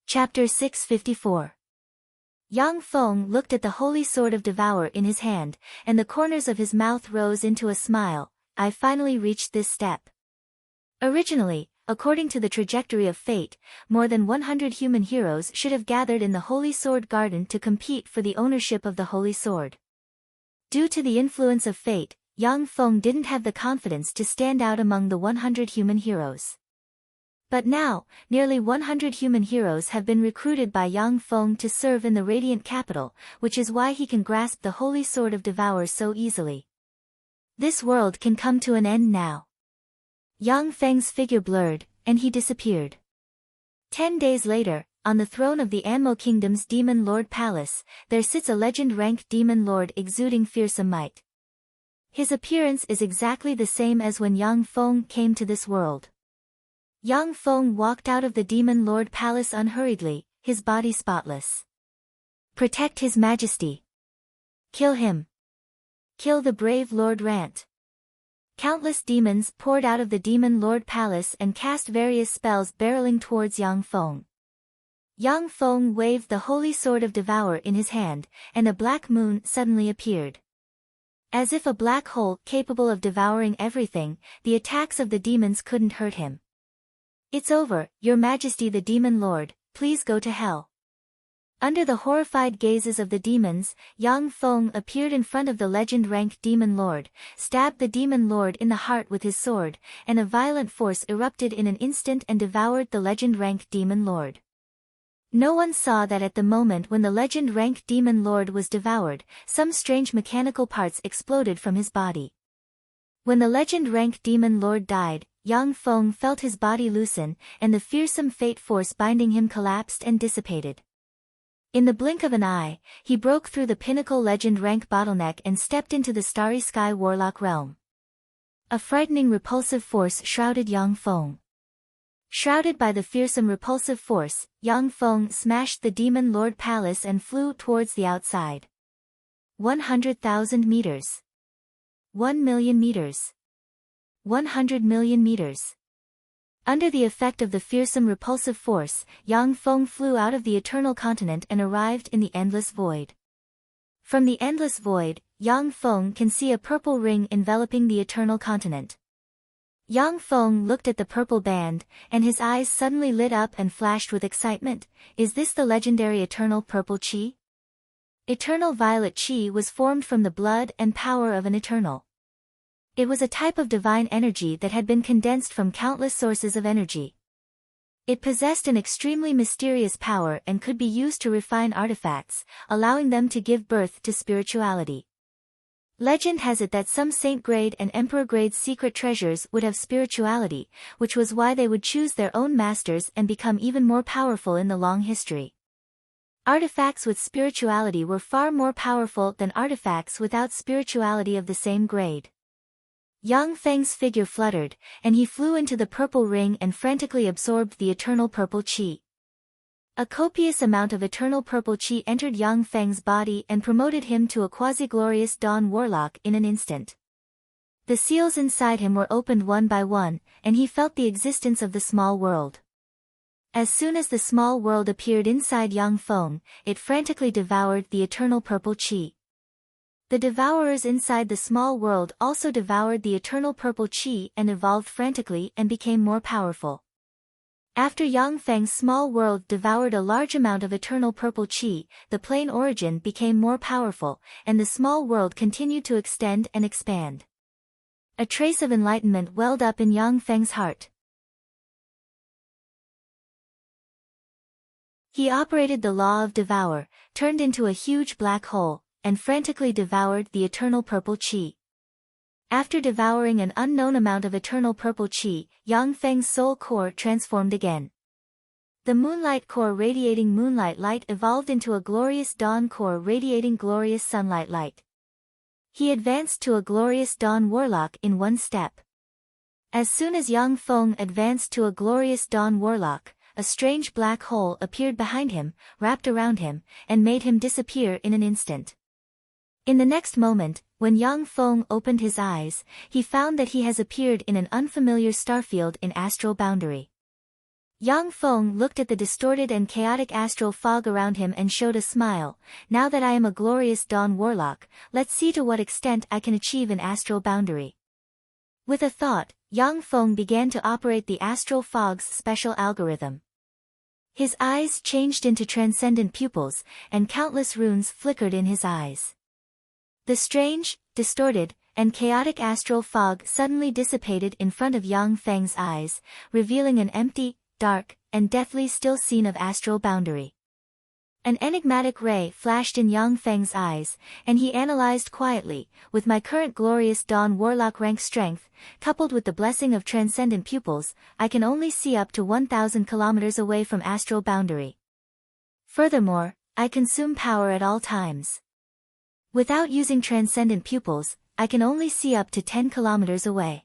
Chapter 654. Yang Feng looked at the holy sword of Devour in his hand, and the corners of his mouth rose into a smile. I finally reached this step. Originally, according to the trajectory of fate, more than 100 human heroes should have gathered in the Holy Sword Garden to compete for the ownership of the Holy Sword. Due to the influence of fate, Yang Feng didn't have the confidence to stand out among the 100 human heroes. But now, nearly 100 human heroes have been recruited by Yang Feng to serve in the Radiant Capital, which is why he can grasp the Holy Sword of Devour so easily. This world can come to an end now. Yang Feng's figure blurred, and he disappeared. 10 days later, on the throne of the Anmo Kingdom's Demon Lord Palace, there sits a legend-ranked demon lord exuding fearsome might. His appearance is exactly the same as when Yang Feng came to this world. Yang Feng walked out of the Demon Lord Palace unhurriedly, his body spotless. Protect His Majesty. Kill him. Kill the brave Lord Rant. Countless demons poured out of the Demon Lord Palace and cast various spells barreling towards Yang Feng. Yang Feng waved the holy sword of Devour in his hand, and a black moon suddenly appeared. As if a black hole capable of devouring everything, the attacks of the demons couldn't hurt him. It's over, Your Majesty the Demon Lord, please go to hell. Under the horrified gazes of the demons, Yang Feng appeared in front of the legend-ranked Demon Lord, stabbed the Demon Lord in the heart with his sword, and a violent force erupted in an instant and devoured the legend-ranked Demon Lord. No one saw that at the moment when the legend-ranked Demon Lord was devoured, some strange mechanical parts exploded from his body. When the legend-ranked Demon Lord died, Yang Feng felt his body loosen, and the fearsome fate force binding him collapsed and dissipated. In the blink of an eye, he broke through the pinnacle legend rank bottleneck and stepped into the starry sky warlock realm. A frightening repulsive force shrouded Yang Feng. Shrouded by the fearsome repulsive force, Yang Feng smashed the Demon Lord Palace and flew towards the outside. 100,000 meters. 1,000,000 meters. 100 million meters. Under the effect of the fearsome repulsive force, Yang Feng flew out of the eternal continent and arrived in the endless void. From the endless void, Yang Feng can see a purple ring enveloping the eternal continent. Yang Feng looked at the purple band, and his eyes suddenly lit up and flashed with excitement. Is this the legendary eternal purple chi? Eternal violet chi was formed from the blood and power of an eternal. It was a type of divine energy that had been condensed from countless sources of energy. It possessed an extremely mysterious power and could be used to refine artifacts, allowing them to give birth to spirituality. Legend has it that some saint-grade and emperor-grade secret treasures would have spirituality, which was why they would choose their own masters and become even more powerful in the long history. Artifacts with spirituality were far more powerful than artifacts without spirituality of the same grade. Yang Feng's figure fluttered, and he flew into the purple ring and frantically absorbed the eternal purple chi. A copious amount of eternal purple chi entered Yang Feng's body and promoted him to a quasi-glorious dawn warlock in an instant. The seals inside him were opened one by one, and he felt the existence of the small world. As soon as the small world appeared inside Yang Feng, it frantically devoured the eternal purple chi. The devourers inside the small world also devoured the eternal purple chi and evolved frantically and became more powerful. After Yang Feng's small world devoured a large amount of eternal purple chi, the plain origin became more powerful, and the small world continued to extend and expand. A trace of enlightenment welled up in Yang Feng's heart. He operated the law of devour, turned into a huge black hole, and frantically devoured the eternal purple chi. After devouring an unknown amount of eternal purple chi, Yang Feng's soul core transformed again. The moonlight core radiating moonlight light evolved into a glorious dawn core radiating glorious sunlight light. He advanced to a glorious dawn warlock in one step. As soon as Yang Feng advanced to a glorious dawn warlock, a strange black hole appeared behind him, wrapped around him, and made him disappear in an instant. In the next moment, when Yang Feng opened his eyes, he found that he has appeared in an unfamiliar starfield in astral boundary. Yang Feng looked at the distorted and chaotic astral fog around him and showed a smile. Now that I am a glorious dawn warlock, let's see to what extent I can achieve an astral boundary. With a thought, Yang Feng began to operate the astral fog's special algorithm. His eyes changed into transcendent pupils, and countless runes flickered in his eyes. The strange, distorted, and chaotic astral fog suddenly dissipated in front of Yang Feng's eyes, revealing an empty, dark, and deathly still scene of astral boundary. An enigmatic ray flashed in Yang Feng's eyes, and he analyzed quietly. With my current glorious dawn warlock rank strength, coupled with the blessing of transcendent pupils, I can only see up to 1,000 kilometers away from astral boundary. Furthermore, I consume power at all times. Without using transcendent pupils, I can only see up to 10 kilometers away.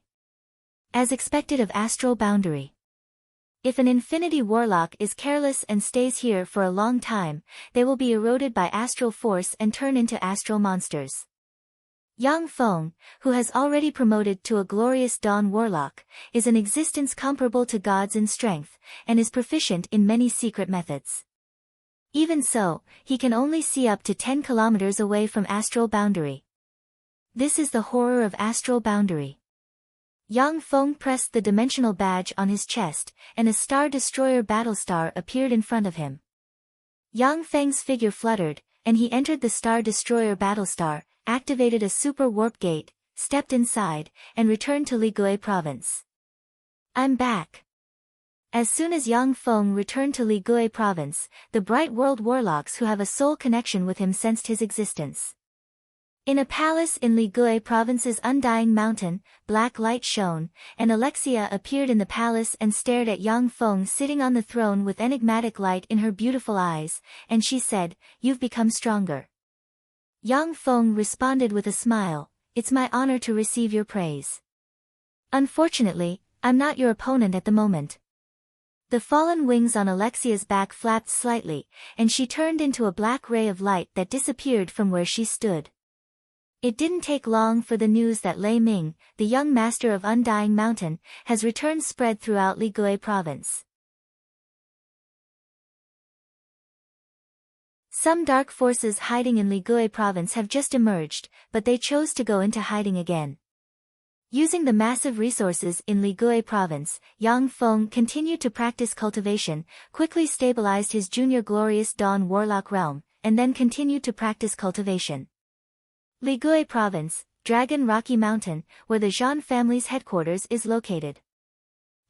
As expected of astral boundary. If an infinity warlock is careless and stays here for a long time, they will be eroded by astral force and turn into astral monsters. Yang Feng, who has already promoted to a glorious dawn warlock, is an existence comparable to gods in strength, and is proficient in many secret methods. Even so, he can only see up to 10 kilometers away from astral boundary. This is the horror of astral boundary. Yang Feng pressed the dimensional badge on his chest, and a Star Destroyer battlestar appeared in front of him. Yang Feng's figure fluttered, and he entered the Star Destroyer battlestar, activated a super warp gate, stepped inside, and returned to Ligui province. I'm back. As soon as Yang Feng returned to Ligui province, the Bright World warlocks who have a soul connection with him sensed his existence. In a palace in Ligui province's undying mountain, black light shone, and Alexia appeared in the palace and stared at Yang Feng sitting on the throne with enigmatic light in her beautiful eyes, and she said, "You've become stronger." Yang Feng responded with a smile, "It's my honor to receive your praise. Unfortunately, I'm not your opponent at the moment." The fallen wings on Alexia's back flapped slightly, and she turned into a black ray of light that disappeared from where she stood. It didn't take long for the news that Lei Ming, the young master of Undying Mountain, has returned spread throughout Ligui province. Some dark forces hiding in Ligui province have just emerged, but they chose to go into hiding again. Using the massive resources in Ligui province, Yang Feng continued to practice cultivation, quickly stabilized his junior Glorious Dawn Warlock realm, and then continued to practice cultivation. Ligui province, Dragon Rocky Mountain, where the Zhan family's headquarters is located.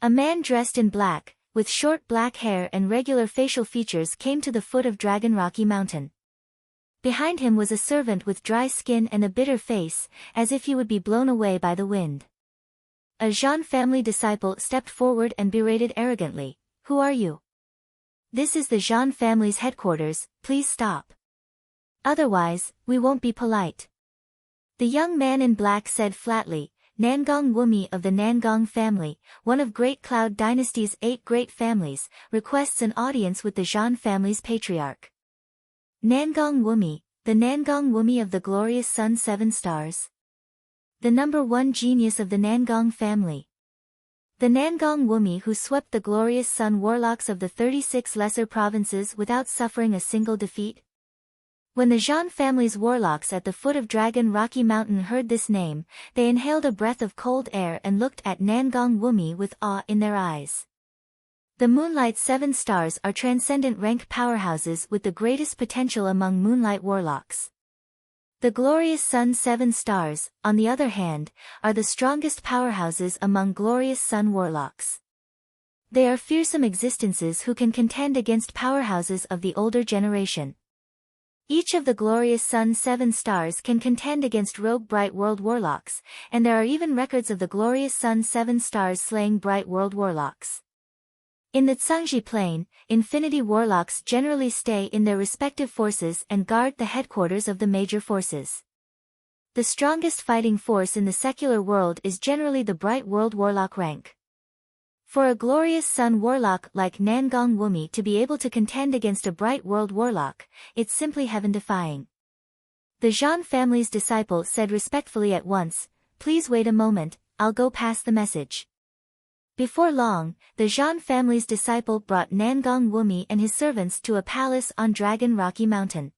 A man dressed in black, with short black hair and regular facial features came to the foot of Dragon Rocky Mountain. Behind him was a servant with dry skin and a bitter face, as if he would be blown away by the wind. A Zhan family disciple stepped forward and berated arrogantly, "Who are you? This is the Zhan family's headquarters, please stop. Otherwise, we won't be polite." The young man in black said flatly, "Nangong Wumi of the Nangong family, one of Great Cloud Dynasty's 8 great families, requests an audience with the Zhan family's patriarch." Nangong Wumi, the Nangong Wumi of the glorious Sun 7 Stars. The #1 genius of the Nangong family. The Nangong Wumi who swept the glorious Sun warlocks of the 36 lesser provinces without suffering a single defeat. When the Zhan family's warlocks at the foot of Dragon Rocky Mountain heard this name, they inhaled a breath of cold air and looked at Nangong Wumi with awe in their eyes. The Moonlight 7 Stars are transcendent rank powerhouses with the greatest potential among Moonlight warlocks. The glorious Sun 7 Stars, on the other hand, are the strongest powerhouses among glorious Sun warlocks. They are fearsome existences who can contend against powerhouses of the older generation. Each of the glorious Sun 7 Stars can contend against rogue Bright World warlocks, and there are even records of the glorious Sun 7 Stars slaying Bright World warlocks. In the Tsangji Plain, Infinity warlocks generally stay in their respective forces and guard the headquarters of the major forces. The strongest fighting force in the secular world is generally the Bright World warlock rank. For a glorious Sun warlock like Nangong Wumi to be able to contend against a Bright World warlock, it's simply heaven-defying. The Zhan family's disciple said respectfully at once, "Please wait a moment, I'll go pass the message." Before long, the Zhan family's disciple brought Nangong Wumi and his servants to a palace on Dragon Rocky Mountain.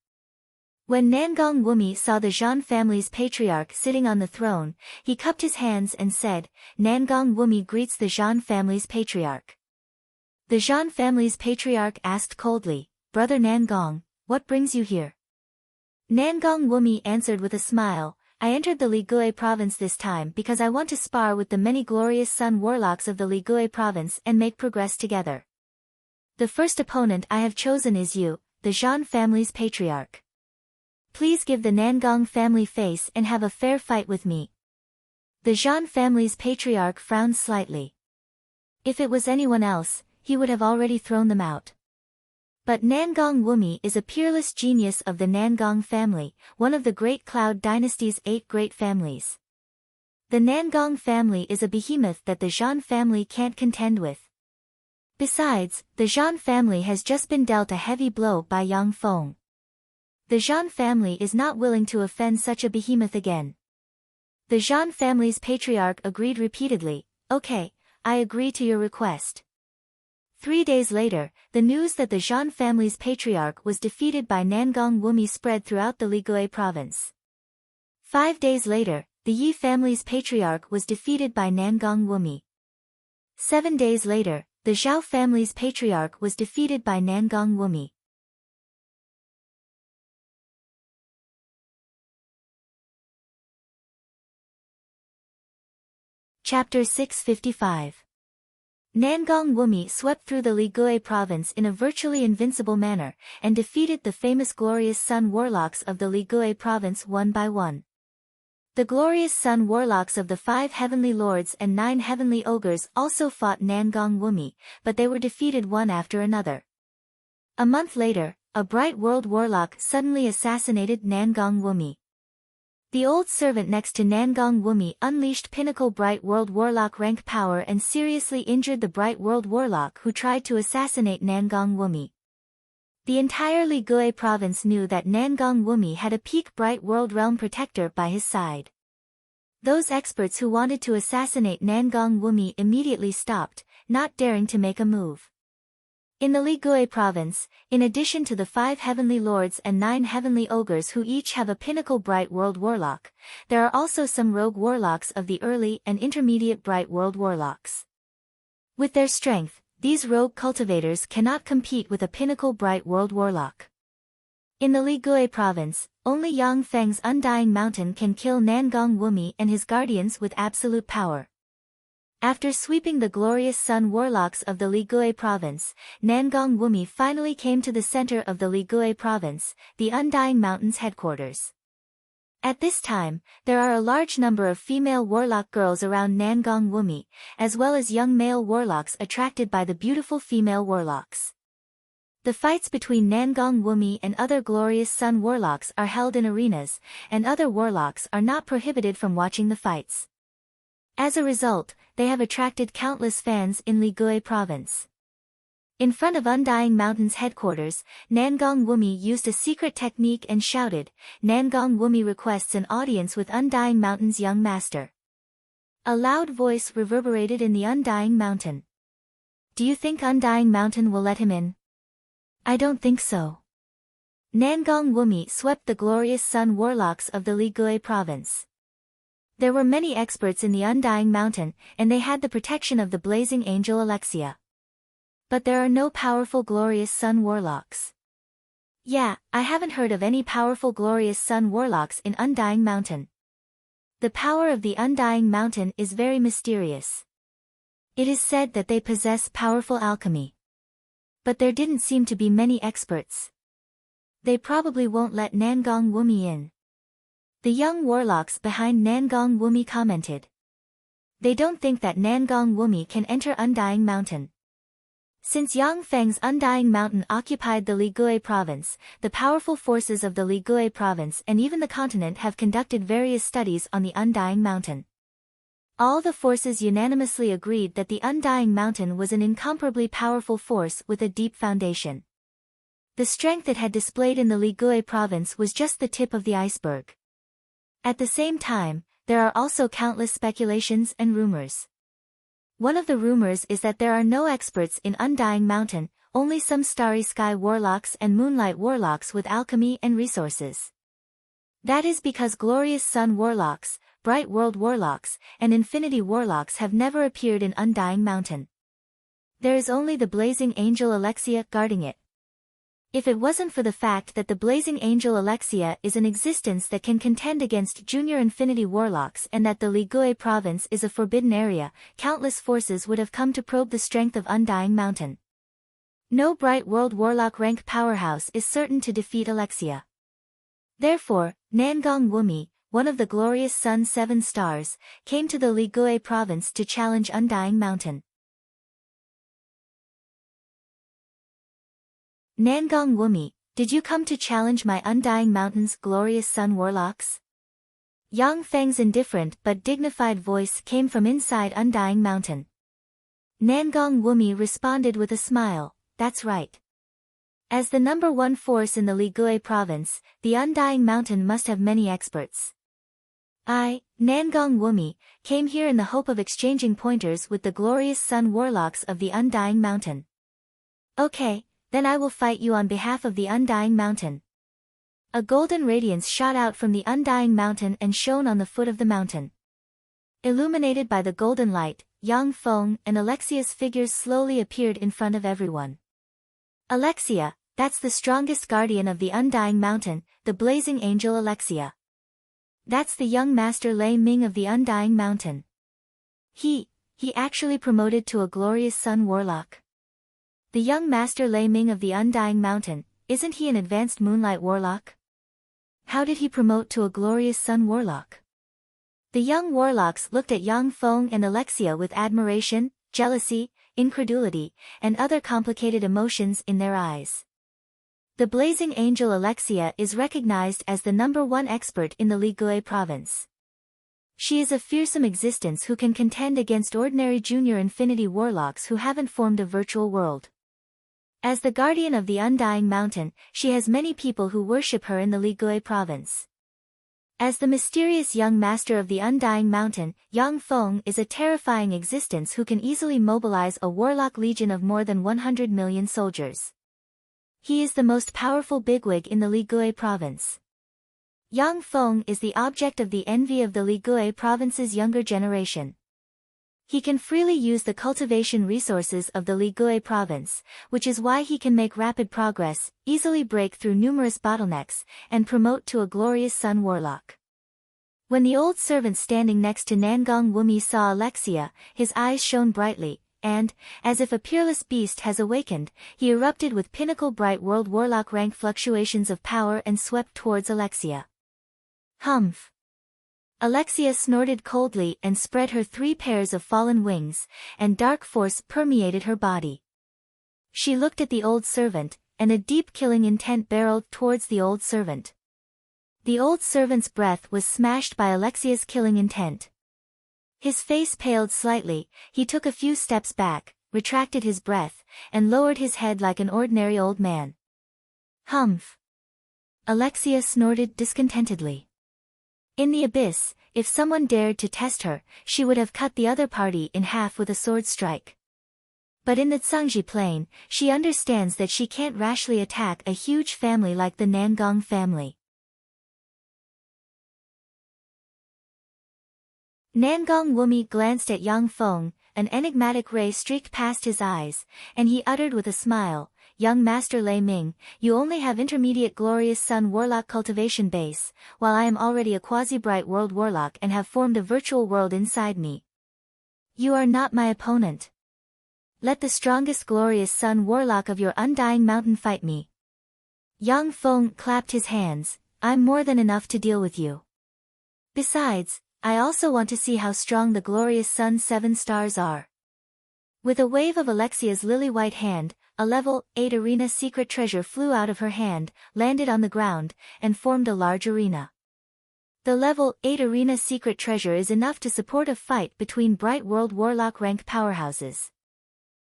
When Nangong Wumi saw the Zhan family's patriarch sitting on the throne, he cupped his hands and said, "Nangong Wumi greets the Zhan family's patriarch." The Zhan family's patriarch asked coldly, "Brother Nangong, what brings you here?" Nangong Wumi answered with a smile, "I entered the Ligui province this time because I want to spar with the many glorious Sun warlocks of the Ligui province and make progress together. The first opponent I have chosen is you, the Zhan family's patriarch. Please give the Nangong family face and have a fair fight with me." The Zhan family's patriarch frowned slightly. If it was anyone else, he would have already thrown them out. But Nangong Wumi is a peerless genius of the Nangong family, one of the Great Cloud Dynasty's 8 great families. The Nangong family is a behemoth that the Zhan family can't contend with. Besides, the Zhan family has just been dealt a heavy blow by Yang Feng. The Zhan family is not willing to offend such a behemoth again. The Zhan family's patriarch agreed repeatedly, "Okay, I agree to your request." 3 days later, the news that the Zhan family's patriarch was defeated by Nangong Wumi spread throughout the Ligui province. 5 days later, the Yi family's patriarch was defeated by Nangong Wumi. 7 days later, the Zhao family's patriarch was defeated by Nangong Wumi. Chapter 655. Nangong Wumi swept through the Ligui province in a virtually invincible manner, and defeated the famous glorious Sun warlocks of the Ligui province one by one. The glorious Sun warlocks of the 5 heavenly lords and 9 heavenly ogres also fought Nangong Wumi, but they were defeated one after another. A month later, a Bright World warlock suddenly assassinated Nangong Wumi. The old servant next to Nangong Wumi unleashed Pinnacle Bright World Warlock rank power and seriously injured the Bright World Warlock who tried to assassinate Nangong Wumi. The entire Ligui province knew that Nangong Wumi had a peak Bright World Realm protector by his side. Those experts who wanted to assassinate Nangong Wumi immediately stopped, not daring to make a move. In the Ligui province, in addition to the 5 heavenly lords and 9 heavenly ogres who each have a pinnacle Bright World Warlock, there are also some rogue warlocks of the early and intermediate Bright World Warlocks. With their strength, these rogue cultivators cannot compete with a pinnacle Bright World Warlock. In the Ligui province, only Yang Feng's Undying Mountain can kill Nangong Wumi and his guardians with absolute power. After sweeping the glorious Sun Warlocks of the Ligui province, Nangong Wumi finally came to the center of the Ligui province, the Undying Mountain's headquarters. At this time, there are a large number of female warlock girls around Nangong Wumi, as well as young male warlocks attracted by the beautiful female warlocks. The fights between Nangong Wumi and other glorious Sun Warlocks are held in arenas, and other warlocks are not prohibited from watching the fights. As a result, they have attracted countless fans in Ligui province. In front of Undying Mountain's headquarters, Nangong Wumi used a secret technique and shouted, "Nangong Wumi requests an audience with Undying Mountain's young master." A loud voice reverberated in the Undying Mountain. "Do you think Undying Mountain will let him in?" "I don't think so." Nangong Wumi swept the glorious Sun Warlocks of the Ligui province. There were many experts in the Undying Mountain, and they had the protection of the blazing angel Alexia. But there are no powerful glorious Sun Warlocks. Yeah, I haven't heard of any powerful glorious Sun Warlocks in Undying Mountain. The power of the Undying Mountain is very mysterious. It is said that they possess powerful alchemy. But there didn't seem to be many experts. They probably won't let Nangong Wumi in. The young warlocks behind Nangong Wumi commented. They don't think that Nangong Wumi can enter Undying Mountain. Since Yang Feng's Undying Mountain occupied the Ligui province, the powerful forces of the Ligui province and even the continent have conducted various studies on the Undying Mountain. All the forces unanimously agreed that the Undying Mountain was an incomparably powerful force with a deep foundation. The strength it had displayed in the Ligui province was just the tip of the iceberg. At the same time, there are also countless speculations and rumors. One of the rumors is that there are no experts in Undying Mountain, only some Starry Sky Warlocks and Moonlight Warlocks with alchemy and resources. That is because glorious Sun Warlocks, Bright World Warlocks, and Infinity Warlocks have never appeared in Undying Mountain. There is only the Blazing Angel Alexia guarding it. If it wasn't for the fact that the Blazing Angel Alexia is an existence that can contend against junior Infinity Warlocks and that the Ligui province is a forbidden area, countless forces would have come to probe the strength of Undying Mountain. No Bright World Warlock rank powerhouse is certain to defeat Alexia. Therefore, Nangong Wumi, one of the glorious Sun's 7 stars, came to the Ligui province to challenge Undying Mountain. Nangong Wumi, did you come to challenge my Undying Mountain's glorious Sun Warlocks? Yang Feng's indifferent but dignified voice came from inside Undying Mountain. Nangong Wumi responded with a smile, that's right. As the number 1 force in the Ligui province, the Undying Mountain must have many experts. I, Nangong Wumi, came here in the hope of exchanging pointers with the glorious Sun Warlocks of the Undying Mountain. Okay. Then I will fight you on behalf of the Undying Mountain. A golden radiance shot out from the Undying Mountain and shone on the foot of the mountain. Illuminated by the golden light, Yang Feng and Alexia's figures slowly appeared in front of everyone. Alexia, that's the strongest guardian of the Undying Mountain, the Blazing Angel Alexia. That's the young Master Lei Ming of the Undying Mountain. He actually promoted to a glorious Sun Warlock. The young Master Lei Ming of the Undying Mountain, isn't he an advanced Moonlight Warlock? How did he promote to a glorious Sun Warlock? The young warlocks looked at Yang Feng and Alexia with admiration, jealousy, incredulity, and other complicated emotions in their eyes. The blazing angel Alexia is recognized as the #1 expert in the Ligure province. She is a fearsome existence who can contend against ordinary junior infinity warlocks who haven't formed a virtual world. As the guardian of the Undying Mountain, she has many people who worship her in the Ligure province. As the mysterious young master of the Undying Mountain, Yang Feng is a terrifying existence who can easily mobilize a warlock legion of more than 100 million soldiers. He is the most powerful bigwig in the Ligure province. Yang Feng is the object of the envy of the Ligure province's younger generation. He can freely use the cultivation resources of the Ligure province, which is why he can make rapid progress, easily break through numerous bottlenecks, and promote to a glorious sun warlock. When the old servant standing next to Nangong Wumi saw Alexia, his eyes shone brightly, and, as if a peerless beast has awakened, he erupted with pinnacle bright world warlock rank fluctuations of power and swept towards Alexia. Humph! Alexia snorted coldly and spread her 3 pairs of fallen wings, and dark force permeated her body. She looked at the old servant, and a deep killing intent barreled towards the old servant. The old servant's breath was smashed by Alexia's killing intent. His face paled slightly, he took a few steps back, retracted his breath, and lowered his head like an ordinary old man. Humph! Alexia snorted discontentedly. In the abyss, if someone dared to test her, she would have cut the other party in half with a sword strike. But in the Tsangji plain, she understands that she can't rashly attack a huge family like the Nangong family. Nangong Wumi glanced at Yang Feng, an enigmatic ray streaked past his eyes, and he uttered with a smile, "Young Master Lei Ming, you only have intermediate glorious sun warlock cultivation base, while I am already a quasi-bright world warlock and have formed a virtual world inside me. You are not my opponent. Let the strongest glorious sun warlock of your Undying Mountain fight me." Yang Feng clapped his hands, "I'm more than enough to deal with you. Besides, I also want to see how strong the glorious sun's 7 stars are." With a wave of Alexia's lily-white hand, a level 8 arena secret treasure flew out of her hand, landed on the ground, and formed a large arena. The level 8 arena secret treasure is enough to support a fight between bright world warlock rank powerhouses.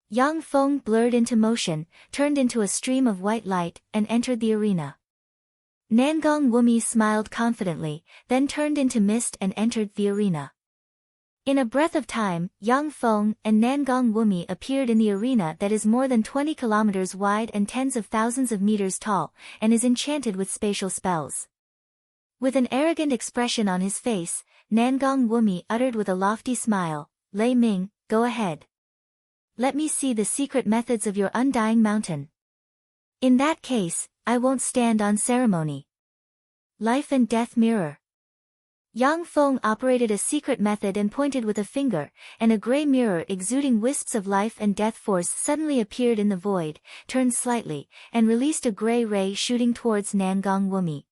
Yang Feng blurred into motion, turned into a stream of white light, and entered the arena. Nangong Wumi smiled confidently, then turned into mist and entered the arena. In a breath of time, Yang Feng and Nangong Wumi appeared in the arena that is more than 20 kilometers wide and tens of thousands of meters tall, and is enchanted with spatial spells. With an arrogant expression on his face, Nangong Wumi uttered with a lofty smile, "Lei Ming, go ahead. Let me see the secret methods of your Undying Mountain. In that case, I won't stand on ceremony." Life and Death Mirror. Yang Feng operated a secret method and pointed with a finger, and a gray mirror exuding wisps of life and death force suddenly appeared in the void, turned slightly, and released a gray ray shooting towards Nangong Wumi.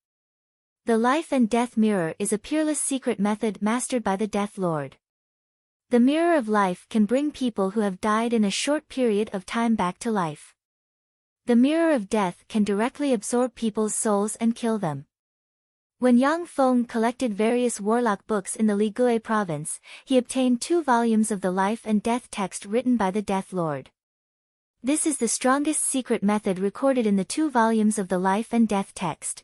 The Life and Death Mirror is a peerless secret method mastered by the Death Lord. The Mirror of Life can bring people who have died in a short period of time back to life. The Mirror of Death can directly absorb people's souls and kill them. When Yang Feng collected various warlock books in the Ligure province, he obtained 2 volumes of the Life and Death text written by the Death Lord. This is the strongest secret method recorded in the 2 volumes of the Life and Death text.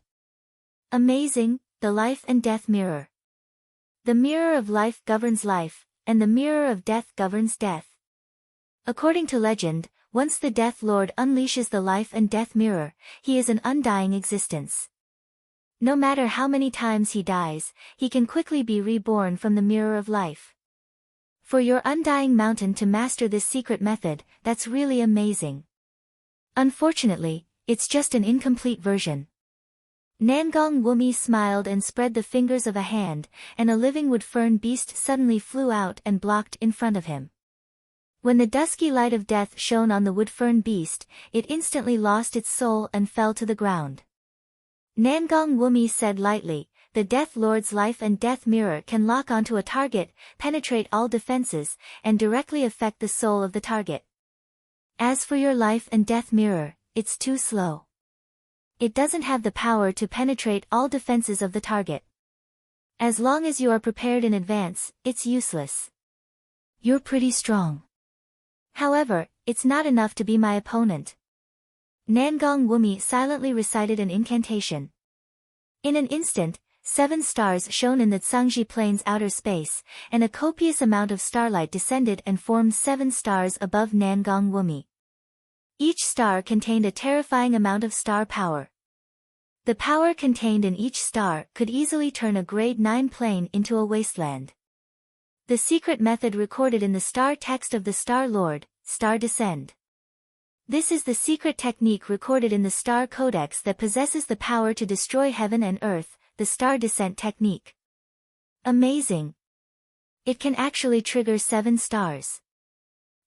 Amazing, the Life and Death Mirror. The Mirror of Life governs life, and the Mirror of Death governs death. According to legend, once the Death Lord unleashes the Life and Death Mirror, he is an undying existence. No matter how many times he dies, he can quickly be reborn from the Mirror of Life. For your Undying Mountain to master this secret method, that's really amazing. Unfortunately, it's just an incomplete version. Nangong Wumi smiled and spread the fingers of a hand, and a living wood fern beast suddenly flew out and blocked in front of him. When the dusky light of death shone on the wood fern beast, it instantly lost its soul and fell to the ground. Nangong Wumi said lightly, "The Death Lord's Life and Death Mirror can lock onto a target, penetrate all defenses, and directly affect the soul of the target. As for your Life and Death Mirror, it's too slow. It doesn't have the power to penetrate all defenses of the target. As long as you are prepared in advance, it's useless. You're pretty strong. However, it's not enough to be my opponent. Nangong Wumi silently recited an incantation. In an instant, 7 stars shone in the Tsangji Plain's outer space, and a copious amount of starlight descended and formed 7 stars above Nangong Wumi. Each star contained a terrifying amount of star power. The power contained in each star could easily turn a grade 9 plane into a wasteland. The secret method recorded in the star text of the Star Lord, Star Descend. This is the secret technique recorded in the Star Codex that possesses the power to destroy heaven and earth, the Star Descent technique. Amazing! It can actually trigger 7 stars.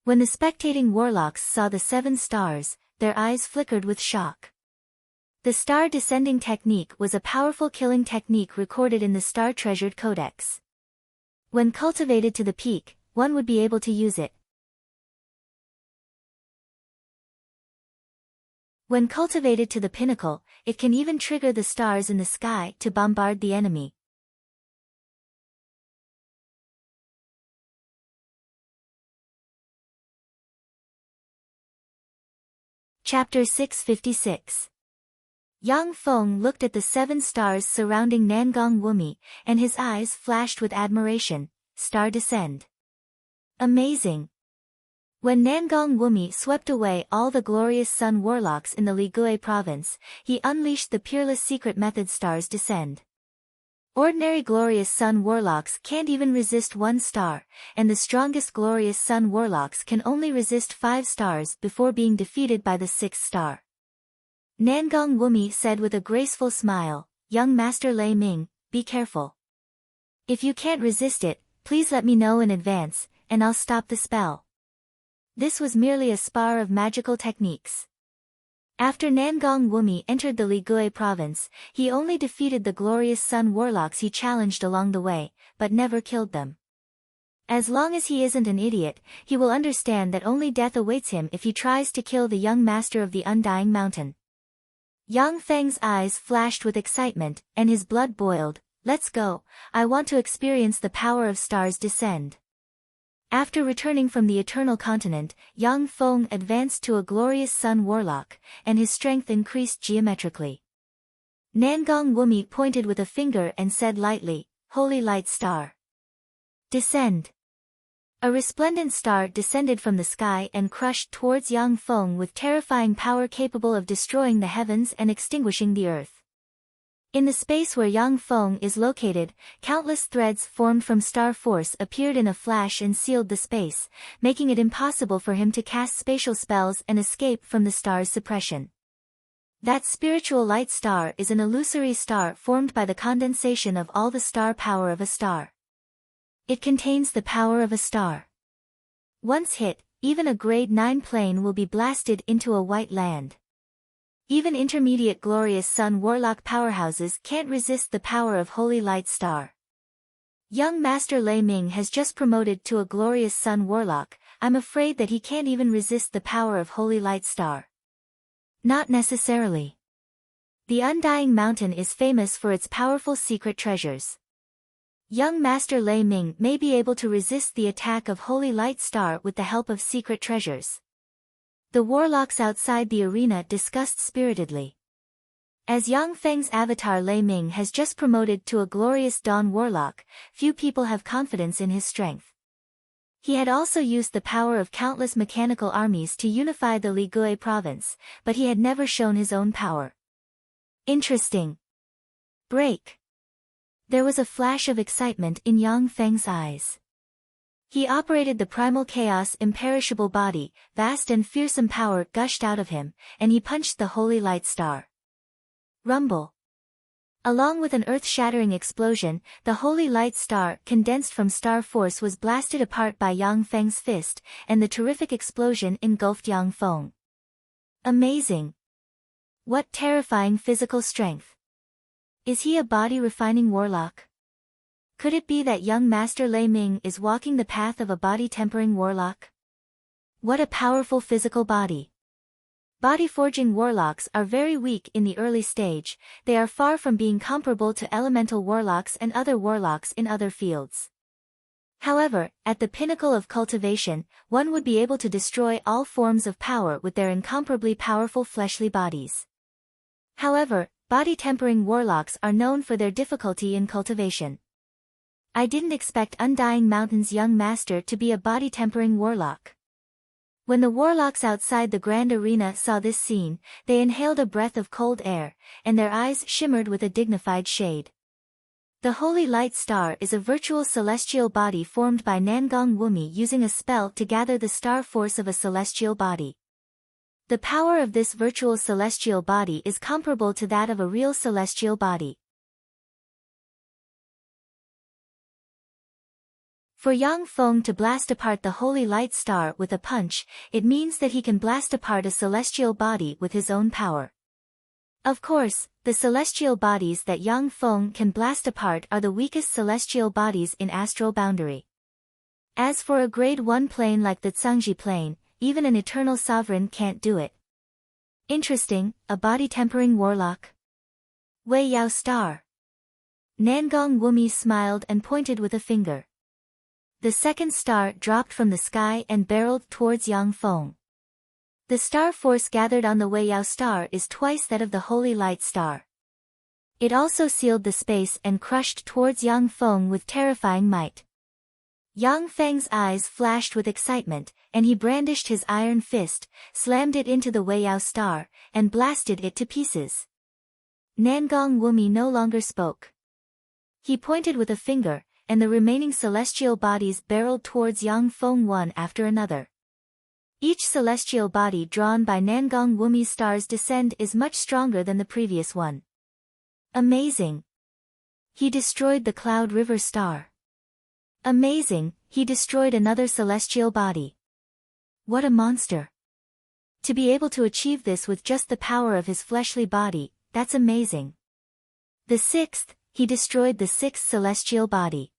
When the spectating warlocks saw the 7 stars, their eyes flickered with shock. The Star Descending technique was a powerful killing technique recorded in the Star Treasured Codex. When cultivated to the peak, one would be able to use it. When cultivated to the pinnacle, it can even trigger the stars in the sky to bombard the enemy. Chapter 656. Yang Feng looked at the 7 stars surrounding Nangong Wumi, and his eyes flashed with admiration. Star Descend. Amazing! When Nangong Wumi swept away all the glorious sun warlocks in the Ligui province, he unleashed the peerless secret method Stars Descend. Ordinary glorious sun warlocks can't even resist 1 star, and the strongest glorious sun warlocks can only resist 5 stars before being defeated by the 6th star. Nangong Wumi said with a graceful smile, "Young Master Lei Ming, be careful. If you can't resist it, please let me know in advance, and I'll stop the spell." This was merely a spar of magical techniques. After Nangong Wumi entered the Ligui province, he only defeated the glorious sun warlocks he challenged along the way, but never killed them. As long as he isn't an idiot, he will understand that only death awaits him if he tries to kill the young master of the Undying Mountain. Yang Feng's eyes flashed with excitement, and his blood boiled. "Let's go, I want to experience the power of Stars Descend." After returning from the Eternal Continent, Yang Feng advanced to a glorious sun warlock, and his strength increased geometrically. Nangong Wumi pointed with a finger and said lightly, "Holy Light Star. Descend." A resplendent star descended from the sky and crushed towards Yang Feng with terrifying power capable of destroying the heavens and extinguishing the earth. In the space where Yang Feng is located, countless threads formed from star force appeared in a flash and sealed the space, making it impossible for him to cast spatial spells and escape from the star's suppression. That spiritual light star is an illusory star formed by the condensation of all the star power of a star. It contains the power of a star. Once hit, even a grade 9 plane will be blasted into a white land. Even intermediate glorious sun warlock powerhouses can't resist the power of Holy Light Star. Young Master Lei Ming has just promoted to a glorious sun warlock. I'm afraid that he can't even resist the power of Holy Light Star. Not necessarily. The Undying Mountain is famous for its powerful secret treasures. Young Master Lei Ming may be able to resist the attack of Holy Light Star with the help of secret treasures. The warlocks outside the arena discussed spiritedly. As Yang Feng's avatar Lei Ming has just promoted to a glorious dawn warlock, few people have confidence in his strength. He had also used the power of countless mechanical armies to unify the Ligui province, but he had never shown his own power. Interesting. Break. There was a flash of excitement in Yang Feng's eyes. He operated the primal chaos imperishable body, vast and fearsome power gushed out of him, and he punched the Holy Light Star. Rumble. Along with an earth-shattering explosion, the Holy Light Star condensed from star force was blasted apart by Yang Feng's fist, and the terrific explosion engulfed Yang Feng. Amazing. What terrifying physical strength. Is he a body-refining warlock? Could it be that young Master Lei Ming is walking the path of a body-tempering warlock? What a powerful physical body. Body-forging warlocks are very weak in the early stage. They are far from being comparable to elemental warlocks and other warlocks in other fields. However, at the pinnacle of cultivation, one would be able to destroy all forms of power with their incomparably powerful fleshly bodies. However, body-tempering warlocks are known for their difficulty in cultivation. I didn't expect Undying Mountain's young master to be a body-tempering warlock. When the warlocks outside the grand arena saw this scene, they inhaled a breath of cold air, and their eyes shimmered with a dignified shade. The Holy Light Star is a virtual celestial body formed by Nangong Wumi using a spell to gather the star force of a celestial body. The power of this virtual celestial body is comparable to that of a real celestial body. For Yang Feng to blast apart the Holy Light Star with a punch, it means that he can blast apart a celestial body with his own power. Of course, the celestial bodies that Yang Feng can blast apart are the weakest celestial bodies in astral boundary. As for a grade 1 plane like the Zhangji plane, even an eternal sovereign can't do it. Interesting, a body-tempering warlock. Wei Yao Star. Nangong Wumi smiled and pointed with a finger. The second star dropped from the sky and barreled towards Yang Feng. The star force gathered on the Wei Yao Star is twice that of the Holy Light Star. It also sealed the space and crushed towards Yang Feng with terrifying might. Yang Feng's eyes flashed with excitement, and he brandished his iron fist, slammed it into the Wei Yao Star, and blasted it to pieces. Nangong Wumi no longer spoke. He pointed with a finger, and the remaining celestial bodies barreled towards Yang Feng one after another. Each celestial body drawn by Nangong Wumi's star's descent is much stronger than the previous one. Amazing! He destroyed the Cloud River Star. Amazing, he destroyed another celestial body. What a monster! To be able to achieve this with just the power of his fleshly body, that's amazing. The sixth, he destroyed the sixth celestial body.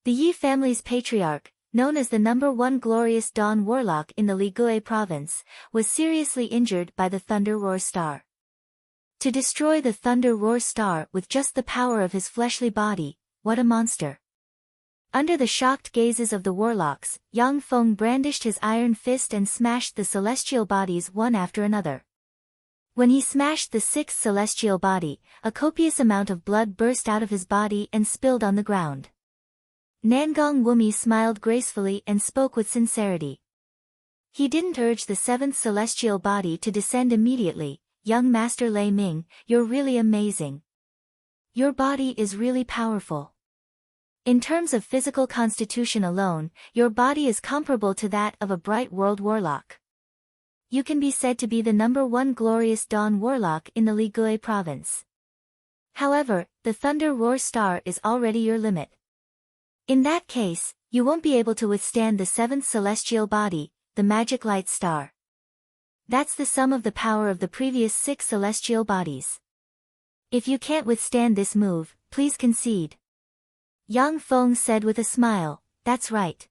The Yi family's patriarch, known as the number 1 glorious dawn warlock in the Ligui province, was seriously injured by the Thunder Roar Star. To destroy the Thunder Roar Star with just the power of his fleshly body, what a monster! Under the shocked gazes of the warlocks, Yang Feng brandished his iron fist and smashed the celestial bodies one after another. When he smashed the sixth celestial body, a copious amount of blood burst out of his body and spilled on the ground. Nangong Wumi smiled gracefully and spoke with sincerity. He didn't urge the seventh celestial body to descend immediately. Young Master Lei Ming, you're really amazing. Your body is really powerful. In terms of physical constitution alone, your body is comparable to that of a bright world warlock. You can be said to be the number 1 glorious dawn warlock in the Ligui province. However, the Thunder Roar Star is already your limit. In that case, you won't be able to withstand the seventh celestial body, the Magic Light Star. That's the sum of the power of the previous 6 celestial bodies. If you can't withstand this move, please concede. Yang Feng said with a smile, that's right.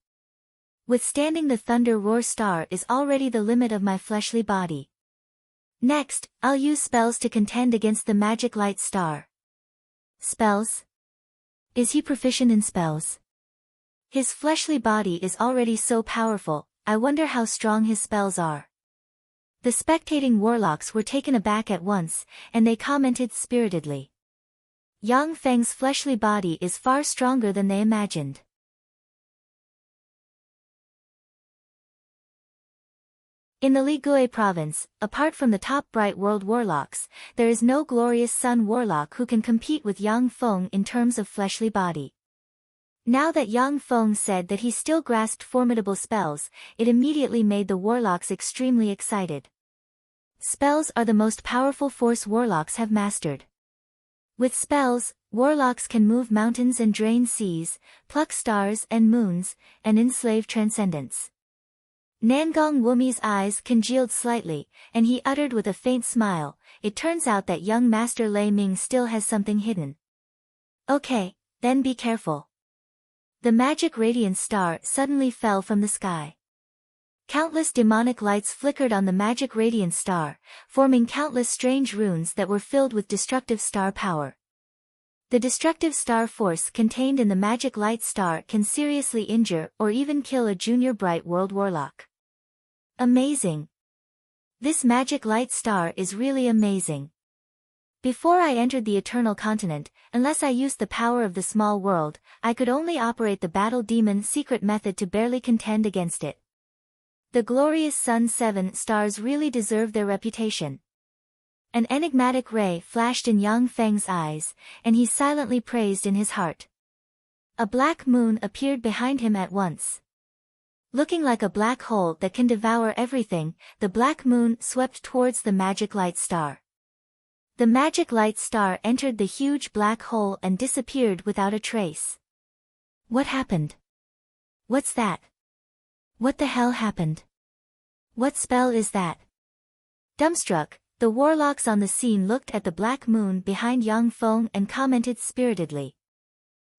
Withstanding the Thunder Roar Star is already the limit of my fleshly body. Next, I'll use spells to contend against the Magic Light Star. Spells? Is he proficient in spells? His fleshly body is already so powerful, I wonder how strong his spells are. The spectating warlocks were taken aback at once, and they commented spiritedly. Yang Feng's fleshly body is far stronger than they imagined. In the Ligui province, apart from the top bright world warlocks, there is no glorious sun warlock who can compete with Yang Feng in terms of fleshly body. Now that Yang Feng said that he still grasped formidable spells, it immediately made the warlocks extremely excited. Spells are the most powerful force warlocks have mastered. With spells, warlocks can move mountains and drain seas, pluck stars and moons, and enslave transcendence. Nangong Wumi's eyes congealed slightly, and he uttered with a faint smile, it turns out that young Master Lei Ming still has something hidden. Okay, then be careful. The magic radiance star suddenly fell from the sky. Countless demonic lights flickered on the magic radiant star, forming countless strange runes that were filled with destructive star power. The destructive star force contained in the magic light star can seriously injure or even kill a junior Bright World Warlock. Amazing! This magic light star is really amazing. Before I entered the Eternal Continent, unless I used the power of the small world, I could only operate the Battle Demon secret method to barely contend against it. The glorious Sun 7 stars really deserve their reputation. An enigmatic ray flashed in Yang Feng's eyes, and he silently praised in his heart. A black moon appeared behind him at once. Looking like a black hole that can devour everything, the black moon swept towards the magic light star. The magic light star entered the huge black hole and disappeared without a trace. What happened? What's that? What the hell happened? What spell is that? Dumbstruck, the warlocks on the scene looked at the black moon behind Yang Feng and commented spiritedly.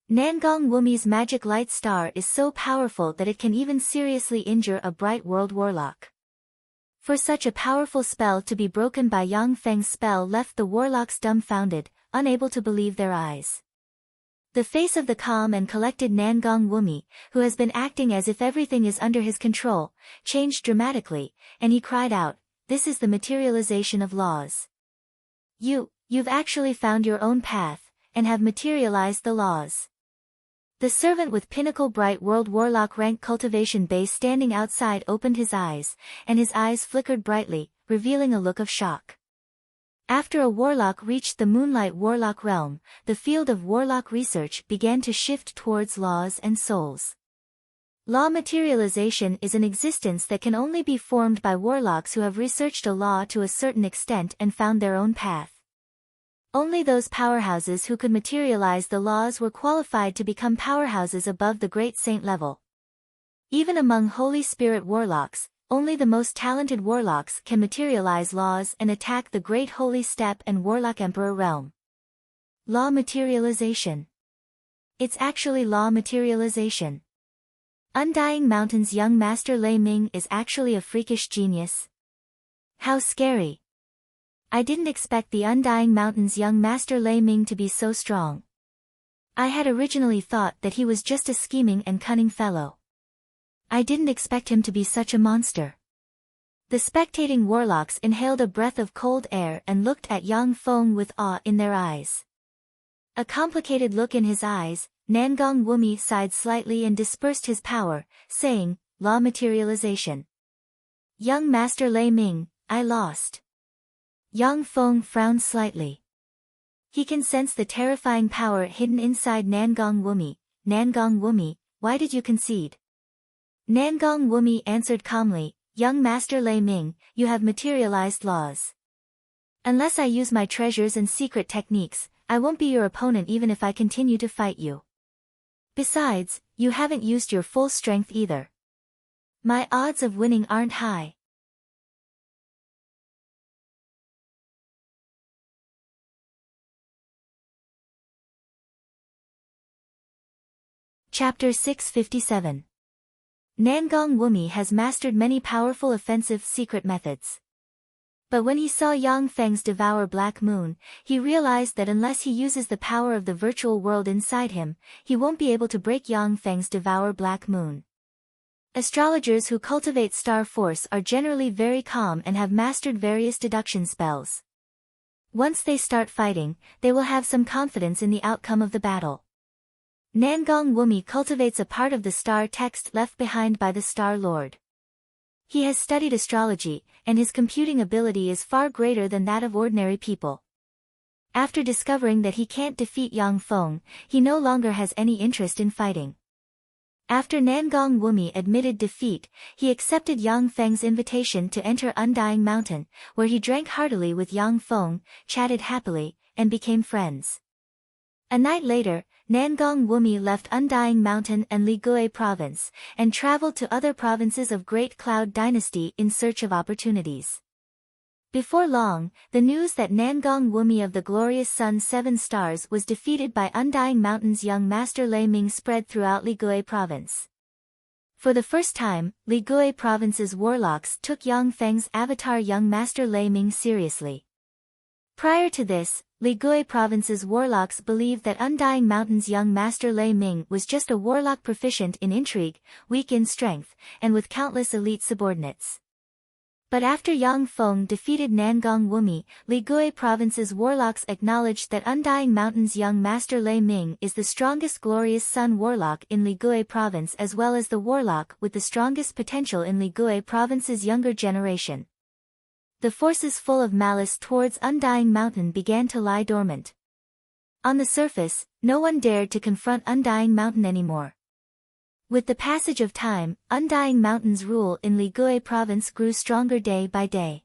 Nangong Wumi's magic light star is so powerful that it can even seriously injure a Bright World Warlock. For such a powerful spell to be broken by Yang Feng's spell left the warlocks dumbfounded, unable to believe their eyes. The face of the calm and collected Nangong Wumi, who has been acting as if everything is under his control, changed dramatically, and he cried out, "This is the materialization of laws. You've actually found your own path, and have materialized the laws." The servant with Pinnacle Bright World Warlock rank cultivation base standing outside opened his eyes, and his eyes flickered brightly, revealing a look of shock. After a warlock reached the Moonlight Warlock realm, the field of warlock research began to shift towards laws and souls. Law materialization is an existence that can only be formed by warlocks who have researched a law to a certain extent and found their own path. Only those powerhouses who could materialize the laws were qualified to become powerhouses above the Great Saint level. Even among Holy Spirit warlocks, only the most talented warlocks can materialize laws and attack the Great Holy Step and Warlock Emperor realm. Law materialization. It's actually law materialization. Undying Mountain's young master Lei Ming is actually a freakish genius. How scary. I didn't expect the Undying Mountain's young master Lei Ming to be so strong. I had originally thought that he was just a scheming and cunning fellow. I didn't expect him to be such a monster. The spectating warlocks inhaled a breath of cold air and looked at Yang Feng with awe in their eyes. A complicated look in his eyes, Nangong Wumi sighed slightly and dispersed his power, saying, "Law materialization. Young Master Lei Ming, I lost." Yang Feng frowned slightly. He can sense the terrifying power hidden inside Nangong Wumi. "Nangong Wumi, why did you concede?" Nangong Wumi answered calmly, "Young Master Lei Ming, you have materialized laws. Unless I use my treasures and secret techniques, I won't be your opponent even if I continue to fight you. Besides, you haven't used your full strength either. My odds of winning aren't high." Chapter 657. Nangong Wumi has mastered many powerful offensive secret methods. But when he saw Yang Feng's devour Black Moon, he realized that unless he uses the power of the virtual world inside him, he won't be able to break Yang Feng's devour Black Moon. Astrologers who cultivate star force are generally very calm and have mastered various deduction spells. Once they start fighting, they will have some confidence in the outcome of the battle. Nangong Wumi cultivates a part of the star text left behind by the Star Lord. He has studied astrology, and his computing ability is far greater than that of ordinary people. After discovering that he can't defeat Yang Feng, he no longer has any interest in fighting. After Nangong Wumi admitted defeat, he accepted Yang Feng's invitation to enter Undying Mountain, where he drank heartily with Yang Feng, chatted happily, and became friends. A night later, Nangong Wumi left Undying Mountain and Ligui Province, and traveled to other provinces of Great Cloud Dynasty in search of opportunities. Before long, the news that Nangong Wumi of the glorious Sun 7 Stars was defeated by Undying Mountain's young master Lei Ming spread throughout Ligui Province. For the first time, Ligui Province's warlocks took Yang Feng's avatar young Master Lei Ming seriously. Prior to this, Ligui Province's warlocks believed that Undying Mountain's young Master Lei Ming was just a warlock proficient in intrigue, weak in strength, and with countless elite subordinates. But after Yang Feng defeated Nangong Wumi, Ligui Province's warlocks acknowledged that Undying Mountain's young Master Lei Ming is the strongest Glorious Sun warlock in Ligui Province as well as the warlock with the strongest potential in Ligui Province's younger generation. The forces full of malice towards Undying Mountain began to lie dormant. On the surface, no one dared to confront Undying Mountain anymore. With the passage of time, Undying Mountain's rule in Ligui Province grew stronger day by day.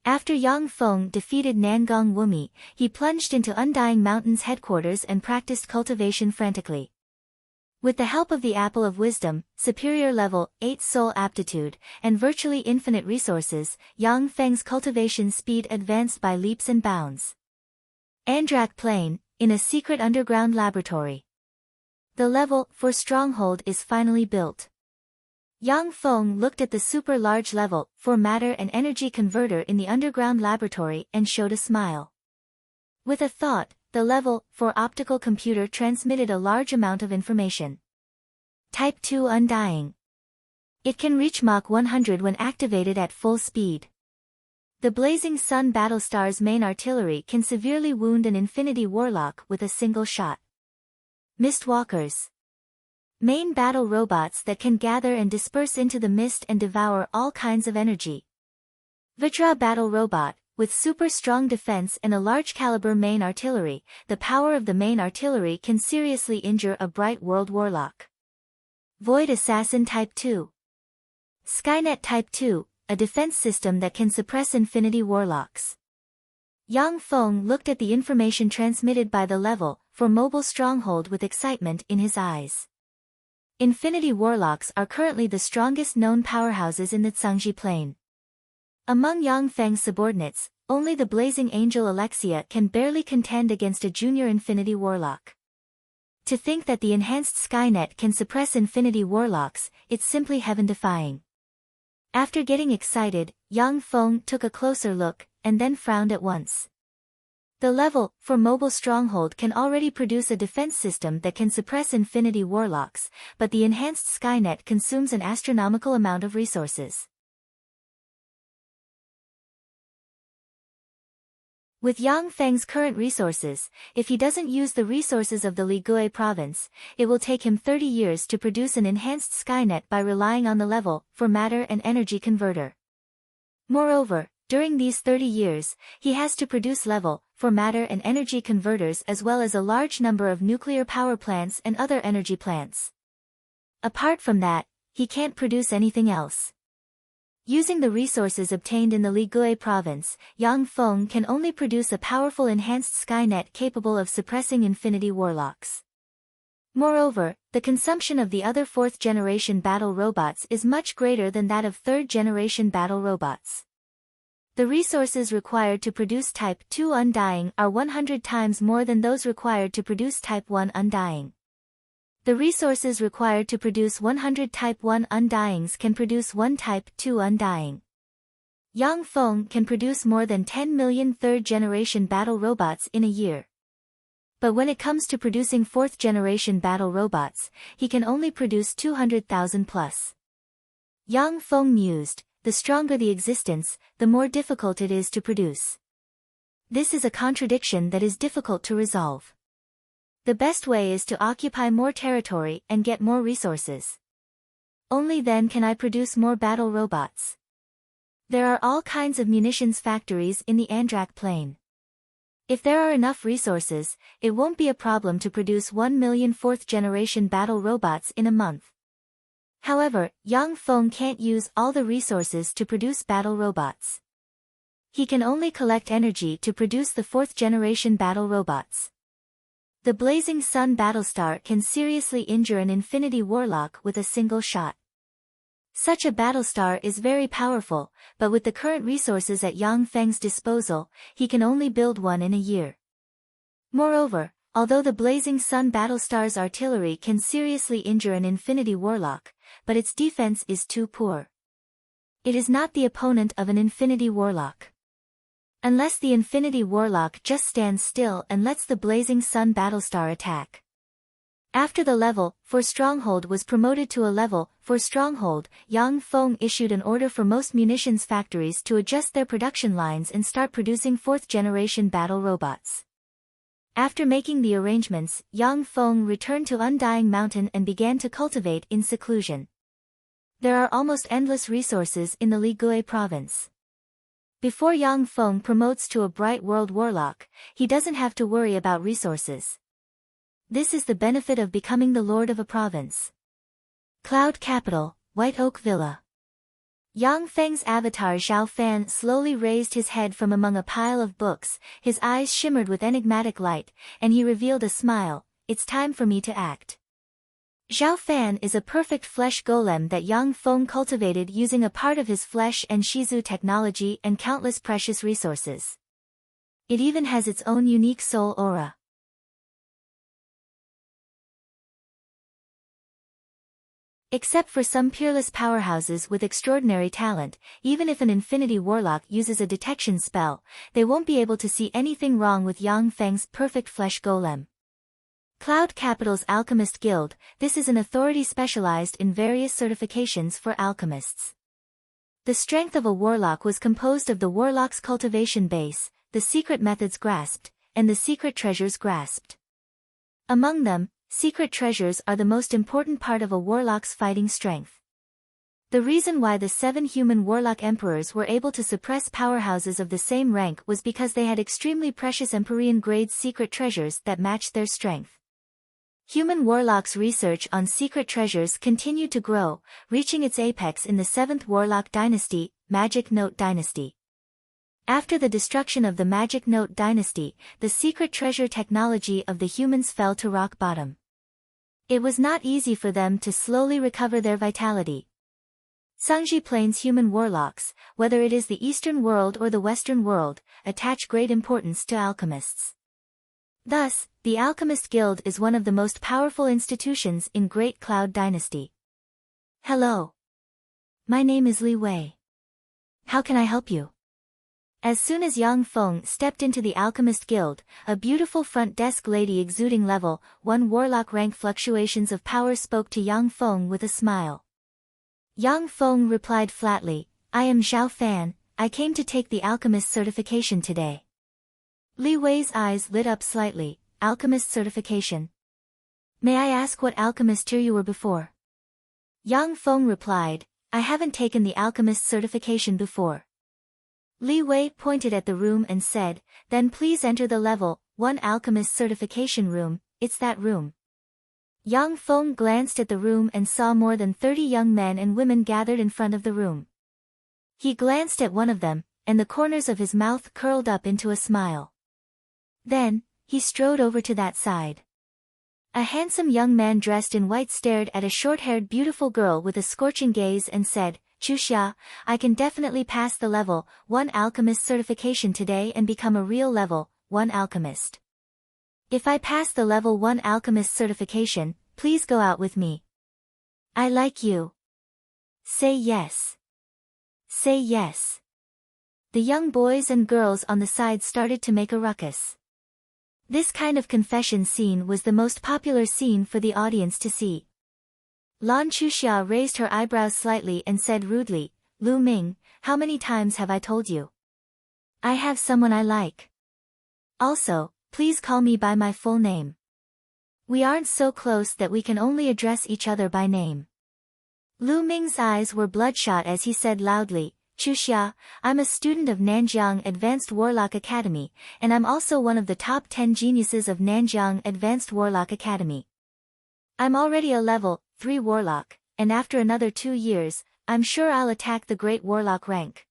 After Yang Feng defeated Nangong Wumi, he plunged into Undying Mountain's headquarters and practiced cultivation frantically. With the help of the Apple of Wisdom, superior level 8 soul aptitude, and virtually infinite resources, Yang Feng's cultivation speed advanced by leaps and bounds. Andrak Plain, in a secret underground laboratory. The level 4 stronghold is finally built. Yang Feng looked at the super large level 4 matter and energy converter in the underground laboratory and showed a smile. With a thought, the level 4 optical computer transmitted a large amount of information. Type 2 Undying. It can reach Mach 100 when activated at full speed. The Blazing Sun Battlestar's main artillery can severely wound an Infinity Warlock with a single shot. Mistwalkers. Main battle robots that can gather and disperse into the mist and devour all kinds of energy. Vajra Battle Robot. With super strong defense and a large caliber main artillery, the power of the main artillery can seriously injure a Bright World Warlock. Void Assassin Type 2. Skynet Type 2, a defense system that can suppress Infinity Warlocks. Yang Feng looked at the information transmitted by the level 4 mobile stronghold with excitement in his eyes. Infinity Warlocks are currently the strongest known powerhouses in the Zhangji Plain. Among Yang Feng's subordinates, only the Blazing Angel Alexia can barely contend against a junior Infinity Warlock. To think that the enhanced Skynet can suppress Infinity Warlocks, it's simply heaven-defying. After getting excited, Yang Feng took a closer look, and then frowned at once. The level 4 mobile stronghold can already produce a defense system that can suppress Infinity Warlocks, but the enhanced Skynet consumes an astronomical amount of resources. With Yang Feng's current resources, if he doesn't use the resources of the Ligui province, it will take him 30 years to produce an enhanced Skynet by relying on the level 4 matter and energy converter. Moreover, during these 30 years, he has to produce level 4 matter and energy converters as well as a large number of nuclear power plants and other energy plants. Apart from that, he can't produce anything else. Using the resources obtained in the Ligui province, Yang Feng can only produce a powerful enhanced Skynet capable of suppressing Infinity Warlocks. Moreover, the consumption of the other 4th-generation battle robots is much greater than that of 3rd-generation battle robots. The resources required to produce Type 2 Undying are 100 times more than those required to produce Type 1 Undying. The resources required to produce 100 Type 1 Undyings can produce 1 Type 2 Undying. Yang Feng can produce more than 10 million 3rd-generation battle robots in a year. But when it comes to producing 4th-generation battle robots, he can only produce 200,000 plus. Yang Feng mused, the stronger the existence, the more difficult it is to produce. This is a contradiction that is difficult to resolve. The best way is to occupy more territory and get more resources. Only then can I produce more battle robots. There are all kinds of munitions factories in the Andrak Plain. If there are enough resources, it won't be a problem to produce 1 million 4th-generation battle robots in a month. However, Yang Feng can't use all the resources to produce battle robots. He can only collect energy to produce the 4th-generation battle robots. The Blazing Sun Battlestar can seriously injure an Infinity Warlock with a single shot. Such a Battlestar is very powerful, but with the current resources at Yang Feng's disposal, he can only build one in a year. Moreover, although the Blazing Sun Battlestar's artillery can seriously injure an Infinity Warlock, but its defense is too poor. It is not the opponent of an Infinity Warlock. Unless the Infinity Warlock just stands still and lets the Blazing Sun Battlestar attack. After the level 4 Stronghold was promoted to a level 4 Stronghold, Yang Feng issued an order for most munitions factories to adjust their production lines and start producing 4th-generation battle robots. After making the arrangements, Yang Feng returned to Undying Mountain and began to cultivate in seclusion. There are almost endless resources in the Ligui province. Before Yang Feng promotes to a Bright World Warlock, he doesn't have to worry about resources. This is the benefit of becoming the lord of a province. Cloud Capital, White Oak Villa. Yang Feng's avatar Zhao Fan slowly raised his head from among a pile of books, his eyes shimmered with enigmatic light, and he revealed a smile. It's time for me to act. Zhao Fan is a perfect flesh golem that Yang Feng cultivated using a part of his flesh and Shizu technology and countless precious resources. It even has its own unique soul aura. Except for some peerless powerhouses with extraordinary talent, even if an Infinity Warlock uses a detection spell, they won't be able to see anything wrong with Yang Feng's perfect flesh golem. Cloud Capital's Alchemist Guild, this is an authority specialized in various certifications for alchemists. The strength of a warlock was composed of the warlock's cultivation base, the secret methods grasped, and the secret treasures grasped. Among them, secret treasures are the most important part of a warlock's fighting strength. The reason why the 7 human warlock emperors were able to suppress powerhouses of the same rank was because they had extremely precious Empyrean-grade secret treasures that matched their strength. Human warlocks' research on secret treasures continued to grow, reaching its apex in the 7th Warlock Dynasty, Magic Note Dynasty. After the destruction of the Magic Note Dynasty, the secret treasure technology of the humans fell to rock bottom. It was not easy for them to slowly recover their vitality. Sangji Plains human warlocks, whether it is the Eastern world or the Western world, attach great importance to alchemists. Thus, the Alchemist Guild is one of the most powerful institutions in Great Cloud Dynasty. Hello. My name is Li Wei. How can I help you? As soon as Yang Feng stepped into the Alchemist Guild, a beautiful front desk lady exuding level 1 warlock rank fluctuations of power spoke to Yang Feng with a smile. Yang Feng replied flatly, I am Zhao Fan, I came to take the alchemist certification today. Li Wei's eyes lit up slightly. Alchemist certification. May I ask what alchemist tier you were before? Yang Feng replied, I haven't taken the alchemist certification before. Li Wei pointed at the room and said, then please enter the level 1 alchemist certification room, it's that room. Yang Feng glanced at the room and saw more than 30 young men and women gathered in front of the room. He glanced at one of them, and the corners of his mouth curled up into a smile. Then, he strode over to that side. A handsome young man dressed in white stared at a short-haired beautiful girl with a scorching gaze and said, Chuxia, I can definitely pass the level 1 alchemist certification today and become a real level 1 alchemist. If I pass the level 1 alchemist certification, please go out with me. I like you. Say yes. Say yes. The young boys and girls on the side started to make a ruckus. This kind of confession scene was the most popular scene for the audience to see. Lan Chuxia raised her eyebrows slightly and said rudely, Lu Ming, how many times have I told you? I have someone I like. Also, please call me by my full name. We aren't so close that we can only address each other by name. Lu Ming's eyes were bloodshot as he said loudly, Chuxia, I'm a student of Nanjiang Advanced Warlock Academy, and I'm also one of the top 10 geniuses of Nanjiang Advanced Warlock Academy. I'm already a level 3 warlock, and after another 2 years, I'm sure I'll attack the Great Warlock rank.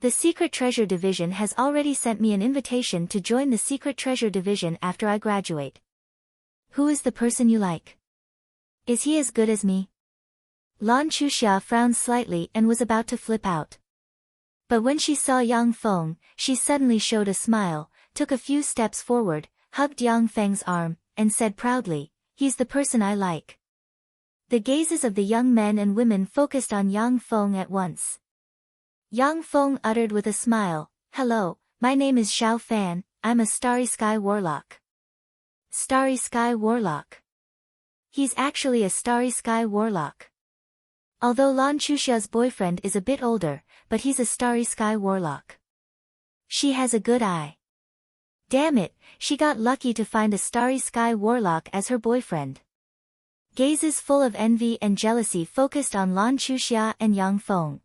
The Secret Treasure Division has already sent me an invitation to join the Secret Treasure Division after I graduate. Who is the person you like? Is he as good as me? Lan Chuxia frowned slightly and was about to flip out. But when she saw Yang Feng, she suddenly showed a smile, took a few steps forward, hugged Yang Feng's arm, and said proudly, he's the person I like. The gazes of the young men and women focused on Yang Feng at once. Yang Feng uttered with a smile, "Hello, my name is Xiao Fan, I'm a Starry Sky Warlock." Starry Sky Warlock. He's actually a Starry Sky Warlock. Although Lan Chuxia's boyfriend is a bit older, but he's a Starry Sky Warlock. She has a good eye. Damn it, she got lucky to find a Starry Sky Warlock as her boyfriend. Gazes full of envy and jealousy focused on Lan Chuxia and Yang Feng.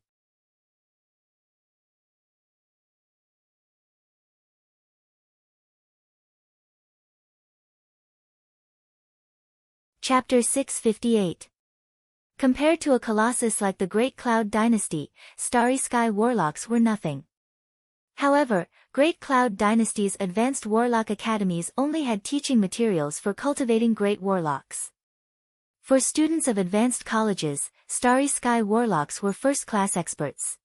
Chapter 658. Compared to a colossus like the Great Cloud Dynasty, Starry Sky Warlocks were nothing. However, Great Cloud Dynasty's advanced warlock academies only had teaching materials for cultivating great warlocks. For students of advanced colleges, Starry Sky Warlocks were first-class experts.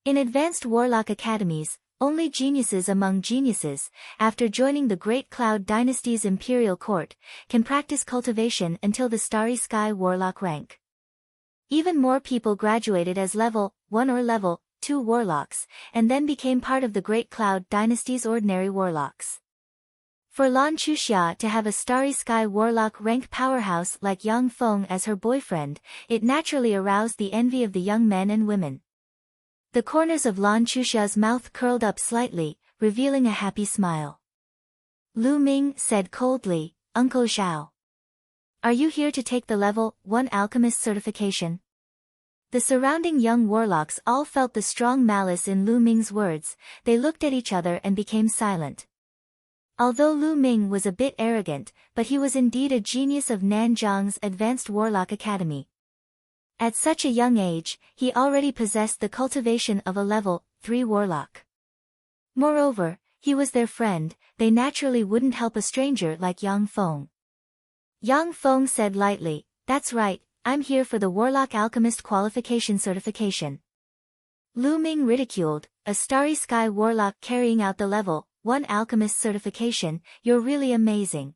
In advanced warlock academies, only geniuses among geniuses, after joining the Great Cloud Dynasty's imperial court, can practice cultivation until the Starry Sky Warlock rank. Even more people graduated as level 1 or level 2 warlocks, and then became part of the Great Cloud Dynasty's ordinary warlocks. For Lan Chuxia to have a Starry Sky Warlock rank powerhouse like Yang Feng as her boyfriend, it naturally aroused the envy of the young men and women. The corners of Lan Chuxia's mouth curled up slightly, revealing a happy smile. Lu Ming said coldly, "Uncle Xiao. Are you here to take the level 1 alchemist certification?" The surrounding young warlocks all felt the strong malice in Lu Ming's words. They looked at each other and became silent. Although Lu Ming was a bit arrogant, but he was indeed a genius of Nanjiang's Advanced Warlock Academy. At such a young age, he already possessed the cultivation of a level 3 warlock. Moreover, he was their friend, they naturally wouldn't help a stranger like Yang Feng. Yang Feng said lightly, "That's right, I'm here for the Warlock Alchemist Qualification Certification." Lu Ming ridiculed, "A Starry Sky Warlock carrying out the level 1 Alchemist certification, you're really amazing."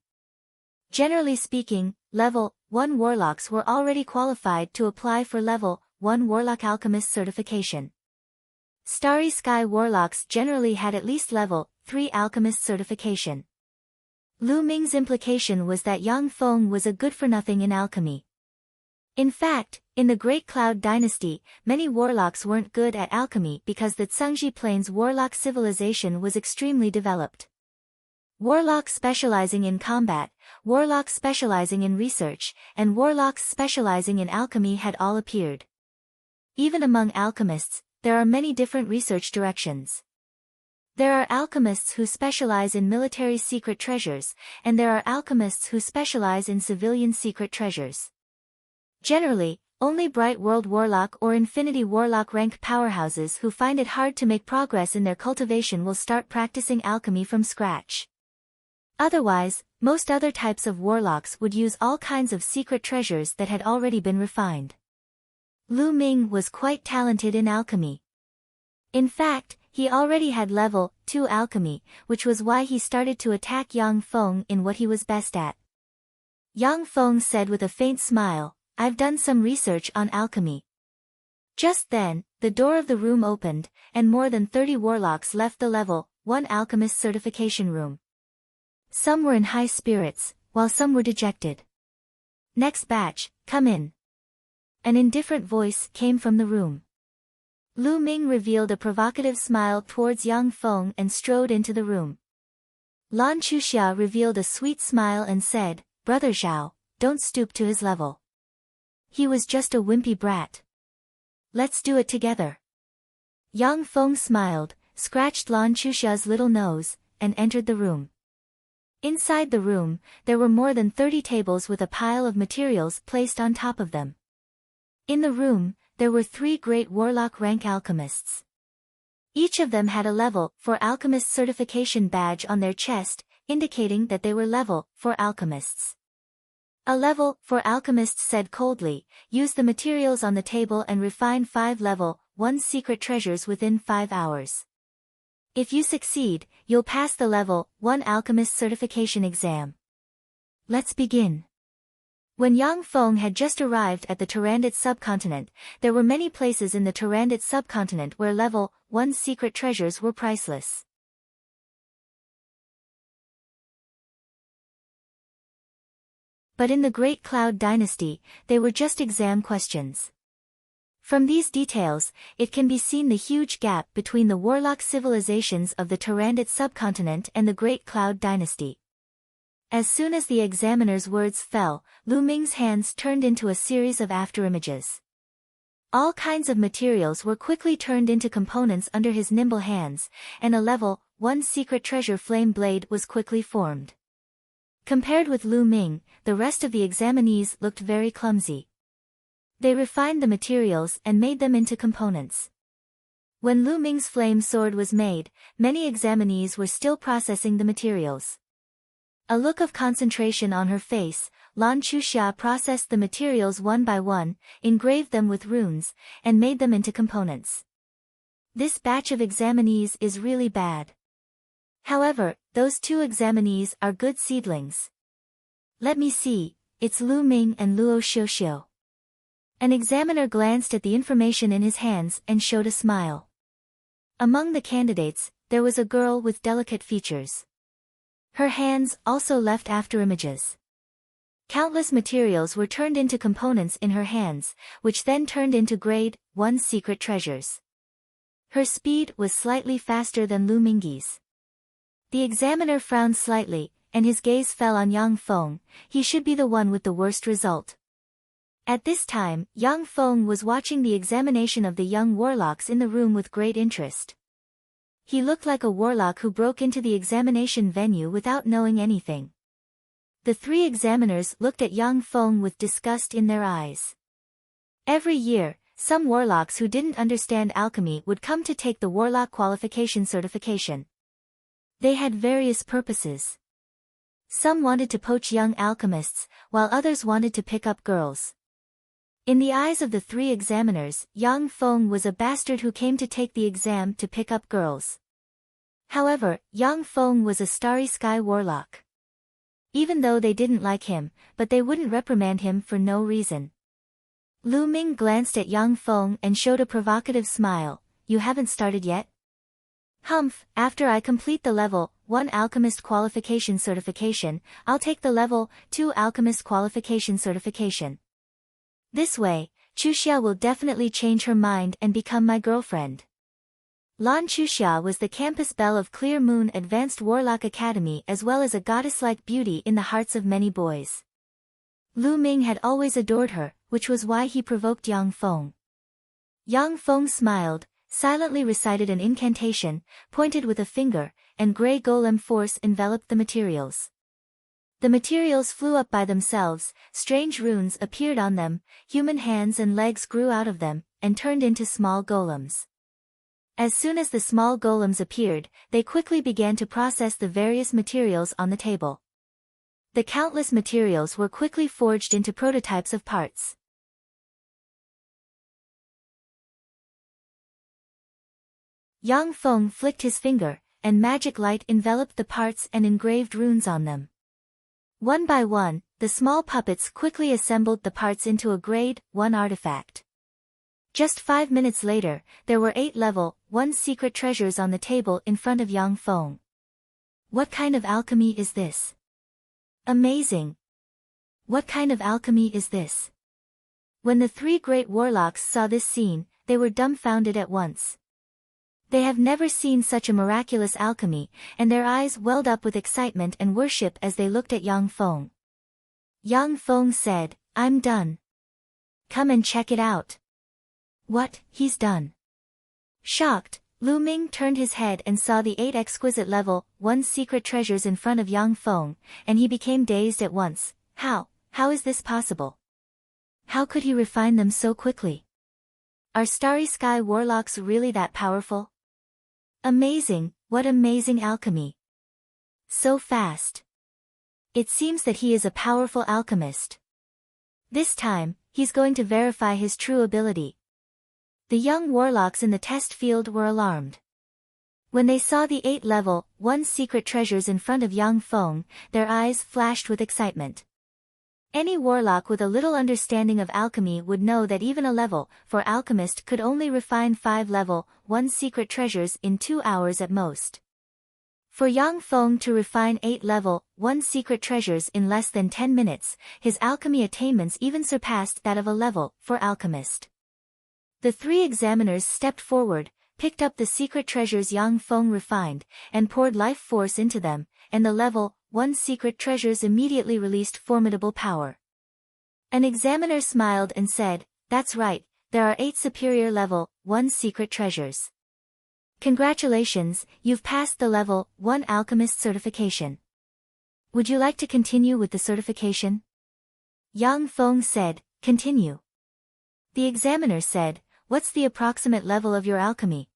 Generally speaking, level 1 warlocks were already qualified to apply for level 1 Warlock Alchemist certification. Starry Sky Warlocks generally had at least level 3 Alchemist certification. Lu Ming's implication was that Yang Feng was a good-for-nothing in alchemy. In fact, in the Great Cloud Dynasty, many warlocks weren't good at alchemy because the Cangji Plains warlock civilization was extremely developed. Warlocks specializing in combat, warlocks specializing in research, and warlocks specializing in alchemy had all appeared. Even among alchemists, there are many different research directions. There are alchemists who specialize in military secret treasures, and there are alchemists who specialize in civilian secret treasures. Generally, only Bright World Warlock or Infinity Warlock rank powerhouses who find it hard to make progress in their cultivation will start practicing alchemy from scratch. Otherwise, most other types of warlocks would use all kinds of secret treasures that had already been refined. Lu Ming was quite talented in alchemy. In fact, he already had level 2 alchemy, which was why he started to attack Yang Feng in what he was best at. Yang Feng said with a faint smile, "I've done some research on alchemy." Just then, the door of the room opened, and more than 30 warlocks left the level 1 alchemist certification room. Some were in high spirits, while some were dejected. "Next batch, come in." An indifferent voice came from the room. Lu Ming revealed a provocative smile towards Yang Feng and strode into the room. Lan Chuxia revealed a sweet smile and said, "Brother Zhao, don't stoop to his level. He was just a wimpy brat. Let's do it together." Yang Feng smiled, scratched Lan Chuxia's little nose, and entered the room. Inside the room, there were more than 30 tables with a pile of materials placed on top of them. In the room, there were 3 great warlock rank alchemists. Each of them had a level 4 alchemist certification badge on their chest, indicating that they were level 4 alchemists. A level 4 alchemist said coldly, "Use the materials on the table and refine 5 level 1 secret treasures within 5 hours. If you succeed, you'll pass the level 1 alchemist certification exam. Let's begin." When Yang Feng had just arrived at the Turandot subcontinent, there were many places in the Turandot subcontinent where level 1 secret treasures were priceless. But in the Great Cloud Dynasty, they were just exam questions. From these details, it can be seen the huge gap between the warlock civilizations of the Turandot subcontinent and the Great Cloud Dynasty. As soon as the examiner's words fell, Lu Ming's hands turned into a series of afterimages. All kinds of materials were quickly turned into components under his nimble hands, and a level 1 secret treasure flame blade was quickly formed. Compared with Lu Ming, the rest of the examinees looked very clumsy. They refined the materials and made them into components. When Lu Ming's flame sword was made, many examinees were still processing the materials. A look of concentration on her face, Lan Chuxia processed the materials one by one, engraved them with runes, and made them into components. This batch of examinees is really bad. However, those 2 examinees are good seedlings. Let me see, it's Lu Ming and Luo Xiuxiu. An examiner glanced at the information in his hands and showed a smile. Among the candidates, there was a girl with delicate features. Her hands also left afterimages. Countless materials were turned into components in her hands, which then turned into grade 1 secret treasures. Her speed was slightly faster than Lu Ming's. The examiner frowned slightly, and his gaze fell on Yang Feng. He should be the one with the worst result. At this time, Yang Feng was watching the examination of the young warlocks in the room with great interest. He looked like a warlock who broke into the examination venue without knowing anything. The 3 examiners looked at Yang Feng with disgust in their eyes. Every year, some warlocks who didn't understand alchemy would come to take the warlock qualification certification. They had various purposes. Some wanted to poach young alchemists, while others wanted to pick up girls. In the eyes of the 3 examiners, Yang Feng was a bastard who came to take the exam to pick up girls. However, Yang Feng was a starry sky warlock. Even though they didn't like him, but they wouldn't reprimand him for no reason. Lu Ming glanced at Yang Feng and showed a provocative smile. You haven't started yet? Humph, after I complete the level 1 alchemist qualification certification, I'll take the level 2 alchemist qualification certification. This way, Chuxia will definitely change her mind and become my girlfriend. Lan Chuxia was the campus belle of Clear Moon Advanced Warlock Academy as well as a goddess-like beauty in the hearts of many boys. Lu Ming had always adored her, which was why he provoked Yang Feng. Yang Feng smiled, silently recited an incantation, pointed with a finger, and grey golem force enveloped the materials. The materials flew up by themselves, strange runes appeared on them, human hands and legs grew out of them, and turned into small golems. As soon as the small golems appeared, they quickly began to process the various materials on the table. The countless materials were quickly forged into prototypes of parts. Yang Feng flicked his finger, and magic light enveloped the parts and engraved runes on them. One by one, the small puppets quickly assembled the parts into a grade 1 artifact. Just 5 minutes later, there were 8 level 1 secret treasures on the table in front of Yang Feng. What kind of alchemy is this? Amazing! What kind of alchemy is this? When the 3 great warlocks saw this scene, they were dumbfounded at once. They have never seen such a miraculous alchemy, and their eyes welled up with excitement and worship as they looked at Yang Feng. Yang Feng said, I'm done. Come and check it out. What, he's done? Shocked, Lu Ming turned his head and saw the 8 exquisite level 1 secret treasures in front of Yang Feng, and he became dazed at once. How is this possible? How could he refine them so quickly? Are Starry Sky warlocks really that powerful? Amazing, what amazing alchemy. So fast. It seems that he is a powerful alchemist. This time, he's going to verify his true ability. The young warlocks in the test field were alarmed. When they saw the 8 level 1 secret treasures in front of Yang Feng, their eyes flashed with excitement. Any warlock with a little understanding of alchemy would know that even a level 4 alchemist could only refine 5 level 1 secret treasures in 2 hours at most. For Yang Feng to refine 8 level 1 secret treasures in less than 10 minutes, his alchemy attainments even surpassed that of a level 4 alchemist. The 3 examiners stepped forward, picked up the secret treasures Yang Feng refined, and poured life force into them, and the level 1 secret treasures immediately released formidable power. An examiner smiled and said, "That's right, there are 8 superior level 1 secret treasures. Congratulations, you've passed the level 1 alchemist certification. Would you like to continue with the certification?" Yang Feng said, "Continue." The examiner said, "What's the approximate level of your alchemy?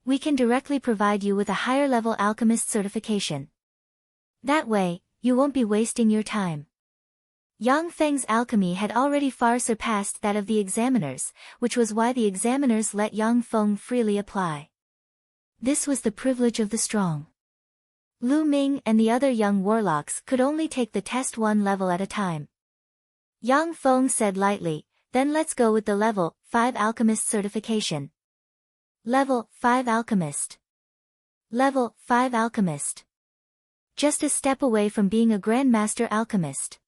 We can directly provide you with a higher level alchemist certification. That way, you won't be wasting your time." Yang Feng's alchemy had already far surpassed that of the examiners, which was why the examiners let Yang Feng freely apply. This was the privilege of the strong. Lu Ming and the other young warlocks could only take the test 1 level at a time. Yang Feng said lightly, "Then let's go with the level 5 alchemist certification." Level 5 alchemist. Level 5 alchemist. Just a step away from being a grandmaster alchemist.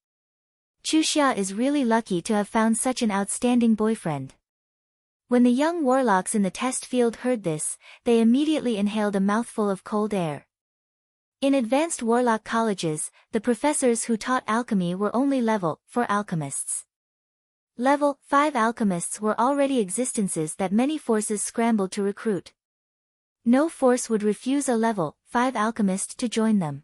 Chuxia is really lucky to have found such an outstanding boyfriend. When the young warlocks in the test field heard this, they immediately inhaled a mouthful of cold air. In advanced warlock colleges, the professors who taught alchemy were only level 4 alchemists. Level 5 alchemists were already existences that many forces scrambled to recruit. No force would refuse a level 5 alchemist to join them.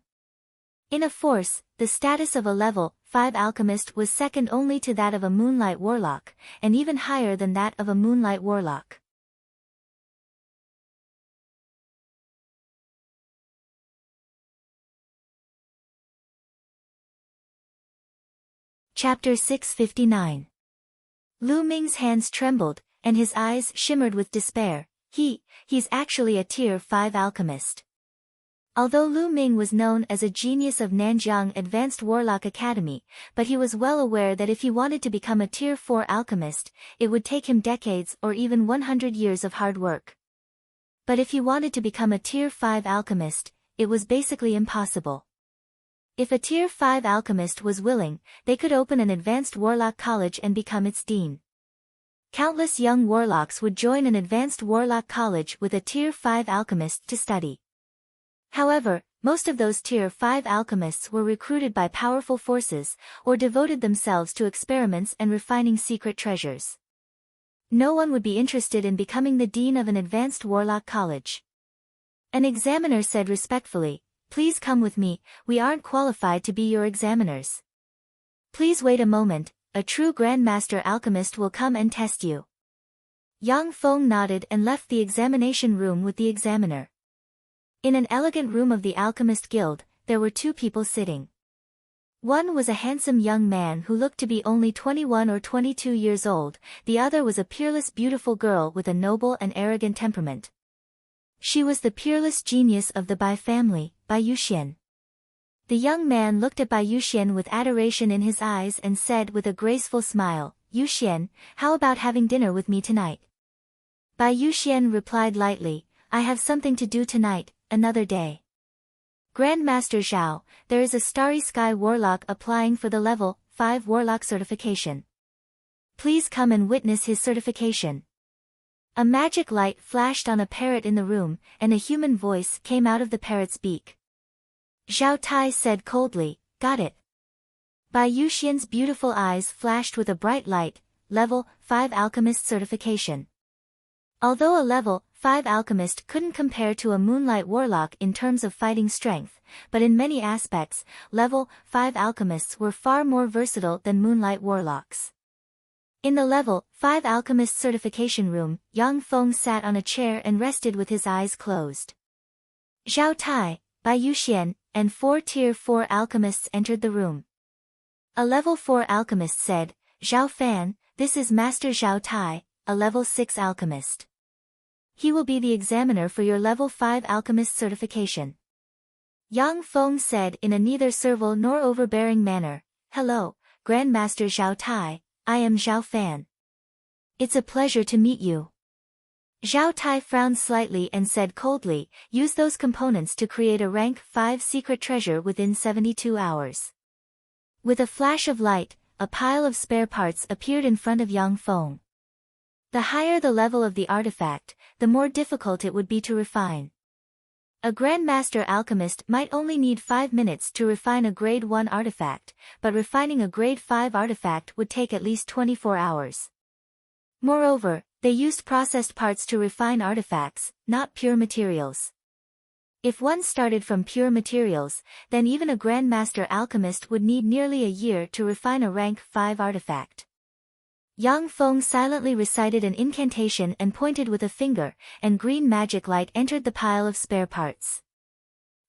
In a force, the status of a level 5 alchemist was second only to that of a moonlight warlock, and even higher than that of a moonlight warlock. Chapter 659. Lu Ming's hands trembled, and his eyes shimmered with despair. He's actually a tier 5 alchemist. Although Lu Ming was known as a genius of Nanjiang Advanced Warlock Academy, but he was well aware that if he wanted to become a tier 4 alchemist, it would take him decades or even 100 years of hard work. But if he wanted to become a tier 5 alchemist, it was basically impossible. If a tier 5 alchemist was willing, they could open an advanced warlock college and become its dean. Countless young warlocks would join an advanced warlock college with a tier 5 alchemist to study. However, most of those tier 5 alchemists were recruited by powerful forces, or devoted themselves to experiments and refining secret treasures. No one would be interested in becoming the dean of an advanced warlock college. An examiner said respectfully, "Please come with me, we aren't qualified to be your examiners. Please wait a moment, a true grandmaster alchemist will come and test you." Yang Feng nodded and left the examination room with the examiner. In an elegant room of the Alchemist Guild, there were 2 people sitting. One was a handsome young man who looked to be only 21 or 22 years old, the other was a peerless beautiful girl with a noble and arrogant temperament. She was the peerless genius of the Bai family, Bai Yuxian. The young man looked at Bai Yuxian with adoration in his eyes and said with a graceful smile, "Yuxian, how about having dinner with me tonight?" Bai Yuxian replied lightly, "I have something to do tonight, another day." Grandmaster Zhao, there is a Starry Sky Warlock applying for the level 5 Warlock certification. Please come and witness his certification. A magic light flashed on a parrot in the room, and a human voice came out of the parrot's beak. Zhao Tai said coldly, "Got it." Bai Yuxian's beautiful eyes flashed with a bright light, level 5 alchemist certification. Although a level 5 alchemist couldn't compare to a moonlight warlock in terms of fighting strength, but in many aspects, level 5 alchemists were far more versatile than moonlight warlocks. In the level 5 alchemist certification room, Yang Feng sat on a chair and rested with his eyes closed. Zhao Tai, Bai Yuxian, and 4 tier 4 alchemists entered the room. A level 4 alchemist said, "Zhao Fan, this is Master Zhao Tai, a level 6 alchemist. He will be the examiner for your level 5 alchemist certification." Yang Feng said in a neither servile nor overbearing manner, "Hello, Grandmaster Zhao Tai, I am Zhao Fan. It's a pleasure to meet you. Zhao Tai frowned slightly and said coldly, use those components to create a rank 5 secret treasure within 72 hours. With a flash of light, a pile of spare parts appeared in front of Yang Feng. The higher the level of the artifact, the more difficult it would be to refine. A Grandmaster alchemist might only need 5 minutes to refine a Grade 1 artifact, but refining a Grade 5 artifact would take at least 24 hours. Moreover, they used processed parts to refine artifacts, not pure materials. If one started from pure materials, then even a Grandmaster alchemist would need nearly a year to refine a rank 5 artifact. Yang Feng silently recited an incantation and pointed with a finger, and green magic light entered the pile of spare parts.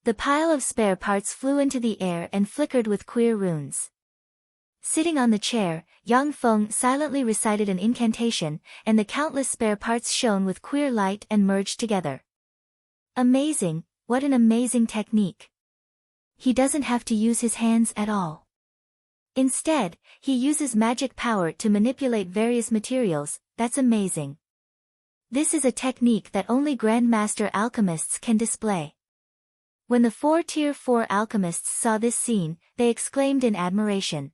The pile of spare parts flew into the air and flickered with queer runes. Sitting on the chair, Yang Feng silently recited an incantation, and the countless spare parts shone with queer light and merged together. Amazing, what an amazing technique. He doesn't have to use his hands at all. Instead, he uses magic power to manipulate various materials. That's amazing. This is a technique that only Grandmaster alchemists can display. When the 4 Tier 4 alchemists saw this scene, they exclaimed in admiration.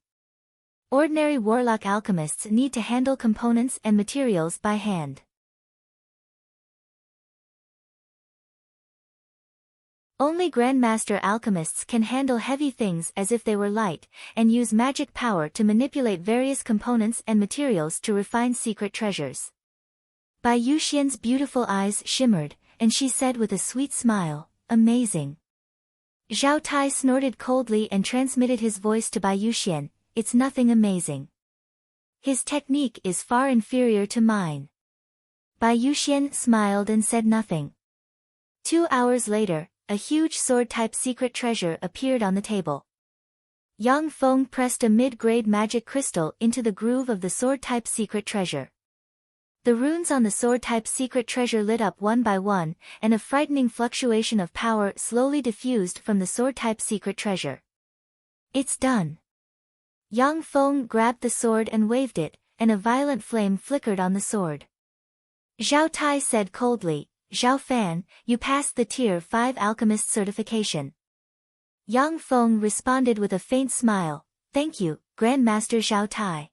Ordinary warlock alchemists need to handle components and materials by hand. Only Grandmaster alchemists can handle heavy things as if they were light, and use magic power to manipulate various components and materials to refine secret treasures. Bai Yuxian's beautiful eyes shimmered, and she said with a sweet smile, amazing. Zhao Tai snorted coldly and transmitted his voice to Bai Yuxian, it's nothing amazing. His technique is far inferior to mine. Bai Yuxian smiled and said nothing. 2 hours later, a huge sword-type secret treasure appeared on the table. Yang Feng pressed a mid-grade magic crystal into the groove of the sword-type secret treasure. The runes on the sword-type secret treasure lit up one by one, and a frightening fluctuation of power slowly diffused from the sword-type secret treasure. It's done. Yang Feng grabbed the sword and waved it, and a violent flame flickered on the sword. Zhao Tai said coldly, Zhao Fan, you passed the Tier 5 alchemist certification. Yang Feng responded with a faint smile, thank you, Grandmaster Zhao Tai.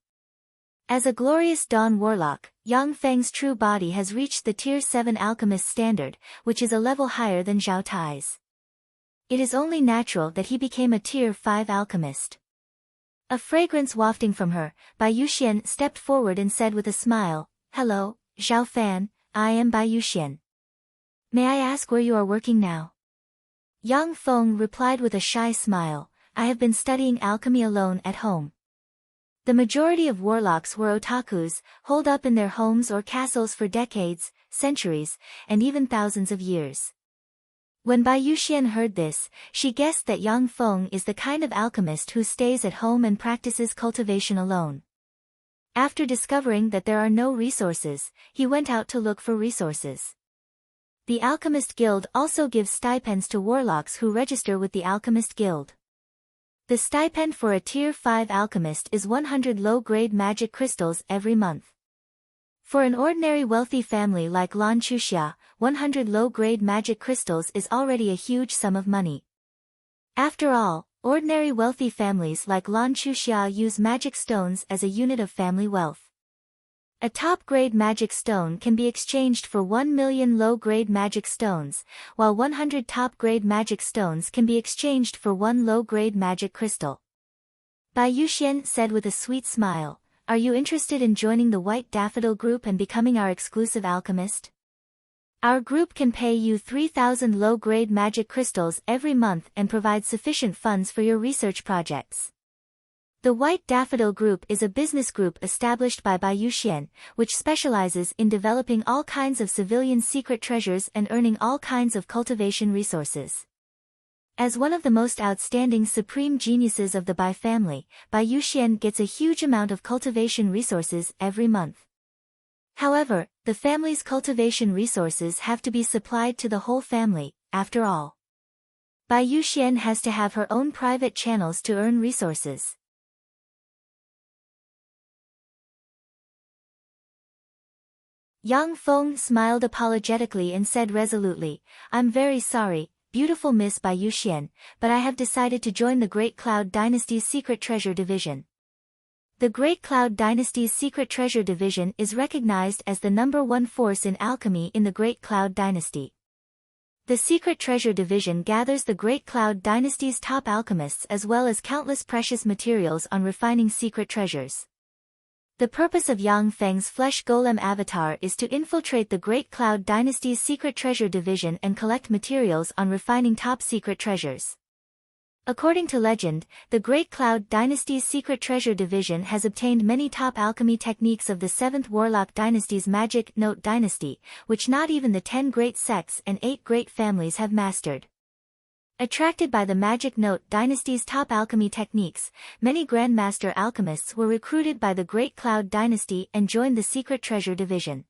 As a glorious dawn warlock, Yang Feng's true body has reached the Tier 7 alchemist standard, which is a level higher than Zhao Tai's. It is only natural that he became a Tier 5 alchemist. A fragrance wafting from her, Bai Yuxian stepped forward and said with a smile, hello, Zhao Fan, I am Bai Yuxian. May I ask where you are working now? Yang Feng replied with a shy smile, I have been studying alchemy alone at home. The majority of warlocks were otakus, holed up in their homes or castles for decades, centuries, and even thousands of years. When Bai Yuxian heard this, she guessed that Yang Feng is the kind of alchemist who stays at home and practices cultivation alone. After discovering that there are no resources, he went out to look for resources. The Alchemist Guild also gives stipends to warlocks who register with the Alchemist Guild. The stipend for a Tier 5 alchemist is 100 low-grade magic crystals every month. For an ordinary wealthy family like Lan Chuxia, 100 low-grade magic crystals is already a huge sum of money. After all, ordinary wealthy families like Lan Chuxia use magic stones as a unit of family wealth. A top-grade magic stone can be exchanged for 1 million low-grade magic stones, while 100 top-grade magic stones can be exchanged for 1 low-grade magic crystal. Bai Yuxian said with a sweet smile, are you interested in joining the White Daffodil Group and becoming our exclusive alchemist? Our group can pay you 3,000 low-grade magic crystals every month and provide sufficient funds for your research projects. The White Daffodil Group is a business group established by Bai Yuxian, which specializes in developing all kinds of civilian secret treasures and earning all kinds of cultivation resources. As one of the most outstanding supreme geniuses of the Bai family, Bai Yuxian gets a huge amount of cultivation resources every month. However, the family's cultivation resources have to be supplied to the whole family, after all. Bai Yuxian has to have her own private channels to earn resources. Yang Feng smiled apologetically and said resolutely, "I'm very sorry, beautiful Miss Bai Yuxian, but I have decided to join the Great Cloud Dynasty's Secret Treasure Division." The Great Cloud Dynasty's Secret Treasure Division is recognized as the #1 force in alchemy in the Great Cloud Dynasty. The Secret Treasure Division gathers the Great Cloud Dynasty's top alchemists as well as countless precious materials on refining secret treasures. The purpose of Yang Feng's Flesh Golem avatar is to infiltrate the Great Cloud Dynasty's Secret Treasure Division and collect materials on refining top secret treasures. According to legend, the Great Cloud Dynasty's Secret Treasure Division has obtained many top alchemy techniques of the 7th Warlock Dynasty's Magic Note Dynasty, which not even the 10 great sects and 8 great families have mastered. Attracted by the Magic Note Dynasty's top alchemy techniques, many Grandmaster alchemists were recruited by the Great Cloud Dynasty and joined the Secret Treasure Division.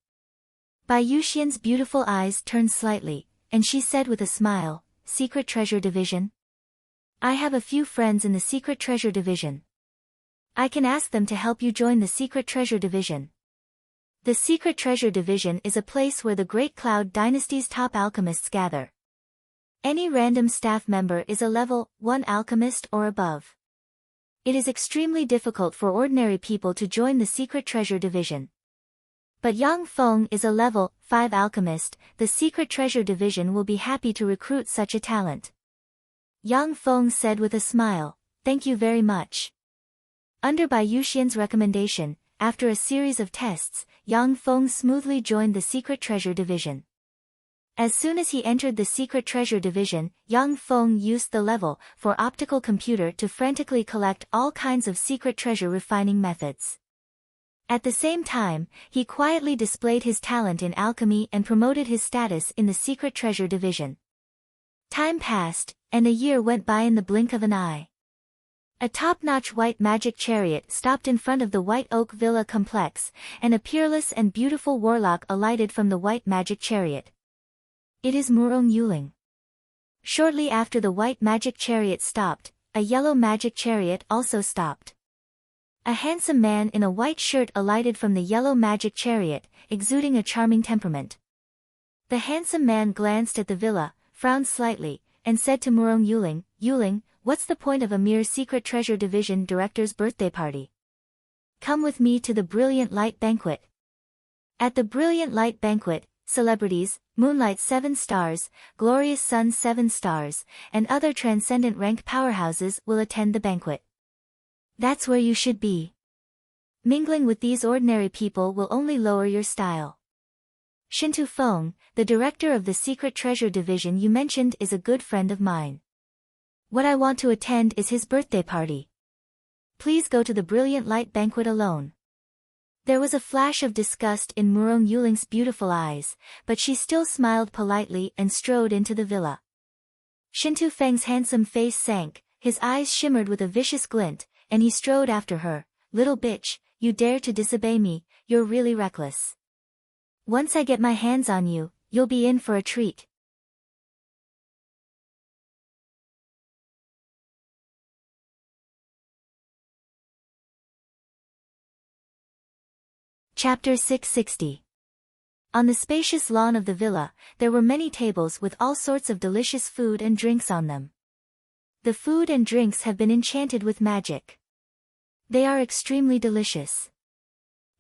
Bai Yuxian's beautiful eyes turned slightly, and she said with a smile, "Secret Treasure Division? I have a few friends in the Secret Treasure Division. I can ask them to help you join the Secret Treasure Division." The Secret Treasure Division is a place where the Great Cloud Dynasty's top alchemists gather. Any random staff member is a level 1 alchemist or above. It is extremely difficult for ordinary people to join the Secret Treasure Division. But Yang Feng is a level 5 alchemist. The Secret Treasure Division will be happy to recruit such a talent. Yang Feng said with a smile, "Thank you very much." Under Bai Yuxian's recommendation, after a series of tests, Yang Feng smoothly joined the Secret Treasure Division. As soon as he entered the Secret Treasure Division, Yang Feng used the level 4 optical computer to frantically collect all kinds of secret treasure refining methods. At the same time, he quietly displayed his talent in alchemy and promoted his status in the Secret Treasure Division. Time passed, and a year went by in the blink of an eye. A top-notch white magic chariot stopped in front of the White Oak Villa complex, and a peerless and beautiful warlock alighted from the white magic chariot. It is Murong Yuling. Shortly after the white magic chariot stopped, a yellow magic chariot also stopped. A handsome man in a white shirt alighted from the yellow magic chariot, exuding a charming temperament. The handsome man glanced at the villa, frowned slightly, and said to Murong Yuling, "Yuling, what's the point of a mere Secret Treasure Division director's birthday party? Come with me to the Brilliant Light Banquet." At the Brilliant Light Banquet, celebrities, Moonlight 7 stars, Glorious Sun 7 stars, and other transcendent rank powerhouses will attend the banquet. That's where you should be. Mingling with these ordinary people will only lower your style. Shintu Feng, the director of the Secret Treasure Division you mentioned, is a good friend of mine. What I want to attend is his birthday party. Please go to the Brilliant Light Banquet alone. There was a flash of disgust in Murong Yuling's beautiful eyes, but she still smiled politely and strode into the villa. Shintu Feng's handsome face sank, his eyes shimmered with a vicious glint, and he strode after her. "Little bitch, you dare to disobey me, you're really reckless. Once I get my hands on you, you'll be in for a treat." Chapter 660. On the spacious lawn of the villa, there were many tables with all sorts of delicious food and drinks on them. The food and drinks have been enchanted with magic. They are extremely delicious.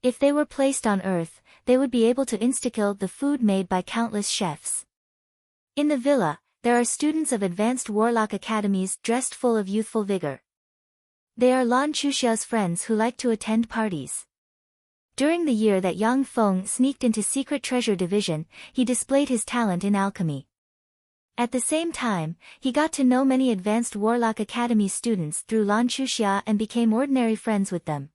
If they were placed on Earth, they would be able to insta-kill the food made by countless chefs. In the villa, there are students of advanced warlock academies dressed full of youthful vigor. They are Lan Chuxia's friends who like to attend parties. During the year that Yang Feng sneaked into Secret Treasure Division, he displayed his talent in alchemy. At the same time, he got to know many advanced Warlock Academy students through Lan Chuxia and became ordinary friends with them.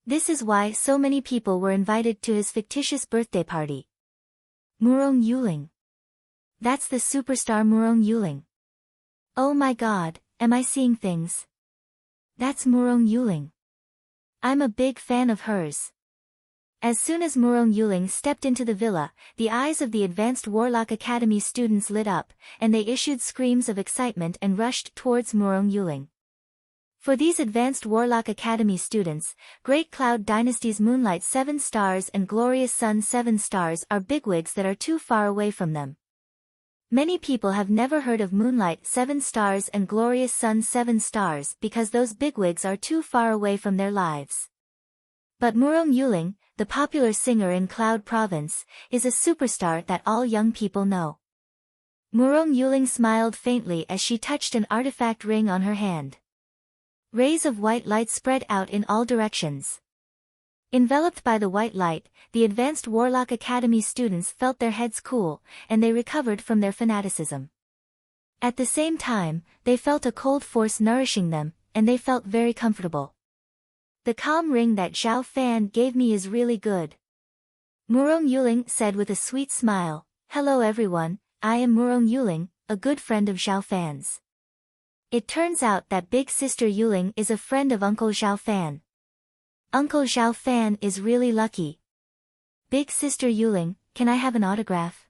This is why so many people were invited to his fictitious birthday party. Murong Yuling. That's the superstar Murong Yuling. Oh my god, am I seeing things? That's Murong Yuling. I'm a big fan of hers. As soon as Murong Yuling stepped into the villa, the eyes of the Advanced Warlock Academy students lit up, and they issued screams of excitement and rushed towards Murong Yuling. For these advanced Warlock Academy students, Great Cloud Dynasty's Moonlight 7 stars and Glorious Sun 7 stars are bigwigs that are too far away from them. Many people have never heard of Moonlight 7 stars and Glorious Sun 7 stars because those bigwigs are too far away from their lives. But Murong Yuling, the popular singer in Cloud Province, is a superstar that all young people know. Murong Yuling smiled faintly as she touched an artifact ring on her hand. Rays of white light spread out in all directions. Enveloped by the white light, the advanced Warlock Academy students felt their heads cool, and they recovered from their fanaticism. At the same time, they felt a cold force nourishing them, and they felt very comfortable. The calm ring that Zhao Fan gave me is really good. Murong Yuling said with a sweet smile, "Hello everyone, I am Murong Yuling, a good friend of Zhao Fan's." It turns out that Big Sister Yuling is a friend of Uncle Zhao Fan. Uncle Zhao Fan is really lucky. Big Sister Yuling, can I have an autograph?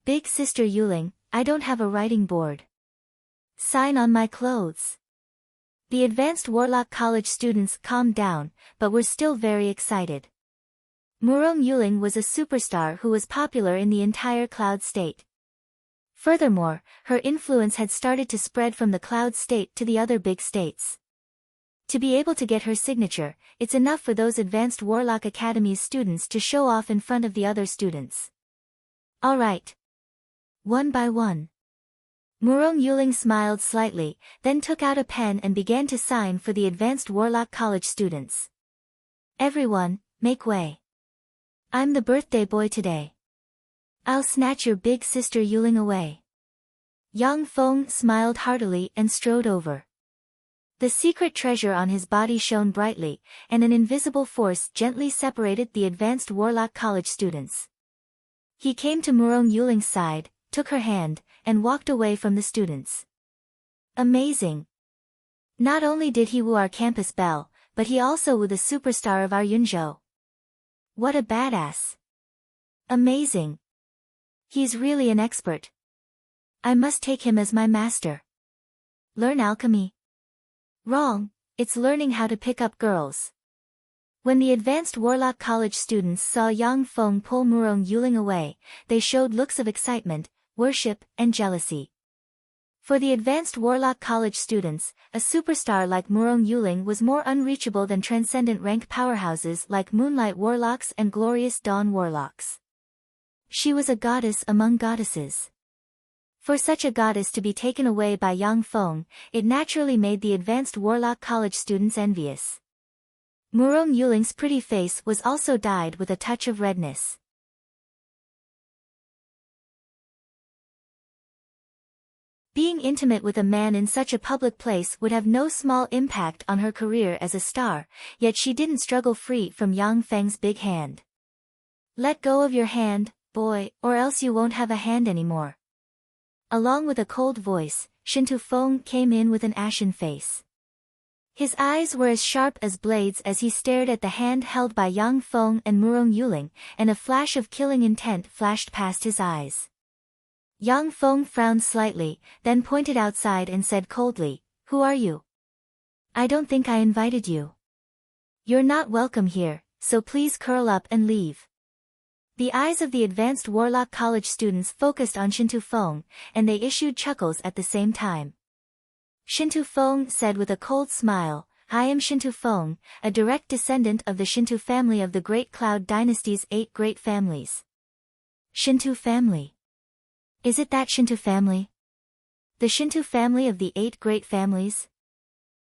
Big Sister Yuling, I don't have a writing board. Sign on my clothes. The advanced Warlock College students calmed down, but were still very excited. Murong Yuling was a superstar who was popular in the entire Cloud State. Furthermore, her influence had started to spread from the Cloud State to the other big states. To be able to get her signature, it's enough for those advanced Warlock Academy's students to show off in front of the other students. All right. One by one. Murong Yuling smiled slightly, then took out a pen and began to sign for the advanced Warlock College students. Everyone, make way. I'm the birthday boy today. I'll snatch your big sister Yuling away. Yang Feng smiled heartily and strode over. The secret treasure on his body shone brightly, and an invisible force gently separated the advanced Warlock College students. He came to Murong Yuling's side, took her hand, and walked away from the students. Amazing! Not only did he woo our campus belle, but he also woo the superstar of our Yunzhou. What a badass! Amazing! He's really an expert. I must take him as my master. Learn alchemy? Wrong, it's learning how to pick up girls. When the advanced Warlock College students saw Yang Feng pull Murong Yuling away, they showed looks of excitement, worship, and jealousy. For the advanced Warlock College students, a superstar like Murong Yuling was more unreachable than transcendent rank powerhouses like Moonlight Warlocks and Glorious Dawn Warlocks. She was a goddess among goddesses. For such a goddess to be taken away by Yang Feng, it naturally made the advanced Warlock College students envious. Murong Yuling's pretty face was also dyed with a touch of redness. Being intimate with a man in such a public place would have no small impact on her career as a star, yet she didn't struggle free from Yang Feng's big hand. Let go of your hand, boy, or else you won't have a hand anymore. Along with a cold voice, Shintu Feng came in with an ashen face. His eyes were as sharp as blades as he stared at the hand held by Yang Feng and Murong Yuling, and a flash of killing intent flashed past his eyes. Yang Feng frowned slightly, then pointed outside and said coldly, "Who are you? I don't think I invited you. You're not welcome here, so please curl up and leave." The eyes of the advanced Warlock College students focused on Shintu Feng, and they issued chuckles at the same time. Shintu Feng said with a cold smile, "I am Shintu Feng, a direct descendant of the Shintu family of the Great Cloud Dynasty's 8 great families." Shintu family. Is it that Shintu family? The Shintu family of the 8 great families?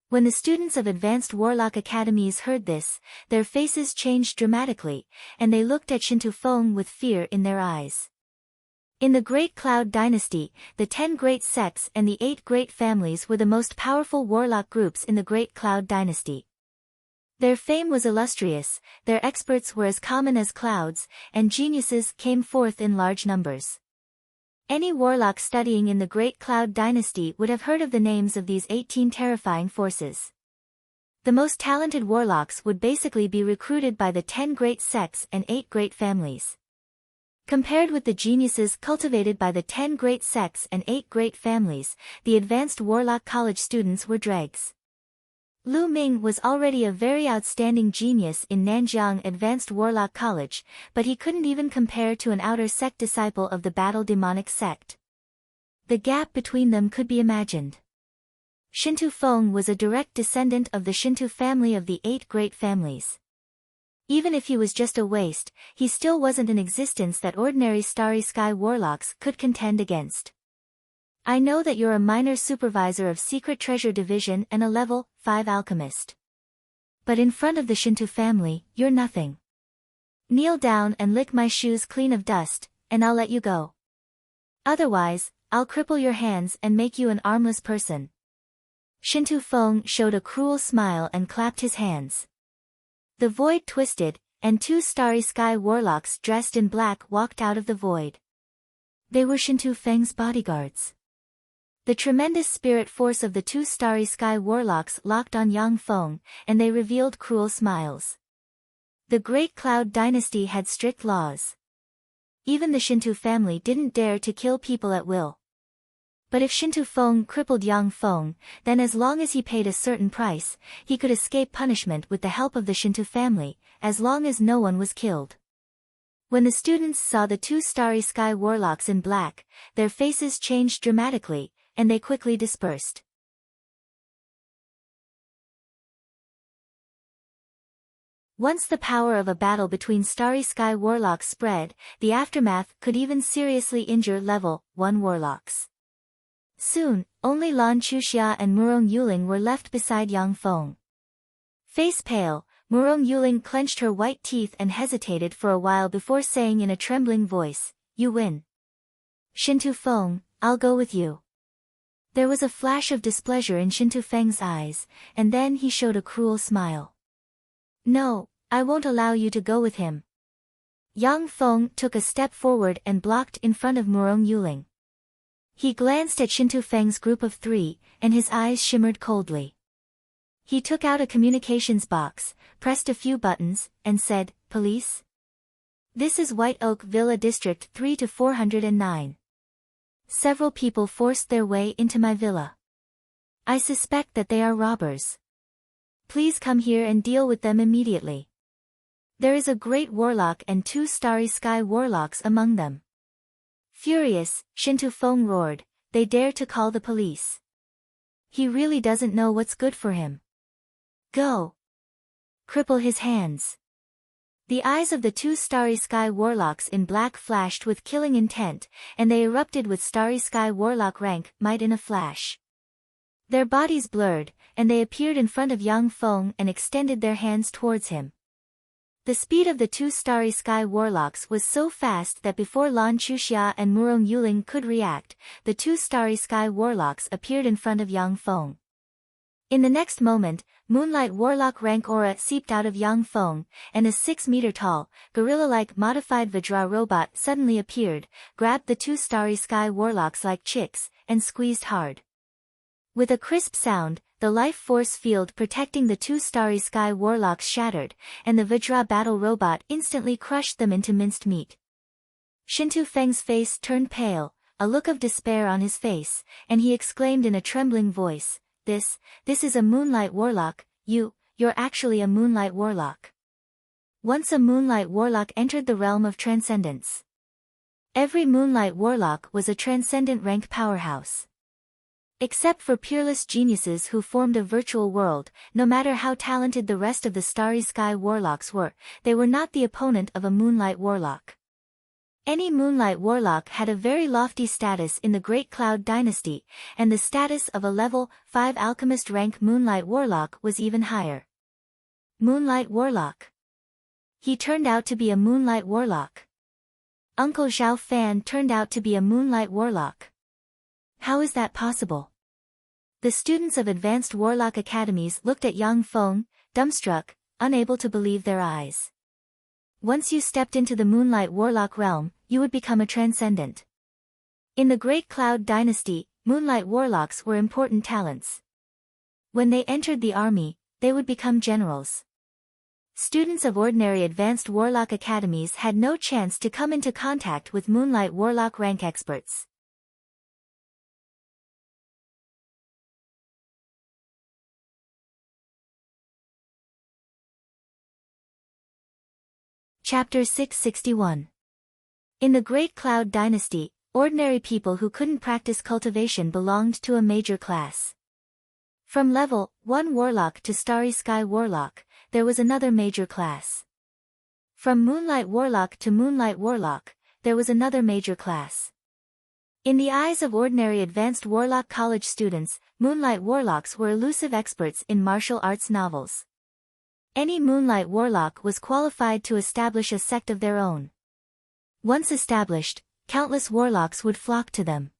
When the students of advanced Warlock Academies heard this, their faces changed dramatically, and they looked at Shintu Feng with fear in their eyes. In the Great Cloud Dynasty, the 10 great sects and the 8 great families were the most powerful warlock groups in the Great Cloud Dynasty. Their fame was illustrious, their experts were as common as clouds, and geniuses came forth in large numbers. Any warlock studying in the Great Cloud Dynasty would have heard of the names of these 18 terrifying forces. The most talented warlocks would basically be recruited by the 10 great sects and 8 great families. Compared with the geniuses cultivated by the 10 great sects and 8 great families, the advanced Warlock College students were dregs. Lu Ming was already a very outstanding genius in Nanjiang Advanced Warlock College, but he couldn't even compare to an outer sect disciple of the Battle Demonic sect. The gap between them could be imagined. Shinto Feng was a direct descendant of the Shinto family of the 8 great families. Even if he was just a waste, he still wasn't an existence that ordinary Starry Sky Warlocks could contend against. I know that you're a minor supervisor of Secret Treasure Division and a level 5 alchemist. But in front of the Shinto family, you're nothing. Kneel down and lick my shoes clean of dust, and I'll let you go. Otherwise, I'll cripple your hands and make you an armless person. Shinto Feng showed a cruel smile and clapped his hands. The void twisted, and 2 Starry Sky Warlocks dressed in black walked out of the void. They were Shinto Feng's bodyguards. The tremendous spirit force of the 2 Starry Sky Warlocks locked on Yang Feng, and they revealed cruel smiles. The Great Cloud Dynasty had strict laws. Even the Shinto family didn't dare to kill people at will. But if Shinto Feng crippled Yang Feng, then as long as he paid a certain price, he could escape punishment with the help of the Shinto family, as long as no one was killed. When the students saw the 2 Starry Sky Warlocks in black, their faces changed dramatically, and they quickly dispersed. Once the power of a battle between Starry Sky Warlocks spread, the aftermath could even seriously injure level 1 Warlocks. Soon, only Lan Chuxia and Murong Yuling were left beside Yang Feng. Face pale, Murong Yuling clenched her white teeth and hesitated for a while before saying in a trembling voice, "You win. Shinto Feng, I'll go with you." There was a flash of displeasure in Shinto Feng's eyes, and then he showed a cruel smile. "No, I won't allow you to go with him." Yang Feng took a step forward and blocked in front of Murong Yuling. He glanced at Shinto Feng's group of 3, and his eyes shimmered coldly. He took out a communications box, pressed a few buttons, and said, "Police? This is White Oak Villa District 3 to 409. Several people forced their way into my villa. I suspect that they are robbers. Please come here and deal with them immediately. There is a great warlock and 2 Starry Sky Warlocks among them." Furious, Shinto Feng roared, "They dare to call the police. He really doesn't know what's good for him. Go. Cripple his hands." The eyes of the 2 Starry Sky Warlocks in black flashed with killing intent, and they erupted with Starry Sky Warlock rank might in a flash. Their bodies blurred, and they appeared in front of Yang Feng and extended their hands towards him. The speed of the 2 Starry Sky Warlocks was so fast that before Lan Chuxia and Murong Yuling could react, the 2 Starry Sky Warlocks appeared in front of Yang Feng. In the next moment, Moonlight Warlock rank aura seeped out of Yang Feng, and a 6-meter-tall, gorilla-like modified Vajra robot suddenly appeared, grabbed the 2 Starry Sky Warlocks like chicks, and squeezed hard. With a crisp sound, the life force field protecting the 2 Starry Sky Warlocks shattered, and the Vajra battle robot instantly crushed them into minced meat. Shinto Feng's face turned pale, a look of despair on his face, and he exclaimed in a trembling voice, This is a Moonlight Warlock, you're actually a Moonlight Warlock." Once a Moonlight Warlock entered the realm of transcendence. Every Moonlight Warlock was a transcendent rank powerhouse. Except for peerless geniuses who formed a virtual world, no matter how talented the rest of the Starry Sky Warlocks were, they were not the opponent of a Moonlight Warlock. Any Moonlight Warlock had a very lofty status in the Great Cloud Dynasty, and the status of a level 5 alchemist rank Moonlight Warlock was even higher. Moonlight Warlock. He turned out to be a Moonlight Warlock. Uncle Zhao Fan turned out to be a Moonlight Warlock. How is that possible? The students of advanced Warlock academies looked at Yang Feng, dumbstruck, unable to believe their eyes. Once you stepped into the Moonlight Warlock realm, you would become a transcendent. In the Great Cloud Dynasty, Moonlight Warlocks were important talents. When they entered the army, they would become generals. Students of ordinary advanced Warlock academies had no chance to come into contact with Moonlight Warlock rank experts. Chapter 661. In the Great Cloud Dynasty, ordinary people who couldn't practice cultivation belonged to a major class. From level 1 Warlock to Starry Sky Warlock, there was another major class. From Moonlight Warlock to Moonlight Warlock, there was another major class. In the eyes of ordinary advanced Warlock college students, Moonlight Warlocks were elusive experts in martial arts novels. Any Moonlight Warlock was qualified to establish a sect of their own. Once established, countless Warlocks would flock to them.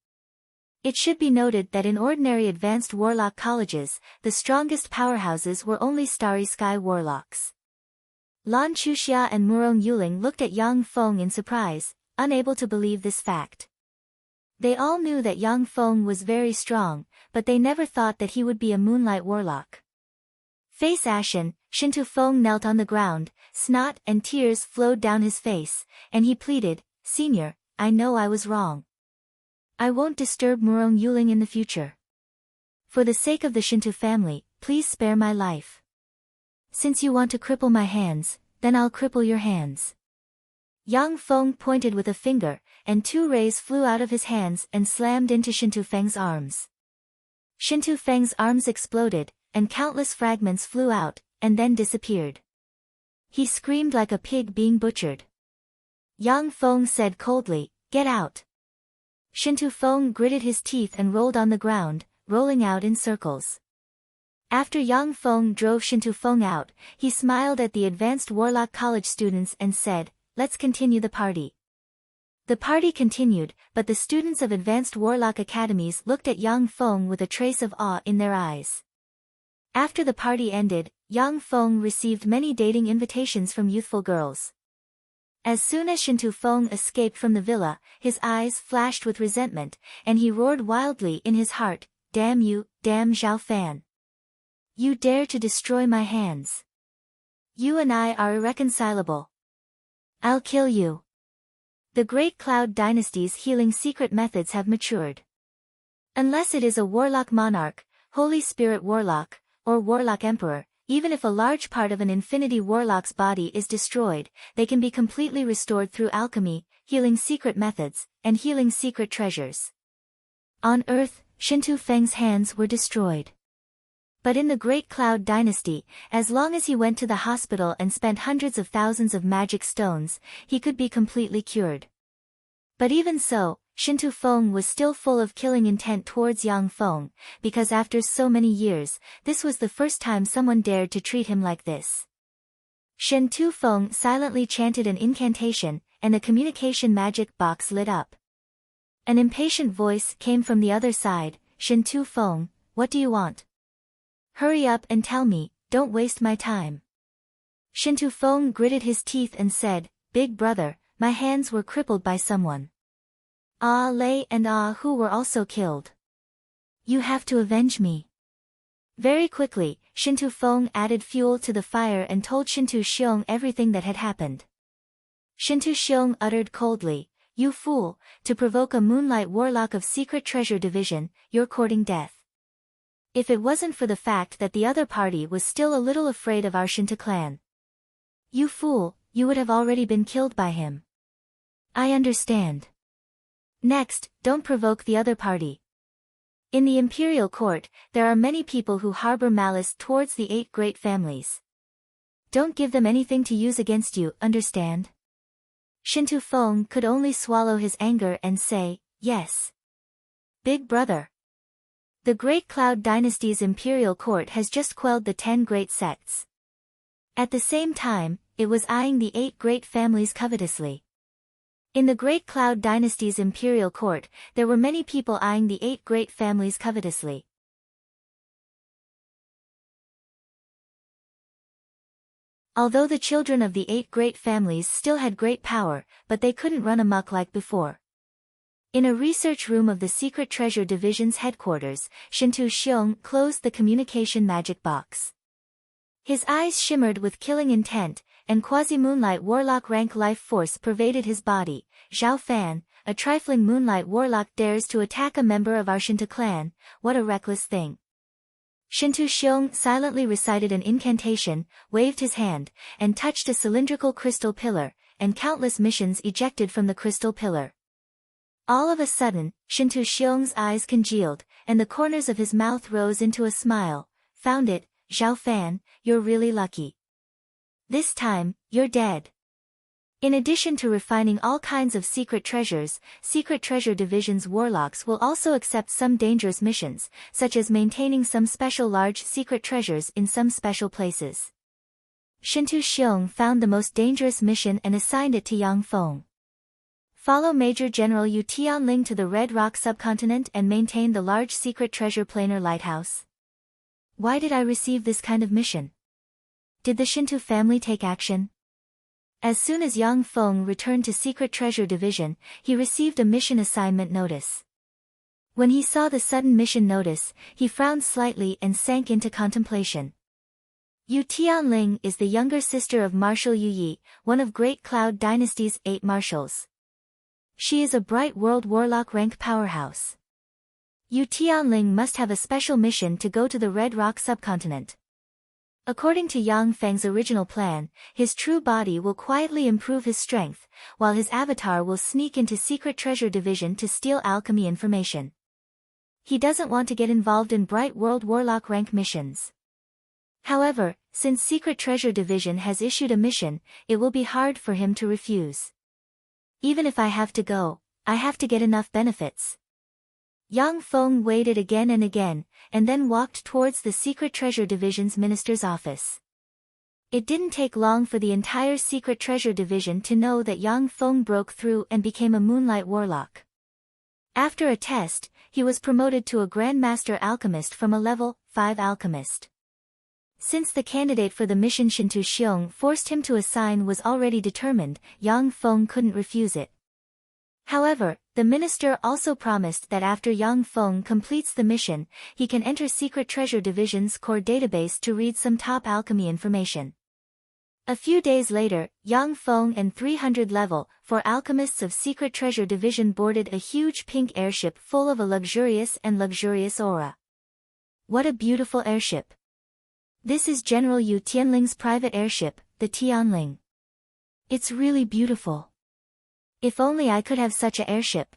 It should be noted that in ordinary advanced Warlock colleges, the strongest powerhouses were only Starry Sky Warlocks. Lan Chuxia and Murong Yuling looked at Yang Feng in surprise, unable to believe this fact. They all knew that Yang Feng was very strong, but they never thought that he would be a Moonlight Warlock. Face ashen, Shintu Feng knelt on the ground, snot and tears flowed down his face, and he pleaded, "Senior, I know I was wrong. I won't disturb Murong Yuling in the future. For the sake of the Shintu family, please spare my life. Since you want to cripple my hands, then I'll cripple your hands." Yang Feng pointed with a finger, and 2 rays flew out of his hands and slammed into Shintu Feng's arms. Shintu Feng's arms exploded, and countless fragments flew out, and then disappeared. He screamed like a pig being butchered. Yang Feng said coldly, "Get out." Shintu Feng gritted his teeth and rolled on the ground, rolling out in circles. After Yang Feng drove Shintu Feng out, he smiled at the advanced Warlock college students and said, "Let's continue the party." The party continued, but the students of advanced Warlock academies looked at Yang Feng with a trace of awe in their eyes. After the party ended, Yang Feng received many dating invitations from youthful girls. As soon as Shintu Feng escaped from the villa, his eyes flashed with resentment, and he roared wildly in his heart, "Damn you, damn Zhao Fan! You dare to destroy my hands! You and I are irreconcilable. I'll kill you." The Great Cloud Dynasty's healing secret methods have matured. Unless it is a Warlock Monarch, Holy Spirit Warlock, or Warlock Emperor, even if a large part of an Infinity Warlock's body is destroyed, they can be completely restored through alchemy, healing secret methods, and healing secret treasures. On Earth, Shintu Feng's hands were destroyed. But in the Great Cloud Dynasty, as long as he went to the hospital and spent hundreds of thousands of magic stones, he could be completely cured. But even so, Shintu Feng was still full of killing intent towards Yang Feng, because after so many years, this was the first time someone dared to treat him like this. Shintu Feng silently chanted an incantation, and the communication magic box lit up. An impatient voice came from the other side, "Shintu Feng, what do you want? Hurry up and tell me, don't waste my time." Shintu Feng gritted his teeth and said, "Big brother, my hands were crippled by someone. Ah Lei and Ah Hu were also killed. You have to avenge me." Very quickly, Shintu Feng added fuel to the fire and told Shintu Xiong everything that had happened. Shintu Xiong uttered coldly, "You fool, to provoke a Moonlight Warlock of Secret Treasure Division, you're courting death. If it wasn't for the fact that the other party was still a little afraid of our Shintu clan. You fool, you would have already been killed by him." "I understand. Next, don't provoke the other party. In the imperial court, there are many people who harbor malice towards the 8 great families. Don't give them anything to use against you, understand?" Shintu Feng could only swallow his anger and say, "Yes. Big brother." The Great Cloud Dynasty's imperial court has just quelled the 10 great sects. At the same time, it was eyeing the 8 great families covetously. In the Great Cloud Dynasty's imperial court, there were many people eyeing the 8 great families covetously. Although the children of the 8 great families still had great power, but they couldn't run amok like before. In a research room of the Secret Treasure Division's headquarters, Shintu Xiong closed the communication magic box. His eyes shimmered with killing intent, and quasi-moonlight warlock rank life force pervaded his body. "Zhao Fan, a trifling moonlight warlock dares to attack a member of our Shinta clan, what a reckless thing. Shintu Xiong silently recited an incantation, waved his hand, and touched a cylindrical crystal pillar, and countless missions ejected from the crystal pillar. All of a sudden, Shintu Xiong's eyes congealed, and the corners of his mouth rose into a smile. Found it, Zhao Fan, you're really lucky. This time, you're dead. In addition to refining all kinds of secret treasures, Secret Treasure Division's warlocks will also accept some dangerous missions, such as maintaining some special large secret treasures in some special places. Shintu Xiong found the most dangerous mission and assigned it to Yang Feng. Follow Major General Yu Tianling to the Red Rock subcontinent and maintain the large secret treasure planar lighthouse. Why did I receive this kind of mission? Did the Shintu family take action? As soon as Yang Feng returned to Secret Treasure Division, he received a mission assignment notice. When he saw the sudden mission notice, he frowned slightly and sank into contemplation. Yu Tianling is the younger sister of Marshal Yu Yi, one of Great Cloud Dynasty's 8 marshals. She is a bright world warlock rank powerhouse. Yu Tianling must have a special mission to go to the Red Rock subcontinent. According to Yang Feng's original plan, his true body will quietly improve his strength, while his avatar will sneak into Secret Treasure Division to steal alchemy information. He doesn't want to get involved in Bright World Warlock rank missions. However, since Secret Treasure Division has issued a mission, it will be hard for him to refuse. Even if I have to go, I have to get enough benefits. Yang Feng waited again and again, and then walked towards the Secret Treasure Division's minister's office. It didn't take long for the entire Secret Treasure Division to know that Yang Feng broke through and became a Moonlight Warlock. After a test, he was promoted to a Grandmaster Alchemist from a level 5 alchemist. Since the candidate for the mission Shintu Xiong forced him to assign was already determined, Yang Feng couldn't refuse it. However, the minister also promised that after Yang Feng completes the mission, he can enter Secret Treasure Division's core database to read some top alchemy information. A few days later, Yang Feng and 300 level 4 alchemists of Secret Treasure Division boarded a huge pink airship full of a luxurious aura. What a beautiful airship! This is General Yu Tianling's private airship, the Tianling. It's really beautiful. If only I could have such an airship.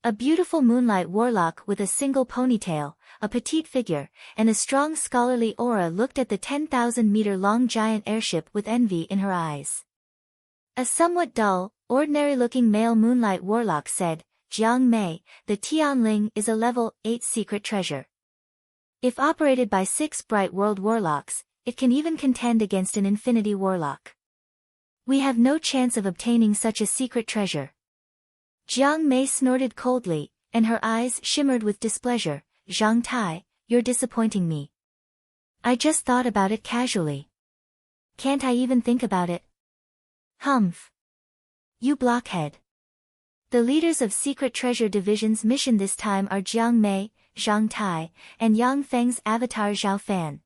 A beautiful moonlight warlock with a single ponytail, a petite figure, and a strong scholarly aura looked at the 10,000-meter-long giant airship with envy in her eyes. A somewhat dull, ordinary-looking male moonlight warlock said, Jiang Mei, the Tianling is a level 8 secret treasure. If operated by 6 bright world warlocks, it can even contend against an infinity warlock. We have no chance of obtaining such a secret treasure. Jiang Mei snorted coldly, and her eyes shimmered with displeasure. Zhang Tai, you're disappointing me. I just thought about it casually. Can't I even think about it? Humph. You blockhead. The leaders of Secret Treasure Division's mission this time are Jiang Mei, Zhang Tai, and Yang Feng's avatar Zhao Fan.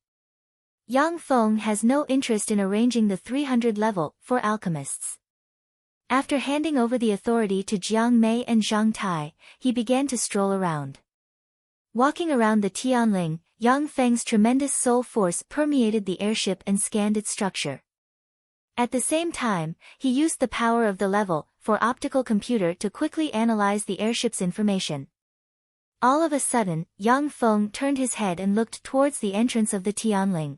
Yang Feng has no interest in arranging the 300 level 4 alchemists. After handing over the authority to Jiang Mei and Zhang Tai, he began to stroll around. Walking around the Tianling, Yang Feng's tremendous soul force permeated the airship and scanned its structure. At the same time, he used the power of the level 4 optical computer to quickly analyze the airship's information. All of a sudden, Yang Feng turned his head and looked towards the entrance of the Tianling.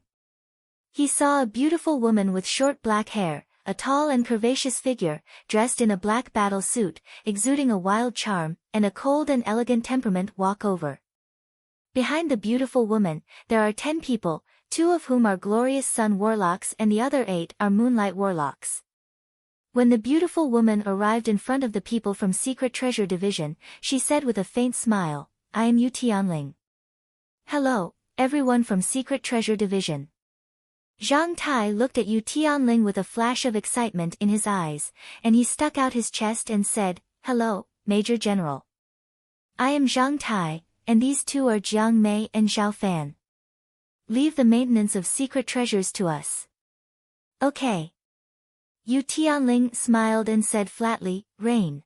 He saw a beautiful woman with short black hair, a tall and curvaceous figure, dressed in a black battle suit, exuding a wild charm, and a cold and elegant temperament walk over. Behind the beautiful woman, there are 10 people, 2 of whom are glorious sun warlocks and the other 8 are moonlight warlocks. When the beautiful woman arrived in front of the people from Secret Treasure Division, she said with a faint smile, I am Yu Tianling. Hello, everyone from Secret Treasure Division. Zhang Tai looked at Yu Tianling with a flash of excitement in his eyes, and he stuck out his chest and said, Hello, Major General. I am Zhang Tai, and these 2 are Jiang Mei and Zhao Fan. Leave the maintenance of secret treasures to us. Okay. Yu Tianling smiled and said flatly, Rain.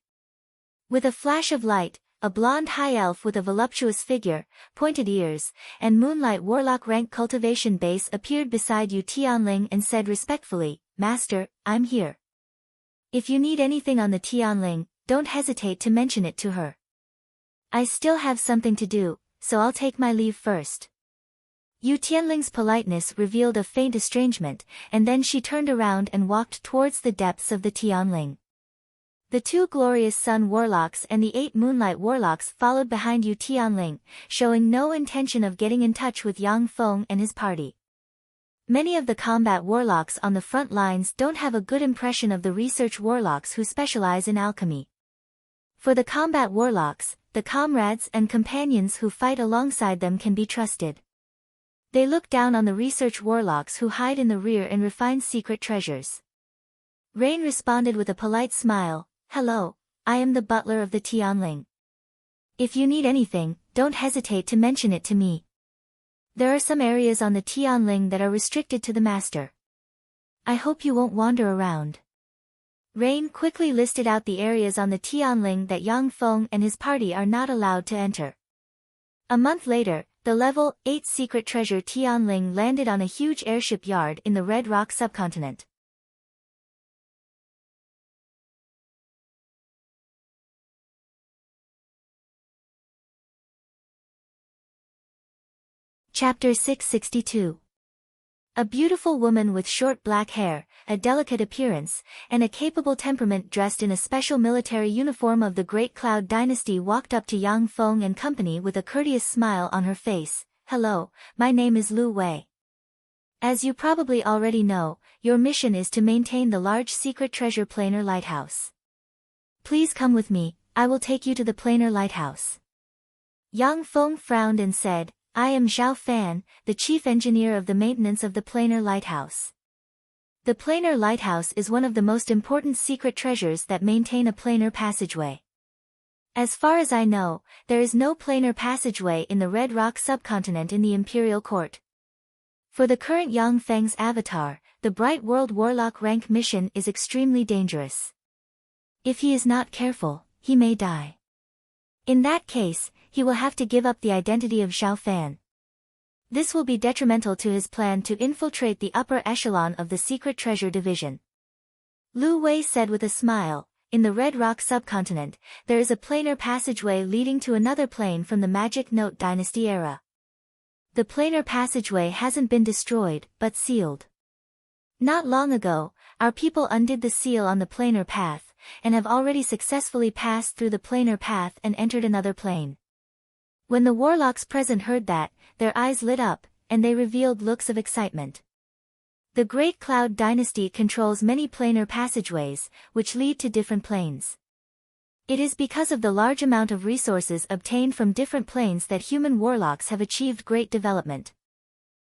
With a flash of light, a blonde high elf with a voluptuous figure, pointed ears, and moonlight warlock rank cultivation base appeared beside Yu Tianling and said respectfully, "Master, I'm here. If you need anything on the Tianling, don't hesitate to mention it to her. I still have something to do, so I'll take my leave first." Yu Tianling's politeness revealed a faint estrangement, and then she turned around and walked towards the depths of the Tianling. The 2 glorious sun warlocks and the 8 moonlight warlocks followed behind Yu Tianling, showing no intention of getting in touch with Yang Feng and his party. Many of the combat warlocks on the front lines don't have a good impression of the research warlocks who specialize in alchemy. For the combat warlocks, the comrades and companions who fight alongside them can be trusted. They look down on the research warlocks who hide in the rear and refine secret treasures. Rain responded with a polite smile, "Hello, I am the butler of the Tianling. If you need anything, don't hesitate to mention it to me. There are some areas on the Tianling that are restricted to the master. I hope you won't wander around." Rain quickly listed out the areas on the Tianling that Yang Feng and his party are not allowed to enter. A month later, the level 8 secret treasure Tianling landed on a huge airship yard in the Red Rock subcontinent. Chapter 662. A beautiful woman with short black hair, a delicate appearance, and a capable temperament dressed in a special military uniform of the Great Cloud Dynasty walked up to Yang Feng and company with a courteous smile on her face. "Hello, my name is Lu Wei. As you probably already know, your mission is to maintain the large secret treasure planar lighthouse. Please come with me, I will take you to the planar lighthouse." Yang Feng frowned and said, "I am Zhao Fan, the chief engineer of the maintenance of the planar lighthouse. The planar lighthouse is one of the most important secret treasures that maintain a planar passageway. As far as I know, there is no planar passageway in the Red Rock subcontinent in the Imperial Court. For the current Yang Feng's avatar, the Bright World Warlock rank mission is extremely dangerous. If he is not careful, he may die. In that case, he will have to give up the identity of Zhao Fan. This will be detrimental to his plan to infiltrate the upper echelon of the Secret Treasure Division." Lu Wei said with a smile, "In the Red Rock subcontinent, there is a planar passageway leading to another plane from the Magic Note Dynasty era. The planar passageway hasn't been destroyed, but sealed. Not long ago, our people undid the seal on the planar path, and have already successfully passed through the planar path and entered another plane." When the warlocks present heard that, their eyes lit up, and they revealed looks of excitement. The Great Cloud Dynasty controls many planar passageways, which lead to different planes. It is because of the large amount of resources obtained from different planes that human warlocks have achieved great development.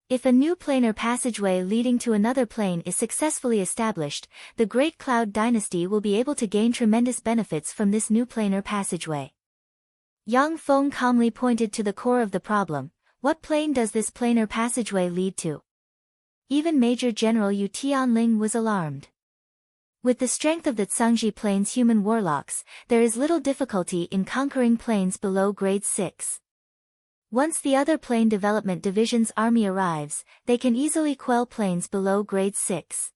If a new planar passageway leading to another plane is successfully established, the Great Cloud Dynasty will be able to gain tremendous benefits from this new planar passageway. Yang Feng calmly pointed to the core of the problem. What plane does this planar passageway lead to? Even Major General Yu Tianling was alarmed. With the strength of the Zhangji Plane's human warlocks, there is little difficulty in conquering planes below grade 6. Once the other plane development division's army arrives, they can easily quell planes below grade 6.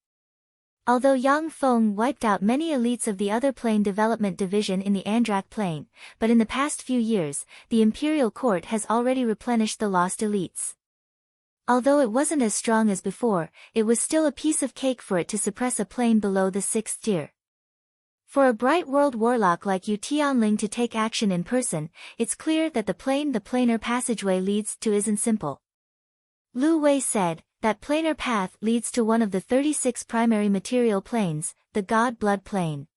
Although Yang Feng wiped out many elites of the other plane development division in the Andrak plane, but in the past few years, the Imperial Court has already replenished the lost elites. Although it wasn't as strong as before, it was still a piece of cake for it to suppress a plane below the 6th tier. For a Bright World Warlock like Yu Tianling to take action in person, it's clear that the plane the planar passageway leads to isn't simple. Lu Wei said, "That planar path leads to one of the 36 primary material planes, the God Blood Plane."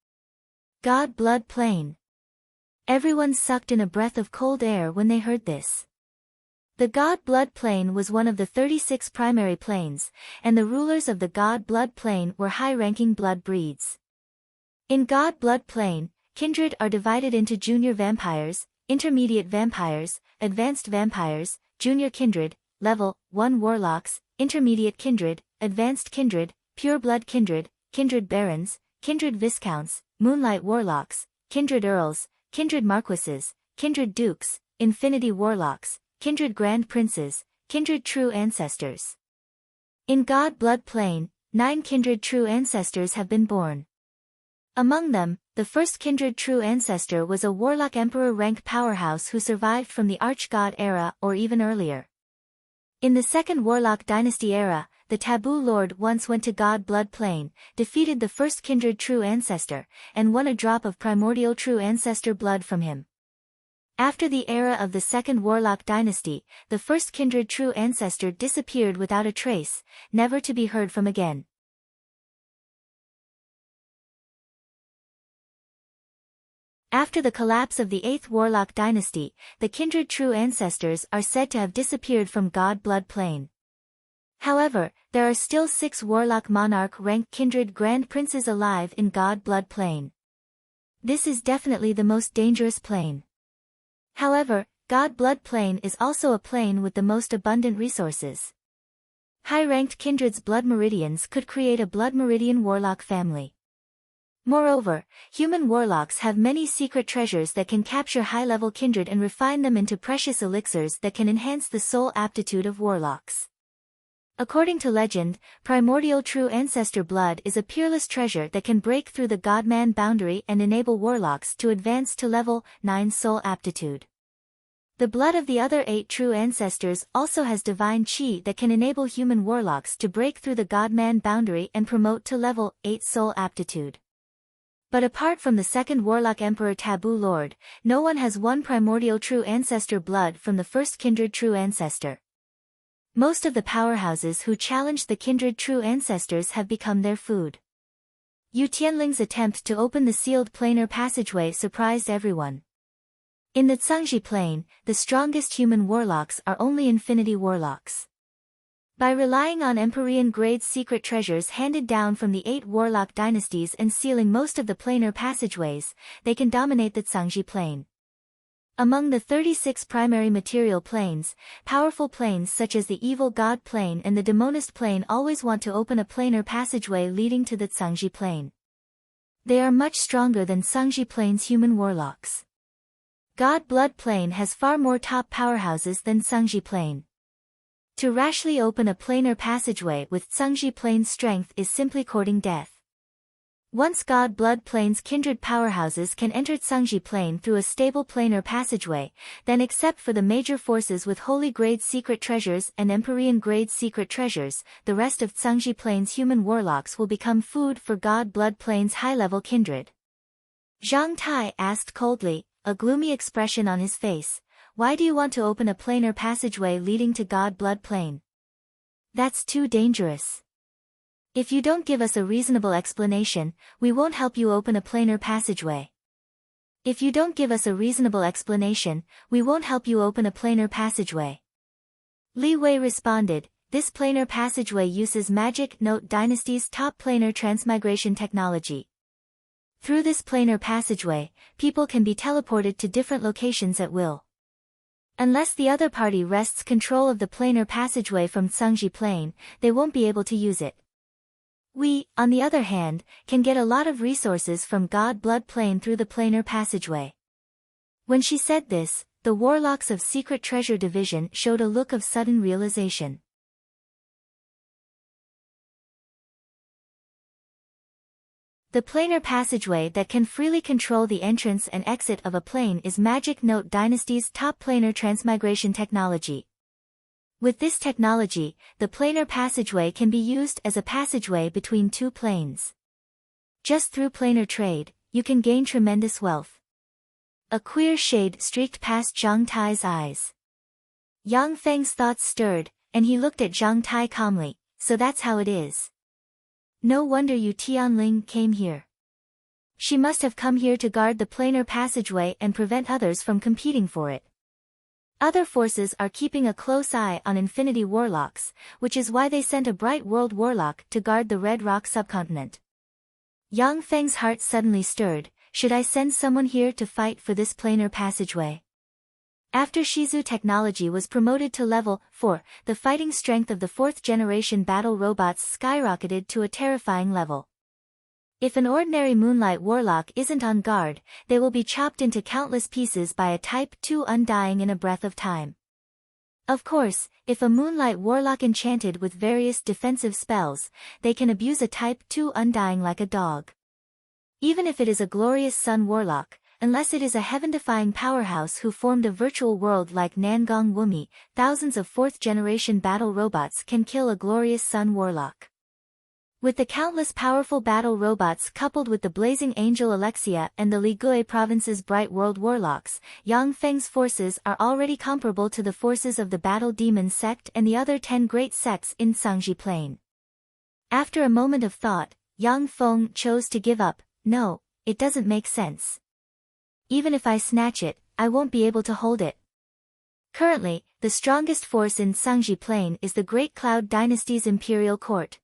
God Blood Plane. Everyone sucked in a breath of cold air when they heard this. The God Blood Plane was one of the 36 primary planes, and the rulers of the God Blood Plane were high-ranking blood breeds. In God Blood Plane, kindred are divided into junior vampires, intermediate vampires, advanced vampires, junior kindred, level 1 warlocks, intermediate kindred, advanced kindred, pure blood kindred, kindred barons, kindred viscounts, moonlight warlocks, kindred earls, kindred marquises, kindred dukes, infinity warlocks, kindred grand princes, kindred true ancestors. In God Blood Plane, 9 kindred true ancestors have been born. Among them, the first kindred true ancestor was a warlock emperor rank powerhouse who survived from the arch-god era or even earlier. In the second warlock dynasty era, the taboo lord once went to God Blood Plane, defeated the first kindred true ancestor, and won a drop of primordial true ancestor blood from him. After the era of the second warlock dynasty, the first kindred true ancestor disappeared without a trace, never to be heard from again. After the collapse of the 8th warlock dynasty, the kindred true ancestors are said to have disappeared from God Blood Plane. However, there are still 6 warlock monarch-ranked kindred grand princes alive in God Blood Plane. This is definitely the most dangerous plane. However, God Blood Plane is also a plane with the most abundant resources. High-ranked kindred's blood meridians could create a blood meridian warlock family. Moreover, human warlocks have many secret treasures that can capture high-level kindred and refine them into precious elixirs that can enhance the soul aptitude of warlocks. According to legend, primordial true ancestor blood is a peerless treasure that can break through the god-man boundary and enable warlocks to advance to level 9 soul aptitude. The blood of the other 8 true ancestors also has divine chi that can enable human warlocks to break through the god-man boundary and promote to level 8 soul aptitude. But apart from the second warlock emperor taboo lord, no one has won primordial true ancestor blood from the first kindred true ancestor. Most of the powerhouses who challenged the kindred true ancestors have become their food. Yu Tianling's attempt to open the sealed planar passageway surprised everyone. In the Cangji plane, the strongest human warlocks are only infinity warlocks. By relying on Empyrean-grade secret treasures handed down from the 8 warlock dynasties and sealing most of the planar passageways, they can dominate the Cangji plane. Among the 36 primary material planes, powerful planes such as the evil god plane and the demonist plane always want to open a planar passageway leading to the Cangji plane. They are much stronger than Cangji plane's human warlocks. God Blood Plane has far more top powerhouses than Cangji plane. To rashly open a planar passageway with Cangji plane's strength is simply courting death. Once God Blood Plane's kindred powerhouses can enter Cangji plane through a stable planar passageway, then except for the major forces with holy grade secret treasures and Empyrean grade secret treasures, the rest of Cangji plane's human warlocks will become food for God Blood Plane's high-level kindred. Zhang Tai asked coldly, a gloomy expression on his face, "Why do you want to open a planar passageway leading to God Blood Plane? That's too dangerous. If you don't give us a reasonable explanation, we won't help you open a planar passageway. If you don't give us a reasonable explanation, we won't help you open a planar passageway." Li Wei responded, "This planar passageway uses Magic Note Dynasty's top planar transmigration technology. Through this planar passageway, people can be teleported to different locations at will. Unless the other party wrests control of the planar passageway from Cangji plane, they won't be able to use it. We, on the other hand, can get a lot of resources from God Blood Plane through the planar passageway." When she said this, the warlocks of Secret Treasure Division showed a look of sudden realization. The planar passageway that can freely control the entrance and exit of a plane is Magic Note Dynasty's top planar transmigration technology. With this technology, the planar passageway can be used as a passageway between 2 planes. Just through planar trade, you can gain tremendous wealth. A queer shade streaked past Zhang Tai's eyes. Yang Feng's thoughts stirred, and he looked at Zhang Tai calmly, "So that's how it is. No wonder Yu Tianling came here. She must have come here to guard the planar passageway and prevent others from competing for it. Other forces are keeping a close eye on Infinity Warlocks, which is why they sent a Bright World Warlock to guard the Red Rock subcontinent." Yang Feng's heart suddenly stirred. Should I send someone here to fight for this planar passageway? After Shizu technology was promoted to level 4, the fighting strength of the 4th generation battle robots skyrocketed to a terrifying level. If an ordinary moonlight warlock isn't on guard, they will be chopped into countless pieces by a Type 2 undying in a breath of time. Of course, if a moonlight warlock enchanted with various defensive spells, they can abuse a Type 2 undying like a dog. Even if it is a glorious sun warlock, unless it is a heaven-defying powerhouse who formed a virtual world like Nangong Wumi, thousands of 4th-generation battle robots can kill a glorious sun warlock. With the countless powerful battle robots coupled with the blazing angel Alexia and the Ligui province's bright world warlocks, Yang Feng's forces are already comparable to the forces of the battle demon sect and the other 10 great sects in Sangji Plain. After a moment of thought, Yang Feng chose to give up. No, it doesn't make sense. Even if I snatch it, I won't be able to hold it. Currently, the strongest force in Sangji Plain is the Great Cloud Dynasty's Imperial Court.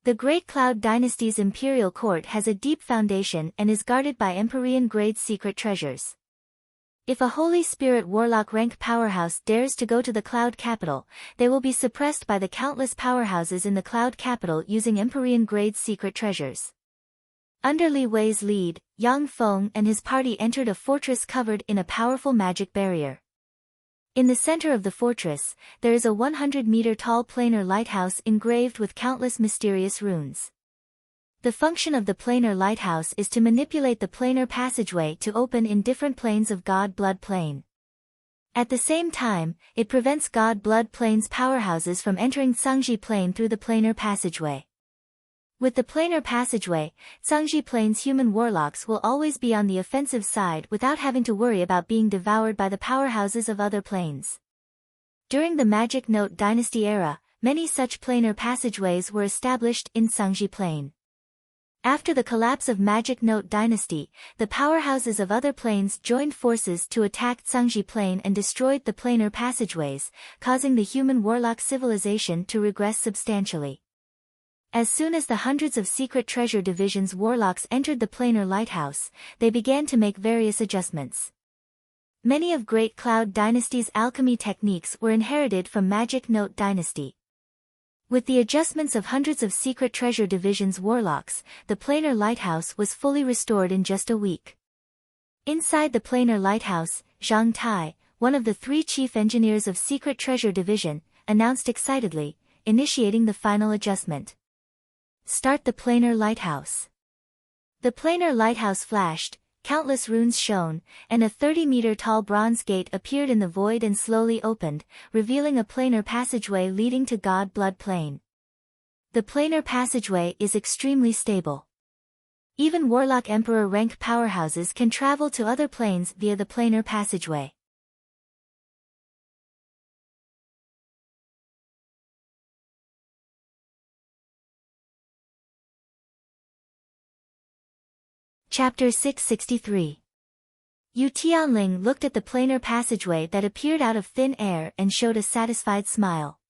The Great Cloud Dynasty's Imperial Court has a deep foundation and is guarded by Empyrean-grade secret treasures. If a Holy Spirit Warlock rank powerhouse dares to go to the Cloud Capital, they will be suppressed by the countless powerhouses in the Cloud Capital using Empyrean-grade secret treasures. Under Li Wei's lead, Yang Feng and his party entered a fortress covered in a powerful magic barrier. In the center of the fortress, there is a 100-meter-tall planar lighthouse engraved with countless mysterious runes. The function of the planar lighthouse is to manipulate the planar passageway to open in different planes of God Blood Plane. At the same time, it prevents God Blood Plane's powerhouses from entering Sangji Plane through the planar passageway. With the planar passageway, Sangji Plane's human warlocks will always be on the offensive side without having to worry about being devoured by the powerhouses of other planes. During the Magic Note Dynasty era, many such planar passageways were established in Sangji Plane. After the collapse of Magic Note Dynasty, the powerhouses of other planes joined forces to attack Sangji Plane and destroyed the planar passageways, causing the human warlock civilization to regress substantially. As soon as the hundreds of Secret Treasure Division's warlocks entered the planar lighthouse, they began to make various adjustments. Many of Great Cloud Dynasty's alchemy techniques were inherited from Magic Note Dynasty. With the adjustments of hundreds of Secret Treasure Division's warlocks, the planar lighthouse was fully restored in just a week. Inside the planar lighthouse, Zhang Tai, one of the 3 chief engineers of Secret Treasure Division, announced excitedly, initiating the final adjustment. Start the planar lighthouse. The planar lighthouse flashed, countless runes shone, and a 30-meter-tall bronze gate appeared in the void and slowly opened, revealing a planar passageway leading to God Blood Plane. The planar passageway is extremely stable. Even Warlock Emperor rank powerhouses can travel to other planes via the planar passageway. Chapter 663. Yu Tianling looked at the planar passageway that appeared out of thin air and showed a satisfied smile.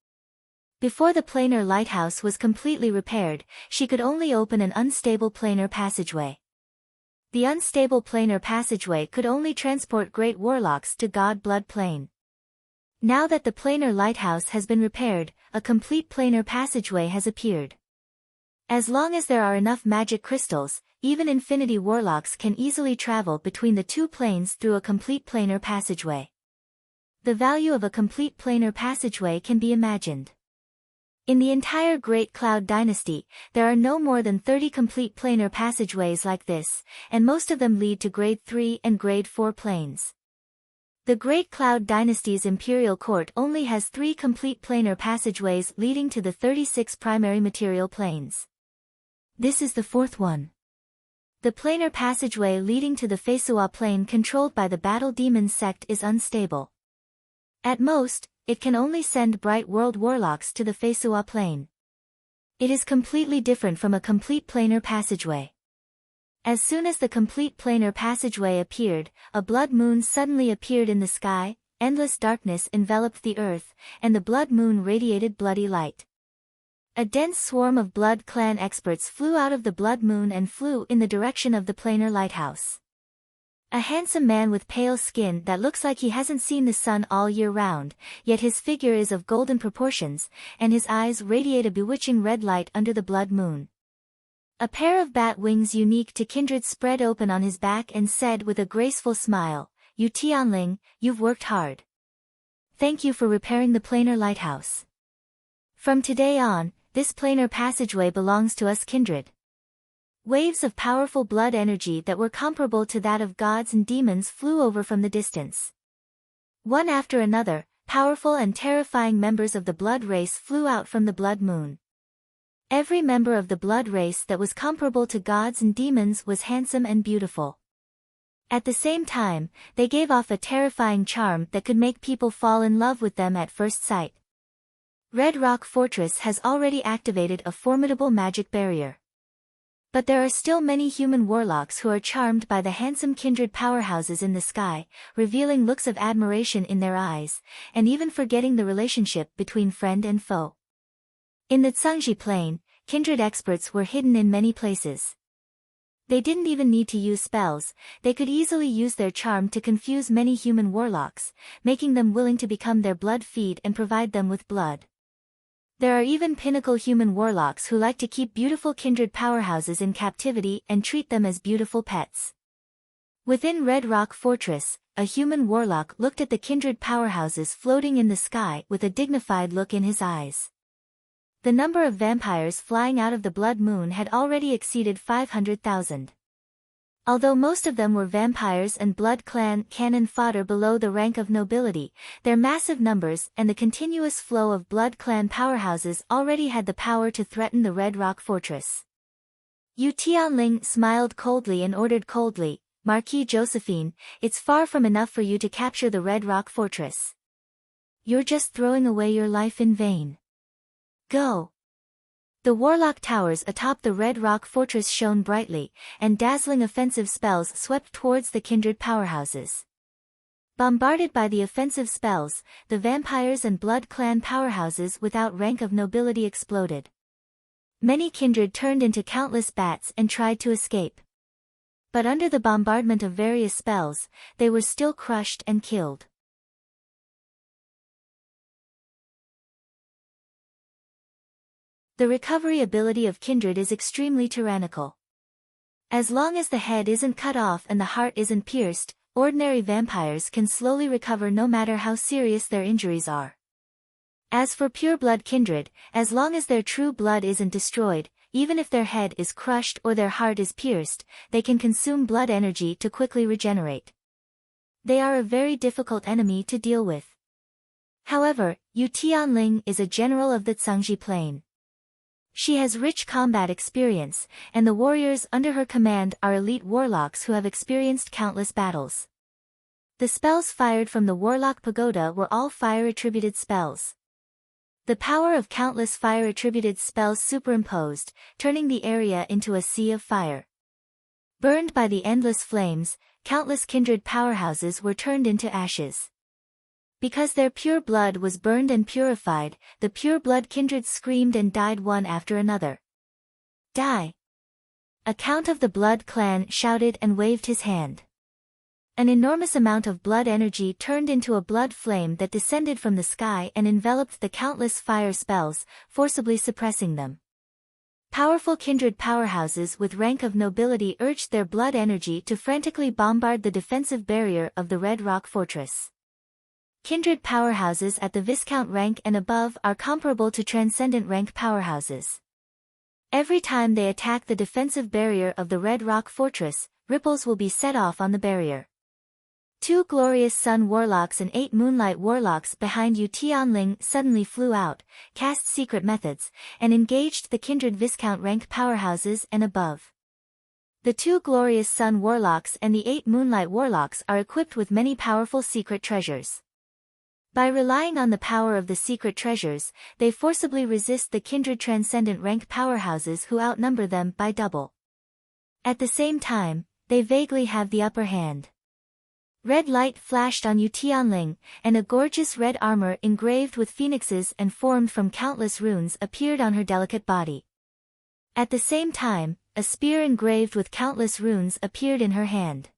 Before the planar lighthouse was completely repaired, she could only open an unstable planar passageway. The unstable planar passageway could only transport great warlocks to God Blood Plane. Now that the planar lighthouse has been repaired, a complete planar passageway has appeared. As long as there are enough magic crystals, even infinity warlocks can easily travel between the 2 planes through a complete planar passageway. The value of a complete planar passageway can be imagined. In the entire Great Cloud Dynasty, there are no more than 30 complete planar passageways like this, and most of them lead to Grade 3 and Grade 4 planes. The Great Cloud Dynasty's Imperial Court only has 3 complete planar passageways leading to the 36 primary material planes. This is the 4th one. The planar passageway leading to the Feisua plane controlled by the Battle Demon sect is unstable. At most, it can only send Bright World Warlocks to the Feisua plane. It is completely different from a complete planar passageway. As soon as the complete planar passageway appeared, a blood moon suddenly appeared in the sky, endless darkness enveloped the earth, and the blood moon radiated bloody light. A dense swarm of Blood Clan experts flew out of the blood moon and flew in the direction of the planar lighthouse. A handsome man with pale skin that looks like he hasn't seen the sun all year round, yet his figure is of golden proportions, and his eyes radiate a bewitching red light under the blood moon. A pair of bat wings unique to Kindred spread open on his back and said with a graceful smile, "You Tianling, you've worked hard. Thank you for repairing the planar lighthouse. From today on, this planar passageway belongs to us Kindred." Waves of powerful blood energy that were comparable to that of gods and demons flew over from the distance. One after another, powerful and terrifying members of the blood race flew out from the blood moon. Every member of the blood race that was comparable to gods and demons was handsome and beautiful. At the same time, they gave off a terrifying charm that could make people fall in love with them at first sight. Red Rock Fortress has already activated a formidable magic barrier. But there are still many human warlocks who are charmed by the handsome Kindred powerhouses in the sky, revealing looks of admiration in their eyes, and even forgetting the relationship between friend and foe. In the Tsangji Plain, Kindred experts were hidden in many places. They didn't even need to use spells, they could easily use their charm to confuse many human warlocks, making them willing to become their blood feed and provide them with blood. There are even pinnacle human warlocks who like to keep beautiful Kindred powerhouses in captivity and treat them as beautiful pets. Within Red Rock Fortress, a human warlock looked at the Kindred powerhouses floating in the sky with a dignified look in his eyes. The number of vampires flying out of the blood moon had already exceeded 500,000. Although most of them were vampires and blood clan cannon fodder below the rank of nobility, their massive numbers and the continuous flow of blood clan powerhouses already had the power to threaten the Red Rock Fortress. Yu Tianling smiled coldly and ordered coldly, "Marquis Josephine, it's far from enough for you to capture the Red Rock Fortress. You're just throwing away your life in vain. Go." The warlock towers atop the Red Rock Fortress shone brightly, and dazzling offensive spells swept towards the Kindred powerhouses. Bombarded by the offensive spells, the vampires and blood clan powerhouses without rank of nobility exploded. Many Kindred turned into countless bats and tried to escape. But under the bombardment of various spells, they were still crushed and killed. The recovery ability of Kindred is extremely tyrannical. As long as the head isn't cut off and the heart isn't pierced, ordinary vampires can slowly recover no matter how serious their injuries are. As for pure-blood Kindred, as long as their true blood isn't destroyed, even if their head is crushed or their heart is pierced, they can consume blood energy to quickly regenerate. They are a very difficult enemy to deal with. However, Yu Tianling is a general of the Tsangji Plain. She has rich combat experience, and the warriors under her command are elite warlocks who have experienced countless battles. The spells fired from the Warlock Pagoda were all fire-attributed spells. The power of countless fire-attributed spells superimposed, turning the area into a sea of fire. Burned by the endless flames, countless Kindred powerhouses were turned into ashes. Because their pure blood was burned and purified, the pure-blood Kindred screamed and died one after another. "Die!" A Count of the Blood Clan shouted and waved his hand. An enormous amount of blood energy turned into a blood flame that descended from the sky and enveloped the countless fire spells, forcibly suppressing them. Powerful Kindred powerhouses with rank of nobility urged their blood energy to frantically bombard the defensive barrier of the Red Rock Fortress. Kindred powerhouses at the Viscount rank and above are comparable to Transcendent rank powerhouses. Every time they attack the defensive barrier of the Red Rock Fortress, ripples will be set off on the barrier. 2 Glorious Sun Warlocks and 8 Moonlight Warlocks behind Yu Tianling suddenly flew out, cast secret methods, and engaged the Kindred Viscount rank powerhouses and above. The 2 Glorious Sun Warlocks and the 8 Moonlight Warlocks are equipped with many powerful secret treasures. By relying on the power of the secret treasures, they forcibly resist the Kindred Transcendent rank powerhouses who outnumber them by double. At the same time, they vaguely have the upper hand. Red light flashed on Yu Tianling, and a gorgeous red armor engraved with phoenixes and formed from countless runes appeared on her delicate body. At the same time, a spear engraved with countless runes appeared in her hand.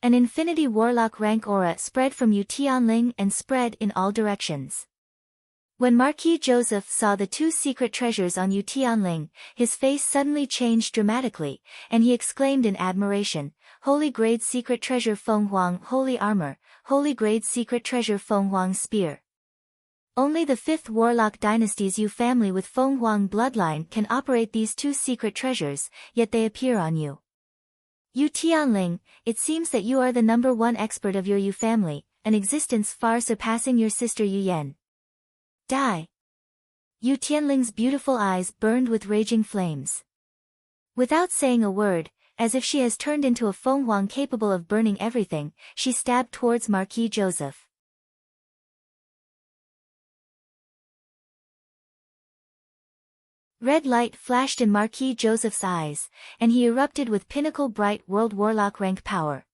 An Infinity Warlock rank aura spread from Yu Tianling and spread in all directions. When Marquis Joseph saw the two secret treasures on Yu Tianling, his face suddenly changed dramatically, and he exclaimed in admiration, "Holy Grade Secret Treasure Feng Huang Holy Armor, Holy Grade Secret Treasure Feng Huang Spear." Only the 5th Warlock Dynasty's Yu family with Feng Huang bloodline can operate these two secret treasures, yet they appear on you. Yu Tianling, it seems that you are the #1 expert of your Yu family, an existence far surpassing your sister Yu Yan. Die! Yu Tianling's beautiful eyes burned with raging flames. Without saying a word, as if she has turned into a Feng Huang capable of burning everything, she stabbed towards Marquis Joseph. Red light flashed in Marquis Joseph's eyes, and he erupted with pinnacle bright world warlock rank power.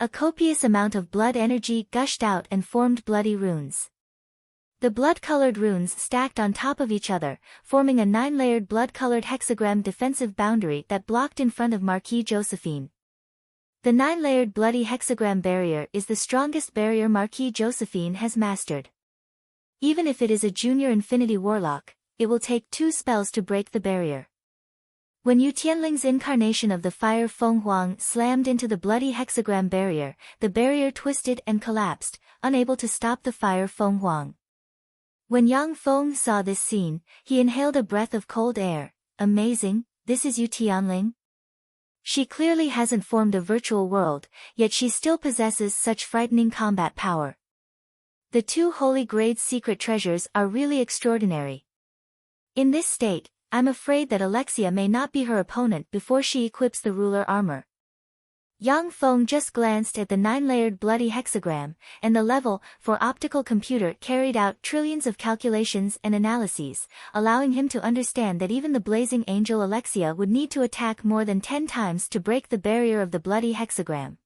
A copious amount of blood energy gushed out and formed bloody runes. The blood-colored runes stacked on top of each other, forming a 9-layered blood-colored hexagram defensive boundary that blocked in front of Marquis Josephine. The 9-layered bloody hexagram barrier is the strongest barrier Marquis Josephine has mastered. Even if it is a junior infinity warlock, it will take 2 spells to break the barrier. When Yu Tianling's incarnation of the fire Feng Huang slammed into the bloody hexagram barrier, the barrier twisted and collapsed, unable to stop the fire Feng Huang. When Yang Feng saw this scene, he inhaled a breath of cold air. Amazing, this is Yu Tianling? She clearly hasn't formed a virtual world, yet she still possesses such frightening combat power. The 2 holy grade secret treasures are really extraordinary. In this state, I'm afraid that Alexia may not be her opponent before she equips the ruler armor. Yang Feng just glanced at the 9-layered bloody hexagram, and the level 4 optical computer carried out trillions of calculations and analyses, allowing him to understand that even the blazing angel Alexia would need to attack more than 10 times to break the barrier of the bloody hexagram.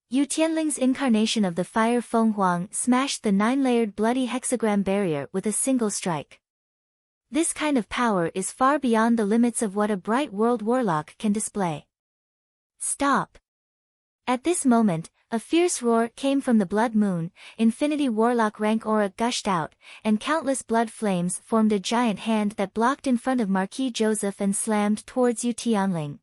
Yu Tianling's incarnation of the fire Feng Huang smashed the 9-layered bloody hexagram barrier with a single strike. This kind of power is far beyond the limits of what a bright world warlock can display. Stop! At this moment, a fierce roar came from the blood moon, infinity warlock rank aura gushed out, and countless blood flames formed a giant hand that blocked in front of Marquis Joseph and slammed towards Yu Tianling.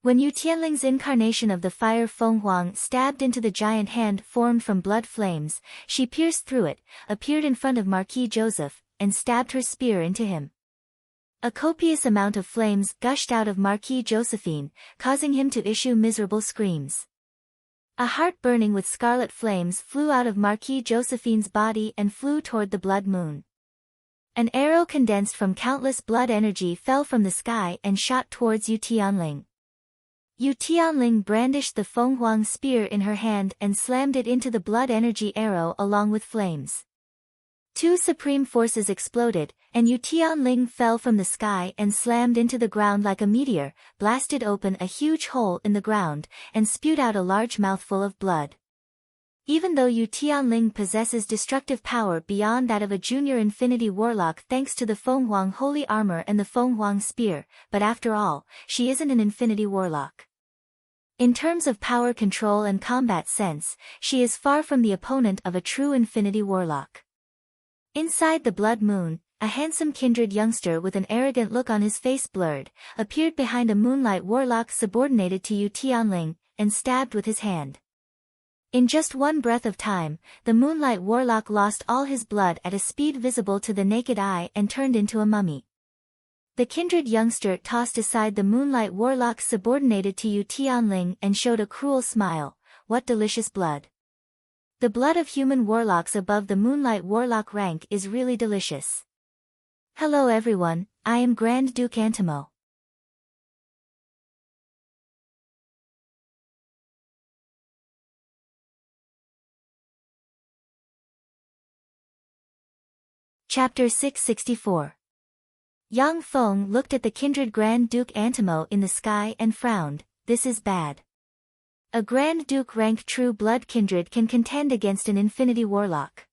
When Yu Tianling's incarnation of the fire Feng Huang stabbed into the giant hand formed from blood flames, she pierced through it, appeared in front of Marquis Joseph, and stabbed her spear into him. A copious amount of flames gushed out of Marquis Josephine, causing him to issue miserable screams. A heart burning with scarlet flames flew out of Marquis Josephine's body and flew toward the blood moon. An arrow condensed from countless blood energy fell from the sky and shot towards Yu Tianling. Yu Tianling brandished the Feng Huang spear in her hand and slammed it into the blood energy arrow along with flames. 2 supreme forces exploded, and Yu Tianling fell from the sky and slammed into the ground like a meteor, blasted open a huge hole in the ground, and spewed out a large mouthful of blood. Even though Yu Tianling possesses destructive power beyond that of a junior infinity warlock thanks to the Feng Huang holy armor and the Feng Huang spear, but after all, she isn't an infinity warlock. In terms of power control and combat sense, she is far from the opponent of a true infinity warlock. Inside the blood moon, a handsome kindred youngster with an arrogant look on his face blurred, appeared behind a moonlight warlock subordinated to Yu Tianling, and stabbed with his hand. In just one breath of time, the moonlight warlock lost all his blood at a speed visible to the naked eye and turned into a mummy. The kindred youngster tossed aside the moonlight warlock subordinated to Yu Tianling and showed a cruel smile. What delicious blood! The blood of human warlocks above the moonlight warlock rank is really delicious. Hello everyone, I am Grand Duke Antimo. Chapter 664. Yang Feng looked at the kindred Grand Duke Antimo in the sky and frowned. This is bad. A Grand Duke rank true blood kindred can contend against an infinity warlock.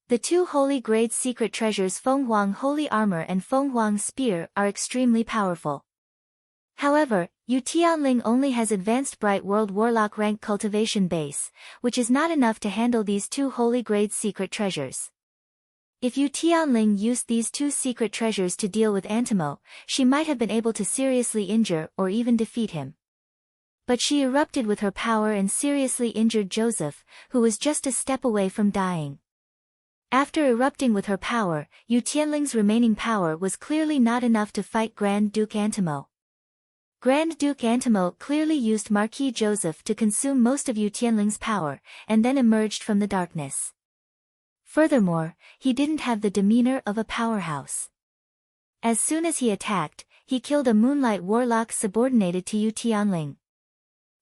The 2 holy grade secret treasures Feng Huang holy armor and Feng Huang spear are extremely powerful. However, Yu Tianling only has advanced bright world warlock rank cultivation base, which is not enough to handle these 2 holy grade secret treasures. If Yu Tianling used these two secret treasures to deal with Antimo, she might have been able to seriously injure or even defeat him. But she erupted with her power and seriously injured Joseph, who was just a step away from dying. After erupting with her power, Yu Tianling's remaining power was clearly not enough to fight Grand Duke Antimo. Grand Duke Antimo clearly used Marquis Joseph to consume most of Yu Tianling's power, and then emerged from the darkness. Furthermore, he didn't have the demeanor of a powerhouse. As soon as he attacked, he killed a Moonlight Warlock subordinated to Yu Tianling.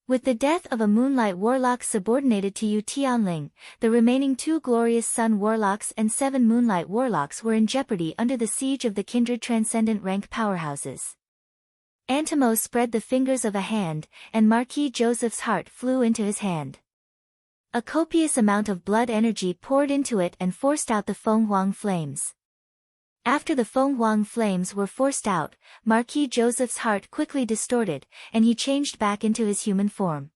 With the death of a Moonlight Warlock subordinated to Yu Tianling, the remaining 2 Glorious Sun Warlocks and 7 Moonlight Warlocks were in jeopardy under the siege of the kindred transcendent rank powerhouses. Antimo spread the fingers of a hand, and Marquis Joseph's heart flew into his hand. A copious amount of blood energy poured into it and forced out the Feng Huang flames. After the Feng Huang flames were forced out, Marquis Joseph's heart quickly distorted, and he changed back into his human form.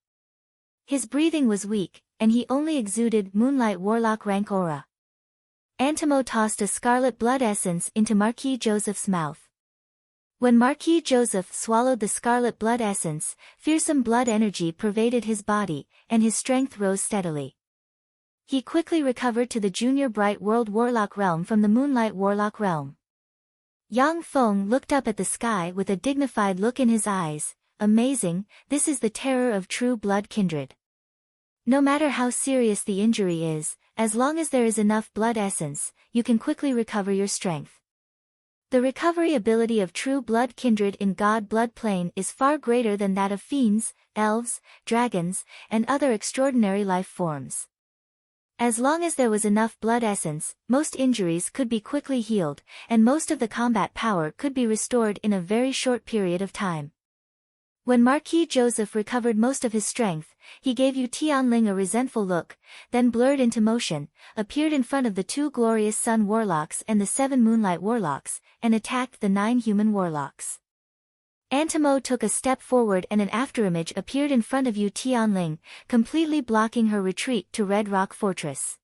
His breathing was weak, and he only exuded Moonlight Warlock rank aura. Antimo tossed a scarlet blood essence into Marquis Joseph's mouth. When Marquis Joseph swallowed the scarlet blood essence, fearsome blood energy pervaded his body, and his strength rose steadily. He quickly recovered to the Junior Bright World Warlock realm from the Moonlight Warlock realm. Yang Feng looked up at the sky with a dignified look in his eyes. Amazing, this is the terror of true blood kindred. No matter how serious the injury is, as long as there is enough blood essence, you can quickly recover your strength. The recovery ability of true blood kindred in God blood plane is far greater than that of fiends, elves, dragons, and other extraordinary life forms. As long as there was enough blood essence, most injuries could be quickly healed, and most of the combat power could be restored in a very short period of time. When Marquis Joseph recovered most of his strength, he gave Yu Tianling a resentful look, then blurred into motion, appeared in front of the 2 Glorious Sun Warlocks and the 7 Moonlight Warlocks, and attacked the 9 Human Warlocks. Antimo took a step forward and an afterimage appeared in front of Yu Tianling, completely blocking her retreat to Red Rock Fortress.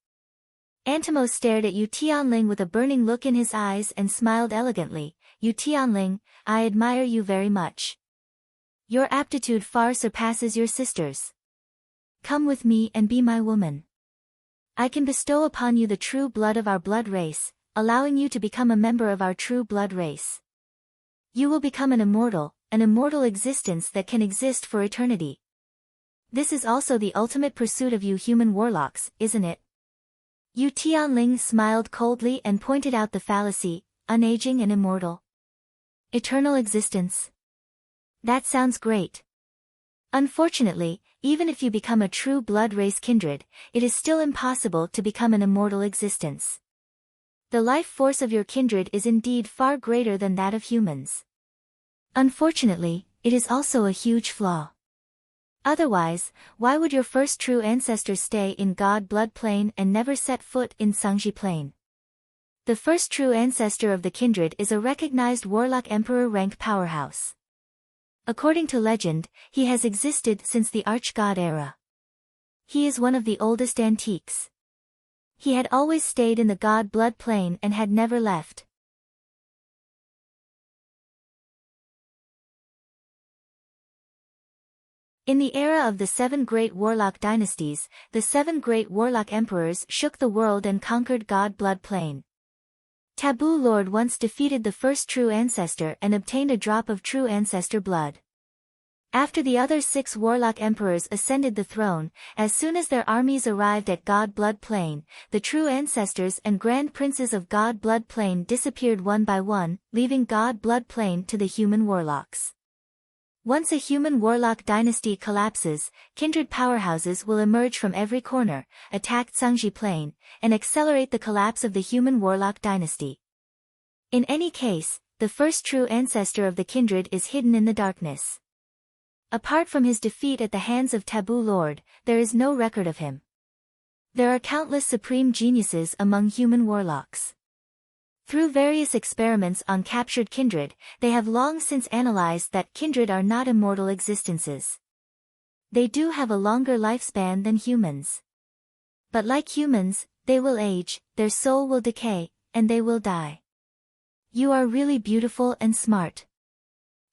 Antimo stared at Yu Tianling with a burning look in his eyes and smiled elegantly. Yu Tianling, I admire you very much. Your aptitude far surpasses your sister's. Come with me and be my woman. I can bestow upon you the true blood of our blood race, allowing you to become a member of our true blood race. You will become an immortal existence that can exist for eternity. This is also the ultimate pursuit of you human warlocks, isn't it? Yu Tianling smiled coldly and pointed out the fallacy, unaging and immortal. Eternal existence. That sounds great. Unfortunately, even if you become a true blood race kindred, it is still impossible to become an immortal existence. The life force of your kindred is indeed far greater than that of humans. Unfortunately, it is also a huge flaw. Otherwise, why would your first true ancestor stay in God blood plane and never set foot in Sangji plane? The first true ancestor of the kindred is a recognized warlock emperor rank powerhouse. According to legend, he has existed since the Archgod era. He is one of the oldest antiques. He had always stayed in the God blood plane and had never left. In the era of the 7 great warlock dynasties, the 7 great warlock emperors shook the world and conquered God blood plane. Taboo Lord once defeated the first true ancestor and obtained a drop of true ancestor blood. After the other 6 warlock emperors ascended the throne, as soon as their armies arrived at God blood plane, the true ancestors and grand princes of God blood plane disappeared one by one, leaving God blood plane to the human warlocks. Once a human warlock dynasty collapses, kindred powerhouses will emerge from every corner, attack Sangji plane, and accelerate the collapse of the human warlock dynasty. In any case, the first true ancestor of the kindred is hidden in the darkness. Apart from his defeat at the hands of Taboo Lord, there is no record of him. There are countless supreme geniuses among human warlocks. Through various experiments on captured kindred, they have long since analyzed that kindred are not immortal existences. They do have a longer lifespan than humans. But like humans, they will age, their soul will decay, and they will die. You are really beautiful and smart.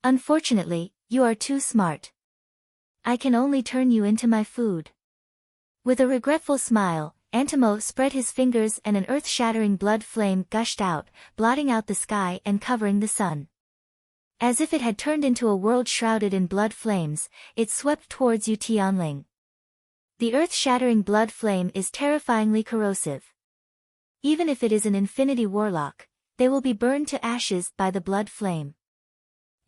Unfortunately, you are too smart. I can only turn you into my food." With a regretful smile, Antimo spread his fingers and an earth-shattering blood flame gushed out, blotting out the sky and covering the sun. As if it had turned into a world shrouded in blood flames, it swept towards Yu Tianling. The earth-shattering blood flame is terrifyingly corrosive. Even if it is an infinity warlock, they will be burned to ashes by the blood flame.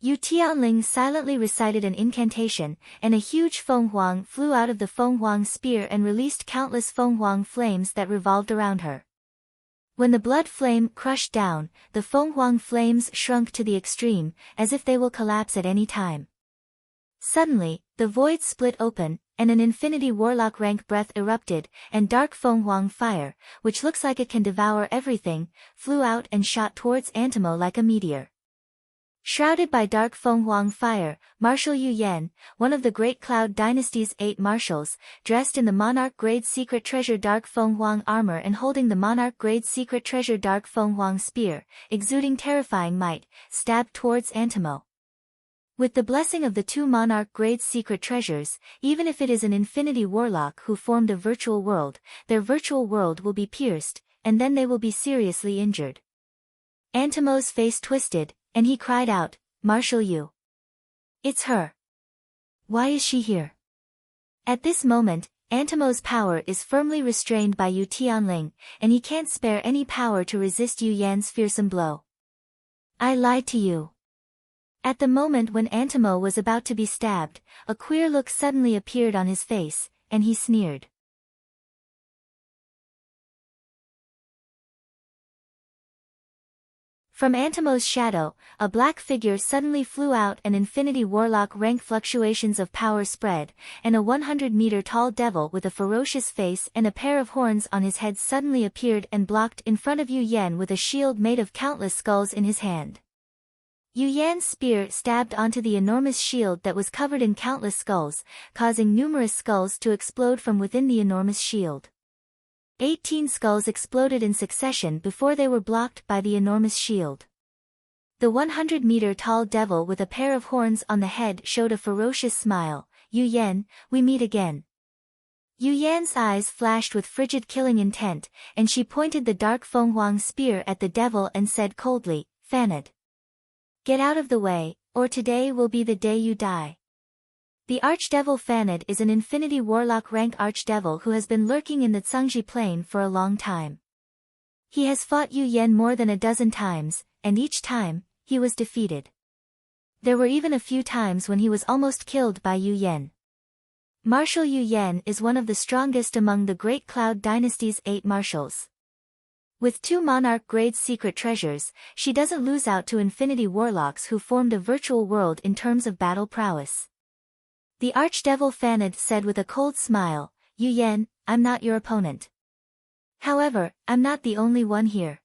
Yu Tianling silently recited an incantation, and a huge fenghuang flew out of the fenghuang spear and released countless fenghuang flames that revolved around her. When the blood flame crushed down, the fenghuang flames shrunk to the extreme, as if they will collapse at any time. Suddenly, the void split open, and an infinity warlock rank breath erupted, and dark fenghuang fire, which looks like it can devour everything, flew out and shot towards Antimo like a meteor. Shrouded by dark fenghuang fire, Marshal Yu Yan, one of the Great Cloud Dynasty's 8 marshals, dressed in the Monarch-grade secret treasure dark fenghuang armor and holding the Monarch-grade secret treasure dark fenghuang spear, exuding terrifying might, stabbed towards Antimo. With the blessing of the 2 Monarch-grade secret treasures, even if it is an infinity warlock who formed a virtual world, their virtual world will be pierced, and then they will be seriously injured. Antimo's face twisted, and he cried out, "Marshal Yu! It's her! Why is she here?" At this moment, Antimo's power is firmly restrained by Yu Tianling, and he can't spare any power to resist Yu Yan's fearsome blow. "I lied to you." At the moment when Antimo was about to be stabbed, a queer look suddenly appeared on his face, and he sneered. From Antimo's shadow, a black figure suddenly flew out and infinity warlock rank fluctuations of power spread, and a 100-meter-tall devil with a ferocious face and a pair of horns on his head suddenly appeared and blocked in front of Yu Yan with a shield made of countless skulls in his hand. Yu Yan's spear stabbed onto the enormous shield that was covered in countless skulls, causing numerous skulls to explode from within the enormous shield. 18 skulls exploded in succession before they were blocked by the enormous shield. The 100-meter-tall devil with a pair of horns on the head showed a ferocious smile. "Yu Yan, we meet again." Yu Yan's eyes flashed with frigid killing intent, and she pointed the dark fenghuang spear at the devil and said coldly, "Fanad. Get out of the way, or today will be the day you die." The Archdevil Fanad is an infinity warlock rank archdevil who has been lurking in the Tsangji Plain for a long time. He has fought Yu Yan more than a dozen times, and each time, he was defeated. There were even a few times when he was almost killed by Yu Yan. Marshal Yu Yan is one of the strongest among the Great Cloud Dynasty's 8 marshals. With 2 Monarch-grade secret treasures, she doesn't lose out to infinity warlocks who formed a virtual world in terms of battle prowess. The Archdevil Fanad said with a cold smile, "Yu Yan, I'm not your opponent. However, I'm not the only one here."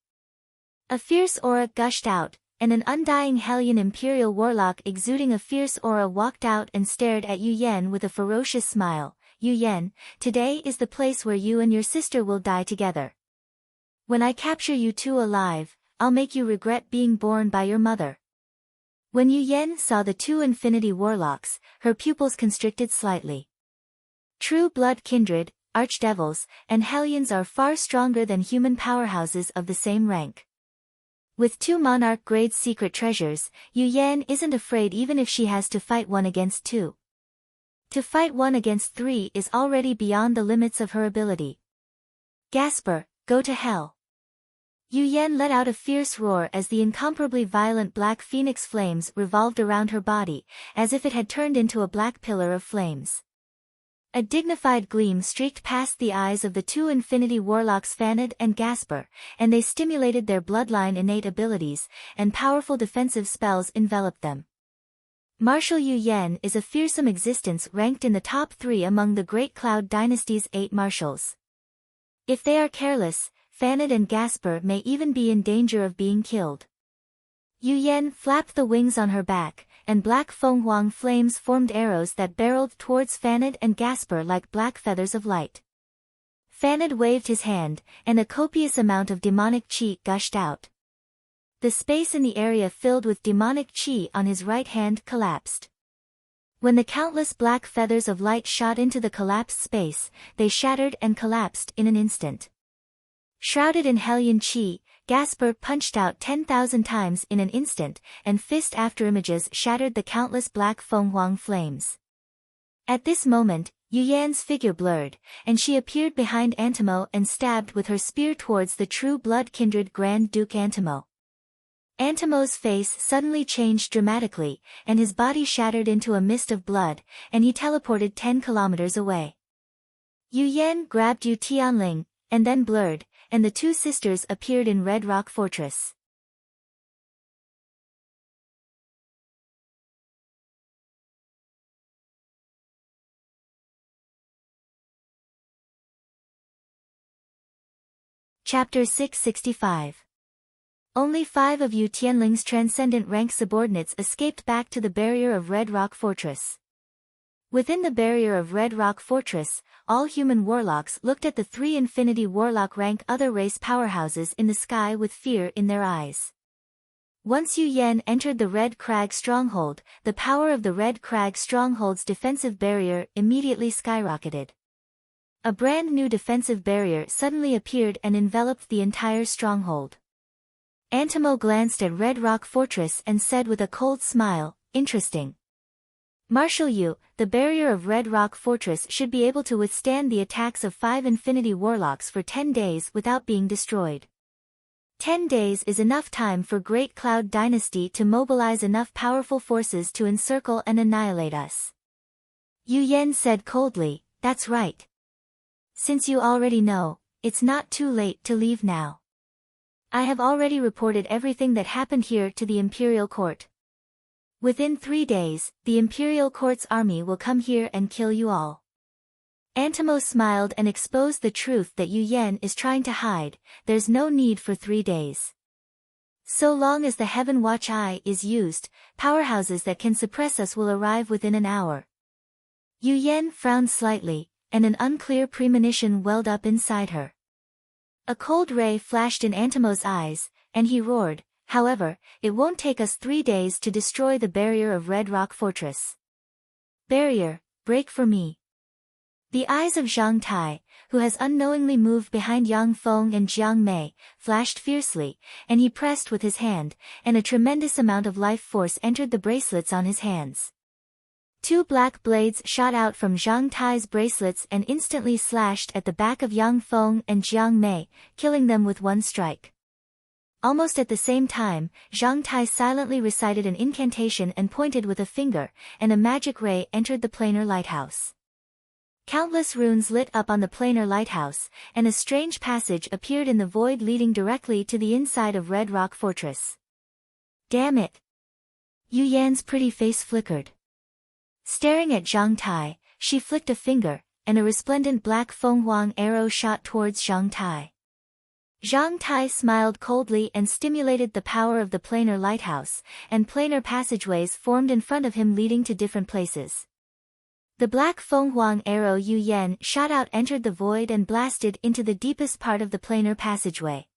A fierce aura gushed out, and an undying Hellion Imperial Warlock exuding a fierce aura walked out and stared at Yu Yan with a ferocious smile. "Yu Yan, today is the place where you and your sister will die together. When I capture you 2 alive, I'll make you regret being born by your mother." When Yu Yan saw the 2 infinity warlocks, her pupils constricted slightly. True blood kindred, archdevils, and hellions are far stronger than human powerhouses of the same rank. With 2 Monarch-grade secret treasures, Yu Yan isn't afraid even if she has to fight 1 against 2. To fight 1 against 3 is already beyond the limits of her ability. "Gasper, go to hell." Yu Yan let out a fierce roar as the incomparably violent black phoenix flames revolved around her body, as if it had turned into a black pillar of flames. A dignified gleam streaked past the eyes of the 2 infinity warlocks Fanad and Gasper, and they stimulated their bloodline innate abilities, and powerful defensive spells enveloped them. Marshal Yu Yan is a fearsome existence ranked in the top 3 among the Great Cloud Dynasty's 8 marshals. If they are careless, Fanad and Gasper may even be in danger of being killed. Yu Yan flapped the wings on her back, and black fenghuang flames formed arrows that barreled towards Fanad and Gasper like black feathers of light. Fanad waved his hand, and a copious amount of demonic chi gushed out. The space in the area filled with demonic chi on his right hand collapsed. When the countless black feathers of light shot into the collapsed space, they shattered and collapsed in an instant. Shrouded in Hellion chi, Gasper punched out 10,000 times in an instant, and fist after images shattered the countless black Fenghuang flames. At this moment, Yu Yan's figure blurred, and she appeared behind Antimo and stabbed with her spear towards the true blood kindred Grand Duke Antimo. Antimo's face suddenly changed dramatically, and his body shattered into a mist of blood, and he teleported 10 kilometers away. Yu Yan grabbed Yu Tianling, and then blurred, and the two sisters appeared in Red Rock Fortress. Chapter 665. Only 5 of Yu Tianling's transcendent rank subordinates escaped back to the barrier of Red Rock Fortress. Within the barrier of Red Rock Fortress, all human warlocks looked at the 3 Infinity Warlock rank other race powerhouses in the sky with fear in their eyes. Once Yu Yan entered the Red Crag stronghold, the power of the Red Crag stronghold's defensive barrier immediately skyrocketed. A brand new defensive barrier suddenly appeared and enveloped the entire stronghold. Antimo glanced at Red Rock Fortress and said with a cold smile, "Interesting. Marshal Yu, the barrier of Red Rock Fortress should be able to withstand the attacks of 5 Infinity Warlocks for 10 days without being destroyed. 10 days is enough time for Great Cloud Dynasty to mobilize enough powerful forces to encircle and annihilate us." Yu Yan said coldly, "That's right. Since you already know, it's not too late to leave now. I have already reported everything that happened here to the Imperial Court. Within 3 days, the Imperial Court's army will come here and kill you all." Antimo smiled and exposed the truth that Yu Yan is trying to hide. There's no need for 3 days. So long as the Heaven Watch Eye is used, powerhouses that can suppress us will arrive within an hour. Yu Yan frowned slightly, and an unclear premonition welled up inside her. A cold ray flashed in Antimo's eyes, and he roared, "However, it won't take us 3 days to destroy the barrier of Red Rock Fortress. Barrier, break for me." The eyes of Zhang Tai, who has unknowingly moved behind Yang Feng and Jiang Mei, flashed fiercely, and he pressed with his hand, and a tremendous amount of life force entered the bracelets on his hands. 2 black blades shot out from Zhang Tai's bracelets and instantly slashed at the back of Yang Feng and Jiang Mei, killing them with one strike. Almost at the same time, Zhang Tai silently recited an incantation and pointed with a finger, and a magic ray entered the planar lighthouse. Countless runes lit up on the planar lighthouse, and a strange passage appeared in the void leading directly to the inside of Red Rock Fortress. Damn it! Yu Yan's pretty face flickered. Staring at Zhang Tai, she flicked a finger, and a resplendent black Fenghuang arrow shot towards Zhang Tai. Zhang Tai smiled coldly and stimulated the power of the planar lighthouse, and planar passageways formed in front of him leading to different places. The black Fenghuang arrow Yu Yan shot out entered the void and blasted into the deepest part of the planar passageway.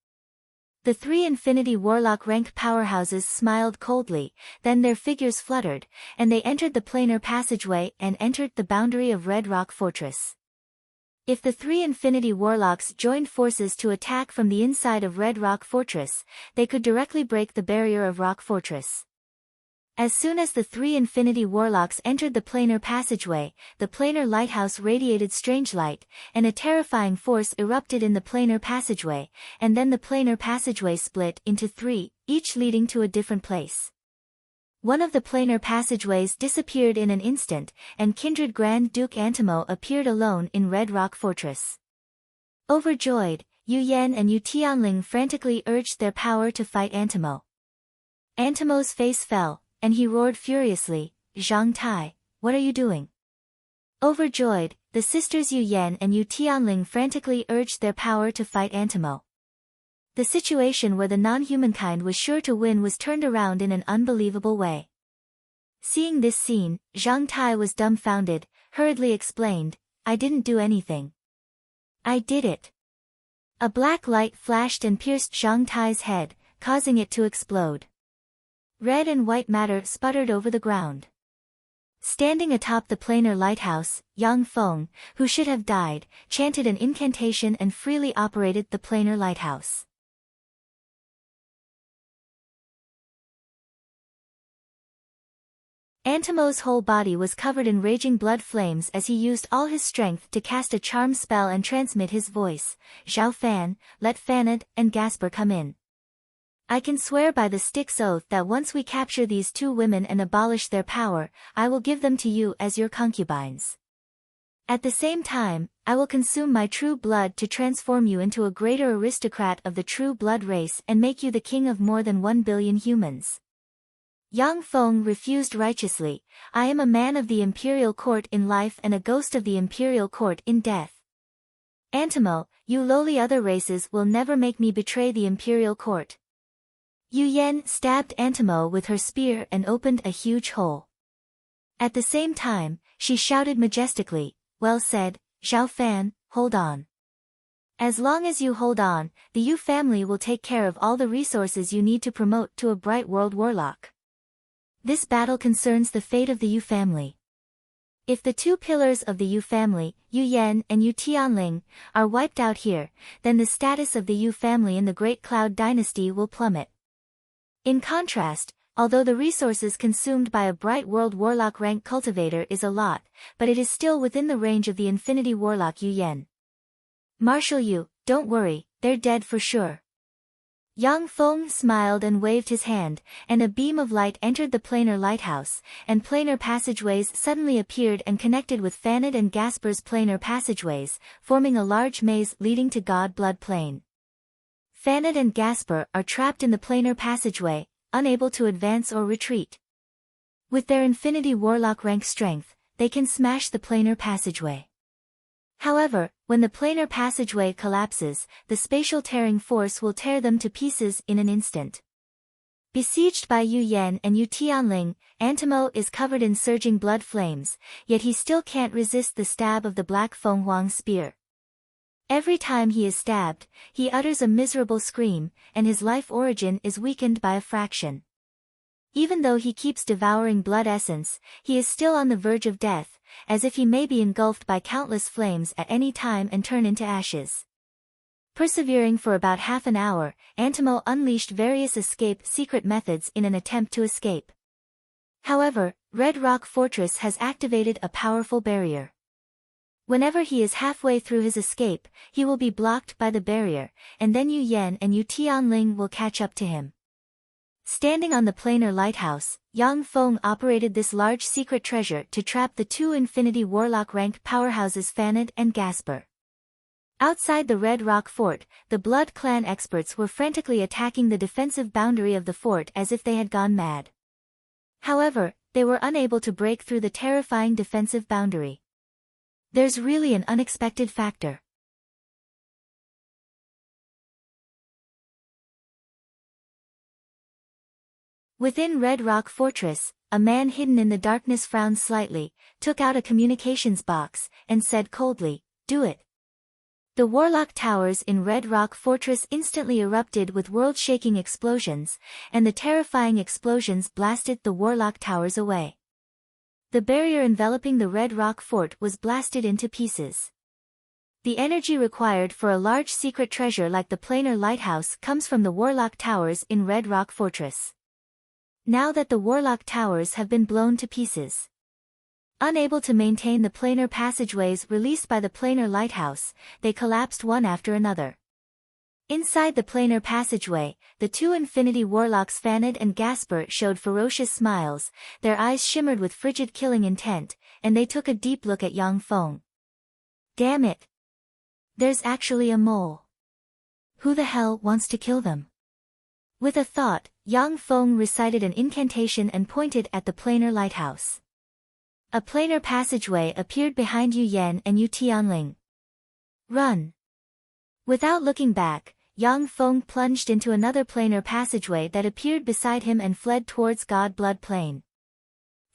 The 3 Infinity Warlock rank powerhouses smiled coldly, then their figures fluttered, and they entered the planar passageway and entered the boundary of Red Rock Fortress. If the 3 Infinity Warlocks joined forces to attack from the inside of Red Rock Fortress, they could directly break the barrier of Rock Fortress. As soon as the 3 Infinity Warlocks entered the planar passageway, the planar lighthouse radiated strange light, and a terrifying force erupted in the planar passageway, and then the planar passageway split into 3, each leading to a different place. One of the planar passageways disappeared in an instant, and kindred Grand Duke Antimo appeared alone in Red Rock Fortress. Overjoyed, Yu Yan and Yu Tianling frantically urged their power to fight Antimo. Antimo's face fell, and he roared furiously, "Zhang Tai, what are you doing?" Overjoyed, the sisters Yu Yan and Yu Tianling frantically urged their power to fight Antimo. The situation where the non-humankind was sure to win was turned around in an unbelievable way. Seeing this scene, Zhang Tai was dumbfounded, hurriedly explained, "I didn't do anything. I did it. A black light flashed and pierced Zhang Tai's head, causing it to explode. Red and white matter sputtered over the ground. Standing atop the planar lighthouse, Yang Feng, who should have died, chanted an incantation and freely operated the planar lighthouse. Antimo's whole body was covered in raging blood flames as he used all his strength to cast a charm spell and transmit his voice. Zhao Fan, let Fanad and Gasper come in. I can swear by the Styx oath that once we capture these two women and abolish their power, I will give them to you as your concubines. At the same time, I will consume my true blood to transform you into a greater aristocrat of the true blood race and make you the king of more than 1 billion humans. Yang Feng refused righteously. I am a man of the imperial court in life and a ghost of the imperial court in death. Antimo, you lowly other races will never make me betray the imperial court. Yu Yan stabbed Antimo with her spear and opened a huge hole. At the same time, she shouted majestically, well said, Zhao Fan, hold on. As long as you hold on, the Yu family will take care of all the resources you need to promote to a bright world warlock. This battle concerns the fate of the Yu family. If the two pillars of the Yu family, Yu Yan and Yu Tianling, are wiped out here, then the status of the Yu family in the Great Cloud Dynasty will plummet. In contrast, although the resources consumed by a bright world warlock rank cultivator is a lot, but it is still within the range of the infinity warlock Yu Yan. Marshal Yu, don't worry, they're dead for sure. Yang Feng smiled and waved his hand, and a beam of light entered the planar lighthouse, and planar passageways suddenly appeared and connected with Fanad and Gasper's planar passageways, forming a large maze leading to God Blood Plane. Fanad and Gasper are trapped in the planar passageway, unable to advance or retreat. With their infinity warlock rank strength, they can smash the planar passageway. However, when the planar passageway collapses, the spatial tearing force will tear them to pieces in an instant. Besieged by Yu Yan and Yu Tianling, Antimo is covered in surging blood flames, yet he still can't resist the stab of the Black Feng Huang spear. Every time he is stabbed, he utters a miserable scream, and his life origin is weakened by a fraction. Even though he keeps devouring blood essence, he is still on the verge of death, as if he may be engulfed by countless flames at any time and turn into ashes. Persevering for about half an hour, Antimo unleashed various escape secret methods in an attempt to escape. However, Red Rock Fortress has activated a powerful barrier. Whenever he is halfway through his escape, he will be blocked by the barrier, and then Yu Yan and Yu Tianling will catch up to him. Standing on the planar lighthouse, Yang Feng operated this large secret treasure to trap the two infinity warlock rank powerhouses Fanad and Gasper. Outside the Red Rock Fort, the Blood Clan experts were frantically attacking the defensive boundary of the fort as if they had gone mad. However, they were unable to break through the terrifying defensive boundary. There's really an unexpected factor. Within Red Rock Fortress, a man hidden in the darkness frowned slightly, took out a communications box, and said coldly, "Do it." The Warlock Towers in Red Rock Fortress instantly erupted with world-shaking explosions, and the terrifying explosions blasted the Warlock Towers away. The barrier enveloping the Red Rock Fort was blasted into pieces. The energy required for a large secret treasure like the planar lighthouse comes from the Warlock Towers in Red Rock Fortress. Now that the Warlock Towers have been blown to pieces, unable to maintain the planar passageways released by the planar lighthouse, they collapsed one after another. Inside the planar passageway, the two infinity warlocks Fanad and Gasper showed ferocious smiles, their eyes shimmered with frigid killing intent, and they took a deep look at Yang Feng. Damn it! There's actually a mole. Who the hell wants to kill them? With a thought, Yang Feng recited an incantation and pointed at the planar lighthouse. A planar passageway appeared behind Yu Yan and Yu Tianling. Run! Without looking back, Yang Feng plunged into another planar passageway that appeared beside him and fled towards God Blood Plane.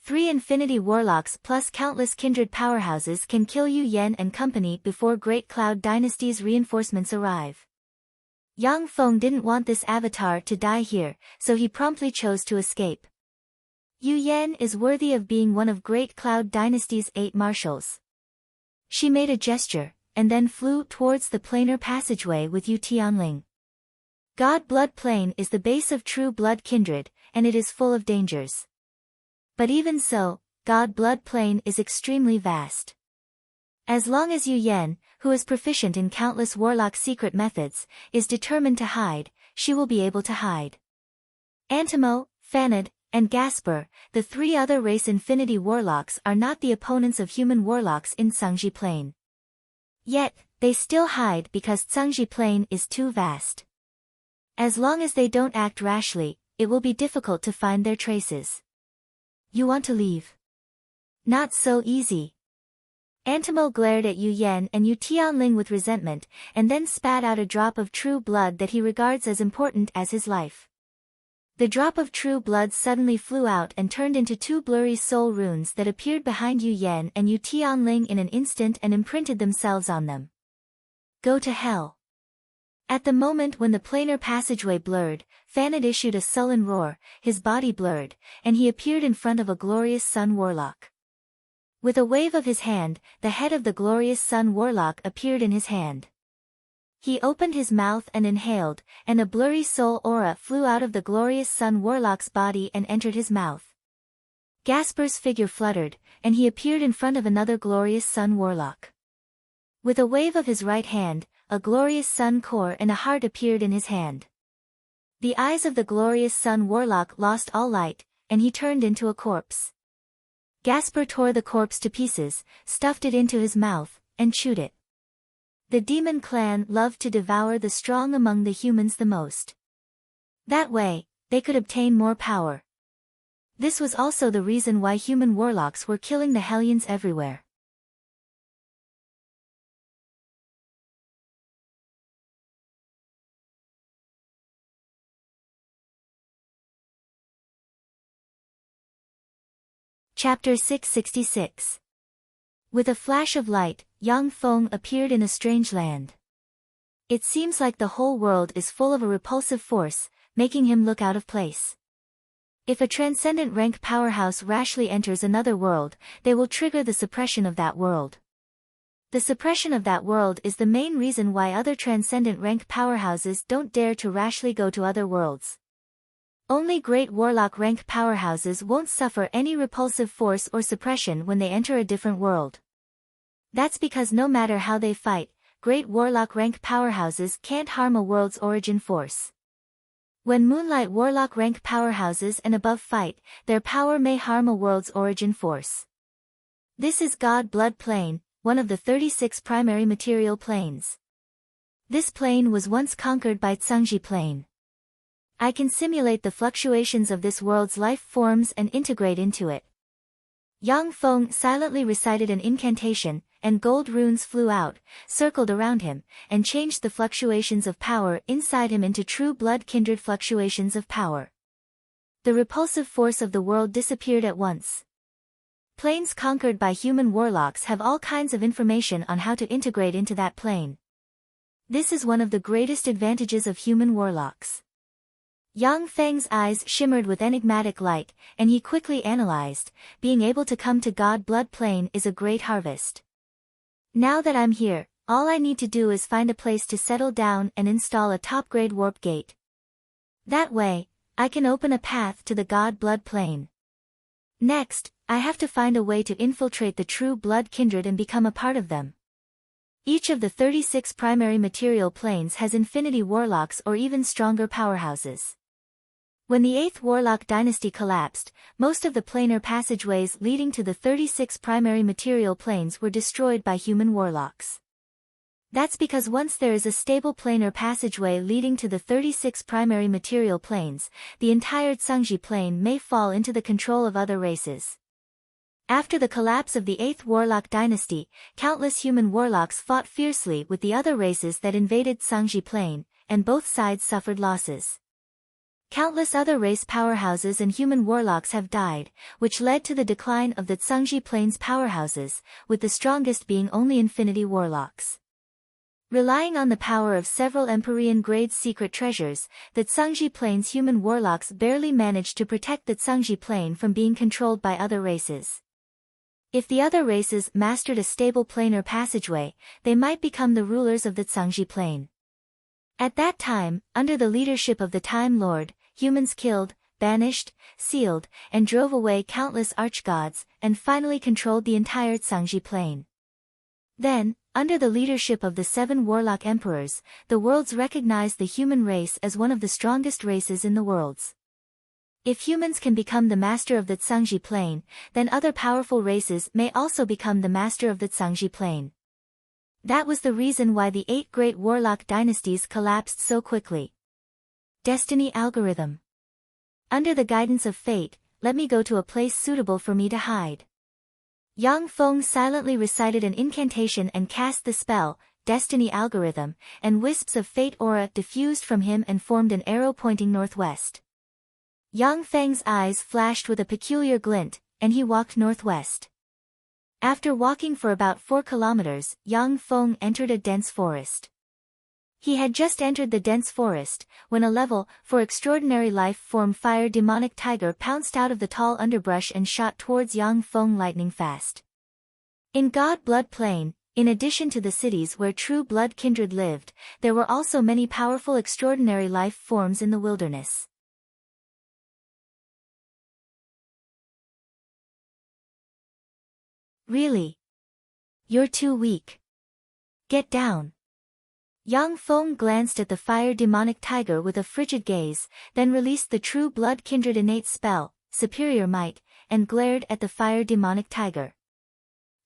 3 Infinity Warlocks plus countless kindred powerhouses can kill Yu Yan and company before Great Cloud Dynasty's reinforcements arrive. Yang Feng didn't want this avatar to die here, so he promptly chose to escape. Yu Yan is worthy of being one of Great Cloud Dynasty's 8 marshals. She made a gesture, and then flew towards the planar passageway with Yu Tianling. God Blood Plane is the base of true blood kindred, and it is full of dangers. But even so, God Blood Plane is extremely vast. As long as Yu Yan, who is proficient in countless warlock secret methods, is determined to hide, she will be able to hide. Antimo, Fanad, and Gasper, the 3 other race Infinity Warlocks, are not the opponents of human warlocks in Cangji Plane. Yet, they still hide because Cangji Plane is too vast. As long as they don't act rashly, it will be difficult to find their traces. You want to leave? Not so easy. Antimo glared at Yu Yan and Yu Tianling with resentment, and then spat out a drop of true blood that he regards as important as his life. The drop of true blood suddenly flew out and turned into 2 blurry soul runes that appeared behind Yu Yan and Yu Tianling in an instant and imprinted themselves on them. Go to hell. At the moment when the planar passageway blurred, Fanad issued a sullen roar, his body blurred, and he appeared in front of a glorious sun warlock. With a wave of his hand, the head of the glorious sun warlock appeared in his hand. He opened his mouth and inhaled, and a blurry soul aura flew out of the glorious sun warlock's body and entered his mouth. Gasper's figure fluttered, and he appeared in front of another glorious sun warlock. With a wave of his right hand, a glorious sun core and a heart appeared in his hand. The eyes of the glorious sun warlock lost all light, and he turned into a corpse. Gasper tore the corpse to pieces, stuffed it into his mouth, and chewed it. The demon clan loved to devour the strong among the humans the most. That way, they could obtain more power. This was also the reason why human warlocks were killing the Hellions everywhere. Chapter 666. With a flash of light, Yang Feng appeared in a strange land. It seems like the whole world is full of a repulsive force, making him look out of place. If a transcendent rank powerhouse rashly enters another world, they will trigger the suppression of that world. The suppression of that world is the main reason why other transcendent rank powerhouses don't dare to rashly go to other worlds. Only great warlock rank powerhouses won't suffer any repulsive force or suppression when they enter a different world. That's because no matter how they fight, great warlock rank powerhouses can't harm a world's origin force. When Moonlight warlock rank powerhouses and above fight, their power may harm a world's origin force. This is God Blood Plane, one of the 36 primary material planes. This plane was once conquered by Cangji Plane. I can simulate the fluctuations of this world's life forms and integrate into it. Yang Feng silently recited an incantation, and gold runes flew out, circled around him, and changed the fluctuations of power inside him into true blood kindred fluctuations of power. The repulsive force of the world disappeared at once. Planes conquered by human warlocks have all kinds of information on how to integrate into that plane. This is one of the greatest advantages of human warlocks. Yang Feng's eyes shimmered with enigmatic light, and he quickly analyzed, being able to come to God Blood Plane is a great harvest. Now that I'm here, all I need to do is find a place to settle down and install a top-grade warp gate. That way, I can open a path to the God Blood Plane. Next, I have to find a way to infiltrate the true blood kindred and become a part of them. Each of the 36 primary material planes has infinity warlocks or even stronger powerhouses. When the 8th Warlock dynasty collapsed, most of the planar passageways leading to the 36 primary material planes were destroyed by human warlocks. That's because once there is a stable planar passageway leading to the 36 primary material planes, the entire Cangji plane may fall into the control of other races. After the collapse of the 8th Warlock dynasty, countless human warlocks fought fiercely with the other races that invaded Cangji plane, and both sides suffered losses. Countless other race powerhouses and human warlocks have died, which led to the decline of the Tsangji Plains powerhouses, with the strongest being only Infinity warlocks. Relying on the power of several Empyrean-grade secret treasures, the Tsangji Plains human warlocks barely managed to protect the Tsangji Plain from being controlled by other races. If the other races mastered a stable planar passageway, they might become the rulers of the Tsangji Plain. At that time, under the leadership of the Time Lord, humans killed, banished, sealed, and drove away countless archgods, and finally controlled the entire Tsangji Plain. Then, under the leadership of the 7 warlock emperors, the worlds recognized the human race as one of the strongest races in the worlds. If humans can become the master of the Tsangji Plain, then other powerful races may also become the master of the Tsangji Plain. That was the reason why the 8 great warlock dynasties collapsed so quickly. Destiny algorithm. Under the guidance of fate, let me go to a place suitable for me to hide. Yang Feng silently recited an incantation and cast the spell, Destiny algorithm, and wisps of fate aura diffused from him and formed an arrow pointing northwest. Yang Feng's eyes flashed with a peculiar glint, and he walked northwest. After walking for about 4 kilometers, Yang Feng entered a dense forest. He had just entered the dense forest, when a level, for extraordinary life form fire demonic tiger pounced out of the tall underbrush and shot towards Yang Feng lightning fast. In God Blood Plain, in addition to the cities where true blood kindred lived, there were also many powerful extraordinary life forms in the wilderness. Really? You're too weak. Get down. Yang Feng glanced at the fire demonic tiger with a frigid gaze, then released the true blood kindred innate spell, Superior Might, and glared at the fire demonic tiger.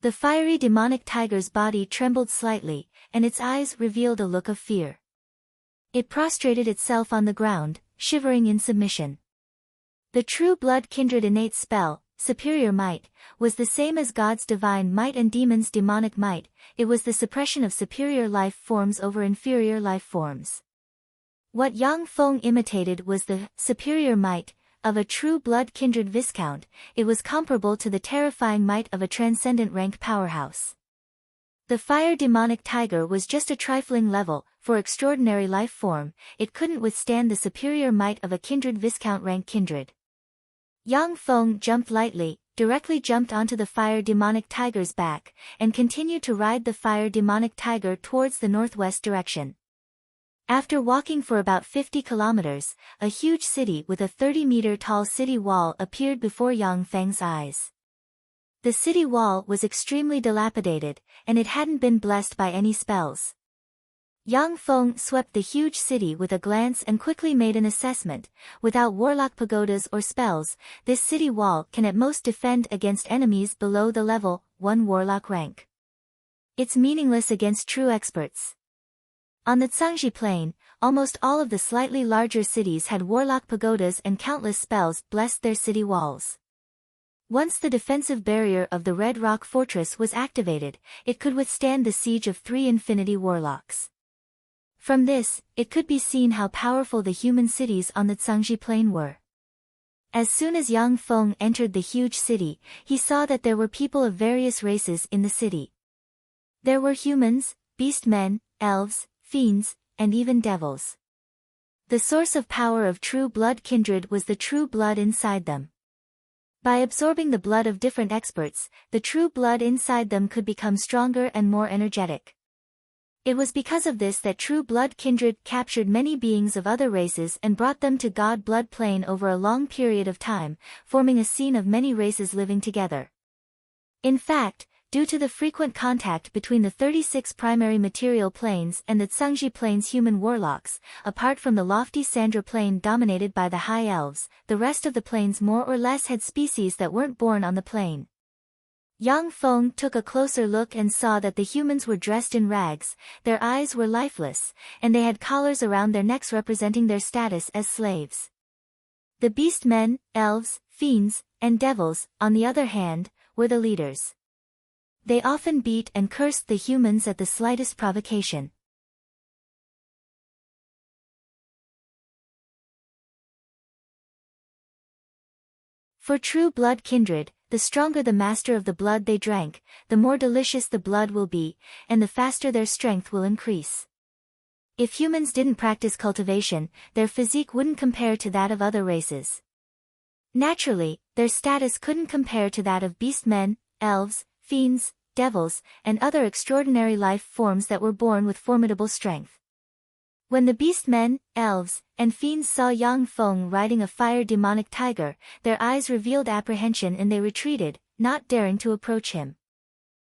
The fiery demonic tiger's body trembled slightly, and its eyes revealed a look of fear. It prostrated itself on the ground, shivering in submission. The true blood kindred innate spell, Superior Might, was the same as God's divine might and demons' demonic might. It was the suppression of superior life forms over inferior life forms. What Yang Feng imitated was the superior might of a true blood kindred viscount. It was comparable to the terrifying might of a transcendent rank powerhouse. The fire demonic tiger was just a trifling level, for extraordinary life form. It couldn't withstand the superior might of a kindred viscount rank kindred. Yang Feng jumped lightly, directly jumped onto the fire demonic tiger's back, and continued to ride the fire demonic tiger towards the northwest direction. After walking for about 50 kilometers, a huge city with a 30-meter-tall city wall appeared before Yang Feng's eyes. The city wall was extremely dilapidated, and it hadn't been blessed by any spells. Yang Feng swept the huge city with a glance and quickly made an assessment. Without warlock pagodas or spells, this city wall can at most defend against enemies below the level 1 warlock rank. It's meaningless against true experts. On the Tsangji Plain, almost all of the slightly larger cities had warlock pagodas and countless spells blessed their city walls. Once the defensive barrier of the Red Rock Fortress was activated, it could withstand the siege of 3 infinity warlocks. From this, it could be seen how powerful the human cities on the Tsangji Plain were. As soon as Yang Feng entered the huge city, he saw that there were people of various races in the city. There were humans, beastmen, elves, fiends, and even devils. The source of power of true blood kindred was the true blood inside them. By absorbing the blood of different experts, the true blood inside them could become stronger and more energetic. It was because of this that true blood kindred captured many beings of other races and brought them to God Blood Plain over a long period of time, forming a scene of many races living together. In fact, due to the frequent contact between the 36 primary material planes and the Tsangji Plain's human warlocks, apart from the lofty Sandra Plain dominated by the High Elves, the rest of the plains more or less had species that weren't born on the plain. Yang Feng took a closer look and saw that the humans were dressed in rags, their eyes were lifeless, and they had collars around their necks representing their status as slaves. The beastmen, elves, fiends, and devils, on the other hand, were the leaders. They often beat and cursed the humans at the slightest provocation. For true blood kindred, the stronger the master of the blood they drank, the more delicious the blood will be, and the faster their strength will increase. If humans didn't practice cultivation, their physique wouldn't compare to that of other races. Naturally, their status couldn't compare to that of beastmen, elves, fiends, devils, and other extraordinary life forms that were born with formidable strength. When the beastmen, elves, and fiends saw Yang Feng riding a fire demonic tiger, their eyes revealed apprehension and they retreated, not daring to approach him.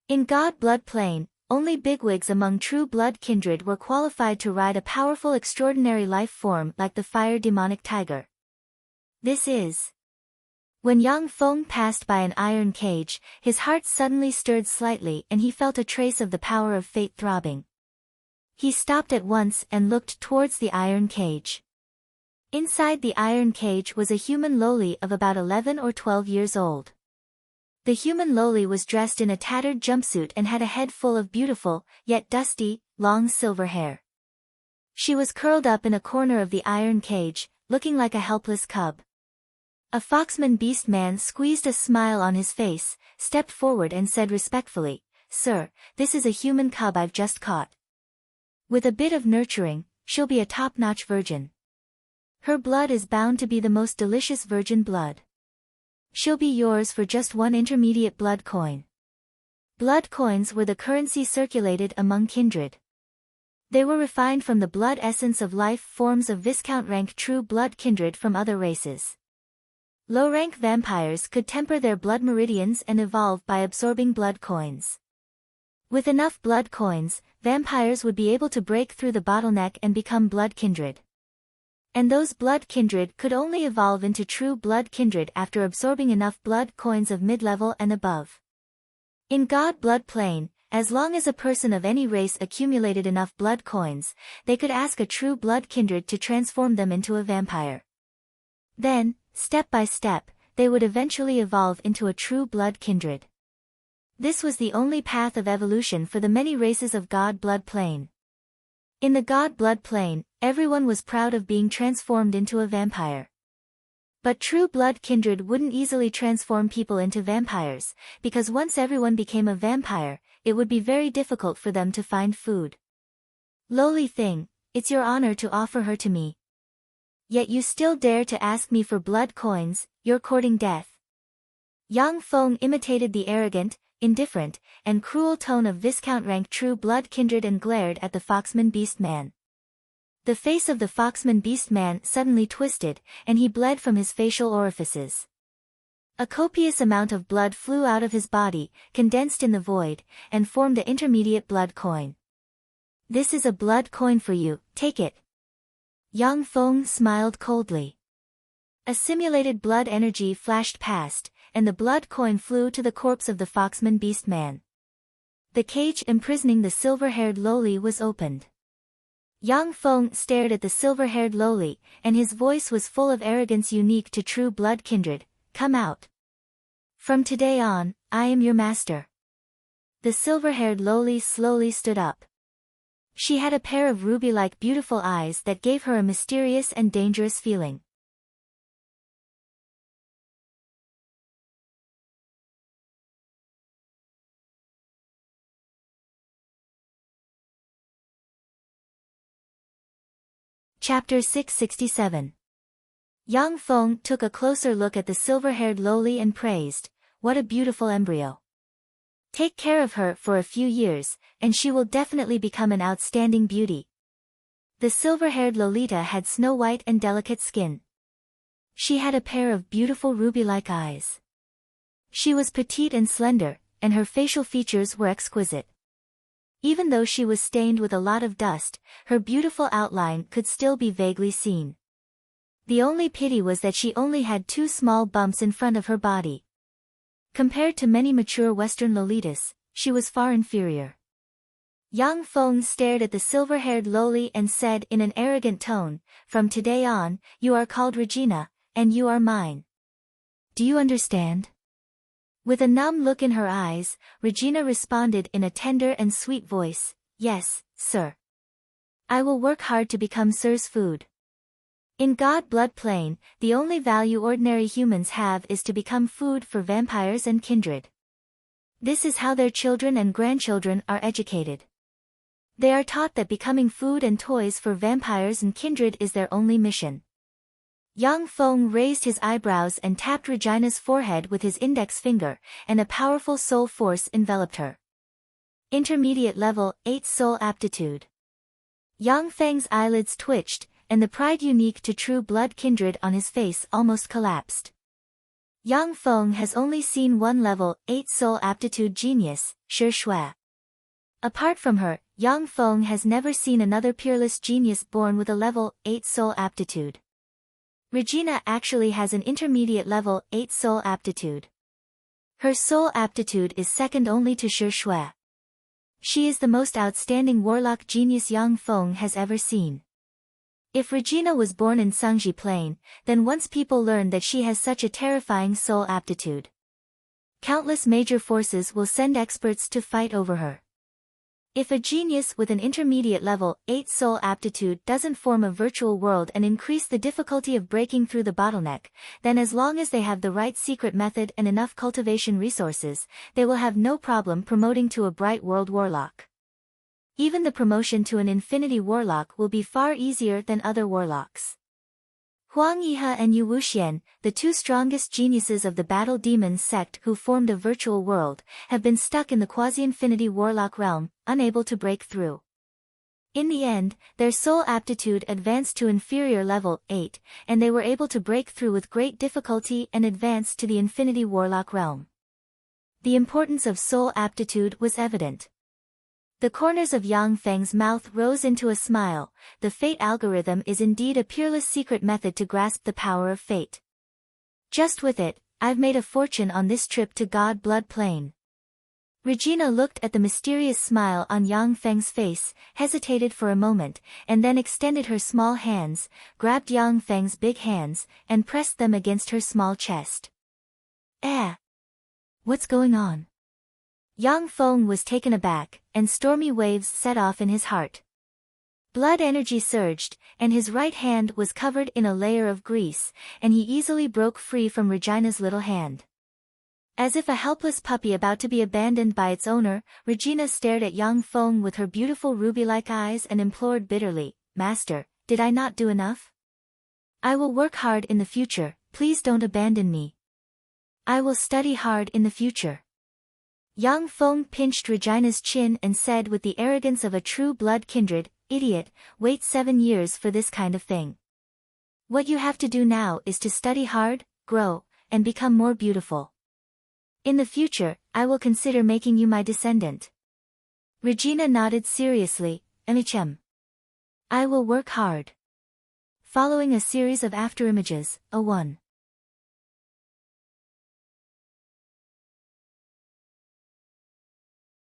In God Blood Plane, only bigwigs among true blood kindred were qualified to ride a powerful extraordinary life form like the fire demonic tiger. This is. When Yang Feng passed by an iron cage, his heart suddenly stirred slightly and he felt a trace of the power of fate throbbing. He stopped at once and looked towards the iron cage. Inside the iron cage was a human lowly of about 11 or 12 years old. The human lowly was dressed in a tattered jumpsuit and had a head full of beautiful, yet dusty, long silver hair. She was curled up in a corner of the iron cage, looking like a helpless cub. A foxman beast man squeezed a smile on his face, stepped forward and said respectfully, "Sir, this is a human cub I've just caught. With a bit of nurturing, she'll be a top-notch virgin. Her blood is bound to be the most delicious virgin blood. She'll be yours for just one intermediate blood coin." Blood coins were the currency circulated among kindred. They were refined from the blood essence of life forms of Viscount rank true blood kindred from other races. Low-rank vampires could temper their blood meridians and evolve by absorbing blood coins. With enough blood coins, vampires would be able to break through the bottleneck and become blood kindred. And those blood kindred could only evolve into true blood kindred after absorbing enough blood coins of mid-level and above. In God Blood Plane, as long as a person of any race accumulated enough blood coins, they could ask a true blood kindred to transform them into a vampire. Then, step by step, they would eventually evolve into a true blood kindred. This was the only path of evolution for the many races of God Blood Plane. In the God Blood Plane, everyone was proud of being transformed into a vampire. But true blood kindred wouldn't easily transform people into vampires, because once everyone became a vampire, it would be very difficult for them to find food. "Lowly thing, it's your honor to offer her to me. Yet you still dare to ask me for blood coins, you're courting death." Yang Feng imitated the arrogant, indifferent, and cruel tone of Viscount rank true blood kindred and glared at the foxman beast man. The face of the foxman beast man suddenly twisted, and he bled from his facial orifices. A copious amount of blood flew out of his body, condensed in the void, and formed the intermediate blood coin. "This is a blood coin for you, take it." Yang Feng smiled coldly. A simulated blood energy flashed past, and the blood coin flew to the corpse of the foxman beast man. The cage imprisoning the silver-haired lowly was opened. Yang Feng stared at the silver-haired lowly, and his voice was full of arrogance unique to true blood kindred. "Come out. From today on, I am your master." The silver-haired lowly slowly stood up. She had a pair of ruby-like beautiful eyes that gave her a mysterious and dangerous feeling. Chapter 667. Yang Feng took a closer look at the silver-haired lowly and praised, "What a beautiful embryo. Take care of her for a few years, and she will definitely become an outstanding beauty." The silver-haired Lolita had snow-white and delicate skin. She had a pair of beautiful ruby-like eyes. She was petite and slender, and her facial features were exquisite. Even though she was stained with a lot of dust, her beautiful outline could still be vaguely seen. The only pity was that she only had 2 small bumps in front of her body. Compared to many mature Western Lolitas, she was far inferior. Yang Feng stared at the silver-haired lowly and said in an arrogant tone, "From today on, you are called Regina, and you are mine. Do you understand?" With a numb look in her eyes, Regina responded in a tender and sweet voice, "Yes, sir. I will work hard to become sir's food." In God Blood Plane, the only value ordinary humans have is to become food for vampires and kindred. This is how their children and grandchildren are educated. They are taught that becoming food and toys for vampires and kindred is their only mission. Yang Feng raised his eyebrows and tapped Regina's forehead with his index finger, and a powerful soul force enveloped her. Intermediate level, 8 soul aptitude. Yang Feng's eyelids twitched, and the pride unique to true blood kindred on his face almost collapsed. Yang Feng has only seen one level, 8 soul aptitude genius, Shi Shui. Apart from her, Yang Feng has never seen another peerless genius born with a level 8 soul aptitude. Regina actually has an intermediate level 8 soul aptitude. Her soul aptitude is second only to Shi Shui. She is the most outstanding warlock genius Yang Feng has ever seen. If Regina was born in Sangji Plain, then once people learn that she has such a terrifying soul aptitude, countless major forces will send experts to fight over her. If a genius with an intermediate level 8 soul aptitude doesn't form a virtual world and increase the difficulty of breaking through the bottleneck, then as long as they have the right secret method and enough cultivation resources, they will have no problem promoting to a bright world warlock. Even the promotion to an infinity warlock will be far easier than other warlocks. Huang Yihe and Yu Wuxian, the two strongest geniuses of the Battle Demons sect who formed a virtual world, have been stuck in the quasi-infinity warlock realm, unable to break through. In the end, their soul aptitude advanced to inferior level 8, and they were able to break through with great difficulty and advance to the infinity warlock realm. The importance of soul aptitude was evident. The corners of Yang Feng's mouth rose into a smile. The fate algorithm is indeed a peerless secret method to grasp the power of fate. Just with it, I've made a fortune on this trip to God Blood Plane. Regina looked at the mysterious smile on Yang Feng's face, hesitated for a moment, and then extended her small hands, grabbed Yang Feng's big hands, and pressed them against her small chest. What's going on? Yang Feng was taken aback, and stormy waves set off in his heart. Blood energy surged, and his right hand was covered in a layer of grease, and he easily broke free from Regina's little hand. As if a helpless puppy about to be abandoned by its owner, Regina stared at Yang Feng with her beautiful ruby-like eyes and implored bitterly, "Master, did I not do enough? I will work hard in the future, please don't abandon me. I will study hard in the future." Yang Feng pinched Regina's chin and said with the arrogance of a true blood kindred, "Idiot, wait 7 years for this kind of thing. What you have to do now is to study hard, grow, and become more beautiful. In the future, I will consider making you my descendant." Regina nodded seriously, "Amichem. I will work hard." Following a series of afterimages, A1.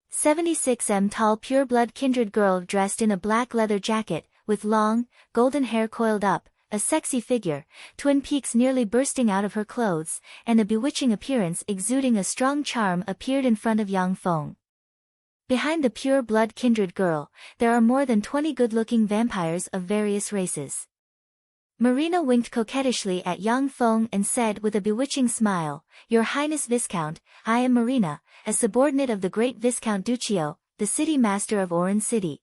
76 tall pure-blood kindred girl dressed in a black leather jacket, with long, golden hair coiled up, a sexy figure, twin peaks nearly bursting out of her clothes, and a bewitching appearance exuding a strong charm appeared in front of Yang Feng. Behind the pure-blood kindred girl, there are more than 20 good-looking vampires of various races. Marina winked coquettishly at Yang Feng and said with a bewitching smile, "Your Highness Viscount, I am Marina, a subordinate of the Great Viscount Duccio, the city master of Oran City.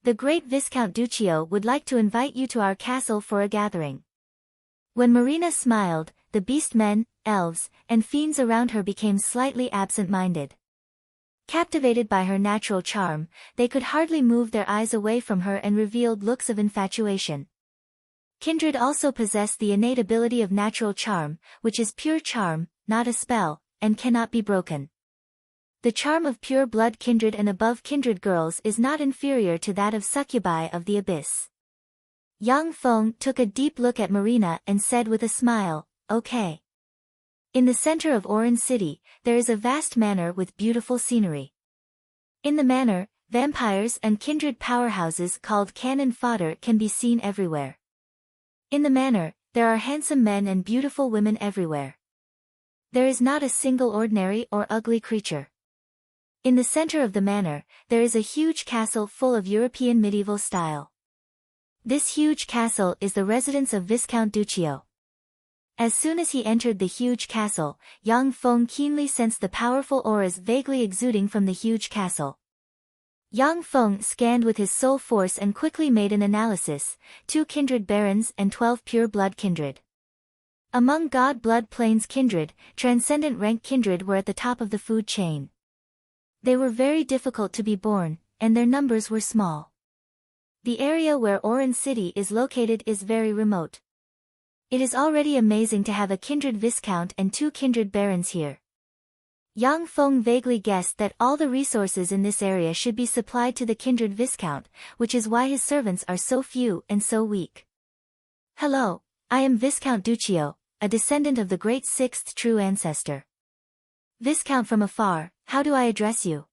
The Great Viscount Duccio would like to invite you to our castle for a gathering." When Marina smiled, the beast men, elves, and fiends around her became slightly absent-minded. Captivated by her natural charm, they could hardly move their eyes away from her and revealed looks of infatuation. Kindred also possess the innate ability of natural charm, which is pure charm, not a spell, and cannot be broken. The charm of pure blood kindred and above kindred girls is not inferior to that of succubi of the abyss. Yang Feng took a deep look at Marina and said with a smile, "Okay." In the center of Oran City, there is a vast manor with beautiful scenery. In the manor, vampires and kindred powerhouses called cannon fodder can be seen everywhere. In the manor, there are handsome men and beautiful women everywhere. There is not a single ordinary or ugly creature. In the center of the manor, there is a huge castle full of European medieval style. This huge castle is the residence of Viscount Duccio. As soon as he entered the huge castle, Yang Feng keenly sensed the powerful auras vaguely exuding from the huge castle. Yang Feng scanned with his soul force and quickly made an analysis: 2 kindred barons and 12 pure blood kindred. Among God blood planes kindred, transcendent rank kindred were at the top of the food chain. They were very difficult to be born, and their numbers were small. The area where Oran City is located is very remote. It is already amazing to have a kindred viscount and 2 kindred barons here. Yang Feng vaguely guessed that all the resources in this area should be supplied to the kindred viscount, which is why his servants are so few and so weak. Hello, I am Viscount Duccio, a descendant of the great 6th true ancestor. Viscount from afar, how do I address you?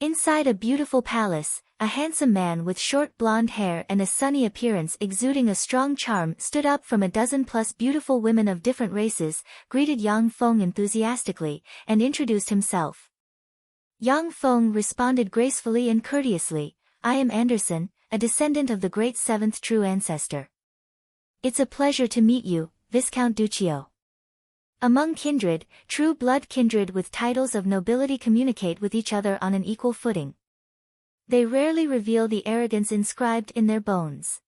Inside a beautiful palace, a handsome man with short blonde hair and a sunny appearance exuding a strong charm stood up from a dozen-plus beautiful women of different races, greeted Yang Feng enthusiastically, and introduced himself. Yang Feng responded gracefully and courteously, I am Anderson, a descendant of the great 7th true ancestor. It's a pleasure to meet you, Viscount Duccio. Among kindred, true blood kindred with titles of nobility communicate with each other on an equal footing. They rarely reveal the arrogance inscribed in their bones.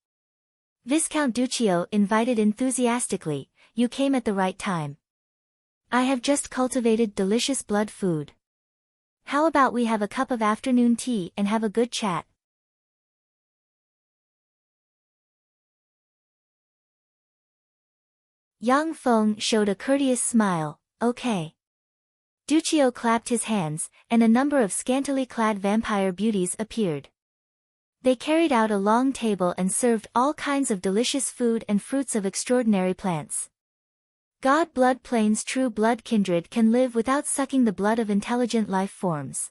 Viscount Duccio invited enthusiastically, you came at the right time. I have just cultivated delicious blood food. How about we have a cup of afternoon tea and have a good chat? Yang Feng showed a courteous smile, okay. Duccio clapped his hands, and a number of scantily clad vampire beauties appeared. They carried out a long table and served all kinds of delicious food and fruits of extraordinary plants. God blood planes true blood kindred can live without sucking the blood of intelligent life forms.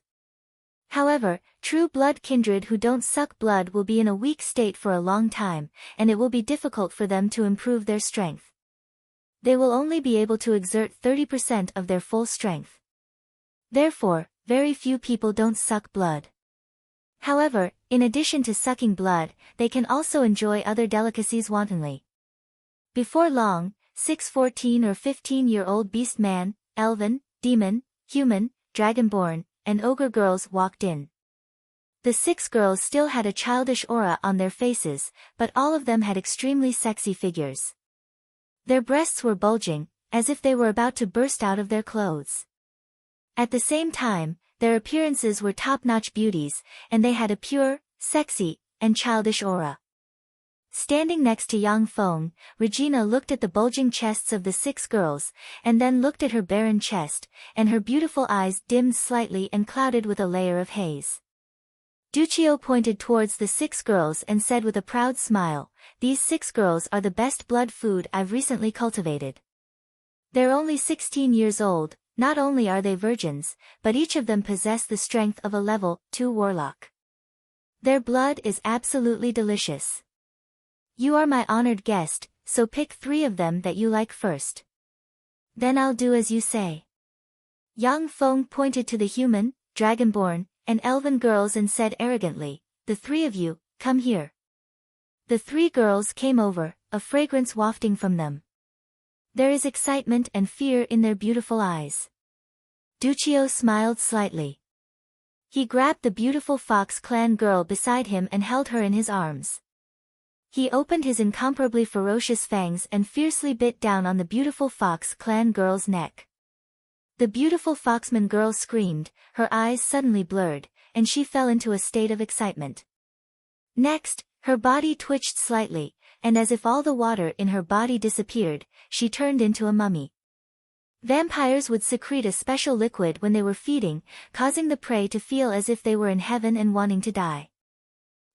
However, true blood kindred who don't suck blood will be in a weak state for a long time, and it will be difficult for them to improve their strength. They will only be able to exert 30% of their full strength. Therefore, very few people don't suck blood. However, in addition to sucking blood, they can also enjoy other delicacies wantonly. Before long, 6 14 or 15-year-old beast man, elven, demon, human, dragonborn, and ogre girls walked in. The 6 girls still had a childish aura on their faces, but all of them had extremely sexy figures. Their breasts were bulging, as if they were about to burst out of their clothes. At the same time, their appearances were top-notch beauties, and they had a pure, sexy, and childish aura. Standing next to Yang Feng, Regina looked at the bulging chests of the 6 girls, and then looked at her barren chest, and her beautiful eyes dimmed slightly and clouded with a layer of haze. Duccio pointed towards the 6 girls and said with a proud smile, these 6 girls are the best blood food I've recently cultivated. They're only 16 years old, not only are they virgins, but each of them possess the strength of a level 2 warlock. Their blood is absolutely delicious. You are my honored guest, so pick 3 of them that you like first. Then I'll do as you say. Yang Feng pointed to the human, dragonborn, and elven girls and said arrogantly, the 3 of you, come here. The 3 girls came over, a fragrance wafting from them. There is excitement and fear in their beautiful eyes. Duccio smiled slightly. He grabbed the beautiful Fox Clan girl beside him and held her in his arms. He opened his incomparably ferocious fangs and fiercely bit down on the beautiful Fox Clan girl's neck. The beautiful Foxman girl screamed, her eyes suddenly blurred, and she fell into a state of excitement. Next, her body twitched slightly, and as if all the water in her body disappeared, she turned into a mummy. Vampires would secrete a special liquid when they were feeding, causing the prey to feel as if they were in heaven and wanting to die.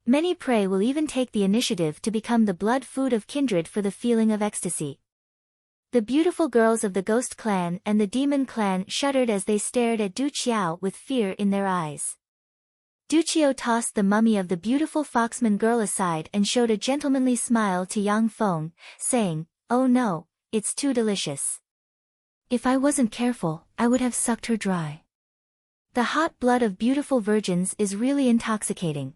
Many prey will even take the initiative to become the blood food of kindred for the feeling of ecstasy. The beautiful girls of the Ghost Clan and the Demon Clan shuddered as they stared at Duccio with fear in their eyes. Duccio tossed the mummy of the beautiful Foxman girl aside and showed a gentlemanly smile to Yang Feng, saying, oh no, it's too delicious. If I wasn't careful, I would have sucked her dry. The hot blood of beautiful virgins is really intoxicating.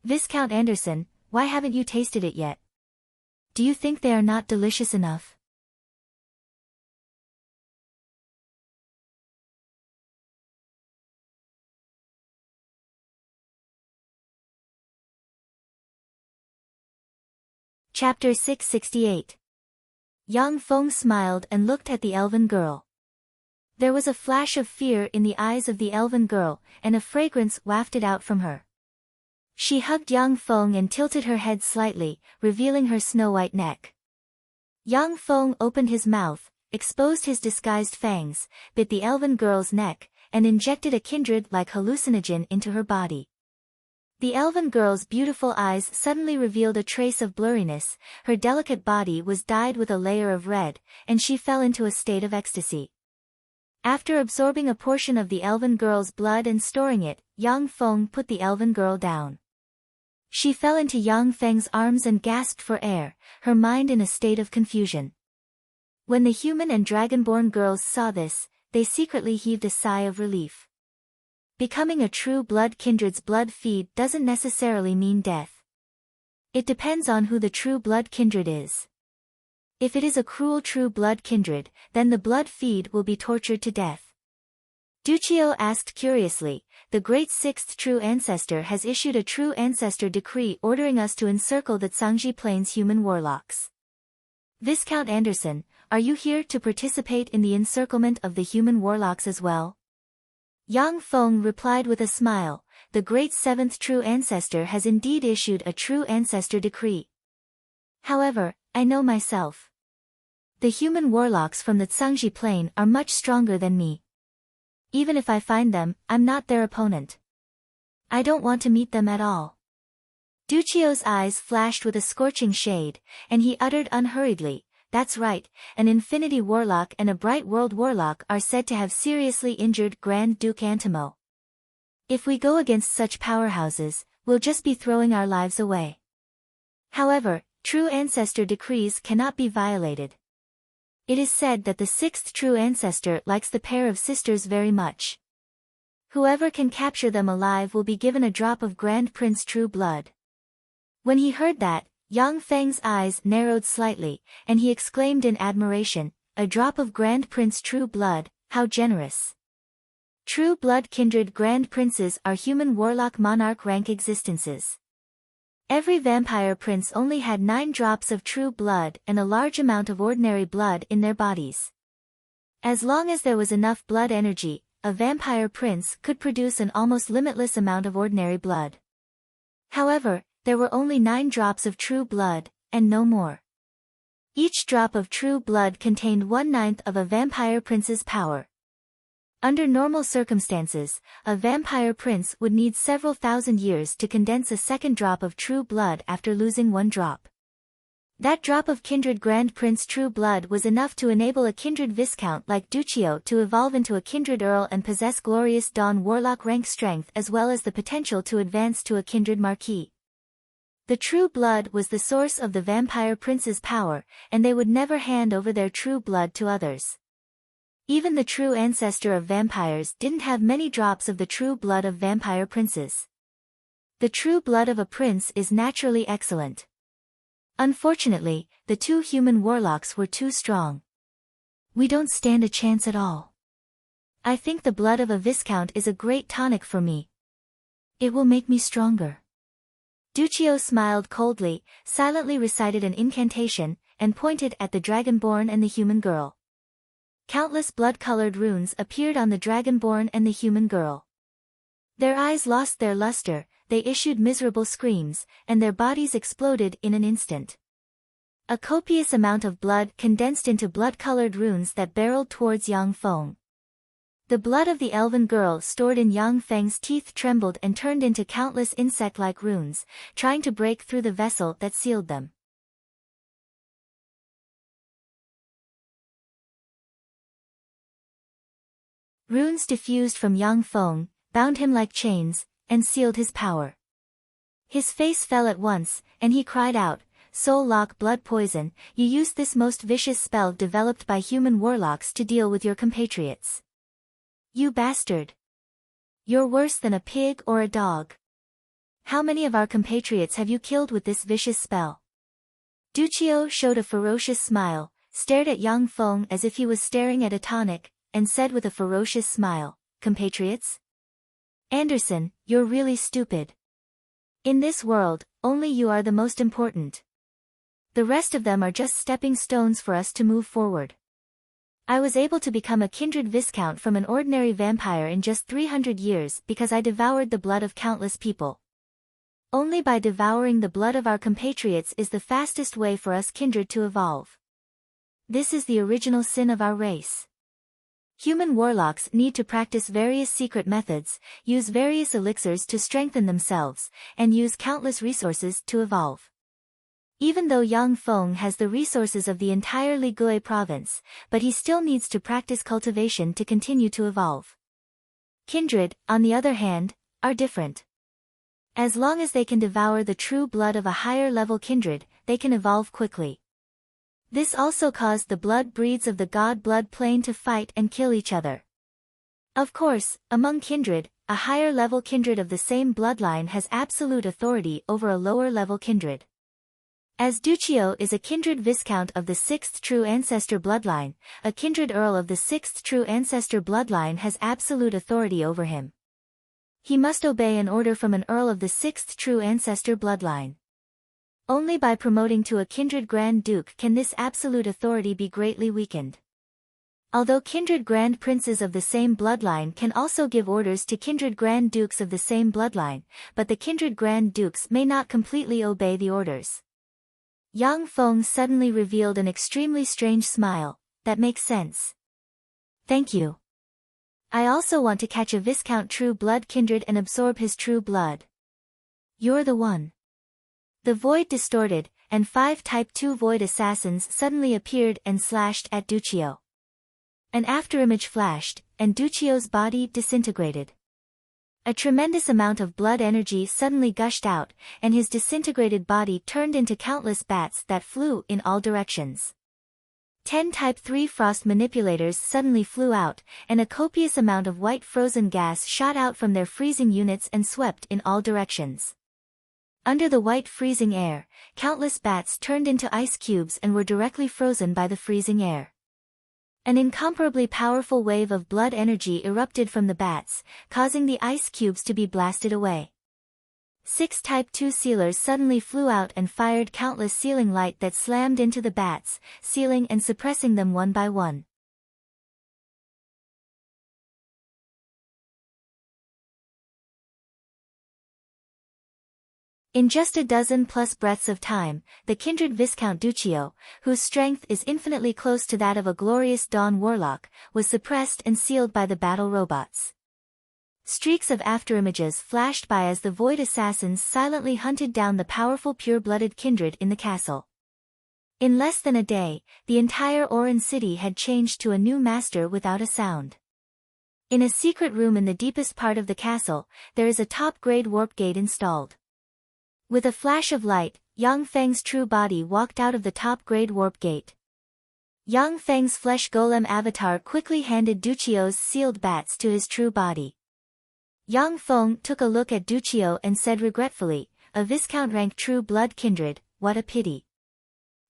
Viscount Anderson, why haven't you tasted it yet? Do you think they are not delicious enough? Chapter 668. Yang Feng smiled and looked at the elven girl. There was a flash of fear in the eyes of the elven girl, and a fragrance wafted out from her. She hugged Yang Feng and tilted her head slightly, revealing her snow-white neck. Yang Feng opened his mouth, exposed his disguised fangs, bit the elven girl's neck, and injected a kindred-like hallucinogen into her body. The elven girl's beautiful eyes suddenly revealed a trace of blurriness, her delicate body was dyed with a layer of red, and she fell into a state of ecstasy. After absorbing a portion of the elven girl's blood and storing it, Yang Feng put the elven girl down. She fell into Yang Feng's arms and gasped for air, her mind in a state of confusion. When the human and dragonborn girls saw this, they secretly heaved a sigh of relief. Becoming a true blood kindred's blood feed doesn't necessarily mean death. It depends on who the true blood kindred is. If it is a cruel true blood kindred, then the blood feed will be tortured to death. Duccio asked curiously, the great sixth true ancestor has issued a true ancestor decree ordering us to encircle the Tsangji Plains human warlocks. Viscount Anderson, are you here to participate in the encirclement of the human warlocks as well? Yang Feng replied with a smile, the great seventh true ancestor has indeed issued a true ancestor decree. However, I know myself. The human warlocks from the Tsangji Plain are much stronger than me. Even if I find them, I'm not their opponent. I don't want to meet them at all. Duccio's eyes flashed with a scorching shade, and he uttered unhurriedly, that's right, an Infinity Warlock and a Bright World Warlock are said to have seriously injured Grand Duke Antimo. If we go against such powerhouses, we'll just be throwing our lives away. However, true ancestor decrees cannot be violated. It is said that the sixth true ancestor likes the pair of sisters very much. Whoever can capture them alive will be given a drop of Grand Prince True Blood. When he heard that, Yang Feng's eyes narrowed slightly, and he exclaimed in admiration, a drop of Grand Prince True Blood, how generous. True Blood kindred Grand Princes are human warlock monarch rank existences. Every vampire prince only had 9 drops of true blood and a large amount of ordinary blood in their bodies. As long as there was enough blood energy, a vampire prince could produce an almost limitless amount of ordinary blood. However, there were only 9 drops of true blood, and no more. Each drop of true blood contained 1/9 of a vampire prince's power. Under normal circumstances, a vampire prince would need several thousand years to condense a second drop of true blood after losing 1 drop. That drop of kindred Grand Prince True Blood was enough to enable a kindred viscount like Duccio to evolve into a kindred earl and possess glorious Dawn warlock rank strength as well as the potential to advance to a kindred marquis. The true blood was the source of the vampire prince's power, and they would never hand over their true blood to others. Even the true ancestor of vampires didn't have many drops of the true blood of vampire princes. The true blood of a prince is naturally excellent. Unfortunately, the 2 human warlocks were too strong. We don't stand a chance at all. I think the blood of a viscount is a great tonic for me. It will make me stronger. Duccio smiled coldly, silently recited an incantation, and pointed at the dragonborn and the human girl. Countless blood-colored runes appeared on the dragonborn and the human girl. Their eyes lost their luster, they issued miserable screams, and their bodies exploded in an instant. A copious amount of blood condensed into blood-colored runes that barreled towards Yang Feng. The blood of the elven girl stored in Yang Feng's teeth trembled and turned into countless insect-like runes, trying to break through the vessel that sealed them. Runes diffused from Yang Feng, bound him like chains, and sealed his power. His face fell at once, and he cried out, Soul Lock Blood Poison, you used this most vicious spell developed by human warlocks to deal with your compatriots. You bastard! You're worse than a pig or a dog. How many of our compatriots have you killed with this vicious spell? Duccio showed a ferocious smile, stared at Yang Feng as if he was staring at a tonic, and said with a ferocious smile, "Compatriots? Anderson, you're really stupid. In this world, only you are the most important. The rest of them are just stepping stones for us to move forward. I was able to become a kindred viscount from an ordinary vampire in just 300 years because I devoured the blood of countless people. Only by devouring the blood of our compatriots is the fastest way for us kindred to evolve. This is the original sin of our race. Human warlocks need to practice various secret methods, use various elixirs to strengthen themselves, and use countless resources to evolve. Even though Yang Feng has the resources of the entire Ligui province, but he still needs to practice cultivation to continue to evolve. Kindred, on the other hand, are different. As long as they can devour the true blood of a higher-level kindred, they can evolve quickly. This also caused the blood breeds of the god blood plane to fight and kill each other. Of course, among kindred, a higher-level kindred of the same bloodline has absolute authority over a lower-level kindred. As Duccio is a kindred viscount of the 6th true ancestor bloodline, a kindred earl of the 6th true ancestor bloodline has absolute authority over him. He must obey an order from an earl of the 6th true ancestor bloodline. Only by promoting to a kindred Grand Duke can this absolute authority be greatly weakened. Although kindred Grand Princes of the same bloodline can also give orders to kindred Grand Dukes of the same bloodline, but the kindred Grand Dukes may not completely obey the orders. Yang Feng suddenly revealed an extremely strange smile. That makes sense. Thank you. I also want to catch a Viscount True Blood kindred and absorb his true blood. You're the one. The void distorted, and 5 Type 2 void assassins suddenly appeared and slashed at Duccio. An afterimage flashed, and Duccio's body disintegrated. A tremendous amount of blood energy suddenly gushed out, and his disintegrated body turned into countless bats that flew in all directions. 10 Type 3 frost manipulators suddenly flew out, and a copious amount of white frozen gas shot out from their freezing units and swept in all directions. Under the white freezing air, countless bats turned into ice cubes and were directly frozen by the freezing air. An incomparably powerful wave of blood energy erupted from the bats, causing the ice cubes to be blasted away. 6 Type 2 sealers suddenly flew out and fired countless sealing light that slammed into the bats, sealing and suppressing them one by one. In just a dozen plus breaths of time, the kindred Viscount Duccio, whose strength is infinitely close to that of a glorious Dawn Warlock, was suppressed and sealed by the battle robots. Streaks of afterimages flashed by as the void assassins silently hunted down the powerful pure-blooded kindred in the castle. In less than a day, the entire Oran city had changed to a new master without a sound. In a secret room in the deepest part of the castle, there is a top-grade warp gate installed. With a flash of light, Yang Feng's true body walked out of the top-grade warp gate. Yang Feng's flesh golem avatar quickly handed Duccio's sealed bats to his true body. Yang Feng took a look at Duccio and said regretfully, "A Viscount rank true blood kindred, what a pity.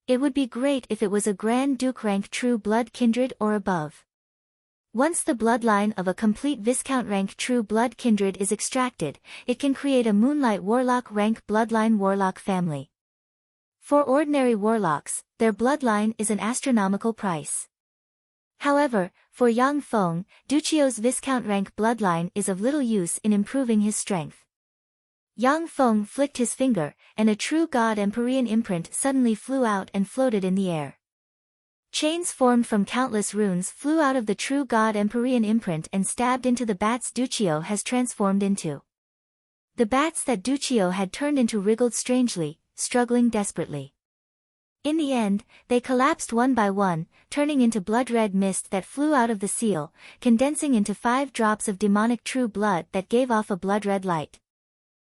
It would be great if it was a Grand Duke rank true blood kindred or above." Once the bloodline of a complete Viscount rank true blood kindred is extracted, it can create a Moonlight Warlock rank bloodline warlock family. For ordinary warlocks, their bloodline is an astronomical price. However, for Yang Feng, Duccio's Viscount rank bloodline is of little use in improving his strength. Yang Feng flicked his finger, and a true god Empyrean imprint suddenly flew out and floated in the air. Chains formed from countless runes flew out of the true god Empyrean imprint and stabbed into the bats Duccio has transformed into. The bats that Duccio had turned into wriggled strangely, struggling desperately. In the end, they collapsed one by one, turning into blood-red mist that flew out of the seal, condensing into 5 drops of demonic true blood that gave off a blood-red light.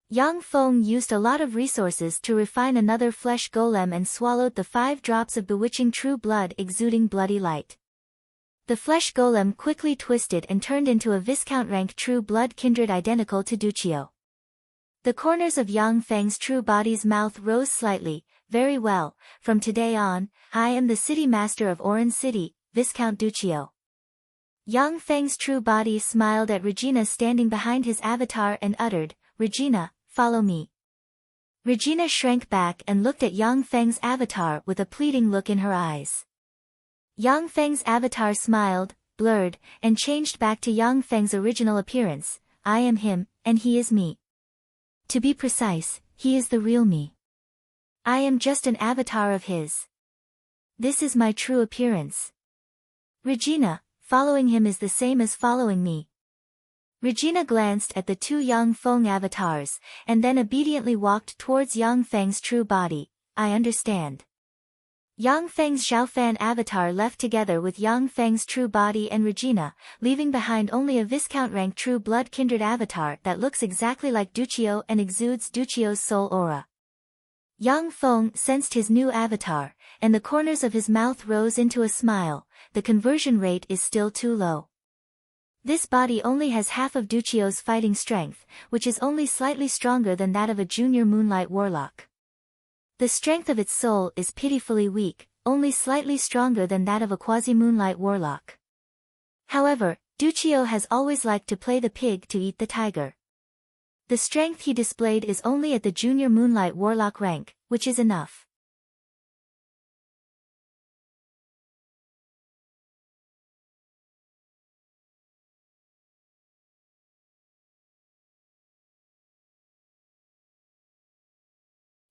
Yang Feng used a lot of resources to refine another flesh golem and swallowed the 5 drops of bewitching true blood exuding bloody light. The flesh golem quickly twisted and turned into a Viscount rank true blood kindred identical to Duccio. The corners of Yang Feng's true body's mouth rose slightly. Very well, from today on, I am the city master of Orange City, Viscount Duccio. Yang Feng's true body smiled at Regina standing behind his avatar and uttered, Regina, follow me. Regina shrank back and looked at Yang Feng's avatar with a pleading look in her eyes. Yang Feng's avatar smiled, blurred, and changed back to Yang Feng's original appearance. I am him, and he is me. To be precise, he is the real me. I am just an avatar of his. This is my true appearance. Regina, following him is the same as following me. Regina glanced at the two Yang Feng avatars, and then obediently walked towards Yang Feng's true body. I understand. Yang Feng's Xiaofan avatar left together with Yang Feng's true body and Regina, leaving behind only a Viscount rank true blood kindred avatar that looks exactly like Duccio and exudes Duccio's soul aura. Yang Feng sensed his new avatar, and the corners of his mouth rose into a smile. The conversion rate is still too low. This body only has half of Duccio's fighting strength, which is only slightly stronger than that of a junior Moonlight Warlock. The strength of its soul is pitifully weak, only slightly stronger than that of a quasi-Moonlight Warlock. However, Duccio has always liked to play the pig to eat the tiger. The strength he displayed is only at the junior Moonlight Warlock rank, which is enough.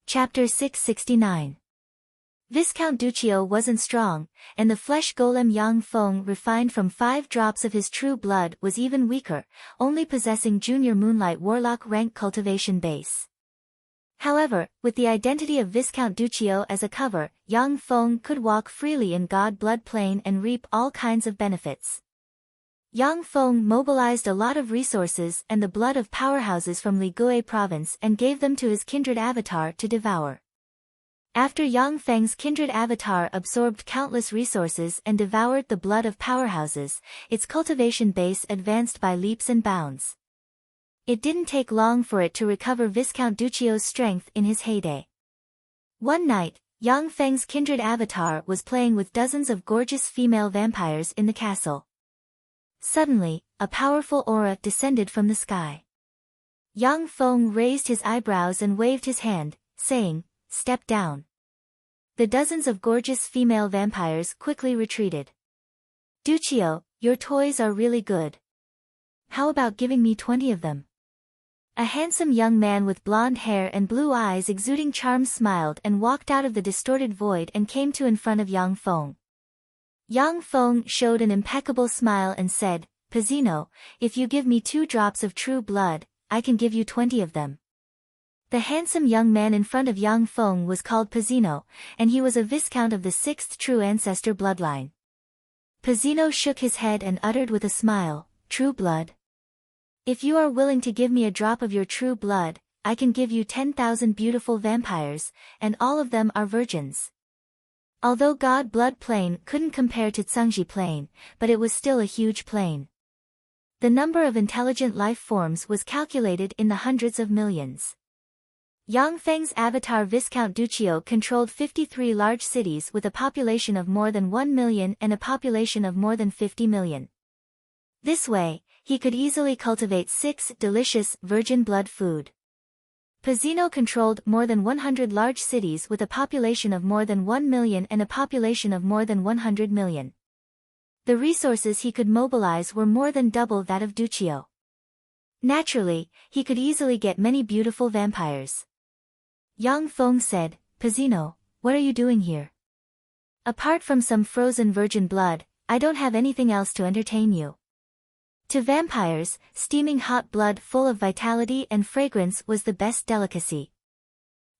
Chapter 669. Viscount Duccio wasn't strong, and the flesh golem Yang Feng refined from 5 drops of his true blood was even weaker, only possessing junior Moonlight Warlock rank cultivation base. However, with the identity of Viscount Duccio as a cover, Yang Feng could walk freely in God Blood Plane and reap all kinds of benefits. Yang Feng mobilized a lot of resources and the blood of powerhouses from Ligui province and gave them to his kindred avatar to devour. After Yang Feng's kindred avatar absorbed countless resources and devoured the blood of powerhouses, its cultivation base advanced by leaps and bounds. It didn't take long for it to recover Viscount Duccio's strength in his heyday. One night, Yang Feng's kindred avatar was playing with dozens of gorgeous female vampires in the castle. Suddenly, a powerful aura descended from the sky. Yang Feng raised his eyebrows and waved his hand, saying, "Step down." The dozens of gorgeous female vampires quickly retreated. Duccio, your toys are really good. How about giving me 20 of them? A handsome young man with blonde hair and blue eyes exuding charm smiled and walked out of the distorted void and came to in front of Yang Feng. Yang Feng showed an impeccable smile and said, "Pizzino, if you give me 2 drops of true blood, I can give you 20 of them." The handsome young man in front of Yang Feng was called Pizzino, and he was a viscount of the 6th true ancestor bloodline. Pizzino shook his head and uttered with a smile, "True blood? If you are willing to give me a drop of your true blood, I can give you 10,000 beautiful vampires, and all of them are virgins." Although God Blood Plane couldn't compare to Tsungji Plane, but it was still a huge plane. The number of intelligent life forms was calculated in the hundreds of millions. Yang Feng's avatar Viscount Duccio controlled 53 large cities with a population of more than 1 million and a population of more than 50 million. This way, he could easily cultivate 6 delicious virgin blood food. Pizzino controlled more than 100 large cities with a population of more than 1 million and a population of more than 100 million. The resources he could mobilize were more than double that of Duccio. Naturally, he could easily get many beautiful vampires. Yang Feng said, "Pizzino, what are you doing here? Apart from some frozen virgin blood, I don't have anything else to entertain you." To vampires, steaming hot blood full of vitality and fragrance was the best delicacy.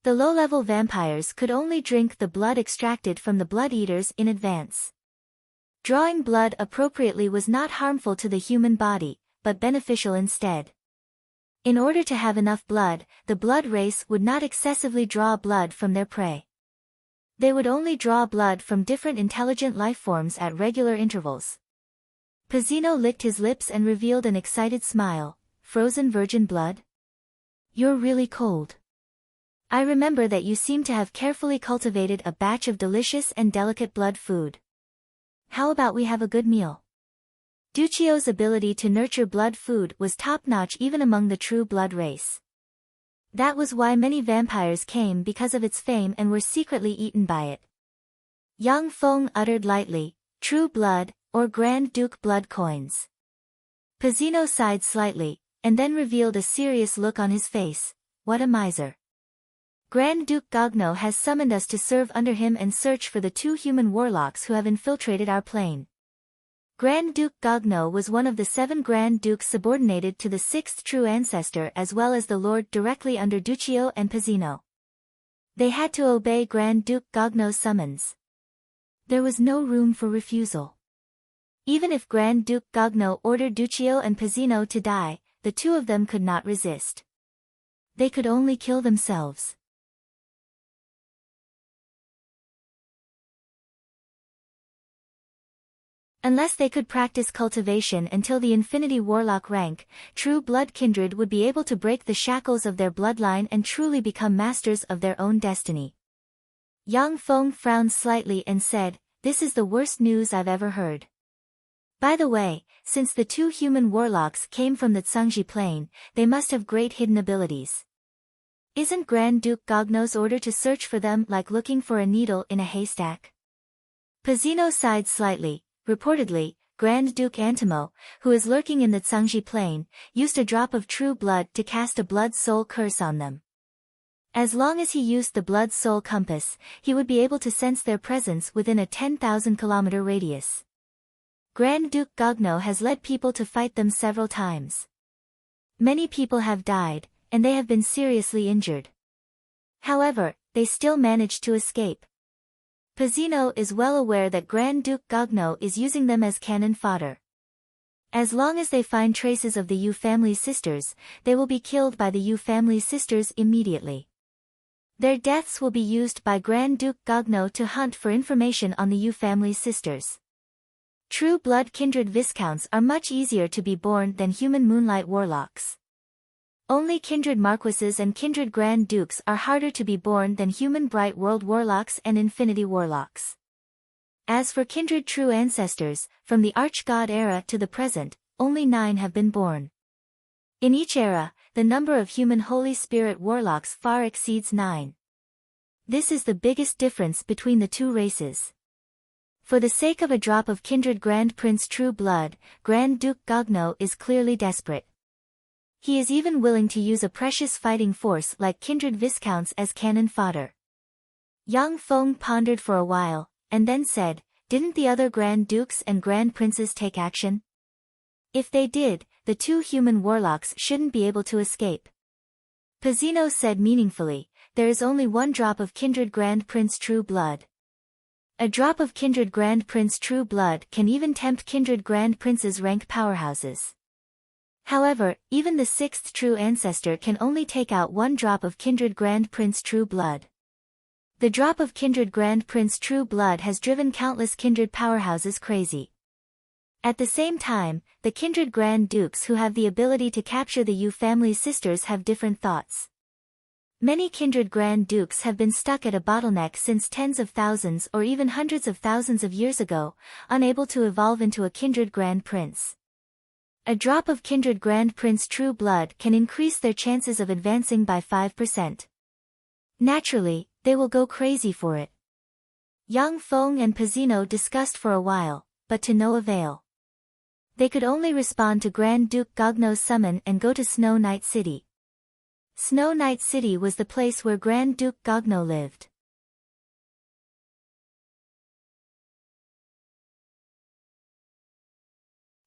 The low-level vampires could only drink the blood extracted from the blood eaters in advance. Drawing blood appropriately was not harmful to the human body, but beneficial instead. In order to have enough blood, the blood race would not excessively draw blood from their prey. They would only draw blood from different intelligent life forms at regular intervals. Pizzino licked his lips and revealed an excited smile. "Frozen virgin blood? You're really cold. I remember that you seem to have carefully cultivated a batch of delicious and delicate blood food. How about we have a good meal? Ducio's ability to nurture blood food was top-notch even among the true blood race. That was why many vampires came because of its fame and were secretly eaten by it. Yang Feng uttered lightly, true blood, or Grand Duke blood coins. Pizzino sighed slightly, and then revealed a serious look on his face. What a miser. Grand Duke Gogno has summoned us to serve under him and search for the 2 human warlocks who have infiltrated our plane. Grand Duke Gogno was one of the 7 Grand Dukes subordinated to the 6th true ancestor as well as the Lord directly under Duccio and Pizzino. They had to obey Grand Duke Gogno's summons. There was no room for refusal. Even if Grand Duke Gogno ordered Duccio and Pizzino to die, the 2 of them could not resist. They could only kill themselves. Unless they could practice cultivation until the Infinity Warlock rank, true blood kindred would be able to break the shackles of their bloodline and truly become masters of their own destiny. Yang Feng frowned slightly and said, "This is the worst news I've ever heard. By the way, since the 2 human warlocks came from the Tsangji Plain, they must have great hidden abilities. Isn't Grand Duke Gogno's order to search for them like looking for a needle in a haystack?" Pizzino sighed slightly. Reportedly, Grand Duke Antimo, who is lurking in the Tsangji Plain, used a drop of true blood to cast a blood-soul curse on them. As long as he used the blood-soul compass, he would be able to sense their presence within a 10,000-kilometer radius. Grand Duke Gogno has led people to fight them several times. Many people have died, and they have been seriously injured. However, they still managed to escape. Pizzino is well aware that Grand Duke Gogno is using them as cannon fodder. As long as they find traces of the Yu family sisters, they will be killed by the Yu family sisters immediately. Their deaths will be used by Grand Duke Gogno to hunt for information on the Yu family sisters. True blood kindred viscounts are much easier to be born than human moonlight warlocks. Only kindred marquises and kindred grand dukes are harder to be born than human bright world warlocks and infinity warlocks. As for kindred true ancestors, from the arch-god era to the present, only 9 have been born. In each era, the number of human Holy Spirit warlocks far exceeds 9. This is the biggest difference between the 2 races. For the sake of a drop of kindred Grand Prince true blood, Grand Duke Gogno is clearly desperate. He is even willing to use a precious fighting force like kindred viscounts as cannon fodder. Yang Feng pondered for a while, and then said, "Didn't the other Grand Dukes and Grand Princes take action? If they did, the 2 human warlocks shouldn't be able to escape." Pizzino said meaningfully, "There is only 1 drop of kindred Grand Prince true blood. A drop of kindred Grand Prince true blood can even tempt kindred Grand Prince's rank powerhouses. However, even the 6th true ancestor can only take out 1 drop of kindred Grand Prince true blood. The drop of kindred Grand Prince true blood has driven countless kindred powerhouses crazy. At the same time, the kindred Grand Dukes who have the ability to capture the Yu family sisters have different thoughts. Many kindred Grand Dukes have been stuck at a bottleneck since tens of thousands or even hundreds of thousands of years ago, unable to evolve into a kindred Grand Prince. A drop of kindred Grand Prince true blood can increase their chances of advancing by 5%. Naturally, they will go crazy for it. Yang Feng and Pizzino discussed for a while, but to no avail. They could only respond to Grand Duke Gogno's summon and go to Snow Night City. Snow Night City was the place where Grand Duke Gogno lived.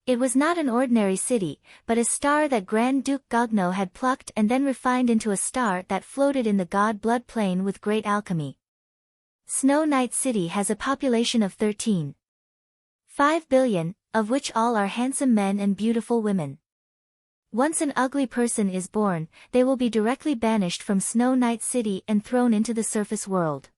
It was not an ordinary city, but a star that Grand Duke Gogno had plucked and then refined into a star that floated in the god blood plane with great alchemy. Snow Night City has a population of 13.5 billion, of which all are handsome men and beautiful women. Once an ugly person is born, they will be directly banished from Snow Night City and thrown into the surface world.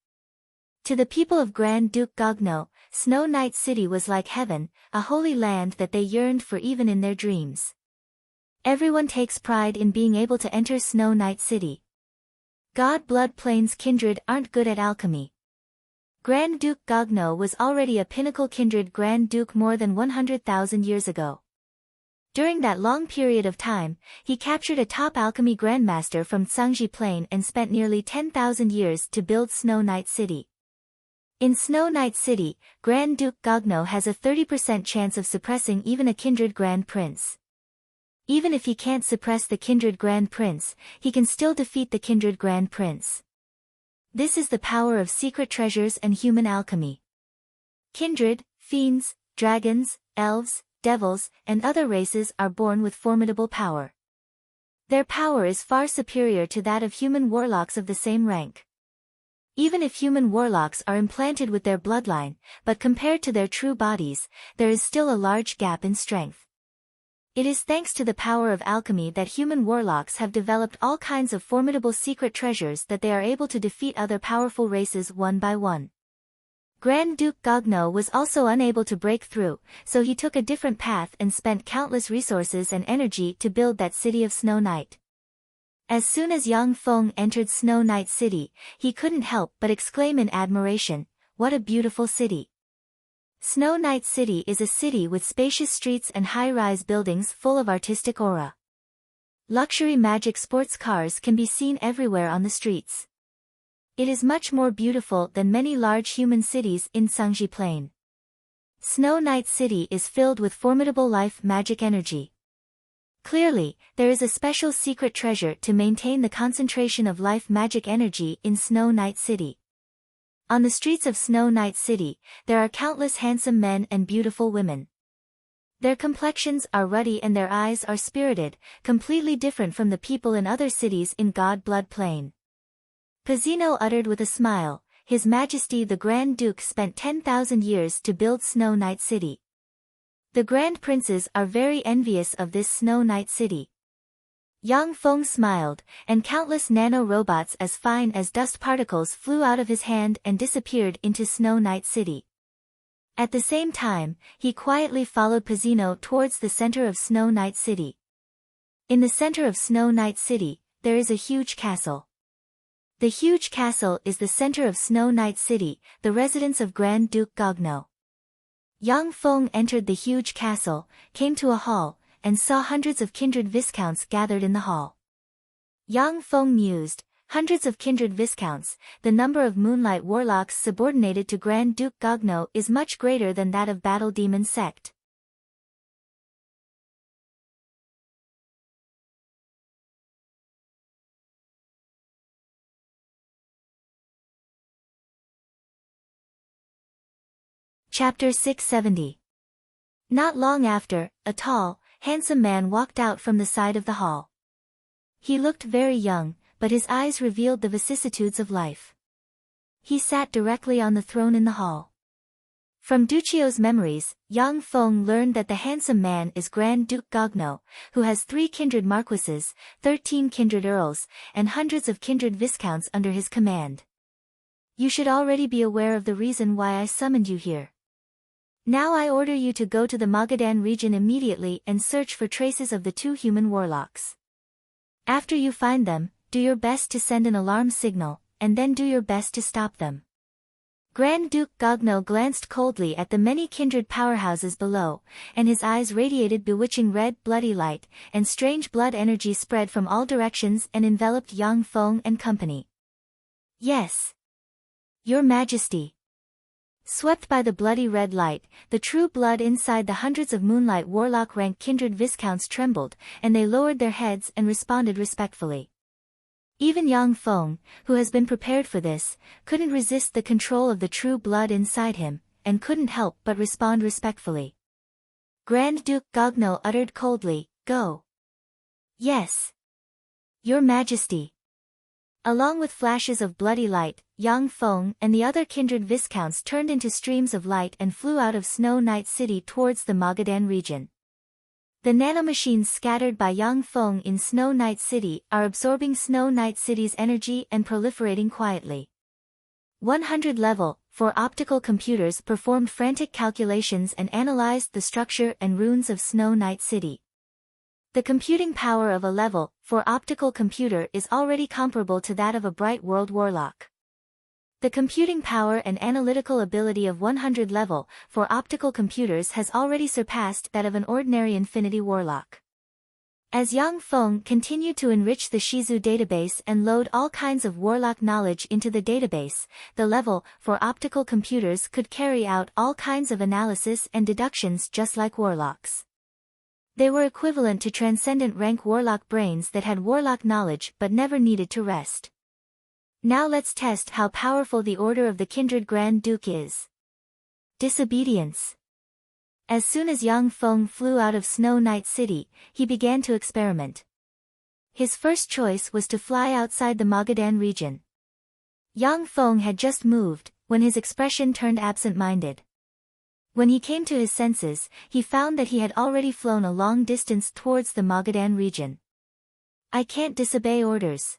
To the people of Grand Duke Gogno, Snow Night City was like heaven, a holy land that they yearned for even in their dreams. Everyone takes pride in being able to enter Snow Night City. God Blood Plains kindred aren't good at alchemy. Grand Duke Gogno was already a pinnacle kindred Grand Duke more than 100,000 years ago. During that long period of time, he captured a top alchemy grandmaster from Tsangji Plain and spent nearly 10,000 years to build Snow Night City. In Snow Night City, Grand Duke Gogno has a 30% chance of suppressing even a kindred Grand Prince. Even if he can't suppress the kindred Grand Prince, he can still defeat the kindred Grand Prince. This is the power of secret treasures and human alchemy. Kindred, fiends, dragons, elves, devils, and other races are born with formidable power. Their power is far superior to that of human warlocks of the same rank. Even if human warlocks are implanted with their bloodline, but compared to their true bodies, there is still a large gap in strength. It is thanks to the power of alchemy that human warlocks have developed all kinds of formidable secret treasures that they are able to defeat other powerful races one by one. Grand Duke Gogno was also unable to break through, so he took a different path and spent countless resources and energy to build that city of Snow Night. As soon as Yang Feng entered Snow Night City, he couldn't help but exclaim in admiration, "What a beautiful city!" Snow Night City is a city with spacious streets and high-rise buildings full of artistic aura. Luxury magic sports cars can be seen everywhere on the streets. It is much more beautiful than many large human cities in Tsangji Plain. Snow Night City is filled with formidable life magic energy. Clearly, there is a special secret treasure to maintain the concentration of life magic energy in Snow Night City. On the streets of Snow Night City, there are countless handsome men and beautiful women. Their complexions are ruddy and their eyes are spirited, completely different from the people in other cities in God Blood Plain. Pizzino uttered with a smile, His Majesty the Grand Duke spent 10,000 years to build Snow Night City. The Grand Princes are very envious of this Snow Night City. Yang Feng smiled, and countless nano-robots as fine as dust particles flew out of his hand and disappeared into Snow Night City. At the same time, he quietly followed Pizzino towards the center of Snow Night City. In the center of Snow Night City, there is a huge castle. The huge castle is the center of Snow Night City, the residence of Grand Duke Gogno. Yang Feng entered the huge castle, came to a hall, and saw hundreds of kindred viscounts gathered in the hall. Yang Feng mused, hundreds of kindred viscounts, the number of moonlight warlocks subordinated to Grand Duke Gogno is much greater than that of Battle Demon Sect. Chapter 670. Not long after, a tall, handsome man walked out from the side of the hall. He looked very young, but his eyes revealed the vicissitudes of life. He sat directly on the throne in the hall. From Duchio's memories, Yang Feng learned that the handsome man is Grand Duke Gogno, who has 3 kindred marquises, 13 kindred earls, and hundreds of kindred viscounts under his command. You should already be aware of the reason why I summoned you here. Now I order you to go to the Magadan region immediately and search for traces of the 2 human warlocks. After you find them, do your best to send an alarm signal, and then do your best to stop them. Grand Duke Gogno glanced coldly at the many kindred powerhouses below, and his eyes radiated bewitching red bloody light, and strange blood energy spread from all directions and enveloped Yang Feng and company. Yes. Your Majesty. Swept by the bloody red light, the true blood inside the hundreds of moonlight warlock-ranked kindred viscounts trembled, and they lowered their heads and responded respectfully. Even Yang Feng, who has been prepared for this, couldn't resist the control of the true blood inside him, and couldn't help but respond respectfully. Grand Duke Gogno uttered coldly, "Go." Yes. Your Majesty. Along with flashes of bloody light, Yang Feng and the other kindred viscounts turned into streams of light and flew out of Snow Night City towards the Magadan region. The nanomachines scattered by Yang Feng in Snow Night City are absorbing Snow Night City's energy and proliferating quietly. 100 level 4 optical computers performed frantic calculations and analyzed the structure and runes of Snow Night City. The computing power of a level 4 optical computer is already comparable to that of a Bright World Warlock. The computing power and analytical ability of 100 level 4 optical computers has already surpassed that of an ordinary Infinity Warlock. As Yang Feng continued to enrich the Shizu database and load all kinds of Warlock knowledge into the database, the level 4 optical computers could carry out all kinds of analysis and deductions just like Warlocks. They were equivalent to transcendent rank Warlock brains that had Warlock knowledge but never needed to rest. Now let's test how powerful the Order of the Kindred Grand Duke is. Disobedience. As soon as Yang Feng flew out of Snow Night City, he began to experiment. His first choice was to fly outside the Magadan region. Yang Feng had just moved, when his expression turned absent-minded. When he came to his senses, he found that he had already flown a long distance towards the Magadan region. I can't disobey orders.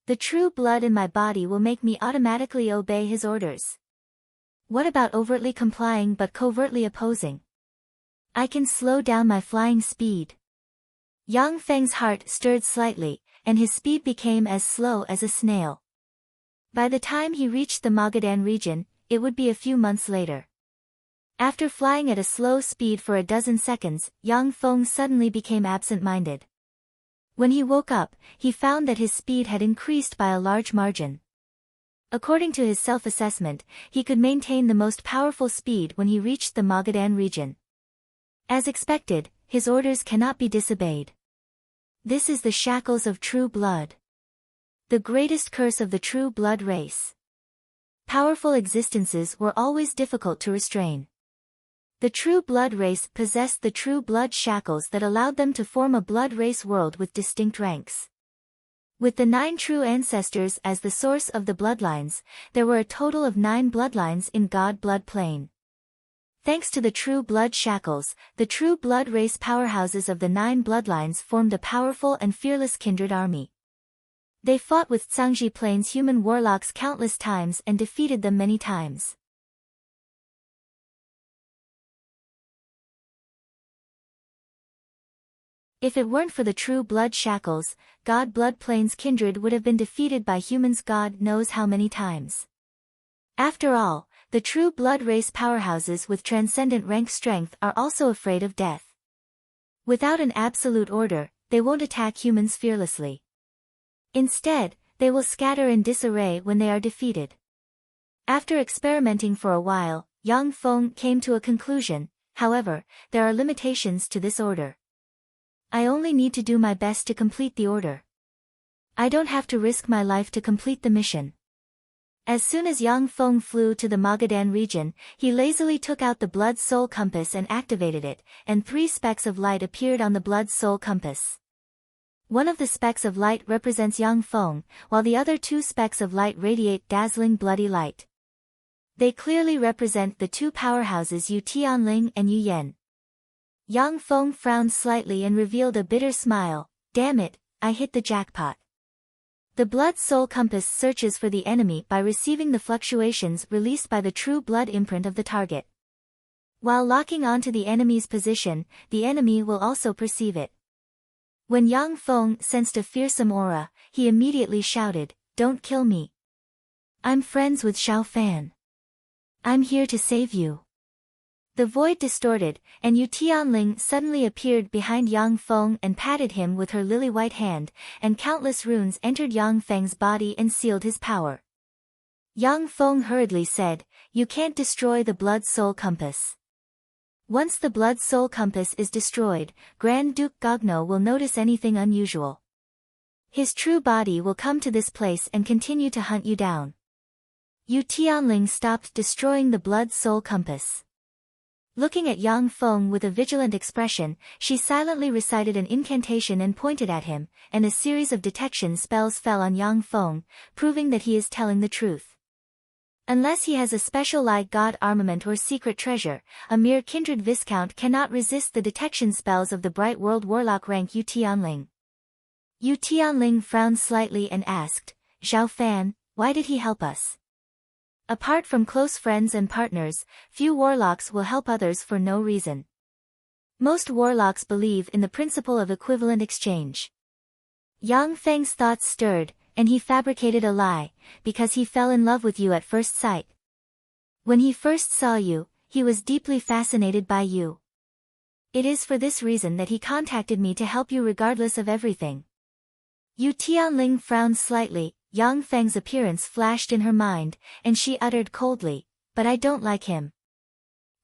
The true blood in my body will make me automatically obey his orders. What about overtly complying but covertly opposing? I can slow down my flying speed. Yang Feng's heart stirred slightly, and his speed became as slow as a snail. By the time he reached the Magadan region, it would be a few months later. After flying at a slow speed for a dozen seconds, Yang Feng suddenly became absent-minded. When he woke up, he found that his speed had increased by a large margin. According to his self-assessment, he could maintain the most powerful speed when he reached the Magadan region. As expected, his orders cannot be disobeyed. This is the shackles of true blood. The greatest curse of the true blood race. Powerful existences were always difficult to restrain. The true blood race possessed the true blood shackles that allowed them to form a blood race world with distinct ranks. With the 9 true ancestors as the source of the bloodlines, there were a total of 9 bloodlines in God blood plane. Thanks to the true blood shackles, the true blood race powerhouses of the 9 bloodlines formed a powerful and fearless kindred army. They fought with Zhangji Plains human warlocks countless times and defeated them many times. If it weren't for the true blood shackles, God blood plains kindred would have been defeated by humans God knows how many times. After all, the true blood race powerhouses with transcendent rank strength are also afraid of death. Without an absolute order, they won't attack humans fearlessly. Instead, they will scatter in disarray when they are defeated. After experimenting for a while, Yang Feng came to a conclusion. However, there are limitations to this order. I only need to do my best to complete the order. I don't have to risk my life to complete the mission. As soon as Yang Feng flew to the Magadan region, he lazily took out the blood-soul compass and activated it, and 3 specks of light appeared on the blood-soul compass. One of the specks of light represents Yang Feng, while the other 2 specks of light radiate dazzling bloody light. They clearly represent the 2 powerhouses Yu Tianling and Yu Yen. Yang Feng frowned slightly and revealed a bitter smile. Damn it, I hit the jackpot. The blood-soul compass searches for the enemy by receiving the fluctuations released by the true blood imprint of the target. While locking onto the enemy's position, the enemy will also perceive it. When Yang Feng sensed a fearsome aura, he immediately shouted, "Don't kill me. I'm friends with Xiao Fan. I'm here to save you." The void distorted, and Yu Tianling suddenly appeared behind Yang Feng and patted him with her lily-white hand, and countless runes entered Yang Feng's body and sealed his power. Yang Feng hurriedly said, "You can't destroy the blood-soul compass. Once the blood-soul compass is destroyed, Grand Duke Gogno will notice anything unusual. His true body will come to this place and continue to hunt you down." Yu Tianling stopped destroying the blood-soul compass. Looking at Yang Feng with a vigilant expression, she silently recited an incantation and pointed at him, and a series of detection spells fell on Yang Feng, proving that he is telling the truth. Unless he has a special light god armament or secret treasure, a mere kindred viscount cannot resist the detection spells of the Bright World Warlock rank Yu Tianling. Yu Tianling frowned slightly and asked, "Xiao Fan, why did he help us?" Apart from close friends and partners, few warlocks will help others for no reason. Most warlocks believe in the principle of equivalent exchange. Yang Feng's thoughts stirred, and he fabricated a lie, because he fell in love with you at first sight. When he first saw you, he was deeply fascinated by you. It is for this reason that he contacted me to help you regardless of everything. Yu Tianling frowned slightly. Yang Feng's appearance flashed in her mind, and she uttered coldly, "But I don't like him."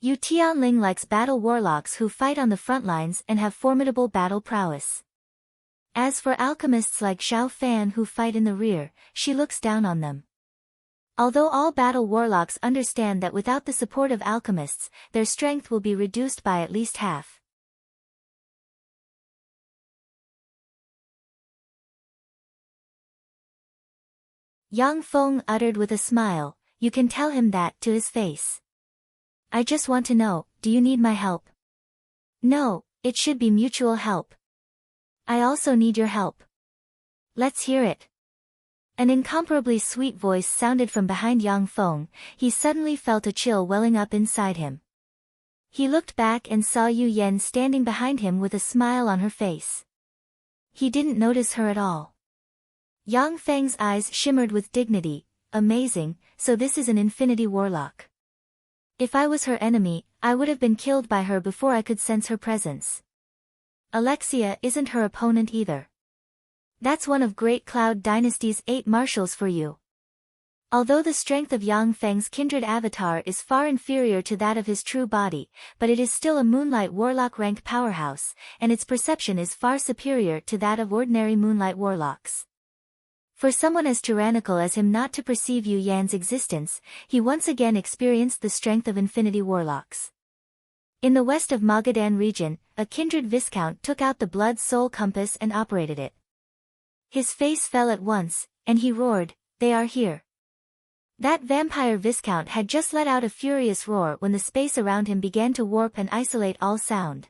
Yu Tianling likes battle warlocks who fight on the front lines and have formidable battle prowess. As for alchemists like Xiao Fan who fight in the rear, she looks down on them. Although all battle warlocks understand that without the support of alchemists, their strength will be reduced by at least half. Yang Feng uttered with a smile, "You can tell him that to his face." "I just want to know, do you need my help?" "No, it should be mutual help." "I also need your help." "Let's hear it." An incomparably sweet voice sounded from behind Yang Feng. He suddenly felt a chill welling up inside him. He looked back and saw Yu Yan standing behind him with a smile on her face. He didn't notice her at all. Yang Feng's eyes shimmered with dignity. "Amazing, so this is an infinity warlock. If I was her enemy, I would have been killed by her before I could sense her presence. Alexia isn't her opponent either. That's one of Great Cloud Dynasty's 8 marshals for you." Although the strength of Yang Feng's kindred avatar is far inferior to that of his true body, but it is still a Moonlight Warlock rank powerhouse, and its perception is far superior to that of ordinary Moonlight Warlocks. For someone as tyrannical as him not to perceive Yu Yan's existence, he once again experienced the strength of infinity warlocks. In the west of Magadan region, a kindred viscount took out the blood-soul compass and operated it. His face fell at once, and he roared, "They are here." That vampire viscount had just let out a furious roar when the space around him began to warp and isolate all sound.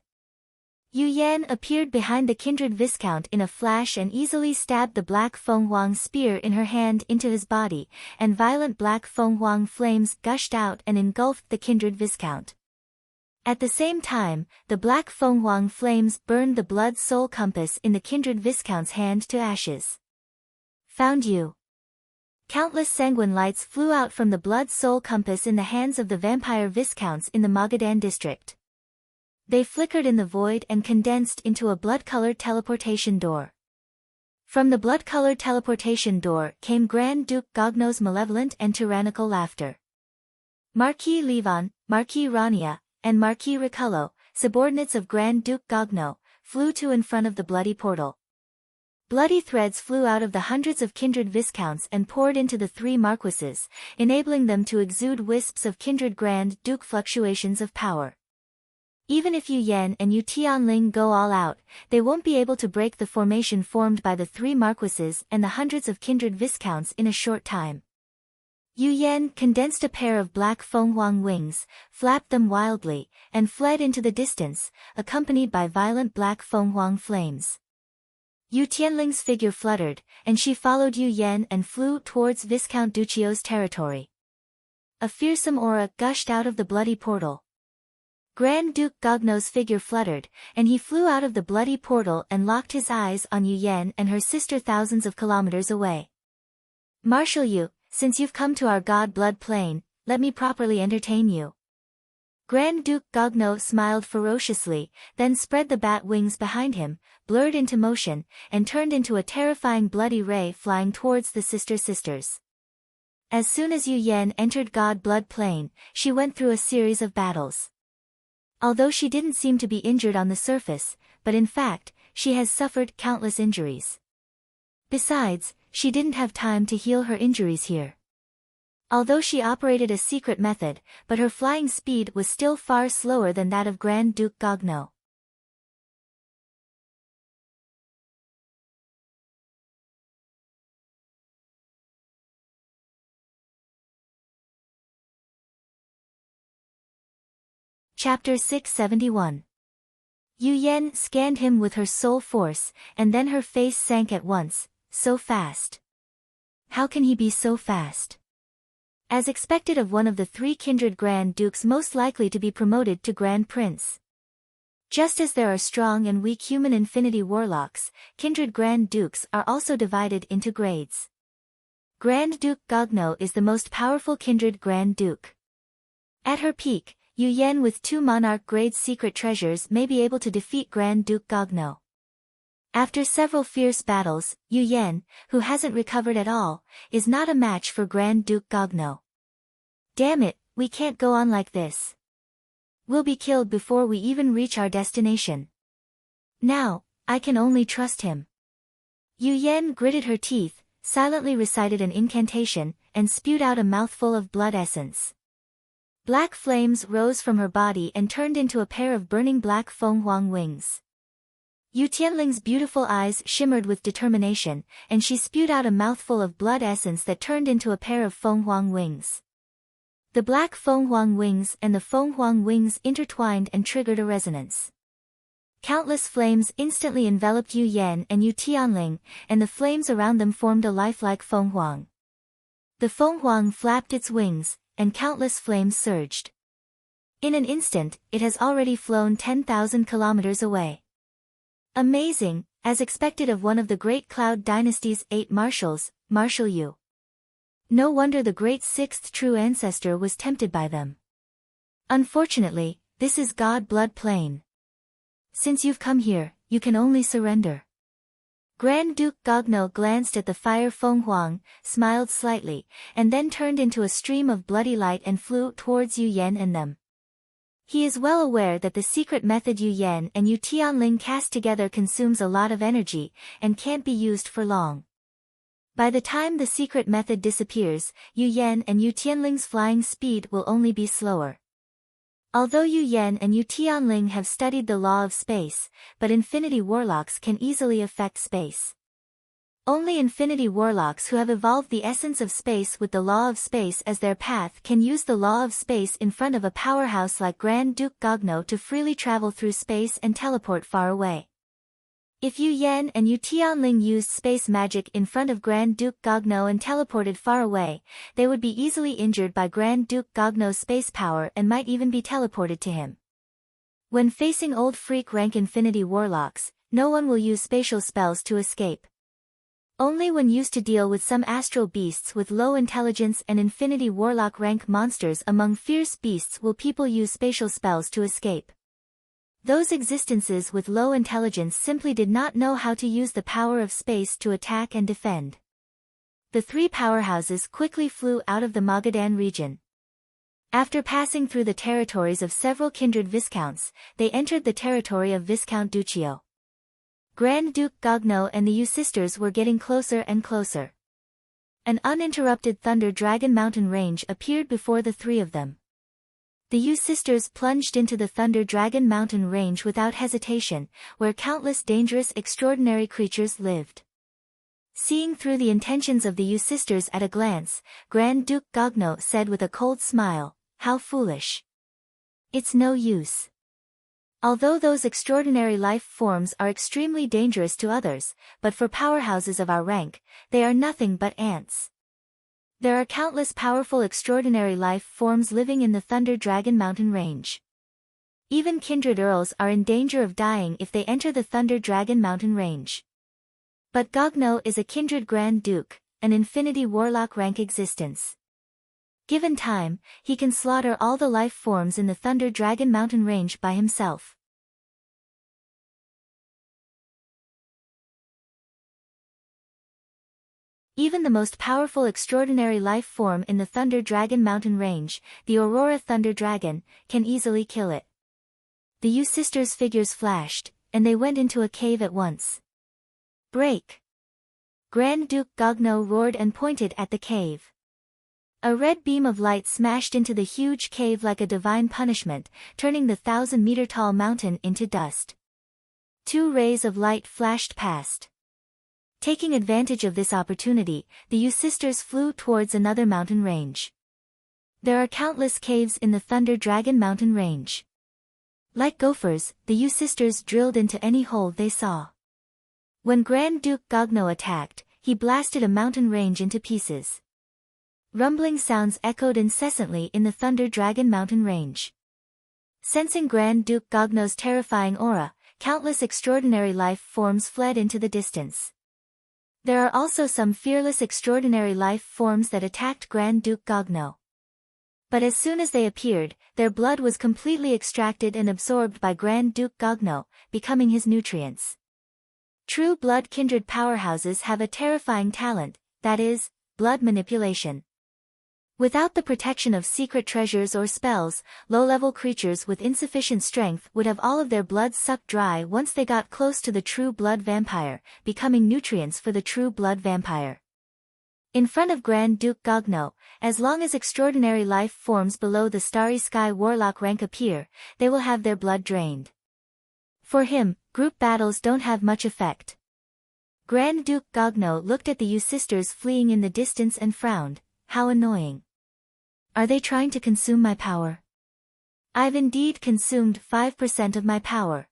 Yu Yan appeared behind the kindred viscount in a flash and easily stabbed the black Feng Huang spear in her hand into his body, and violent black Feng Huang flames gushed out and engulfed the kindred viscount. At the same time, the black Feng Huang flames burned the blood-soul compass in the kindred viscount's hand to ashes. "Found you." Countless sanguine lights flew out from the blood-soul compass in the hands of the vampire viscounts in the Magadan district. They flickered in the void and condensed into a blood-colored teleportation door. From the blood-colored teleportation door came Grand Duke Gogno's malevolent and tyrannical laughter. Marquis Levon, Marquis Rania, and Marquis Ricullo, subordinates of Grand Duke Gogno, flew to in front of the bloody portal. Bloody threads flew out of the hundreds of kindred viscounts and poured into the 3 marquises, enabling them to exude wisps of kindred Grand Duke fluctuations of power. Even if Yu Yan and Yu Tianling go all out, they won't be able to break the formation formed by the 3 marquises and the hundreds of kindred viscounts in a short time. Yu Yan condensed a pair of black Feng Huang wings, flapped them wildly, and fled into the distance, accompanied by violent black Feng Huang flames. Yu Tianling's figure fluttered, and she followed Yu Yan and flew towards Viscount Duccio's territory. A fearsome aura gushed out of the bloody portal. Grand Duke Gogno's figure fluttered, and he flew out of the bloody portal and locked his eyes on Yu Yan and her sister thousands of kilometers away. "Marshal Yu, since you've come to our god-blood plane, let me properly entertain you." Grand Duke Gogno smiled ferociously, then spread the bat wings behind him, blurred into motion, and turned into a terrifying bloody ray flying towards the sisters. As soon as Yu Yan entered god-blood plane, she went through a series of battles. Although she didn't seem to be injured on the surface, but in fact, she has suffered countless injuries. Besides, she didn't have time to heal her injuries here. Although she operated a secret method, but her flying speed was still far slower than that of Grand Duke Gogno. Chapter 671. Yu Yan scanned him with her soul force, and then her face sank at once. So fast. How can he be so fast? As expected of one of the 3 kindred Grand Dukes most likely to be promoted to Grand Prince. Just as there are strong and weak human infinity warlocks, kindred Grand Dukes are also divided into grades. Grand Duke Gogno is the most powerful kindred Grand Duke. At her peak, Yu Yen with 2 monarch grade secret treasures may be able to defeat Grand Duke Gogno. After several fierce battles, Yu Yen, who hasn't recovered at all, is not a match for Grand Duke Gogno. Damn it, we can't go on like this. We'll be killed before we even reach our destination. Now, I can only trust him. Yu Yen gritted her teeth, silently recited an incantation, and spewed out a mouthful of blood essence. Black flames rose from her body and turned into a pair of burning black Fenghuang wings. Yu Tianling's beautiful eyes shimmered with determination, and she spewed out a mouthful of blood essence that turned into a pair of Fenghuang wings. The black Fenghuang wings and the Fenghuang wings intertwined and triggered a resonance. Countless flames instantly enveloped Yu Yen and Yu Tianling, and the flames around them formed a lifelike Fenghuang. The Fenghuang flapped its wings, and countless flames surged. In an instant, it has already flown 10,000 kilometers away. Amazing, as expected of one of the great Cloud Dynasty's 8 marshals, Marshal Yu. No wonder the great 6th true ancestor was tempted by them. Unfortunately, this is God Blood Plain. Since you've come here, you can only surrender. Grand Duke Gogno glanced at the fire Fenghuang, smiled slightly, and then turned into a stream of bloody light and flew towards Yu Yen and them. He is well aware that the secret method Yu Yen and Yu Tianling cast together consumes a lot of energy, and can't be used for long. By the time the secret method disappears, Yu Yen and Yu Tianling's flying speed will only be slower. Although Yu Yen and Yu Tianling have studied the law of space, but infinity warlocks can easily affect space. Only infinity warlocks who have evolved the essence of space with the law of space as their path can use the law of space in front of a powerhouse like Grand Duke Gogno to freely travel through space and teleport far away. If Yu Yen and Yu Tianling used space magic in front of Grand Duke Gogno and teleported far away, they would be easily injured by Grand Duke Gogno's space power and might even be teleported to him. When facing old freak rank infinity warlocks, no one will use spatial spells to escape. Only when used to deal with some astral beasts with low intelligence and infinity warlock rank monsters among fierce beasts will people use spatial spells to escape. Those existences with low intelligence simply did not know how to use the power of space to attack and defend. The 3 powerhouses quickly flew out of the Magadan region. After passing through the territories of several kindred viscounts, they entered the territory of Viscount Duccio. Grand Duke Gogno and the Yu sisters were getting closer and closer. An uninterrupted Thunder Dragon mountain range appeared before the 3 of them. The Yu sisters plunged into the Thunder Dragon mountain range without hesitation, where countless dangerous extraordinary creatures lived. Seeing through the intentions of the Yu sisters at a glance, Grand Duke Gogno said with a cold smile, "How foolish. It's no use. Although those extraordinary life forms are extremely dangerous to others, but for powerhouses of our rank, they are nothing but ants. There are countless powerful extraordinary life forms living in the Thunder Dragon mountain range. Even kindred earls are in danger of dying if they enter the Thunder Dragon mountain range. But Gogno is a kindred Grand Duke, an infinity warlock rank existence. Given time, he can slaughter all the life forms in the Thunder Dragon mountain range by himself." Even the most powerful extraordinary life form in the Thunder Dragon mountain range, the Aurora Thunder Dragon, can easily kill it. The Yu sisters' figures flashed, and they went into a cave at once. "Break!" Grand Duke Gogno roared and pointed at the cave. A red beam of light smashed into the huge cave like a divine punishment, turning the 1,000-meter-tall mountain into dust. 2 rays of light flashed past. Taking advantage of this opportunity, the Yu sisters flew towards another mountain range. There are countless caves in the Thunder Dragon mountain range. Like gophers, the Yu sisters drilled into any hole they saw. When Grand Duke Gogno attacked, he blasted a mountain range into pieces. Rumbling sounds echoed incessantly in the Thunder Dragon mountain range. Sensing Grand Duke Gogno's terrifying aura, countless extraordinary life forms fled into the distance. There are also some fearless extraordinary life forms that attacked Grand Duke Gogno. But as soon as they appeared, their blood was completely extracted and absorbed by Grand Duke Gogno, becoming his nutrients. True blood kindred powerhouses have a terrifying talent, that is, blood manipulation. Without the protection of secret treasures or spells, low-level creatures with insufficient strength would have all of their blood sucked dry once they got close to the true blood vampire, becoming nutrients for the true blood vampire. In front of Grand Duke Gogno, as long as extraordinary life forms below the Starry Sky Warlock rank appear, they will have their blood drained. For him, group battles don't have much effect. Grand Duke Gogno looked at the Yu sisters fleeing in the distance and frowned. How annoying. Are they trying to consume my power? I've indeed consumed 5% of my power.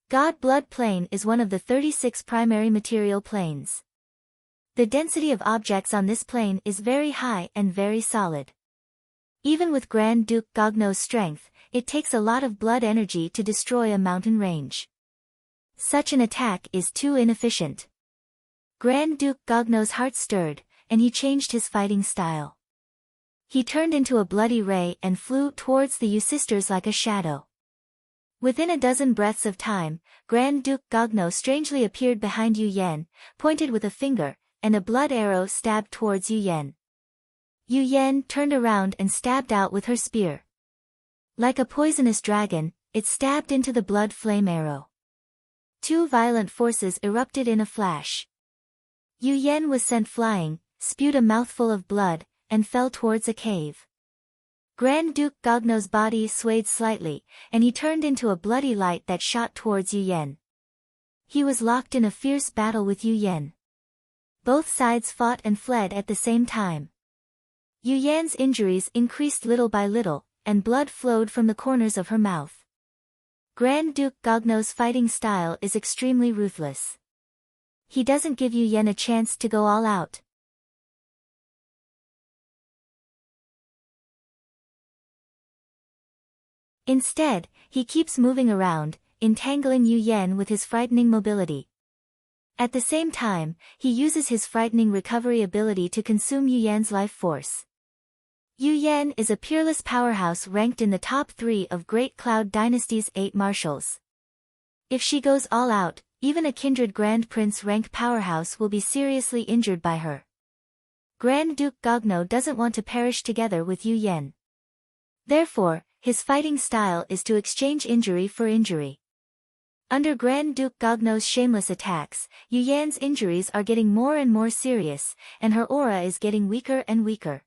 God Blood Plane is one of the 36 primary material planes. The density of objects on this plane is very high and very solid. Even with Grand Duke Gogno's strength, it takes a lot of blood energy to destroy a mountain range. Such an attack is too inefficient. Grand Duke Gogno's heart stirred, and he changed his fighting style. He turned into a bloody ray and flew towards the Yu sisters like a shadow. Within a dozen breaths of time, Grand Duke Gogno strangely appeared behind Yu Yen, pointed with a finger, and a blood arrow stabbed towards Yu Yen. Yu Yen turned around and stabbed out with her spear. Like a poisonous dragon, it stabbed into the blood flame arrow. Two violent forces erupted in a flash. Yu Yen was sent flying, spewed a mouthful of blood, and fell towards a cave. Grand Duke Gogno's body swayed slightly, and he turned into a bloody light that shot towards Yu Yen. He was locked in a fierce battle with Yu Yen. Both sides fought and fled at the same time. Yu Yan's injuries increased little by little, and blood flowed from the corners of her mouth. Grand Duke Gogno's fighting style is extremely ruthless. He doesn't give Yu Yen a chance to go all out. Instead, he keeps moving around, entangling Yu Yen with his frightening mobility. At the same time, he uses his frightening recovery ability to consume Yu Yan's life force. Yu Yen is a peerless powerhouse ranked in the top 3 of Great Cloud Dynasty's 8 marshals. If she goes all out, even a kindred Grand Prince rank powerhouse will be seriously injured by her. Grand Duke Gogno doesn't want to perish together with Yu Yen. Therefore, his fighting style is to exchange injury for injury. Under Grand Duke Gogno's shameless attacks, Yu Yan's injuries are getting more and more serious, and her aura is getting weaker and weaker.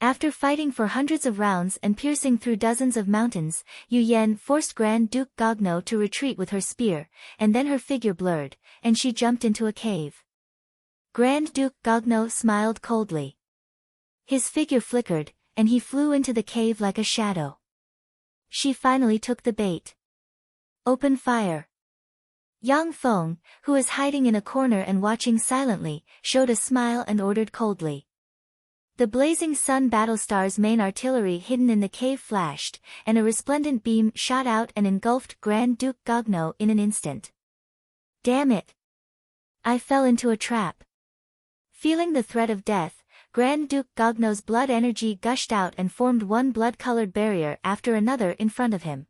After fighting for hundreds of rounds and piercing through dozens of mountains, Yu Yen forced Grand Duke Gogno to retreat with her spear, and then her figure blurred, and she jumped into a cave. Grand Duke Gogno smiled coldly. His figure flickered, and he flew into the cave like a shadow. She finally took the bait. Open fire. Yang Feng, who is hiding in a corner and watching silently, showed a smile and ordered coldly. The blazing sun Battlestar's main artillery hidden in the cave flashed, and a resplendent beam shot out and engulfed Grand Duke Gogno in an instant. Damn it! I fell into a trap. Feeling the threat of death, Grand Duke Gogno's blood energy gushed out and formed one blood-colored barrier after another in front of him.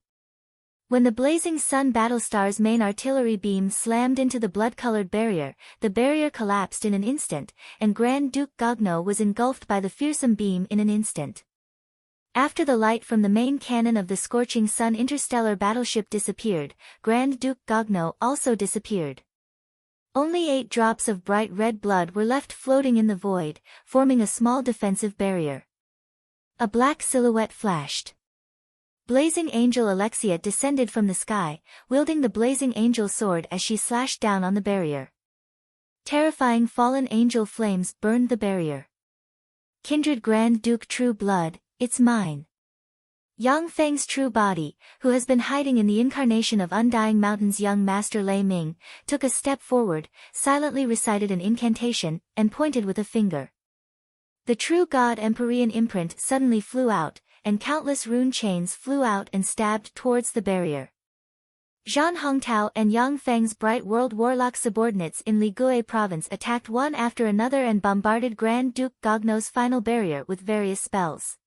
When the blazing sun Battlestar's main artillery beam slammed into the blood-colored barrier, the barrier collapsed in an instant, and Grand Duke Gogno was engulfed by the fearsome beam in an instant. After the light from the main cannon of the scorching sun interstellar battleship disappeared, Grand Duke Gogno also disappeared. Only 8 drops of bright red blood were left floating in the void, forming a small defensive barrier. A black silhouette flashed. Blazing Angel Alexia descended from the sky, wielding the Blazing Angel sword as she slashed down on the barrier. Terrifying fallen angel flames burned the barrier. Kindred Grand Duke True Blood, it's mine. Yang Feng's true body, who has been hiding in the incarnation of Undying Mountain's young master Lei Ming, took a step forward, silently recited an incantation, and pointed with a finger. The true God Empyrean imprint suddenly flew out, and countless rune chains flew out and stabbed towards the barrier. Zhang Hongtao and Yang Feng's Bright World Warlock subordinates in Ligui province attacked one after another and bombarded Grand Duke Gogno's final barrier with various spells.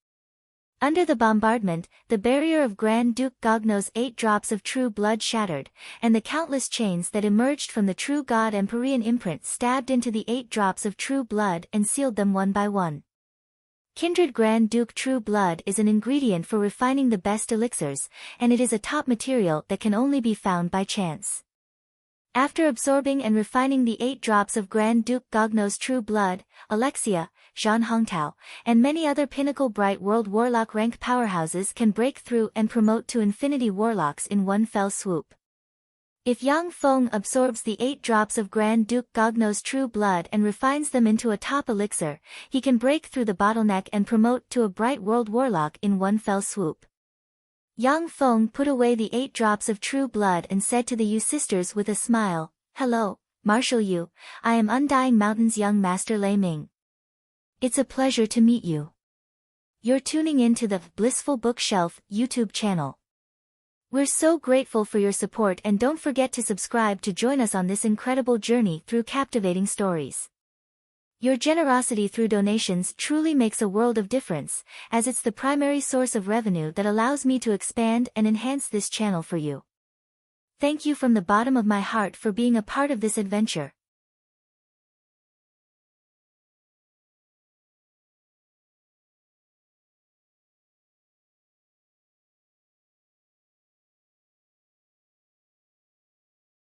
Under the bombardment, the barrier of Grand Duke Gogno's 8 drops of true blood shattered, and the countless chains that emerged from the true god Empyrean imprint stabbed into the 8 drops of true blood and sealed them one by one. Kindred Grand Duke True Blood is an ingredient for refining the best elixirs, and it is a top material that can only be found by chance. After absorbing and refining the 8 drops of Grand Duke Gogno's True Blood, Alexia, Zhang Hongtao, and many other pinnacle Bright World Warlock rank powerhouses can break through and promote to Infinity Warlocks in one fell swoop. If Yang Feng absorbs the 8 drops of Grand Duke Gogno's True Blood and refines them into a top elixir, he can break through the bottleneck and promote to a Bright World Warlock in one fell swoop. Yang Feng put away the 8 drops of True Blood and said to the Yu sisters with a smile, "Hello, Marshal Yu, I am Undying Mountain's young master Lei Ming. It's a pleasure to meet you. You're tuning in to the Blissful Bookshelf YouTube channel. We're so grateful for your support, and don't forget to subscribe to join us on this incredible journey through captivating stories. Your generosity through donations truly makes a world of difference, as it's the primary source of revenue that allows me to expand and enhance this channel for you. Thank you from the bottom of my heart for being a part of this adventure.